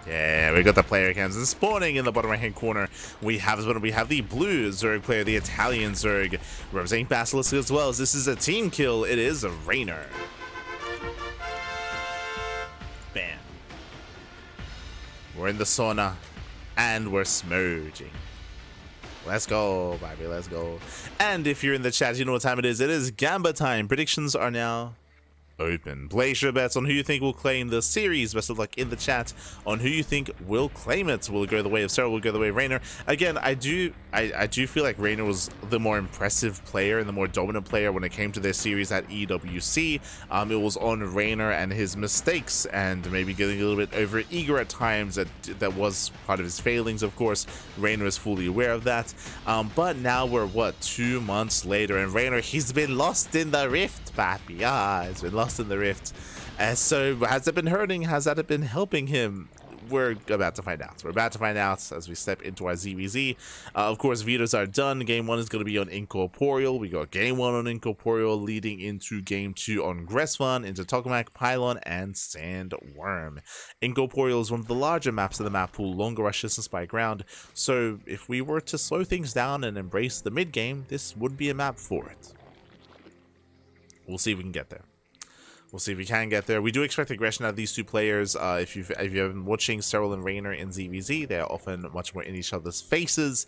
Yeah, we got the player cams. And spawning in the bottom right hand corner, we have the blue Zerg player, the Italian Zerg, representing Basilisk as well. As this is a team kill. It is Reynor. Bam. We're in the sauna, and we're smurging. Let's go, baby, let's go. And if you're in the chat, you know what time it is. It is Gamba time. Predictions are now open. Place your bets on who you think will claim the series. Best of luck in the chat on who you think will claim it. Will it go the way of Serral? Will it go the way of Reynor? Again, I do feel like Reynor was the more impressive player and the more dominant player when it came to their series at EWC. It was on Reynor and his mistakes and maybe getting a little bit over eager at times. That was part of his failings, of course. Reynor is fully aware of that. But now we're what, 2 months later, and Reynor, he's been lost in the rift, papi. He's been lost in the rift. So has it been hurting? Has that been helping him? We're about to find out. We're about to find out as we step into our ZVZ. Of course, vetoes are done. Game 1 is going to be on Incorporeal. We got Game 1 on Incorporeal leading into Game 2 on Gressvan, into Tokamak, Pylon, and Sandworm. Incorporeal is one of the larger maps of the map pool, longer rush distance by ground. So if we were to slow things down and embrace the mid game, this would be a map for it. We'll see if we can get there. We'll see if we can get there. We do expect aggression out of these two players. If you've been watching Serral and Reynor in ZVZ, they're often much more in each other's faces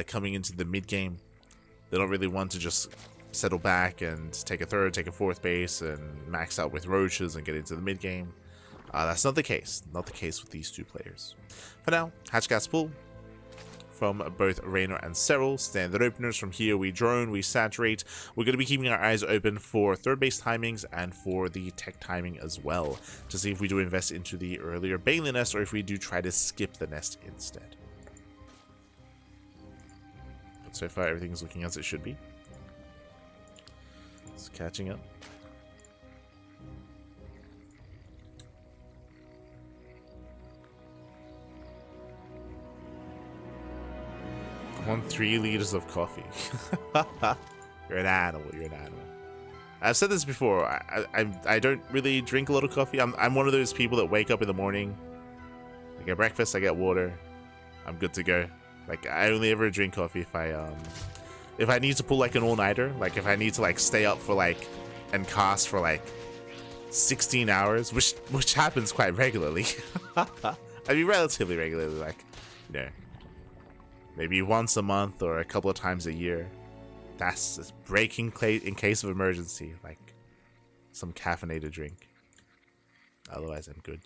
coming into the mid game. They don't really want to just settle back and take a third, take a fourth base, and max out with roaches and get into the mid game. That's not the case. Not the case with these two players. For now, Hatchcast Pool from both Reynor and Serral. Standard openers. From here we drone, we saturate. We're going to be keeping our eyes open for third base timings and for the tech timing as well, to see if we do invest into the earlier Bailey nest or if we do try to skip the nest instead. But so far everything's looking as it should be. It's catching up. I want 3 liters of coffee. You're an animal. You're an animal. I've said this before. I don't really drink a lot of coffee. I'm one of those people that wake up in the morning. I get breakfast. I get water. I'm good to go. Like, I only ever drink coffee if I need to pull like an all-nighter. Like if I need to like stay up for like and cast for like 16 hours, which happens quite regularly. I mean, relatively regularly. Like, you know, maybe once a month or a couple of times a year. That's just breaking in case of emergency, like some caffeinated drink. Otherwise, I'm good.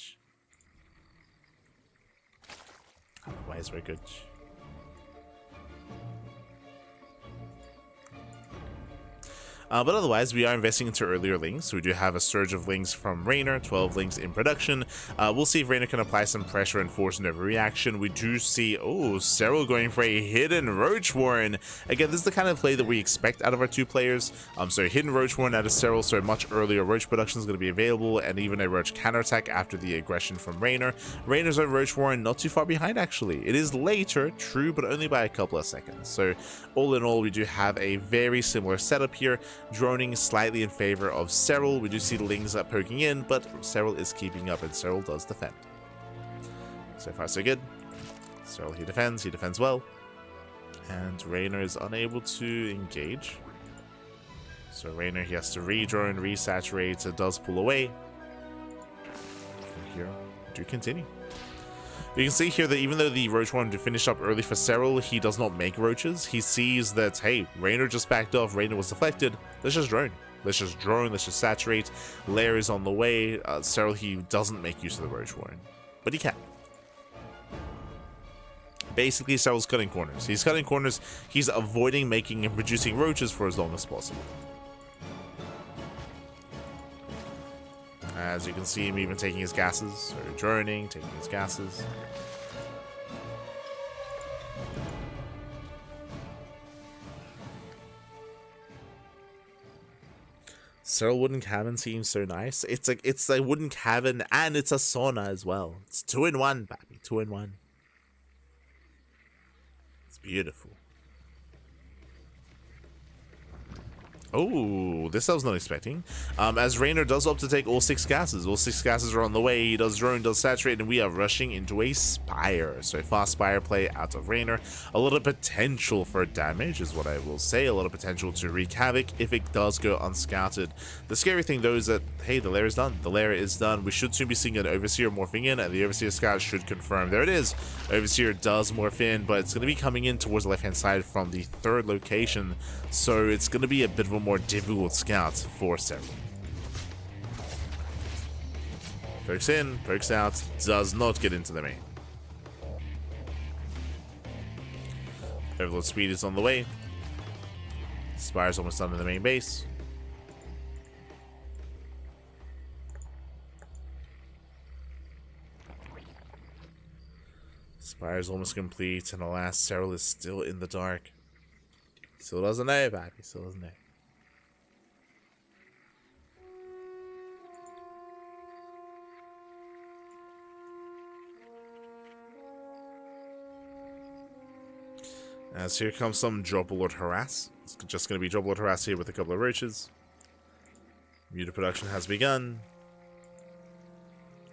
Otherwise, we're good. But otherwise, we are investing into earlier lings. So we do have a surge of lings from Reynor, 12 lings in production. We'll see if Reynor can apply some pressure and force an overreaction. We do see, oh, Serral going for a hidden Roach Warren. Again, this is the kind of play that we expect out of our two players. So hidden Roach Warren out of Serral, so a much earlier Roach production is going to be available, and even a Roach counterattack after the aggression from Reynor. Reynor's own Roach Warren not too far behind, actually. It is later, true, but only by a couple of seconds. So all in all, we do have a very similar setup here, droning slightly in favor of Serral. We do see the lings poking in, but Serral is keeping up, and Serral does defend. So far, so good. Serral, he defends well. And Reynor is unable to engage. So Reynor, he has to re-drone, resaturate, it does pull away. And here, do continue. You can see here that even though the Roach wanted to finish up early for Serral, he does not make Roaches. He sees that, hey, Reynor just backed off, Reynor was deflected, let's just drone. Let's just drone, let's just saturate. Lair is on the way. Serral, he doesn't make use of the Roach Warren, but he can. Basically, Serral's cutting corners. He's cutting corners, he's avoiding making and producing Roaches for as long as possible. As you can see him even taking his gases, or droning, taking his gases. Serral wooden cabin seems so nice. It's a wooden cabin and it's a sauna as well. It's 2-in-1, baby, 2-in-1. It's beautiful. Oh, this I was not expecting. As Reynor does opt to take all 6 gases. All 6 gases are on the way. He does drone, does saturate, and we are rushing into a Spire. So fast Spire play out of Reynor. A lot of potential for damage is what I will say. A lot of potential to wreak havoc if it does go unscouted. The scary thing though is that, hey, the lair is done. The lair is done. We should soon be seeing an Overseer morphing in, and the Overseer scout should confirm. There it is. Overseer does morph in, but it's going to be coming in towards the left-hand side from the 3rd location. So it's going to be a bit of a more difficult scout for Serral. Pokes in, pokes out, does not get into the main. Overlord speed is on the way. Spire's almost done in the main base. Spire's almost complete, and alas, Serral is still in the dark. Still doesn't know, baby. Still doesn't know. As here comes some Dropperlord Harass. It's just going to be Dropperlord Harass here with a couple of Roaches. Muta production has begun.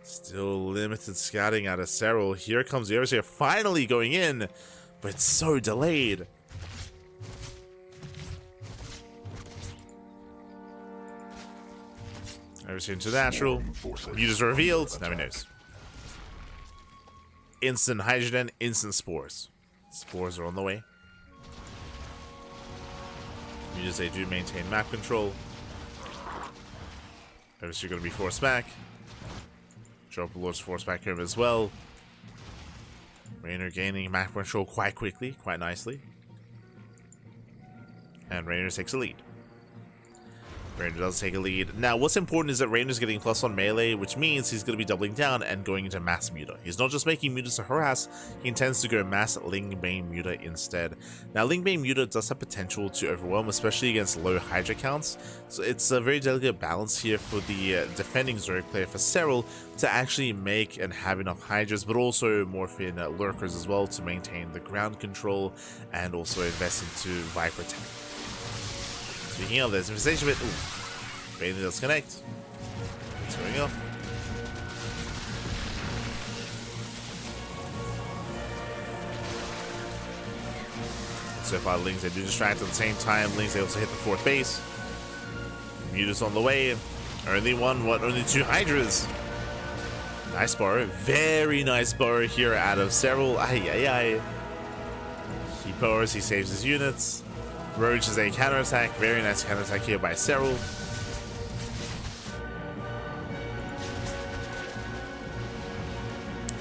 Still limited scouting out of Serral. Here comes the Overseer finally going in, but it's so delayed. Overseer into natural. Muta's revealed. Now he knows. Instant Hydrogen, instant Spores. Spores are on the way. Mutas, they do maintain map control. Overseer going to be forced back. Dropperlord's forced back home as well. Reynor gaining map control quite quickly, quite nicely. And Reynor takes a lead. Reynor does take a lead. Now, what's important is that Reynor's getting +1 melee, which means he's going to be doubling down and going into mass Muta. He's not just making Mutas to harass, he intends to go mass Lingbane Muta instead. Now, Lingbane Muta does have potential to overwhelm, especially against low Hydra counts, so it's a very delicate balance here for the defending Zerg player for Serral to actually make and have enough Hydras, but also morph in Lurkers as well to maintain the ground control and also invest into Viper Tech. Speaking of, there's Infestation bit. Ooh. Reynor does connect. It's going off. So far, Lings, they do distract at the same time. Lings, they also hit the 4th base. Muta's on the way. Only one, what? Only 2 Hydras. Nice borrow. Very nice borrow here out of Serral. Ay, ay, ay. He powers, he saves his units. Roach is a counterattack. Very nice counterattack here by Serral.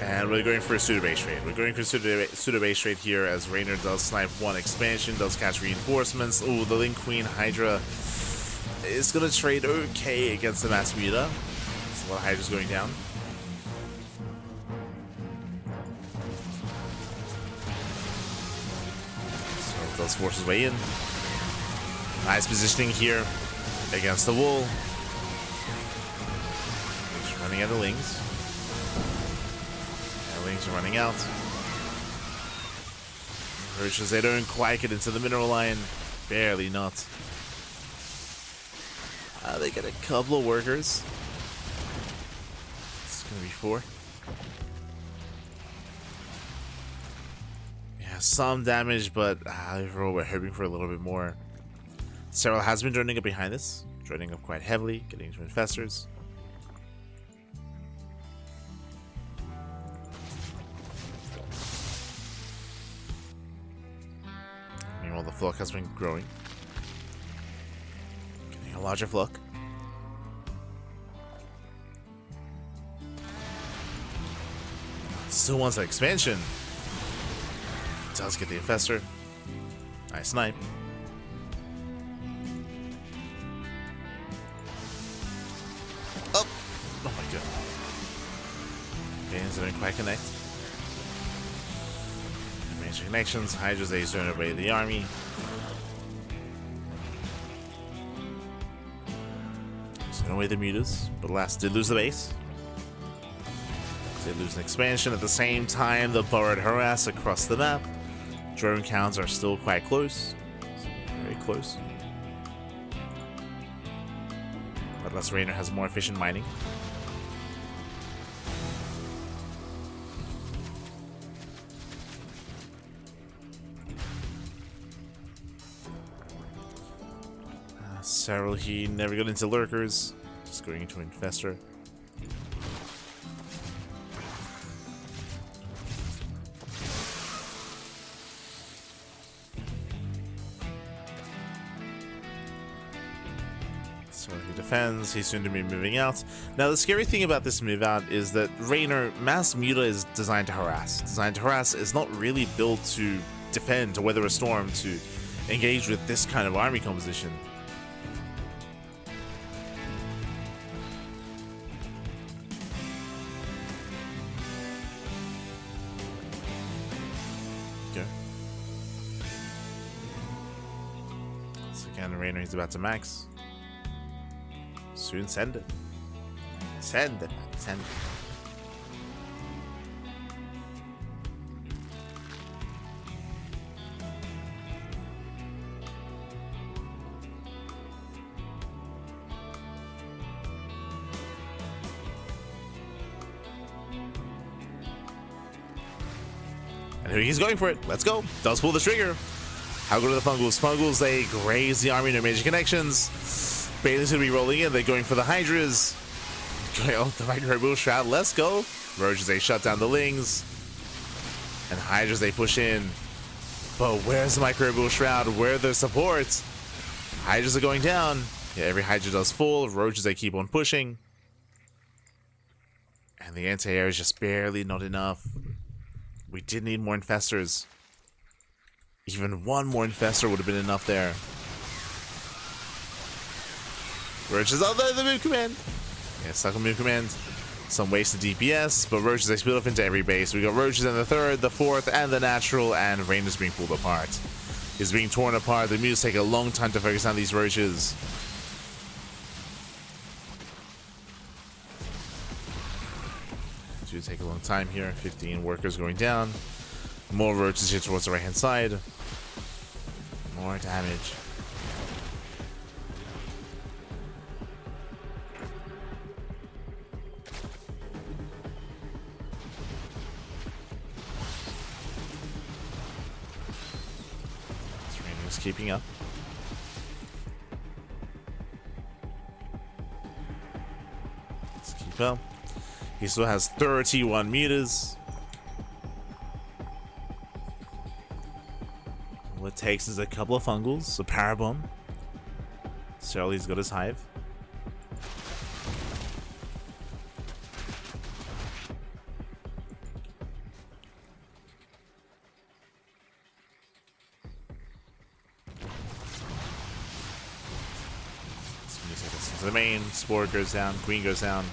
And we're going for a pseudo base trade. We're going for a pseudo base trade here as Reynor does snipe 1 expansion, does catch reinforcements. Ooh, the Link Queen Hydra. is going to trade okay against the Mass Muta. There's a lot of Hydras going down. So those forces way in. Nice positioning here against the wall. Just running out of Lings. And Lings are running out. Roaches, they don't quite get into the mineral line. Barely not. They get a couple of workers. It's gonna be 4. Yeah, some damage, but overall we're hoping for a little bit more. Serral has been joining up behind this, joining up quite heavily, getting into infestors. Meanwhile, the flock has been growing. Getting a larger flock. Still wants an expansion. Does get the infestor. Nice snipe. Oh! Oh my god. Bands didn't quite connect. Major connections. Hydra's A's doing away the army. Sent away the mutas, but last did lose the base. Did lose an expansion. At the same time, the burrowed harass across the map. Drone counts are still quite close. Very close. But less Reynor has more efficient mining. Serral, he never got into lurkers. Just going into infestor. So he defends, he's soon to be moving out. Now the scary thing about this move out is that Reynor, Mass Muta is designed to harass. Designed to harass is not really built to defend, to weather a storm, to engage with this kind of army composition. Okay. So again, Reynor, he's about to max. Soon send it. Send it. Send it. And here he's going for it. Let's go. Does pull the trigger. How good are the Fungals? Fungals, they graze the army, no major connections. Bailey's gonna be rolling in. They're going for the Hydras. Going off the Micro Shroud. Let's go. Roaches, they shut down the Lings. And Hydras, they push in. But where's the Micro Shroud? Where are the supports? Hydras are going down. Yeah, every Hydra does full. Roaches, they keep on pushing. And the anti-air is just barely not enough. We did need more infestors. Even one more infestor would have been enough there. Roaches, oh, the move command. Yeah, stuck on move command. Some wasted DPS, but Roaches, they split off into every base. We got Roaches in the 3rd, the 4th, and the natural, and Reynor's being pulled apart. He's being torn apart. The mules take a long time to focus on these Roaches. It's going to take a long time here. 15 workers going down. More Roaches here towards the right-hand side. More damage. Keeping up. Let's keep up. He still has 31 meters. All it takes is a couple of Fungals, a Parabomb. Serral's got his Hive. to the main. Spore goes down. Queen goes down.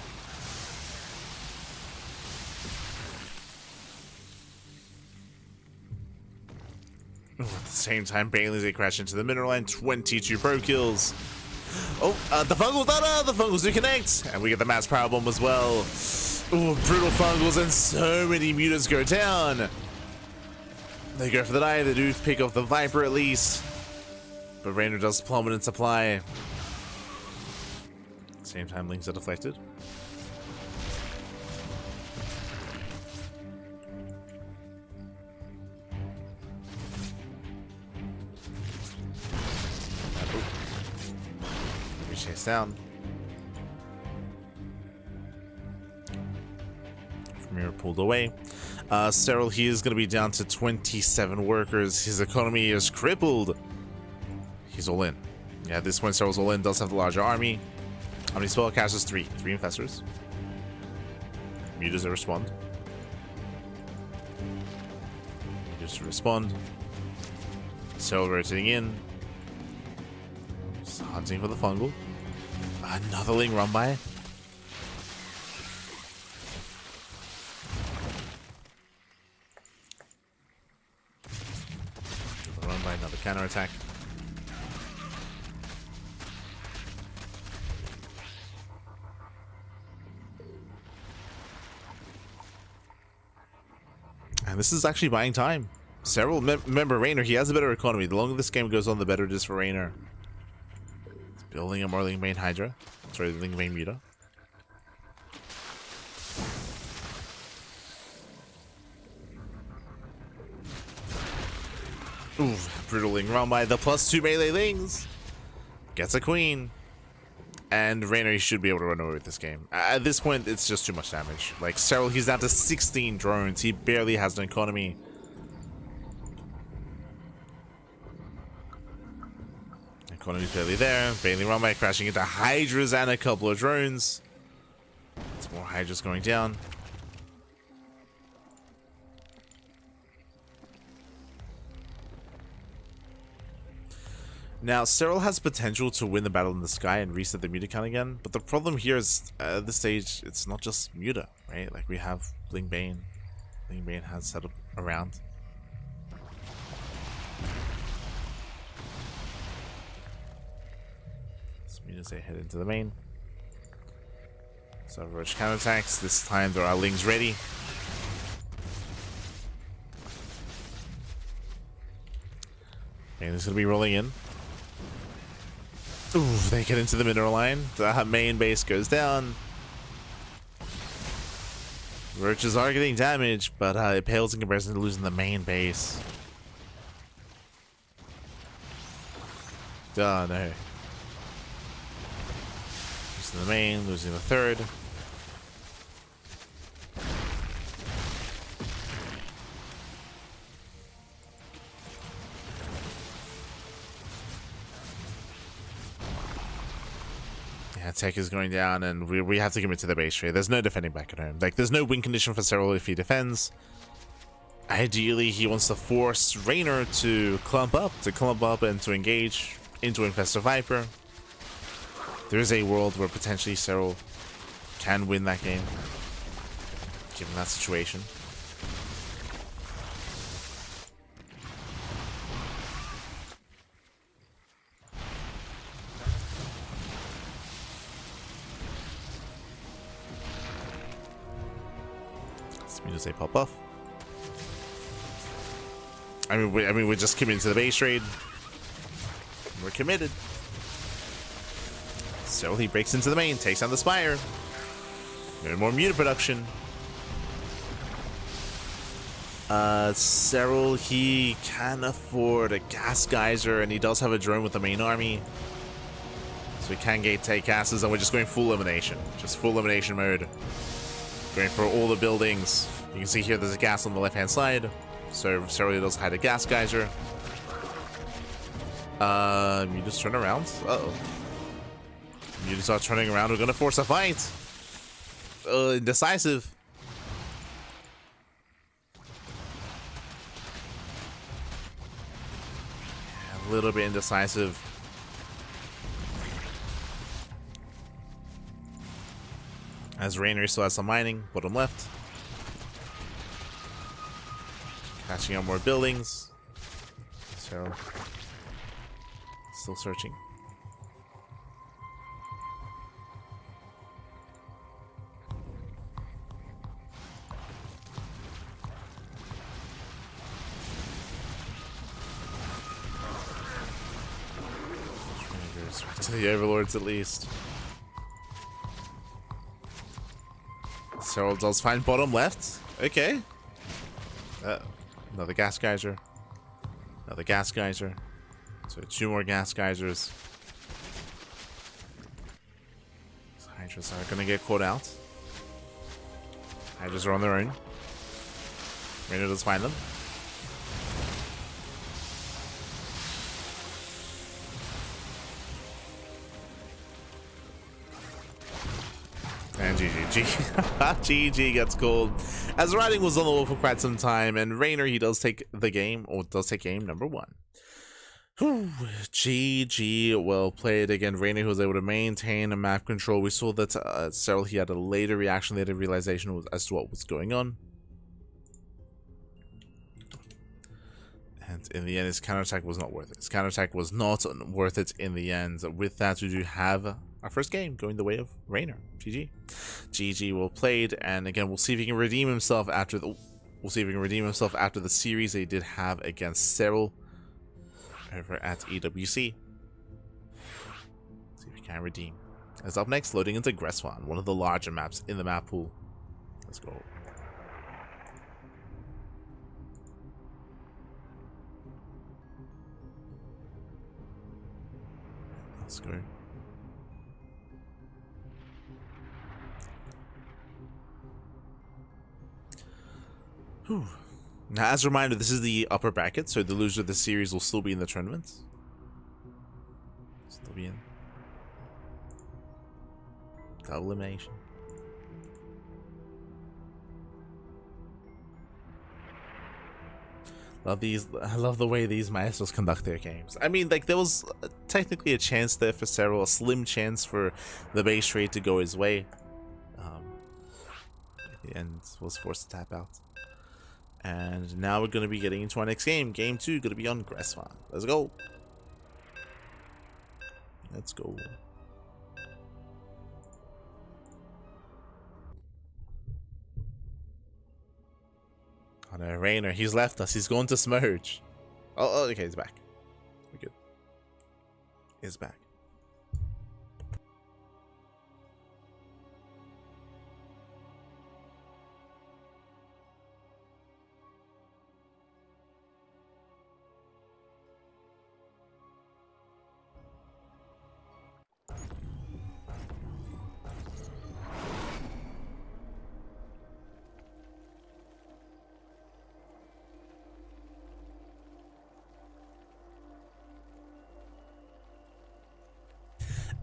Ooh, at the same time, Bailey's a crash into the middle line. 22 pro kills. Oh, the fungals, the fungals do connect. And we get the mass power bomb as well. Ooh, brutal fungals, and so many mutants go down. They go for the dive. They do pick off the Viper at least. But Reynor does plummet in supply. At the same time, Lings are deflected. Chase down. Mirror pulled away. Serral, he is going to be down to 27 workers. His economy is crippled. He's all in. Yeah, at this point, Serral's all in. Does have the larger army. How many spellcasters? 3. 3 infestors. Mutas to respond. Mutas to respond. Serral rotating in. Just hunting for the fungal. Another Ling run by. Run by, another counter attack. And this is actually buying time. Serral, remember Reynor, he has a better economy. The longer this game goes on, the better it is for Reynor. Building a more Ling Bane Hydra. Sorry, Ling Bane Muta. Ooh, brutal Ling run by the +2 melee Lings. Gets a queen. And Reynor, he should be able to run away with this game. At this point, it's just too much damage. Like, Serral, he's down to 16 drones. He barely has an economy. Economy's barely there. Bailey run by crashing into Hydras and a couple of drones. Some more Hydras going down. Now, Serral has potential to win the battle in the sky and reset the Muta count again, but the problem here is, at this stage, it's not just Muta, right? Like, we have Ling Bane. Ling Bane has set up around. So Mutas, they head into the main. So Roach counterattacks. This time, there are Lings ready. Bane's gonna be rolling in. Ooh, they get into the mineral line. The main base goes down. Roaches are getting damaged, but it pales in comparison to losing the main base. Oh no. Losing the main, losing the third. Tech is going down, and we have to commit to the base trade. There's no defending back at home. Like, there's no win condition for Serral if he defends. Ideally, he wants to force Reynor to clump up and to engage into Infestor Viper. There is a world where potentially Serral can win that game, given that situation. Say pop off. I mean, we're just committed to the base trade. We're committed. So he breaks into the main, takes down the Spire. No more Muta production. Serral, he can afford a gas geyser, and he does have a drone with the main army. So we can take gases, and we're just going full elimination. Just full elimination mode. Going for all the buildings. You can see here there's a gas on the left-hand side. So Serral does hide a gas geyser. You just turn around. Uh-oh. You just start turning around. We're gonna force a fight. Indecisive. A little bit indecisive. As Reynor still has some mining, bottom left. Catching up more buildings. Serral still searching. To the overlords at least. Serral does find bottom left. Okay. Another gas geyser. Another gas geyser. So 2 more gas geysers. These Hydras are gonna get caught out. Hydras are on their own. Reynor does find them. And GG. GG gets called. As writing was on the wall for quite some time, and Reynor, he does take the game, or does take game number 1. Whew. GG, well played. Again, Reynor, who was able to maintain a map control. We saw that Serral, he had a later reaction, later realization as to what was going on. And in the end, his counterattack was not worth it. His counterattack was not worth it in the end. With that, we do have our first game going the way of Reynor. GG. GG, well played. And again, we'll see if he can redeem himself after the series they did have against Serral over at EWC. See if he can redeem. As up next, loading into Greswan, one of the larger maps in the map pool. Let's go. Let's go. Whew. Now, as a reminder, this is the upper bracket, so the loser of the series will still be in the tournament. Still be in. Double elimination. I love the way these Maestros conduct their games. I mean, like, there was technically a chance there for Serral, a slim chance for the base trade to go his way. And was forced to tap out. And now we're going to be getting into our next game. Game 2, going to be on Greswan. Let's go. Let's go. Oh no, Reynor, he's left us. He's going to Smurge. Oh, okay, he's back. We're good. He's back.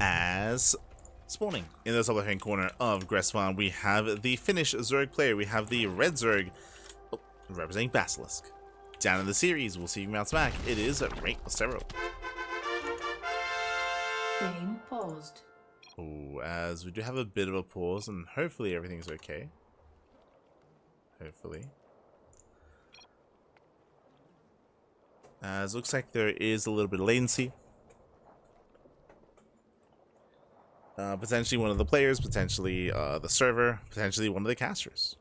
As spawning in the top left hand corner of Greswan, we have the Finnish Zerg player. We have the red Zerg representing Basilisk. Down in the series, we'll see who mounts back. It is Serral. Game paused. Oh, as we do have a bit of a pause, and hopefully everything's okay. Hopefully. As looks like there is a little bit of latency. Potentially one of the players, potentially the server, potentially one of the casters.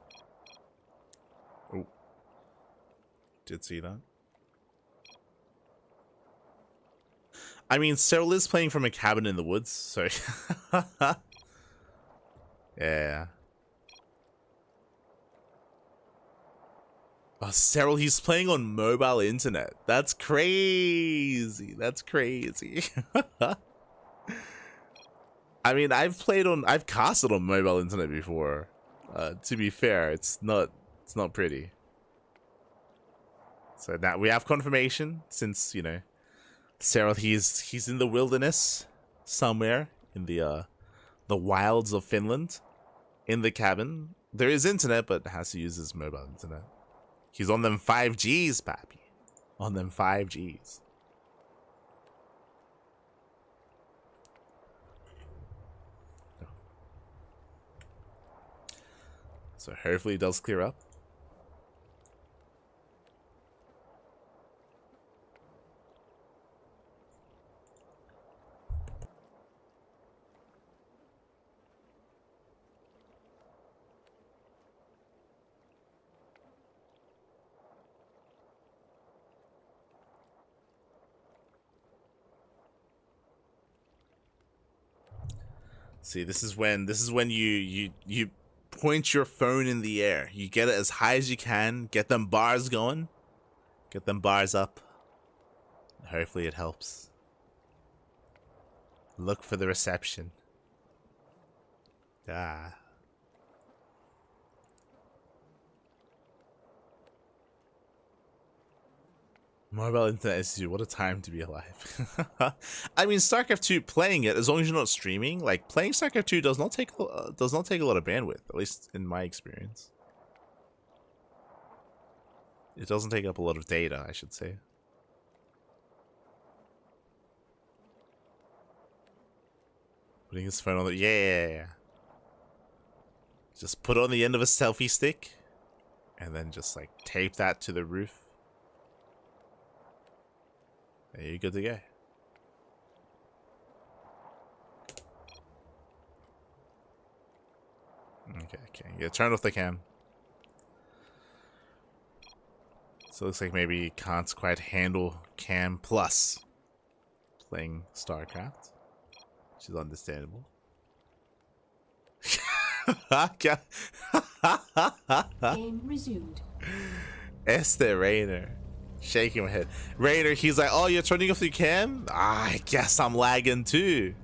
Oh, did see that. I mean, Serral is playing from a cabin in the woods, so yeah. Oh, Serral, he's playing on mobile internet. That's crazy. That's crazy. I mean, I've casted on mobile internet before. To be fair, it's not pretty. So now we have confirmation, since, you know, Serral, he's in the wilderness somewhere in the wilds of Finland, in the cabin. There is internet, but has to use his mobile internet. He's on them 5Gs, pappy. On them 5Gs. So hopefully it does clear up. See, this is when you point your phone in the air. You get it as high as you can. Get them bars going. Get them bars up. Hopefully it helps. Look for the reception. Ah. Mobile internet issue, what a time to be alive. I mean, StarCraft 2 playing it, as long as you're not streaming, like playing StarCraft 2 does not take a lot of bandwidth, at least in my experience. It doesn't take up a lot of data, I should say. Putting his phone on the yeah. Just put it on the end of a selfie stick and then just like tape that to the roof. There you're good to go. Okay. Yeah, turn off the cam. So it looks like maybe he can't quite handle cam plus playing StarCraft, which is understandable. Game resumed. Reynor. Shaking my head. Reynor, he's like, oh, you're turning off your cam? Ah, I guess I'm lagging too.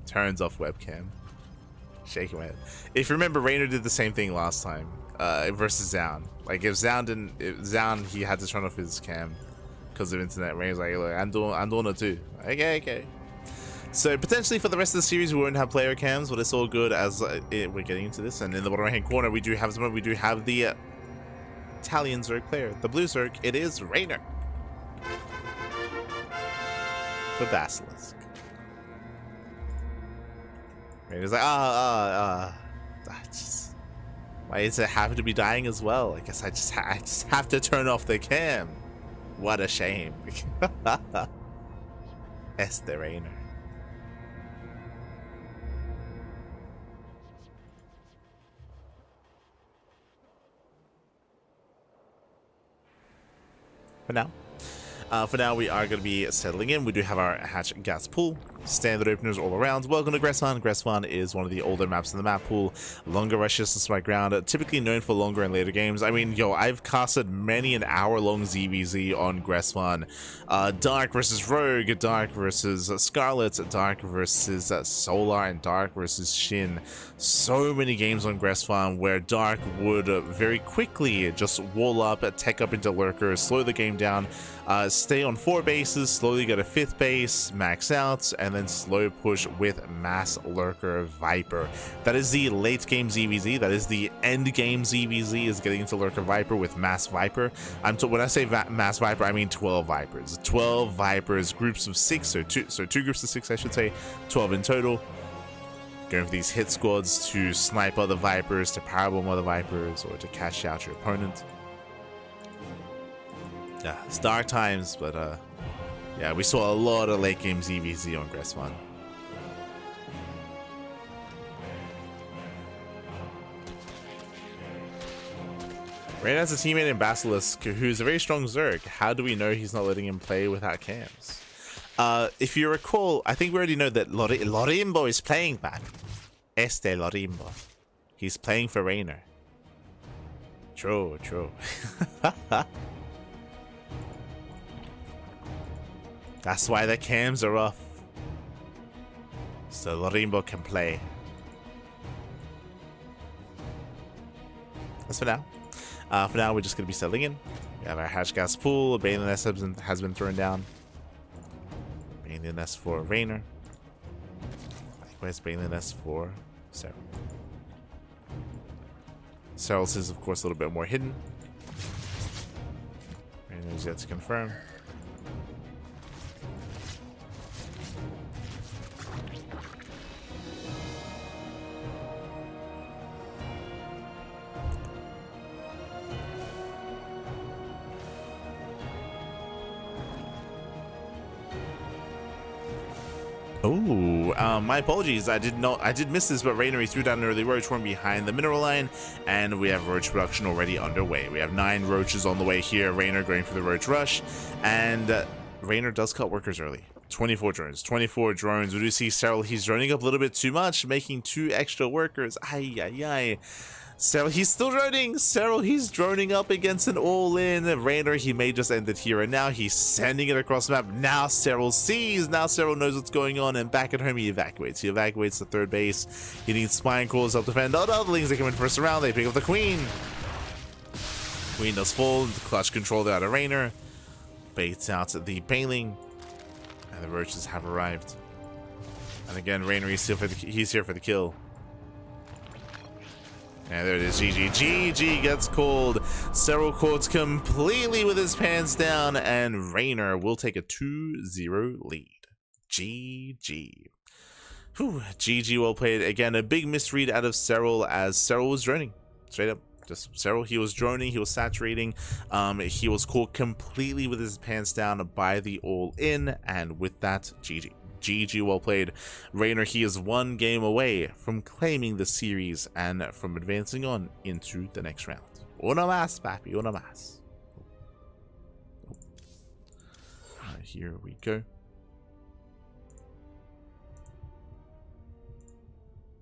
Turns off webcam. Shaking my head. If you remember, Reynor did the same thing last time versus Zound. Like if Zound, he had to turn off his cam because of internet. Reynor's like, look, I'm doing it too. Okay. So potentially for the rest of the series, we won't have player cams, but it's all good as we're getting into this. And in the bottom right hand corner, we do have the Italian Zerg player, the blue Zerg. It is Reynor. The Basilisk. Reynor's like, why does it happen to be dying as well? I guess I just have to turn off the cam. What a shame. Reynor. For now, we are going to be settling in. We do have our hatch gas pool, standard openers all around. Welcome to Gressvan. Gressvan is one of the older maps in the map pool. Longer rushes to spike ground, typically known for longer and later games. I mean, I've casted many an hour-long ZVZ on Gressvan. Dark versus Rogue, Dark versus Scarlet, Dark versus Solar, and Dark versus Shin. So many games on Gressvan where Dark would very quickly just wall up, tech up into lurkers, slow the game down, stay on 4 bases, slowly get a 5th base, max out, and then slow push with Mass Lurker Viper. That is the late game ZVZ. That is the end game ZVZ, is getting into Lurker Viper with Mass Viper. When I say Mass Viper, I mean 12 Vipers. 12 Vipers, groups of 6, so two groups of 6, I should say, 12 in total. Going for these hit squads to snipe other Vipers, to powerbomb other Vipers, or to cash out your opponent. Yeah, it's dark times, but yeah, we saw a lot of late game ZVZ on Gressvan. Reynor has a teammate in Basilisk who's a very strong Zerg. How do we know he's not letting him play without cams? If you recall, I think we already know that Lorimbo is playing back. Lorimbo. He's playing for Reynor. True. That's why the cams are off. So Lorimbo can play. That's for now. For now, we're just going to be settling in. We have our hatch gas pool. A Baneling Nest has been thrown down. Baneling Nest for Reynor. Likewise, Baneling Nest for Serral. Serral's is, of course, a little bit more hidden. Reynor's yet to confirm. Oh, my apologies. I did miss this, but Reynor threw down an early roach one behind the mineral line, and we have roach production already underway. We have 9 roaches on the way here. Reynor going for the roach rush, and Reynor does cut workers early. 24 drones, 24 drones. We do see Serral, he's droning up a little bit too much, making 2 extra workers. Ay, ay, ay. Serral, he's still droning. Serral, he's droning up against an all-in. Reynor, he may just end it here and now. He's sending it across the map. Now Serral sees. Now Serral knows what's going on. And back at home, he evacuates. He evacuates the 3rd base. He needs spine calls up defend. Oh, the otherlings, they come in first round. They pick up the queen. Queen does fall. Clutch control out of Reynor. Baits out the baneling. And the roaches have arrived. And again, Reynor, he's here for the kill. And there it is, GG. GG gets called. Serral caught completely with his pants down, and Reynor will take a 2-0 lead. GG. Whew, GG, well played. Again, a big misread out of Serral as Serral was droning. Straight up. Just Serral, he was droning, he was saturating. He was caught completely with his pants down by the all-in, and with that, GG. GG, well played. Reynor, he is 1 game away from claiming the series and from advancing on into the next round. Una más, papi, una más. Here we go.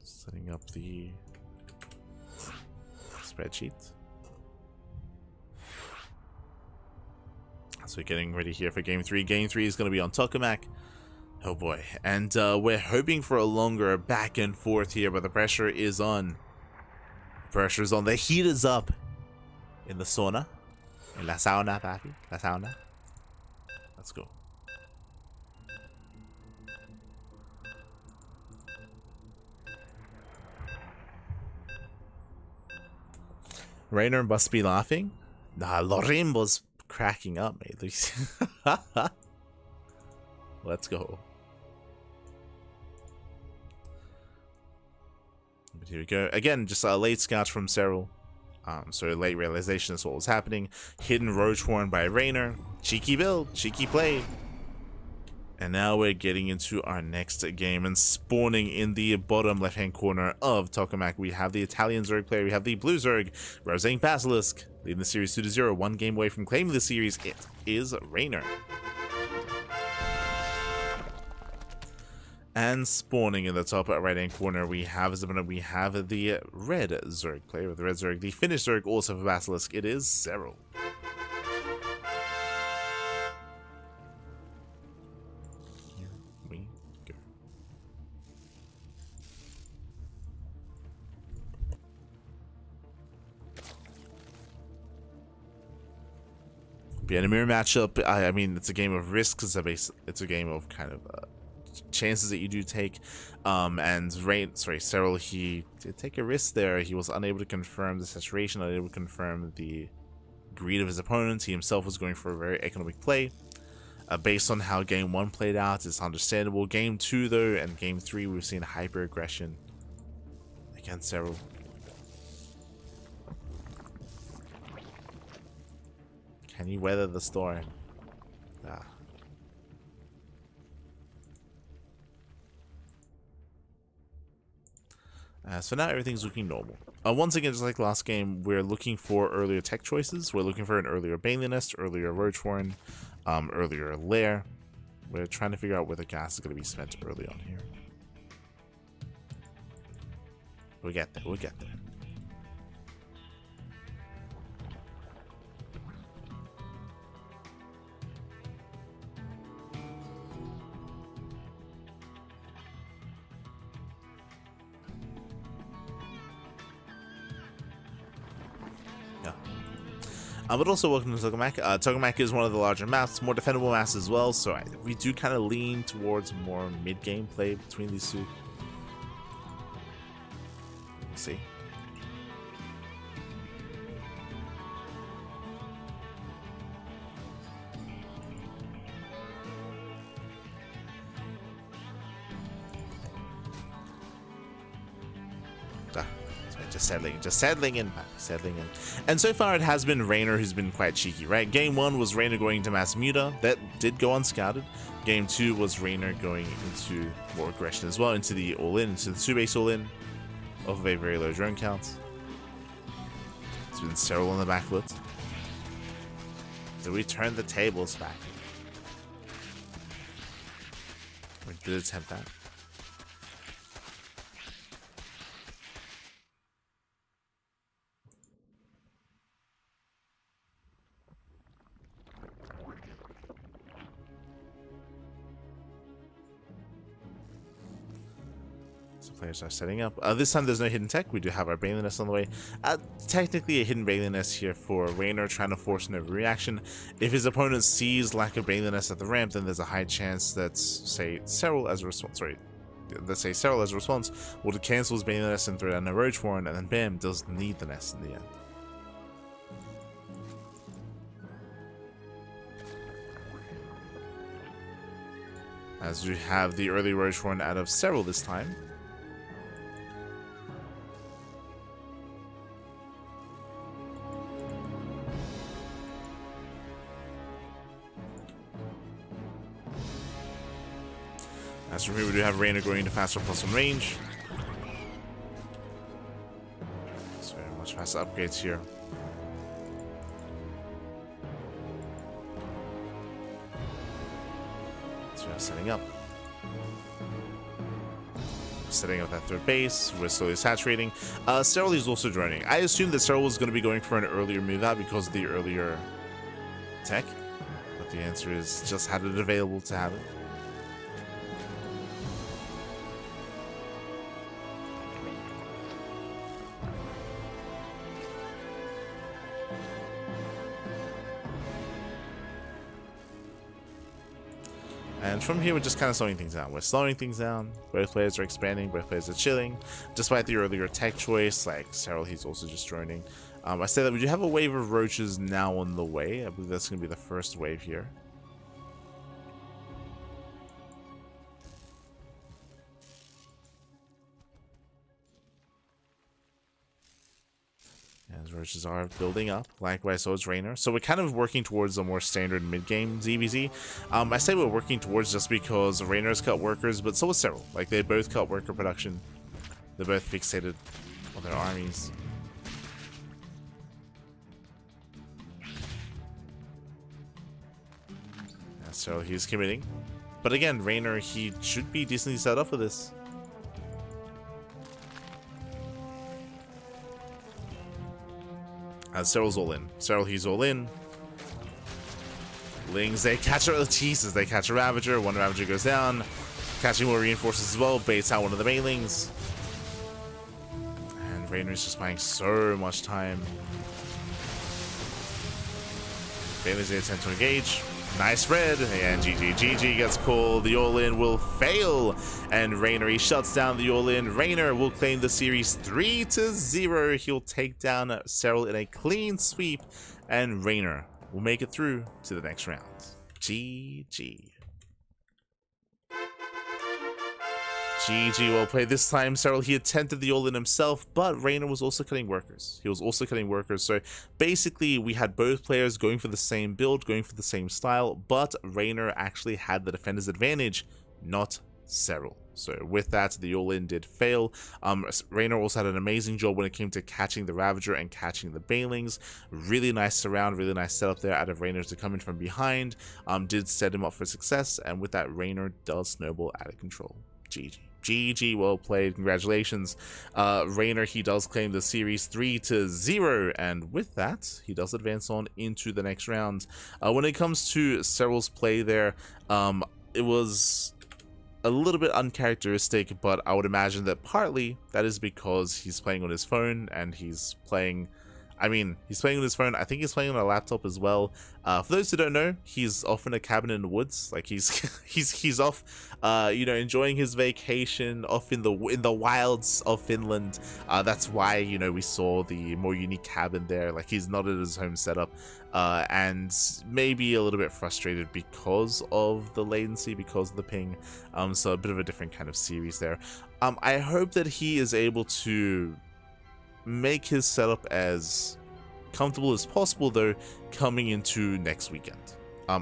Setting up the spreadsheet. So we're getting ready here for game 3. Game 3 is going to be on Tokamak. Oh boy, and we're hoping for a longer back and forth here, but the pressure is on. Pressure is on. The heat is up in the sauna. In la sauna, papi. La sauna. Let's go. Reynor must be laughing. Nah, Lorimbo's cracking up, mate. Let's go. But here we go. Again, just a late scout from Serral. So late realization is what was happening. Hidden roach horn by Reynor. Cheeky build, cheeky play. And now we're getting into our next game, and spawning in the bottom left-hand corner of Tokamak, we have the Italian Zerg player. We have the Blue Zerg, representing Basilisk, leading the series 2-0. 1 game away from claiming the series. It is Reynor. And spawning in the top right-hand corner, we have the red Zerg player, the red Zerg, the Finnish Zerg, also for Basilisk. It is Serral. Here we go. Be in a mirror matchup. I mean, it's a game of risks. It's a game of kind of chances that you do take, and Serral, he did take a risk there. He was unable to confirm the saturation, unable to confirm the greed of his opponents. He himself was going for a very economic play. Based on how game 1 played out, it's understandable. Game 2 though, and game 3, we've seen hyper aggression against Serral. Can he weather the storm? So now everything's looking normal. Once again, just like last game, we're looking for earlier tech choices. We're looking for an earlier Baneling Nest, earlier Roach Horn, earlier Lair. We're trying to figure out where the gas is going to be spent early on here. We'll get there, we'll get there. But also welcome to Tokamak. Tokamak is one of the larger maps, more defendable maps as well, so we do kind of lean towards more mid-game play between these two. We'll see. Just settling in, man, settling in. And so far it has been Reynor who's been quite cheeky, right? Game 1 was Reynor going to mass muta. That did go unscouted. Game 2 was Reynor going into more aggression as well, into the all-in, into the 2-base all-in of a very low drone count. It's been Serral on the back foot. So we turned the tables back. We did attempt that. Players are setting up. This time there's no hidden tech. We do have our Bailey Nest on the way. Technically a hidden Bailey Nest here for Reynor, trying to force an overreaction. If his opponent sees lack of Bailey Nest at the ramp, then there's a high chance that, say, Serral as a response, will cancel his Bailey Nest and throw down a Roach Warren, and then bam, does need the nest in the end. As we have the early Roach Warren out of Serral this time. As for me, we do have Reynor going into faster +1 range. So much faster upgrades here. So we're setting up. Setting up that third base. We're slowly saturating. Serral is also droning. I assumed that Serral was going to be going for an earlier move out because of the earlier tech. But the answer is just had it available to have it. And from here, we're just kind of slowing things down. We're slowing things down. Both players are expanding. Both players are chilling. Despite the earlier tech choice, like Serral, he's also just droning. I say that we do have a wave of roaches now on the way. I believe that's going to be the first wave here. As roaches are building up, likewise so is Reynor. So we're kind of working towards a more standard mid-game ZVZ. I say we're working towards just because Reynor's cut workers, but so is Serral. Like, they both cut worker production. They're both fixated on their armies. Yeah, so he's committing. But again, Reynor, he should be decently set up for this. Serral's all in. Serral, he's all in. Lings, they catch a Jesus, they catch a Ravager. One Ravager goes down. Catching more reinforcements as well. Baits out one of the Bailings. And Reynor's just buying so much time. Bailings, they attempt to engage. Nice red, and GG gets called. The all-in will fail, and Reynor, he shuts down the all-in. Reynor will claim the series 3-0. He'll take down Serral in a clean sweep, and Reynor will make it through to the next round. GG. GG, well played. This time, Serral, he attempted the all-in himself, but Reynor was also cutting workers. He was also cutting workers, so basically we had both players going for the same build, going for the same style, but Reynor actually had the defender's advantage, not Serral. So with that, the all-in did fail. Reynor also had an amazing job when it came to catching the Ravager and catching the Bailings. Really nice surround, really nice setup there out of Reynor to come in from behind. Did set him up for success, and with that, Reynor does snowball out of control. GG. GG, well played, congratulations. Reynor, he does claim the series 3-0, and with that, he does advance on into the next round. When it comes to Serral's play there, it was a little bit uncharacteristic, but I would imagine that partly that is because he's playing on his phone, and he's playing... I mean, he's playing on his phone. I think he's playing on a laptop as well. For those who don't know, he's off in a cabin in the woods. Like, he's off, you know, enjoying his vacation off in the wilds of Finland. That's why, you know, we saw the more unique cabin there. Like, he's not at his home setup, and maybe a little bit frustrated because of the latency, because of the ping. So a bit of a different kind of series there. I hope that he is able to make his setup as comfortable as possible, though, coming into next weekend.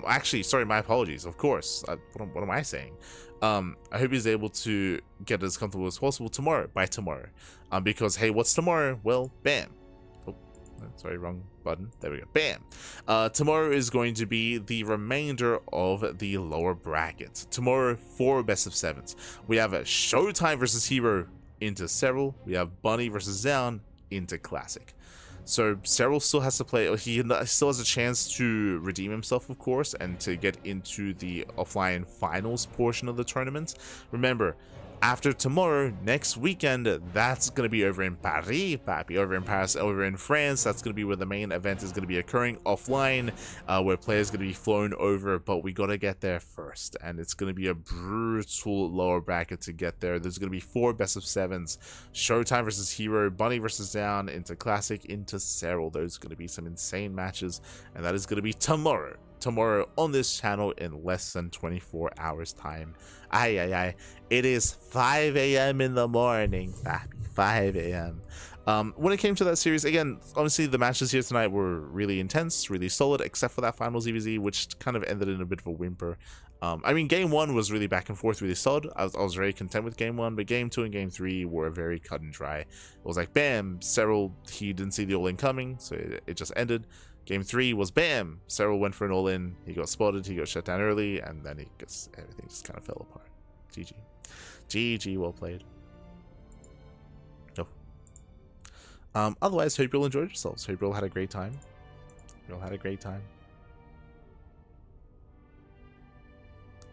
Actually, sorry, my apologies. Of course, what am I saying? I hope he's able to get as comfortable as possible by tomorrow. Because hey, what's tomorrow? Well, bam. Oh, sorry, wrong button. There we go. Bam. Tomorrow is going to be the remainder of the lower bracket. Tomorrow, 4 best of 7s. We have a Showtime versus herO into Serral. We have Bunny versus Down into Classic. So Serral still has to play, he still has a chance to redeem himself, of course, and to get into the offline finals portion of the tournament. Remember, after tomorrow, next weekend, that's going to be over in Paris, papi, over in Paris, over in France. That's going to be where the main event is going to be occurring offline, where players are going to be flown over, but we got to get there first, and it's going to be a brutal lower bracket to get there. There's going to be 4 best of 7s, Showtime versus herO, Bunny versus Down, into Classic, into Serral. Those are going to be some insane matches, and that is going to be tomorrow on this channel in less than 24 hours time. It is 5 a.m. in the morning, 5 a.m. When it came to that series, again, honestly, the matches here tonight were really intense, really solid, except for that final ZVZ, which kind of ended in a bit of a whimper. I mean, game 1 was really back and forth, really solid. I was very content with game 1, but game 2 and game 3 were very cut and dry. It was like, bam, Serral, he didn't see the all-in coming, so it just ended. Game 3 was bam, Serral went for an all-in, he got spotted, he got shut down early, and then everything just kind of fell apart. GG. GG, well played. Oh. Otherwise, hope you all enjoyed yourselves. Hope you all had a great time. You all had a great time.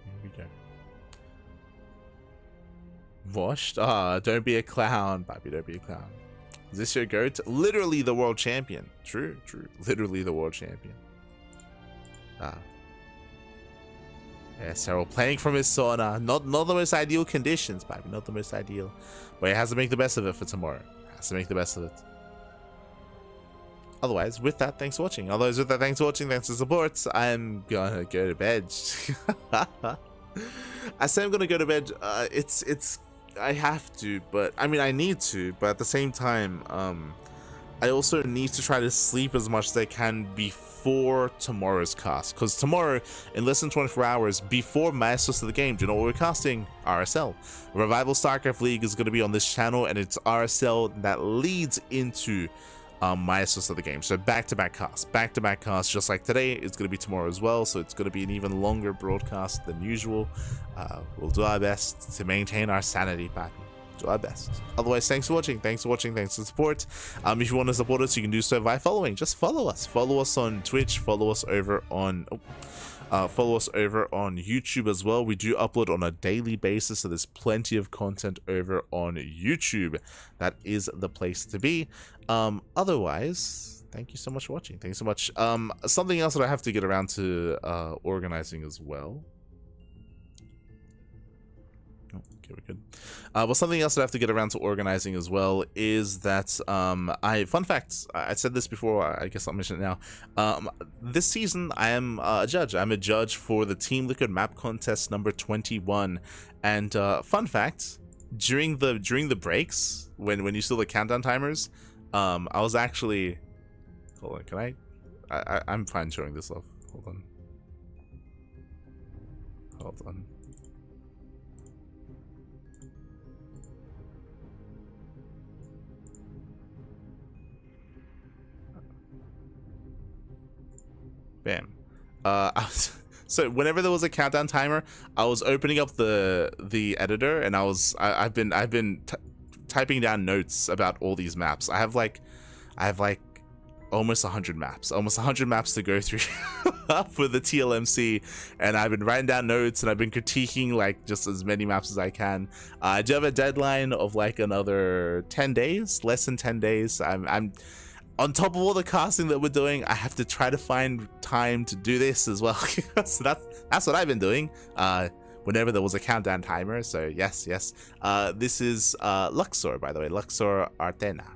Here we go. Washed? Ah, don't be a clown, Bobby, don't be a clown. Is this your goat? Literally the world champion. True. Literally the world champion. Ah. Yeah, Serral playing from his sauna. Not the most ideal conditions, Bobby. Not the most ideal. But he has to make the best of it for tomorrow. Has to make the best of it. Otherwise, with that, thanks for watching. Thanks for the support. I'm gonna go to bed. I say I'm gonna go to bed. I have to, but I mean I need to, but at the same time, I also need to try to sleep as much as I can before tomorrow's cast, because tomorrow, in less than 24 hours, before Maestros of the game, do you know what we're casting? RSL. Revival StarCraft League is going to be on this channel, and it's RSL that leads into Maestros of the game. So back-to-back casts, just like today. It's going to be tomorrow as well, so it's going to be an even longer broadcast than usual. We'll do our best to maintain our sanity, Pat. Do our best. Otherwise, thanks for watching. Thanks for the support. If you want to support us, you can do so by following. Just follow us. Follow us on Twitch. Follow us over on YouTube as well. We do upload on a daily basis, so there's plenty of content over on YouTube. That is the place to be. Otherwise, thank you so much for watching. Thanks so much. Something else that I have to get around to organizing as well. Okay, we're good. Well, something else that I have to get around to organizing as well is that fun facts. I said this before. I guess I'll mention it now. This season, I am a judge. I'm a judge for the Team Liquid Map Contest number 21. And fun fact: during the breaks, when you saw the countdown timers, I was actually. Hold on, can I'm fine showing this off. Hold on. Bam. So whenever there was a countdown timer, I was opening up the editor, and I've been typing down notes about all these maps. I have like almost 100 maps, to go through for the TLMC, and I've been writing down notes, and I've been critiquing like just as many maps as I can. I do have a deadline of like another 10 days, less than 10 days. I'm on top of all the casting that we're doing, I have to try to find time to do this as well. So that's what I've been doing whenever there was a countdown timer. So yes. This is Luxor, by the way. Luxor Artena.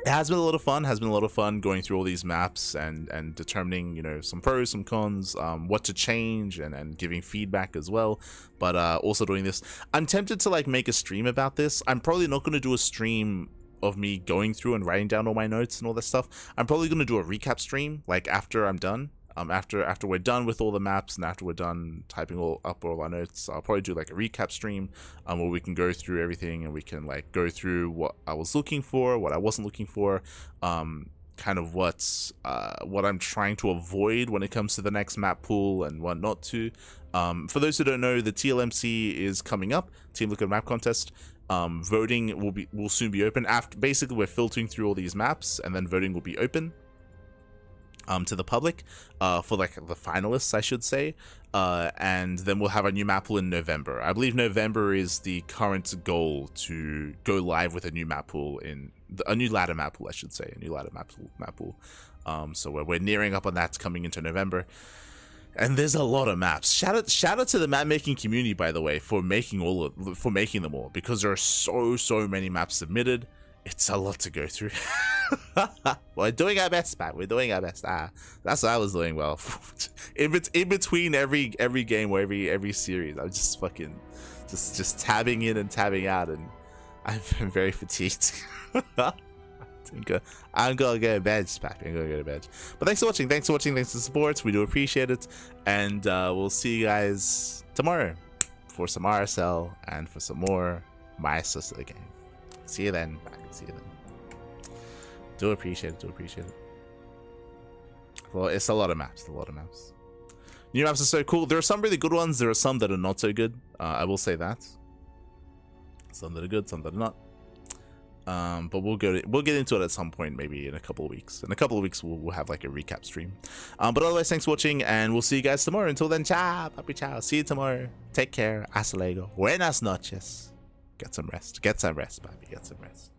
it has been a lot of fun. Has been a lot of fun going through all these maps and determining, you know, some pros, some cons, what to change, and giving feedback as well. But also doing this, I'm tempted to like make a stream about this. I'm probably not going to do a stream of me going through and writing down all my notes and all that stuff. I'm probably going to do a recap stream like after I'm done. After we're done with all the maps and after we're done typing up all our notes, I'll probably do like a recap stream where we can go through everything and we can like go through what I was looking for, what I wasn't looking for, kind of what I'm trying to avoid when it comes to the next map pool and what not to. For those who don't know, the TLMC is coming up, Team Liquid Map Contest. Voting will soon be open. After basically we're filtering through all these maps and then voting will be open to the public for like the finalists, I should say, and then we'll have a new map pool in November. I believe November is the current goal to go live with a new map pool a new ladder map pool, I should say, a new ladder map pool. So we're nearing up on that coming into November. And there's a lot of maps. Shout out to the map making community, by the way, for making them all, because there are so many maps submitted. It's a lot to go through. We're doing our best, Pat. We're doing our best. That's what I was doing well. in between every game or every series, I'm just fucking just tabbing in and tabbing out, and I'm very fatigued. I'm gonna go to bed, Spappy. I'm gonna go to bed. But thanks for watching. Thanks for the support. We do appreciate it. And we'll see you guys tomorrow for some RSL and for some more Maestros of the game. See you then. See you then. Do appreciate it. Well, it's a lot of maps. New maps are so cool. There are some really good ones. There are some that are not so good. I will say that. Some that are good, some that are not. But we'll get into it at some point, maybe in a couple of weeks. In a couple of weeks, we'll have like a recap stream. But otherwise, thanks for watching, and we'll see you guys tomorrow. Until then, ciao, papi, ciao. See you tomorrow. Take care. Hasta luego. Buenas noches. Get some rest. Get some rest, papi. Get some rest.